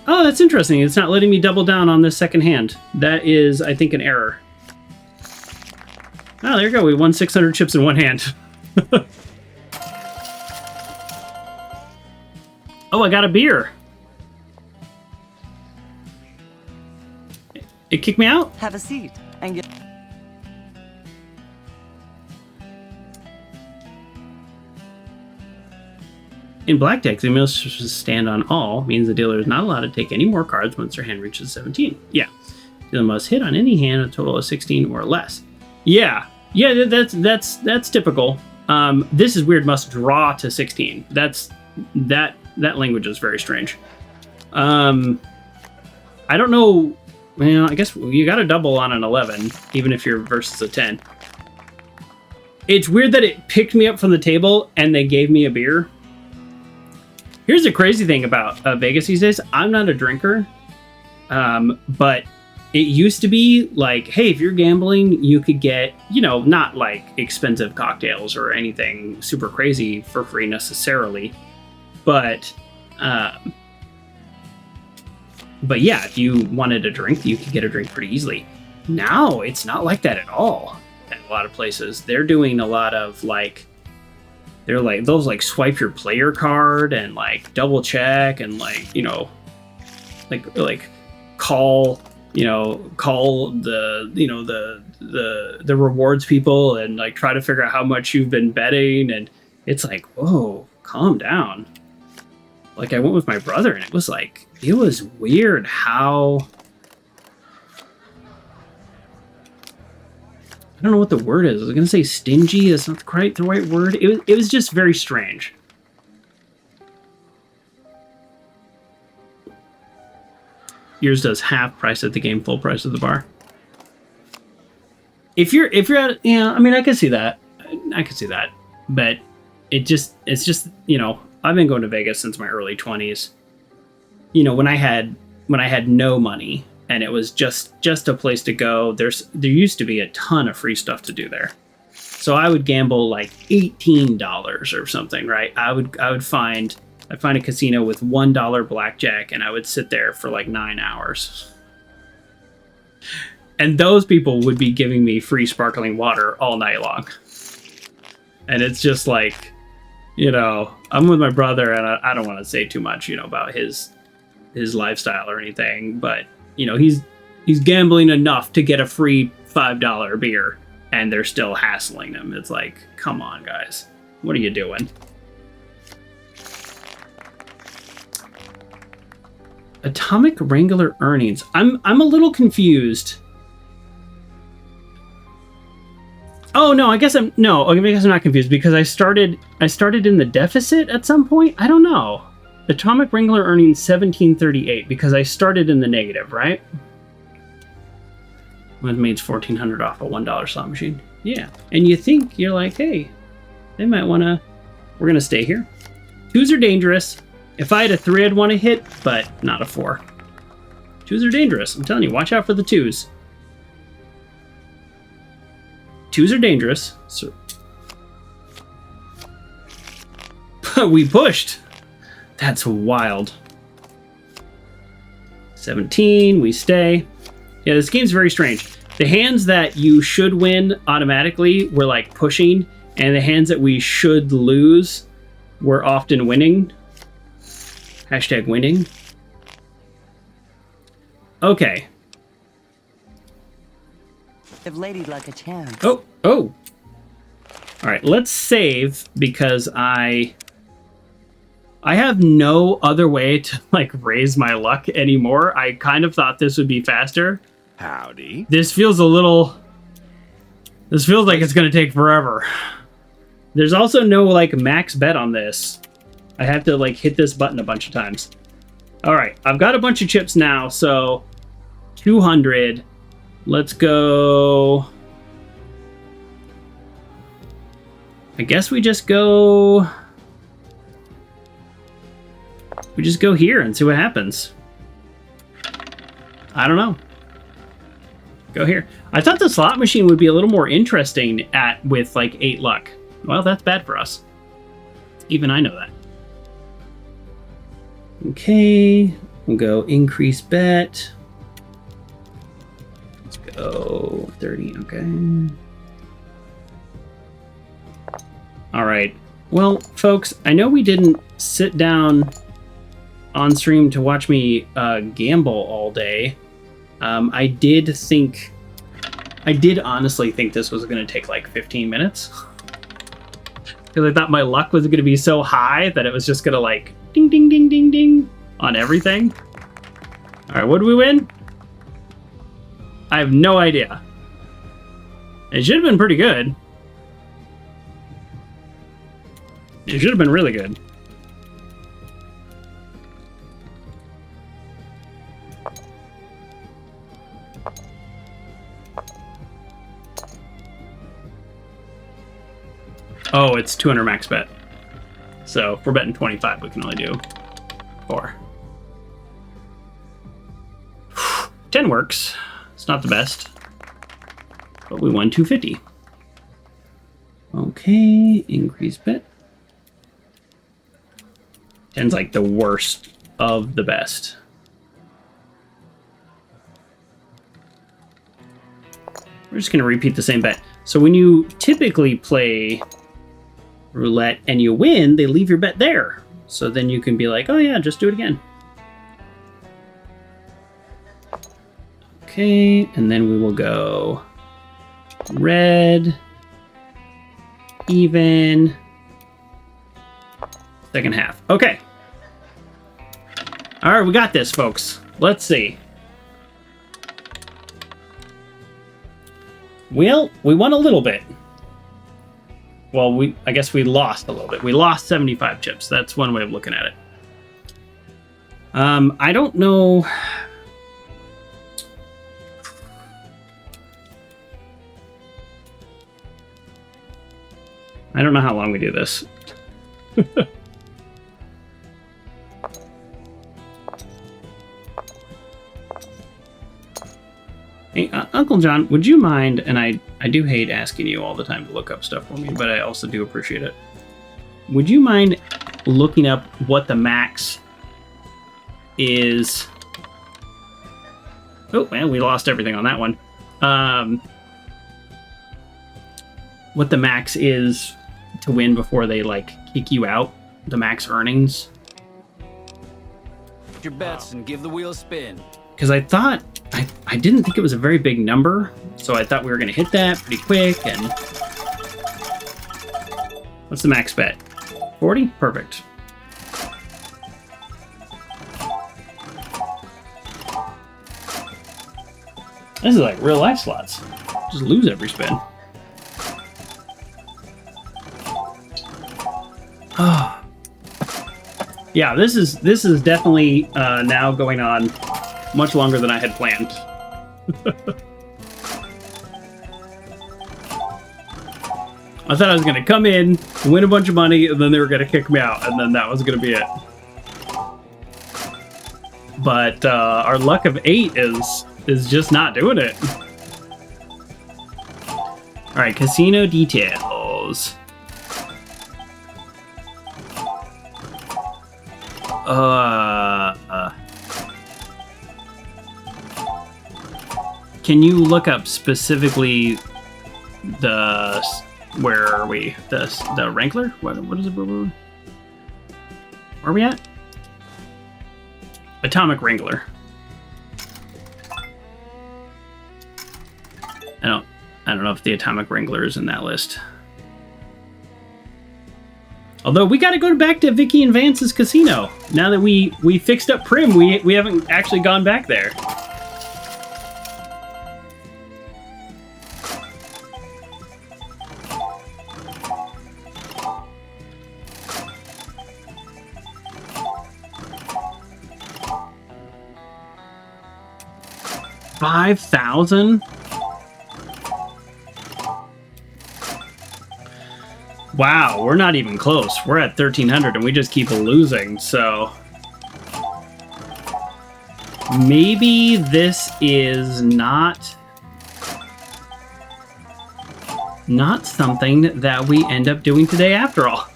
Oh, that's interesting. It's not letting me double down on this second hand. That is, I think, an error. Oh, there you go. We won 600 chips in one hand. Oh, I got a beer. It kicked me out? Have a seat and get... In blackjack, the must stand on all means the dealer is not allowed to take any more cards once their hand reaches 17. Yeah. Dealer must hit on any hand a total of 16 or less. Yeah. Yeah, that's typical. This is weird, must draw to 16. That language is very strange. I don't know. Well, I guess you got to double on an 11, even if you're versus a 10. It's weird that it picked me up from the table and they gave me a beer. Here's the crazy thing about Vegas these days. I'm not a drinker, but it used to be like, hey, if you're gambling, you could get, not like expensive cocktails or anything super crazy for free necessarily. But yeah, if you wanted a drink, you could get a drink pretty easily. Now, it's not like that at all at a lot of places. They're doing a lot of they're like, those swipe your player card and double check and call the rewards people and try to figure out how much you've been betting. And it's like, whoa, calm down. I went with my brother and it was weird how, I don't know what the word is. I was going to say stingy. That's not quite the right word. It was just very strange. Yours does half price at the game, full price at the bar. If you're at, I mean, I can see that. But it's just, I've been going to Vegas since my early 20s. When I had no money and it was just a place to go, there used to be a ton of free stuff to do there. So I would gamble $18 or something, right? I'd find a casino with $1 blackjack and I would sit there for 9 hours. And those people would be giving me free sparkling water all night long. And it's just I'm with my brother and I don't want to say too much, about his lifestyle or anything, but he's gambling enough to get a free $5 beer and they're still hassling him. It's come on, guys. What are you doing? Atomic Wrangler earnings. I'm a little confused. Oh no, I guess I'm not confused because I started in the deficit at some point. I don't know. Atomic Wrangler earnings 1738 because I started in the negative, right? It means $1,400 off a $1 slot machine. Yeah, and you think you're hey, they might wanna. We're gonna stay here. 2s are dangerous. If I had a 3, I'd want to hit, but not a 4. 2s are dangerous. I'm telling you, watch out for the 2s. 2s are dangerous. So we pushed. That's wild. 17, we stay. Yeah, this game's very strange. The hands that you should win automatically were pushing, and the hands that we should lose we're often winning. Hashtag winning. Okay. Give Lady Luck a chance. Oh. All right, let's save because I have no other way to like raise my luck anymore. I kind of thought this would be faster. Howdy. This feels like it's going to take forever. There's also no like max bet on this. I have to like hit this button a bunch of times. All right, I've got a bunch of chips now, so 200. Let's go. I guess we just go here and see what happens. I don't know. Go here. I thought the slot machine would be a little more interesting with like 8 luck. Well, that's bad for us. Even I know that. Okay, we'll go increase bet. Let's go 30, okay. All right. Well, folks, I know we didn't sit down on stream to watch me gamble all day. I did honestly think this was going to take like 15 minutes. Because I thought my luck was going to be so high that it was just going to like ding, ding, ding, ding, ding on everything. All right, what do we win? I have no idea. It should have been pretty good. It should have been really good. Oh, it's 200 max bet. So if we're betting 25, we can only do 4. 10 works. It's not the best. But we won 250. Okay, increase bet. 10's like the worst of the best. We're just going to repeat the same bet. So when you typically play roulette and you win, they leave your bet there. So then you can be like, oh yeah, just do it again. Okay, and then we will go red, even, second half. Okay. All right, we got this, folks. Let's see. Well, we won a little bit. Well, I guess we lost a little bit. We lost 75 chips. That's one way of looking at it. I don't know. I don't know how long we do this. Hey, Uncle John, would you mind, and I do hate asking you all the time to look up stuff for me, but I also do appreciate it. Would you mind looking up what the max is? Oh, man, we lost everything on that one. What the max is to win before they, like, kick you out? The max earnings? Your bets and give the wheel a spin. Because I thought... I didn't think it was a very big number, so I thought we were going to hit that pretty quick, and... What's the max bet? 40? Perfect. This is like real life slots. Just lose every spin. Yeah, this is definitely now going on much longer than I had planned. I thought I was going to come in, win a bunch of money, and then they were going to kick me out, and then that was going to be it. But our luck of 8 is just not doing it. All right, casino details. Can you look up specifically the where are we? The Wrangler? What is it? Where are we at? Atomic Wrangler. I don't know if the Atomic Wrangler is in that list. Although we got to go back to Vicky and Vance's casino. Now that we fixed up Prim, we haven't actually gone back there. $5,000? Wow, we're not even close. We're at 1,300 and we just keep losing, so... Maybe this is not something that we end up doing today after all.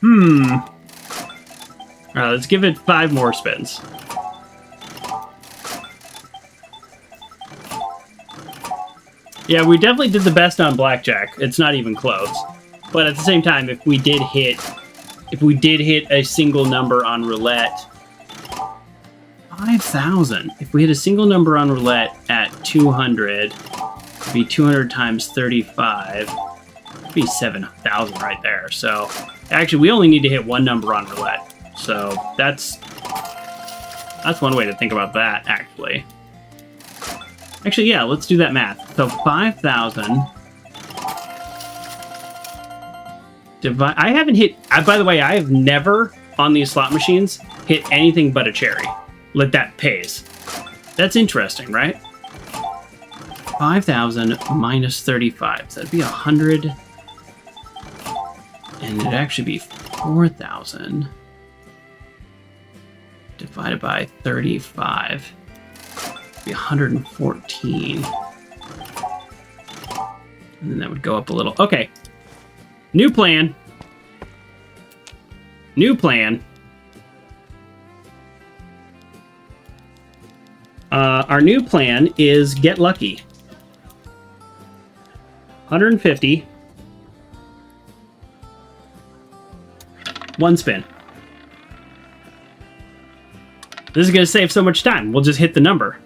Alright, let's give it 5 more spins. Yeah, we definitely did the best on blackjack. It's not even close. But at the same time, if we did hit a single number on roulette, 5,000. If we hit a single number on roulette at 200, it'd be 200 times 35. It'd be 7,000 right there. So actually, we only need to hit one number on roulette. So that's one way to think about that, actually. Actually, yeah, let's do that math. So 5,000 divide. I haven't hit. By the way, I have never on these slot machines hit anything but a cherry. Like that pays. That's interesting, right? 5,000 minus 35. So that'd be 100, and it'd actually be 4,000 divided by 35. Be 114. And then that would go up a little. Okay. New plan. New plan. Our new plan is get lucky. 150. One spin. This is going to save so much time. We'll just hit the number.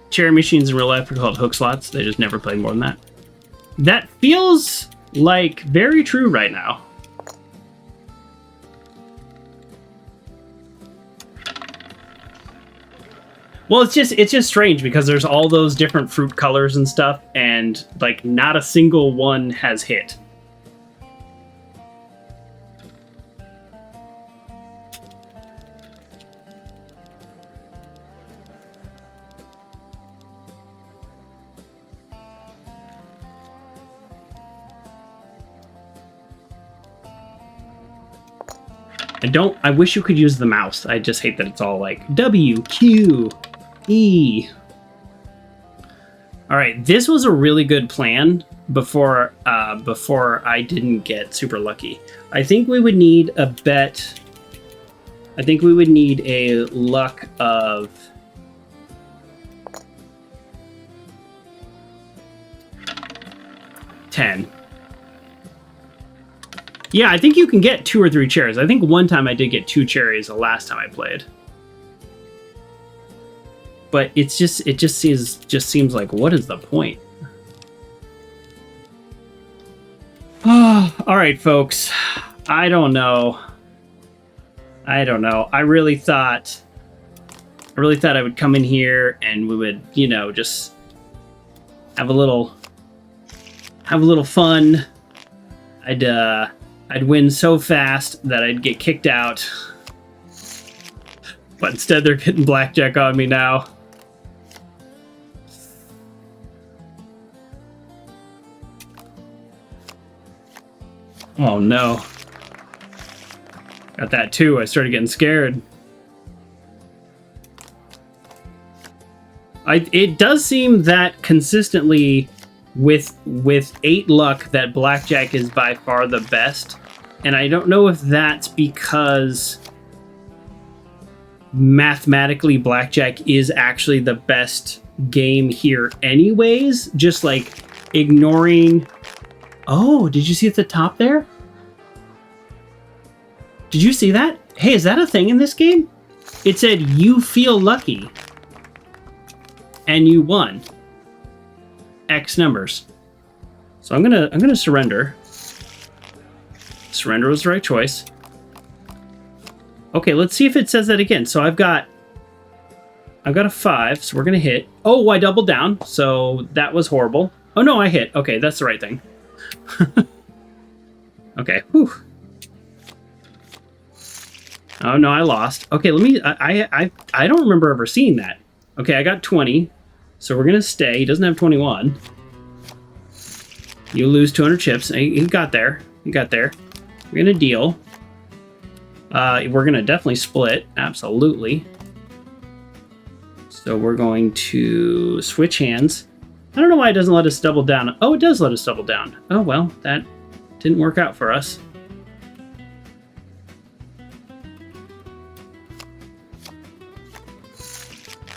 Cherry machines in real life are called hook slots. They just never played more than that. That feels like very true right now. Well, it's just strange because there's all those different fruit colors and stuff, and like not a single one has hit. I wish you could use the mouse. I just hate that it's all like W, Q, E. All right, this was a really good plan before I didn't get super lucky. I think we would need a bet. I think we would need a luck of 10. Yeah, I think you can get 2 or 3 cherries. I think one time I did get 2 cherries the last time I played. But it just seems like, what is the point? All right, folks. I don't know. I really thought I would come in here and we would, just have a little fun. I'd win so fast that I'd get kicked out. But instead they're getting blackjack on me now. Oh no. Got that too. I started getting scared. It does seem that consistently with 8 luck that blackjack is by far the best, and I don't know if that's because mathematically blackjack is actually the best game here anyways, just like ignoring... Oh, did you see at the top there? Did you see that? Hey, is that a thing in this game? It said, you feel lucky. And you won. X numbers. So I'm gonna surrender. Surrender was the right choice. Okay, let's see if it says that again. So I've got a 5, so we're gonna hit. Oh, I doubled down, so that was horrible. Oh no, I hit. Okay, that's the right thing. Okay, whew. Oh no, I lost. Okay, let me. I don't remember ever seeing that. Okay, I got 20, so we're gonna stay. He doesn't have 21. You lose 200 chips. He got there. He got there. We're gonna deal. We're gonna definitely split. Absolutely. So we're going to switch hands. I don't know why it doesn't let us double down. Oh, it does let us double down. Oh well, that didn't work out for us.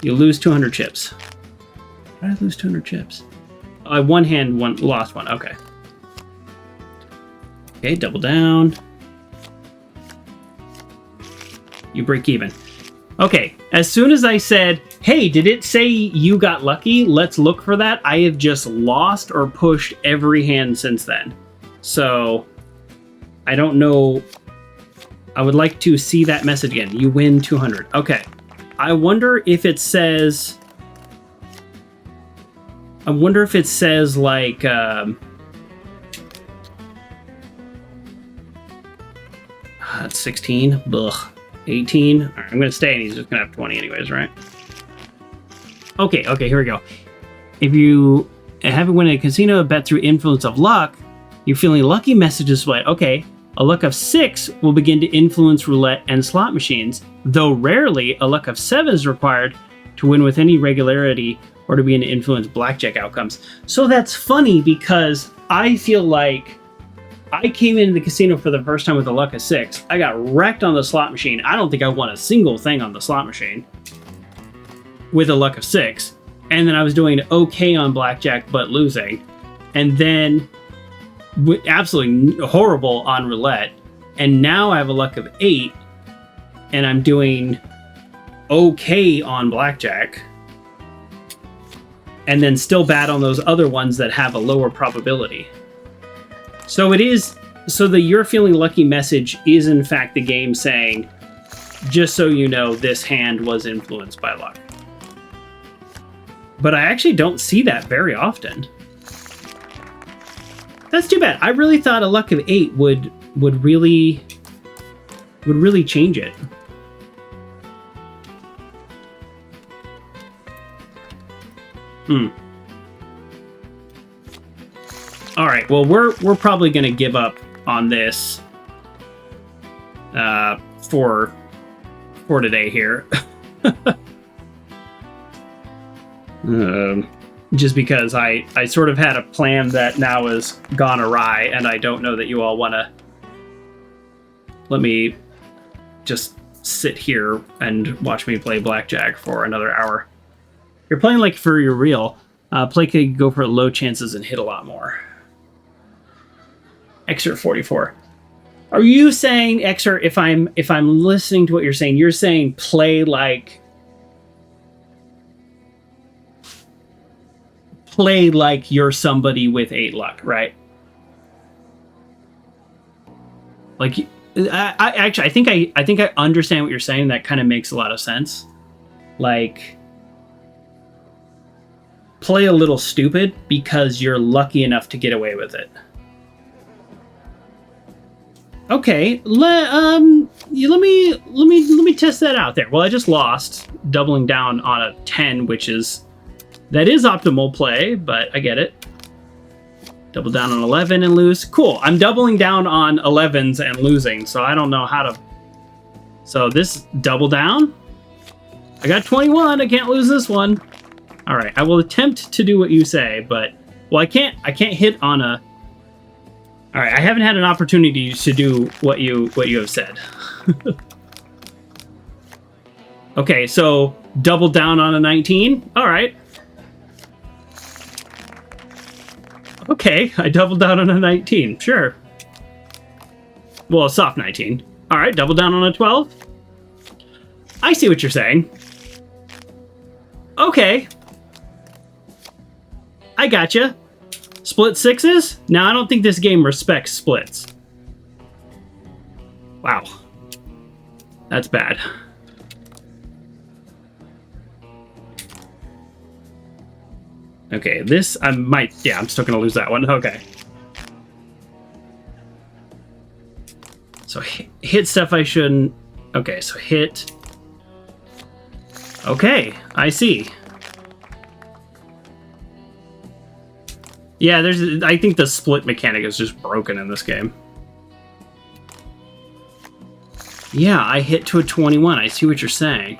You lose 200 chips. How did I lose 200 chips? I one hand, lost one. Okay. Okay, double down. You break even. Okay, as soon as I said, hey, did it say you got lucky? Let's look for that. I have just lost or pushed every hand since then. So, I don't know. I would like to see that message again. You win 200. Okay. I wonder if it says... like... that's 16. Ugh. 18. All right, I'm going to stay, and he's just going to have 20 anyways, right? Okay, here we go. If you haven't won a casino bet through influence of luck, you're feeling lucky message display. Okay, a luck of 6 will begin to influence roulette and slot machines, though rarely a luck of 7 is required to win with any regularity or to begin to influence blackjack outcomes. So that's funny because I feel like I came into the casino for the first time with a luck of 6. I got wrecked on the slot machine. I don't think I won a single thing on the slot machine with a luck of 6. And then I was doing okay on blackjack, but losing. And then absolutely horrible on roulette. And now I have a luck of 8, and I'm doing okay on blackjack. And then still bad on those other ones that have a lower probability. So it is, so the you're feeling lucky message is in fact the game saying, just so you know, this hand was influenced by luck. But I actually don't see that very often. That's too bad. I really thought a luck of 8 would really change it. All right. Well, we're probably going to give up on this for today here. Just because I sort of had a plan that now has gone awry, and I don't know that you all want to let me just sit here and watch me play blackjack for another hour. You're playing like for your real. Play could go for low chances and hit a lot more. Excerpt 44. Are you saying, Excerpt, if I'm listening to what you're saying play like you're somebody with 8 luck, right? Like, I think I understand what you're saying. That kind of makes a lot of sense. Like, play a little stupid because you're lucky enough to get away with it. Okay, let me test that out there. Well, I just lost, doubling down on a 10, that is optimal play, but I get it. Double down on 11 and lose. Cool, I'm doubling down on 11s and losing, so I don't know how to... So this double down? I got 21, I can't lose this one. All right, I will attempt to do what you say, but... Well, I can't hit on a... All right, I haven't had an opportunity to do what you have said. Okay, so double down on a 19. All right. Okay, I doubled down on a 19. Sure. Well, a soft 19. All right, double down on a 12. I see what you're saying. Okay. I gotcha. Split sixes? Now, I don't think this game respects splits. Wow. That's bad. Okay, this, I might, yeah, I'm still gonna lose that one. Okay. So hit stuff I shouldn't. Okay, so hit. Okay, I see. Yeah, I think the split mechanic is just broken in this game. Yeah, I hit to a 21. I see what you're saying.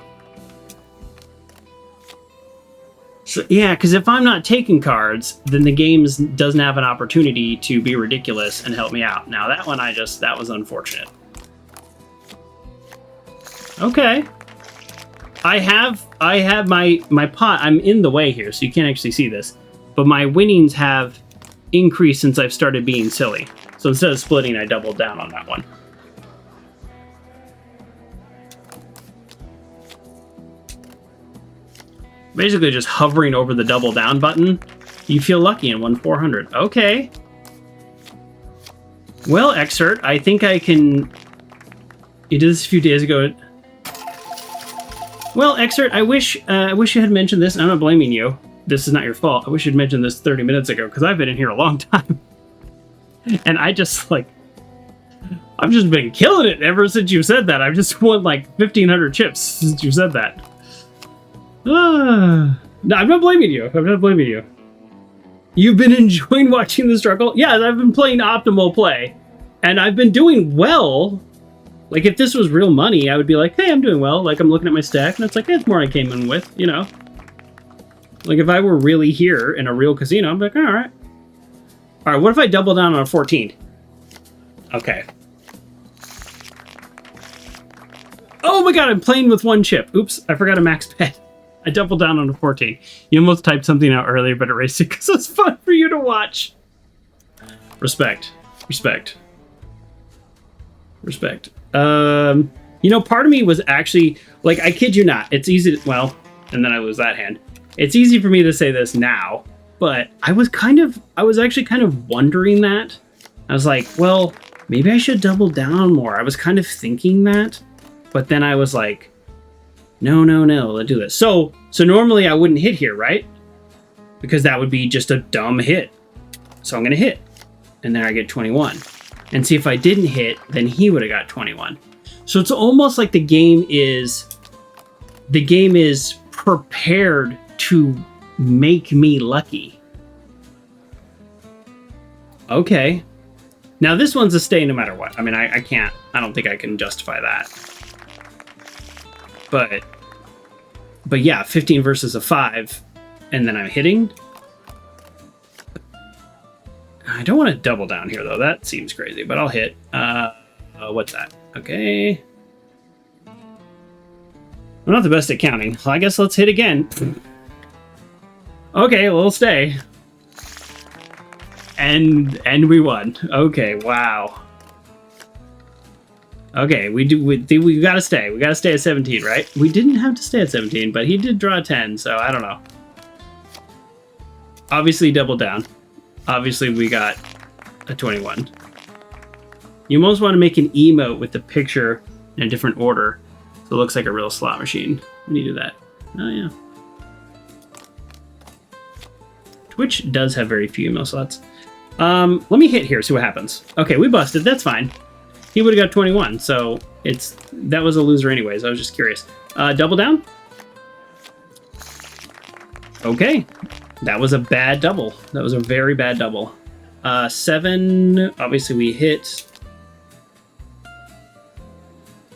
So, yeah, because if I'm not taking cards, then the game doesn't have an opportunity to be ridiculous and help me out. Now, that one, that was unfortunate. Okay. I have my pot. I'm in the way here, so you can't actually see this. But my winnings have increased since I've started being silly. So instead of splitting, I doubled down on that one. Basically just hovering over the double down button. You feel lucky and won 400. Okay. Well, Excerpt, I think I can... You did this a few days ago. Well, Excerpt, I wish you had mentioned this. I'm not blaming you. This is not your fault. I wish you'd mentioned this 30 minutes ago, because I've been in here a long time. And I just, like... I've just been killing it ever since you said that. I've just won, like, 1,500 chips since you said that. No, I'm not blaming you. I'm not blaming you. You've been enjoying watching the struggle? Yeah, I've been playing optimal play. And I've been doing well. Like, if this was real money, I would be like, hey, I'm doing well. Like, I'm looking at my stack, and it's like, hey, it's more I came in with, you know? Like, if I were really here in a real casino, I'm like, all right. All right, what if I double down on a 14? Okay. Oh my god, I'm playing with one chip. Oops, I forgot a max bet. I doubled down on a 14. You almost typed something out earlier, but erased it because it's fun for you to watch. Respect. Respect. Respect. You know, part of me was actually, like, I kid you not, it's easy to, well, and then I lose that hand. It's easy for me to say this now, but I was actually kind of wondering that. I was like, well, maybe I should double down more. I was kind of thinking that, but then I was like, no, let's do this. So normally I wouldn't hit here, right? Because that would be just a dumb hit. So I'm going to hit. And then I get 21. And see, if I didn't hit, then he would have got 21. So it's almost like the game is prepared to make me lucky. Okay. Now this one's a stay no matter what. I mean, I don't think I can justify that. But yeah, 15 versus a 5, and then I'm hitting. I don't want to double down here, though. That seems crazy, but I'll hit. What's that? Okay. I'm not the best at counting. Well, I guess let's hit again. Okay, well, we'll stay. And we won. Okay, wow. Okay, we gotta stay. We gotta stay at 17, right? We didn't have to stay at 17, but he did draw a 10, so I don't know. Obviously, double down. Obviously, we got a 21. You almost want to make an emote with the picture in a different order, so it looks like a real slot machine when you do that. Oh, yeah. Twitch does have very few email slots. Let me hit here, see what happens. Okay, we busted. That's fine. He would have got 21, so that was a loser anyways. I was just curious. Double down? Okay. That was a bad double. That was a very bad double. 7, obviously we hit.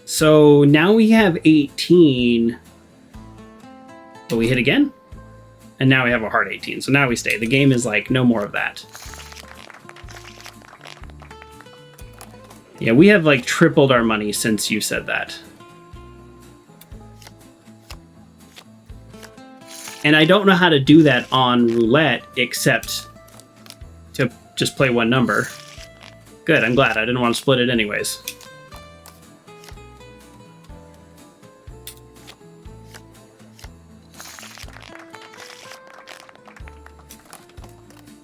So now we have 18. But we hit again? And now we have a hard 18, so now we stay. The game is like, no more of that. Yeah, we have like tripled our money since you said that. And I don't know how to do that on roulette except to just play one number. Good, I'm glad. I didn't want to split it anyways.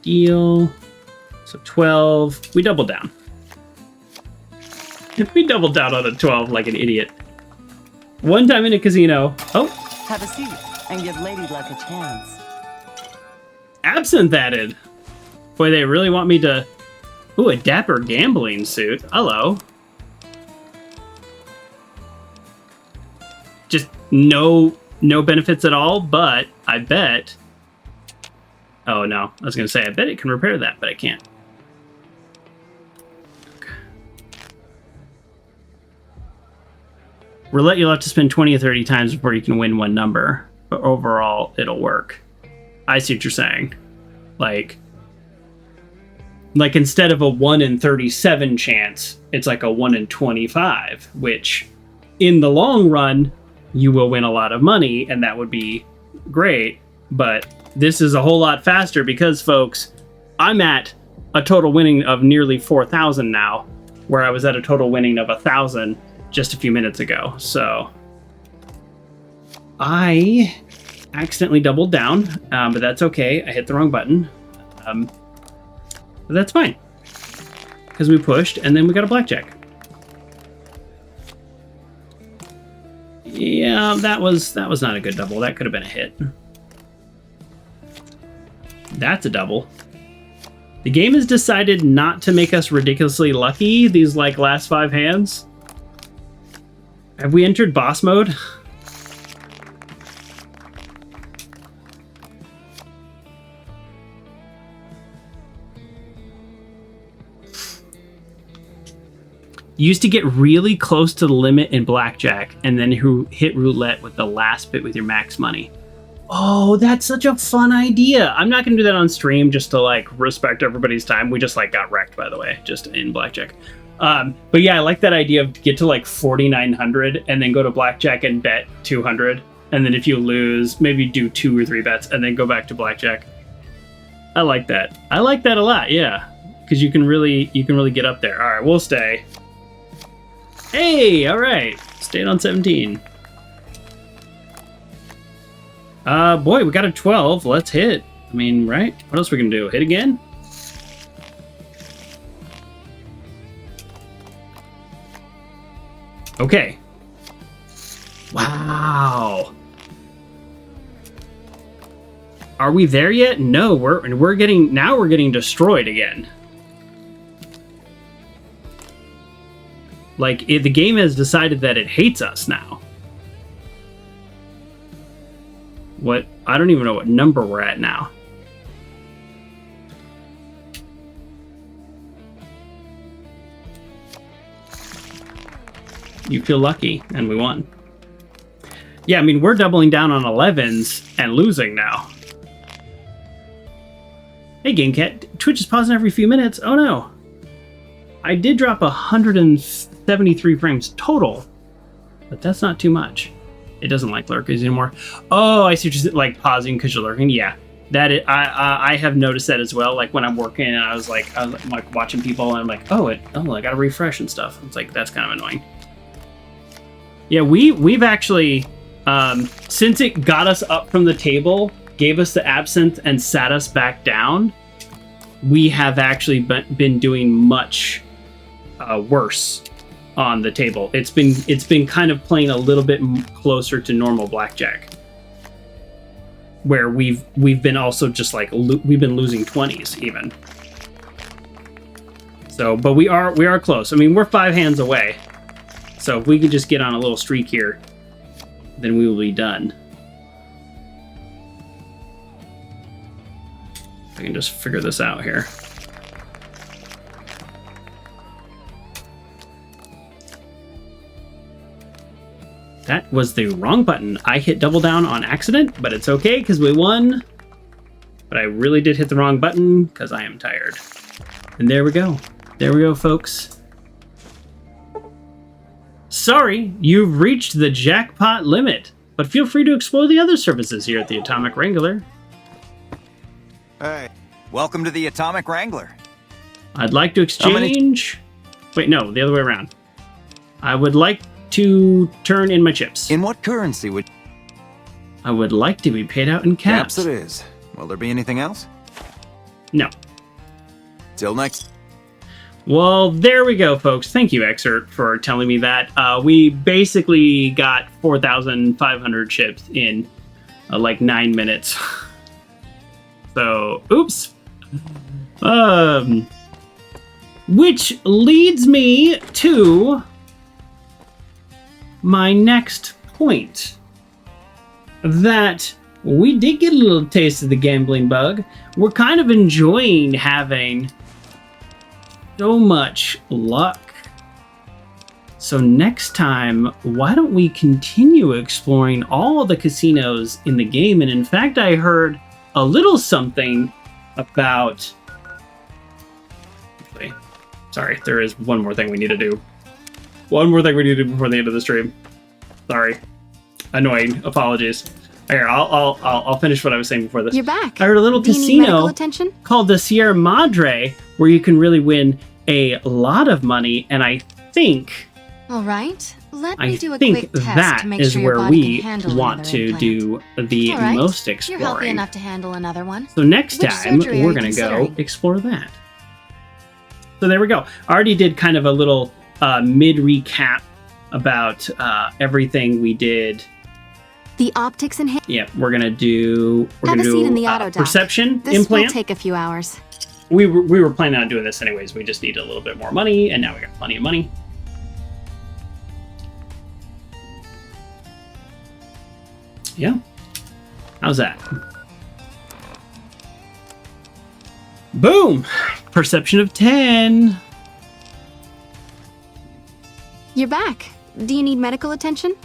Deal. So 12. We doubled down. We doubled down on a 12 like an idiot. One time in a casino. Oh. Have a seat and give Lady Luck a chance. Absinthe added. Boy, they really want me to... Ooh, a dapper gambling suit. Hello. Just no benefits at all, but I bet... Oh, no. I was going to say, I bet it can repair that, but I can't. Okay. Roulette, you'll have to spend 20 or 30 times before you can win one number. But overall, it'll work. I see what you're saying. Like instead of a 1 in 37 chance, it's like a 1 in 25, which in the long run, you will win a lot of money, and that would be great. But this is a whole lot faster because, folks, I'm at a total winning of nearly 4,000 now, where I was at a total winning of 1,000 just a few minutes ago. So I accidentally doubled down, but that's okay. I hit the wrong button. But that's fine, because we pushed and then we got a blackjack. Yeah, that was not a good double. That could have been a hit. That's a double. The game has decided not to make us ridiculously lucky these last 5 hands. Have we entered boss mode? Used to get really close to the limit in blackjack and then hit roulette with the last bit with your max money. Oh, that's such a fun idea. I'm not going to do that on stream just to respect everybody's time. We just got wrecked, by the way, just in blackjack. But yeah, I like that idea of get to 4,900 and then go to blackjack and bet 200. And then if you lose, maybe do 2 or 3 bets and then go back to blackjack. I like that. I like that a lot. Yeah. Because you can really get up there. All right, we'll stay. Hey, all right. Stayed on 17. Boy, we got a 12. Let's hit. I mean, right? What else we can do? Hit again? Okay. Wow. Are we there yet? No, we're getting destroyed again. The game has decided that it hates us now. What? I don't even know what number we're at now. You feel lucky, and we won. Yeah, I mean, we're doubling down on 11s and losing now. Hey, GameCat. Twitch is pausing every few minutes. Oh, no. I did drop 173 frames total, but that's not too much. It doesn't like lurkers anymore. Oh, I see what you're saying, pausing because you're lurking. Yeah, I have noticed that as well. When I'm working and I was watching people and I'm like, I got to refresh and stuff. It's that's kind of annoying. Yeah, we've actually, since it got us up from the table, gave us the absinthe and sat us back down, we have actually been doing much worse on the table. It's been kind of playing a little bit closer to normal blackjack, where we've been also just we've been losing 20s even. So, but we are close. I mean, we're 5 hands away. So if we could just get on a little streak here, then we will be done. I can just figure this out here. That was the wrong button. I hit double down on accident, but it's okay because we won. But I really did hit the wrong button because I am tired. And there we go. There we go, folks. Sorry, you've reached the jackpot limit, but feel free to explore the other services here at the Atomic Wrangler. Hey, welcome to the Atomic Wrangler. I'd like to exchange... Wait, no, the other way around. I would like to turn in my chips. In what currency would... I would like to be paid out in caps. Caps it is. Will there be anything else? No. Till next... Well, there we go, folks. Thank you, Excerpt, for telling me that. We basically got 4,500 chips in like 9 minutes. So, oops. Which leads me to my next point. That we did get a little taste of the gambling bug. We're kind of enjoying having so much luck. So next time, why don't we continue exploring all the casinos in the game? And in fact, I heard a little something about... Actually, sorry, there is one more thing we need to do. One more thing we need to do before the end of the stream. Sorry. Annoying. Apologies. Here, I'll finish what I was saying before this. You're back. I heard a little Do you need medical casino attention? called the Sierra Madre where you can really win a lot of money, and I think All right. Let me do a think quick test that to make is sure your where body we can handle want another to implant. do the All right. most You're exploring. healthy enough to handle another one. So next Which time, surgery are we're you going to go considering? explore that. So there we go. I already did kind of a little mid-recap about everything we did. The optics and Yeah, we're going to do Have a seat in the auto dock. perception This implant. will take a few hours. We were planning on doing this anyways. We just need a little bit more money, and now we got plenty of money. Yeah. How's that? Boom! Perception of 10. You're back. Do you need medical attention?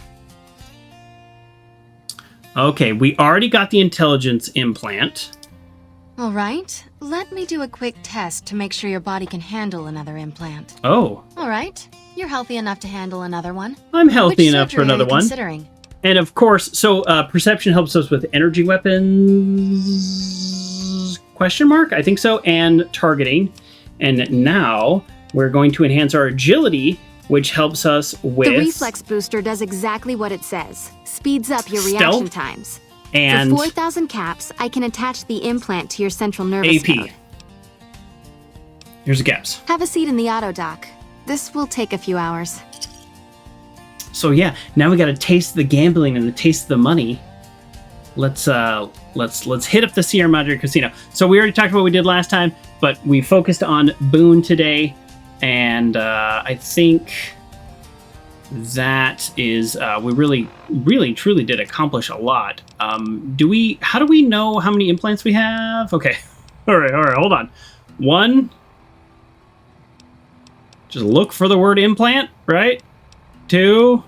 Okay, we already got the intelligence implant. All right. Let me do a quick test to make sure your body can handle another implant. Oh, All right. You're healthy enough to handle another one. I'm healthy Which enough for surgery are another you one. Considering? And of course, so perception helps us with energy weapons, question mark? I think so, and targeting. And now we're going to enhance our agility, which helps us with... The reflex booster does exactly what it says. Speeds up your Stealth reaction times. and For 4,000 caps, I can attach the implant to your central nervous AP. node. Here's the caps. Have a seat in the auto dock. This will take a few hours. So yeah, now we got a taste of the gambling and the taste of the money. Let's hit up the Sierra Madre Casino. So we already talked about what we did last time, but we focused on Boone today, and I think that is we really truly did accomplish a lot. How do we know how many implants we have? Okay, all right, hold on. 1. Just look for the word implant, right? 2,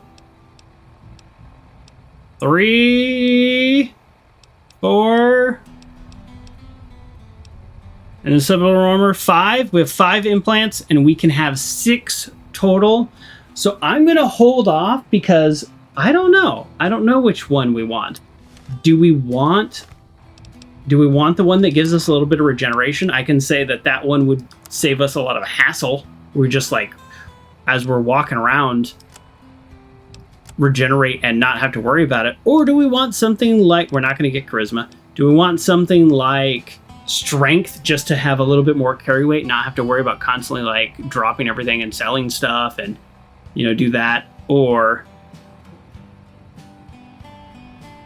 3, 4, and then civil armor 5. We have 5 implants, and we can have 6 total. So I'm gonna hold off because I don't know. I don't know which one we want. Do we want the one that gives us a little bit of regeneration? I can say that one would save us a lot of hassle. We're just like, as we're walking around, regenerate and not have to worry about it. Or do we want something like, we're not going to get charisma, do we want something like strength, just to have a little bit more carry weight, not have to worry about constantly like dropping everything and selling stuff and do that? Or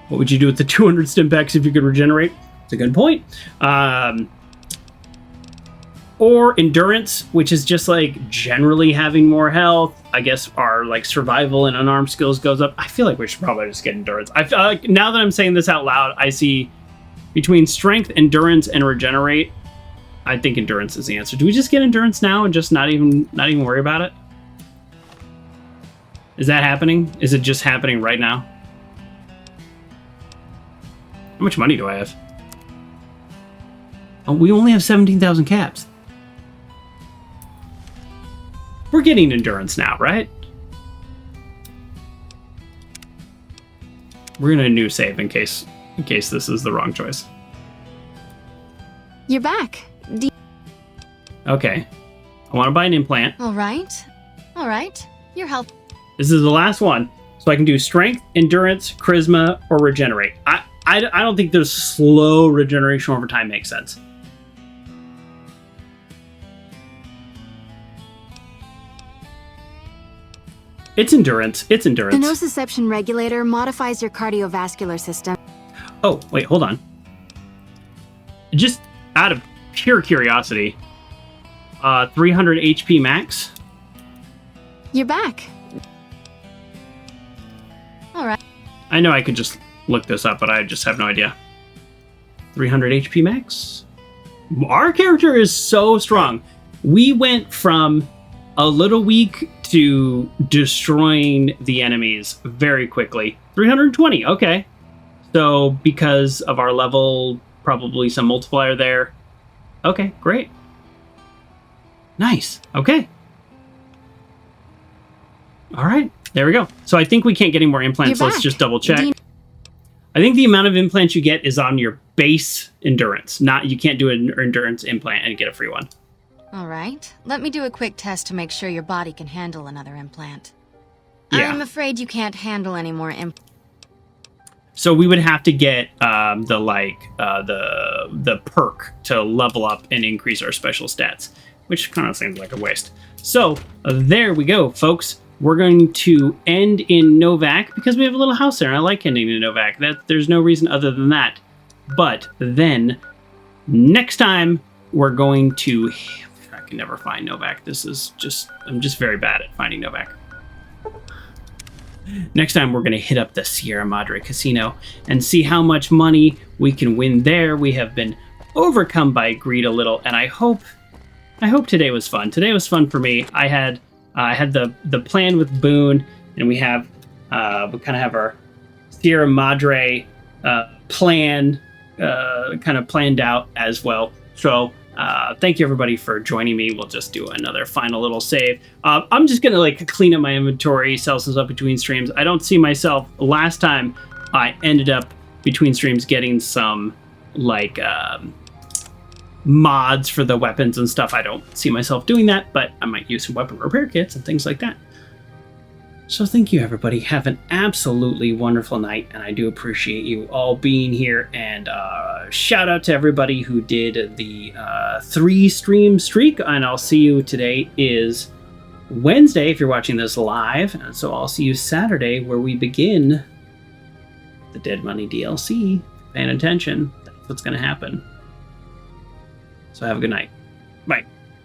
what would you do with the 200 stim packs if you could regenerate? It's a good point. Or endurance, which is just like generally having more health. I guess our like survival and unarmed skills goes up. I feel like we should probably just get endurance. I feel like now that I'm saying this out loud, I see between strength, endurance, and regenerate. I think endurance is the answer. Do we just get endurance now and just not even worry about it? Is that happening? Is it just happening right now? How much money do I have? Oh, we only have 17,000 caps. We're getting endurance now, right? We're gonna new save in case this is the wrong choice. You're back. Okay. I want to buy an implant. All right. Your health. This is the last one. So I can do strength, endurance, charisma, or regenerate. I don't think the slow regeneration over time makes sense. It's endurance. It's endurance. The nociception regulator modifies your cardiovascular system. Oh, wait, hold on. Just out of pure curiosity, 300 HP max. You're back. All right. I know I could just look this up, but I just have no idea. 300 HP max? Our character is so strong. We went from a little weak to destroying the enemies very quickly. 320, okay. So because of our level, probably some multiplier there. Okay, great. Nice, okay. All right, there we go. So I think we can't get any more implants, so let's just double check. I think the amount of implants you get is on your base endurance. You can't do an endurance implant and get a free one. All right. Let me do a quick test to make sure your body can handle another implant. Yeah. I'm afraid you can't handle any more implants. So we would have to get the perk to level up and increase our special stats, which kind of seems like a waste. So there we go, folks. We're going to end in Novak because we have a little house there, and I like ending in Novak. There's no reason other than that. But then next time we're going to... I can never find Novak. I'm just very bad at finding Novak. Next time we're going to hit up the Sierra Madre Casino and see how much money we can win there. We have been overcome by greed a little, and I hope today was fun. Today was fun for me. I had the plan with Boone, and we kind of have our Sierra Madre plan kind of planned out as well. So thank you everybody for joining me. We'll just do another final little save. I'm just gonna clean up my inventory, sell some stuff between streams. I don't see myself. Last time I ended up between streams getting some mods for the weapons and stuff. I don't see myself doing that, but I might use some weapon repair kits and things like that. So thank you everybody. Have an absolutely wonderful night, and I do appreciate you all being here. And shout out to everybody who did the 3 stream streak, and I'll see you. Today is Wednesday if you're watching this live, and so I'll see you Saturday where we begin the Dead Money DLC. Paying attention, that's what's going to happen. So have a good night. Bye.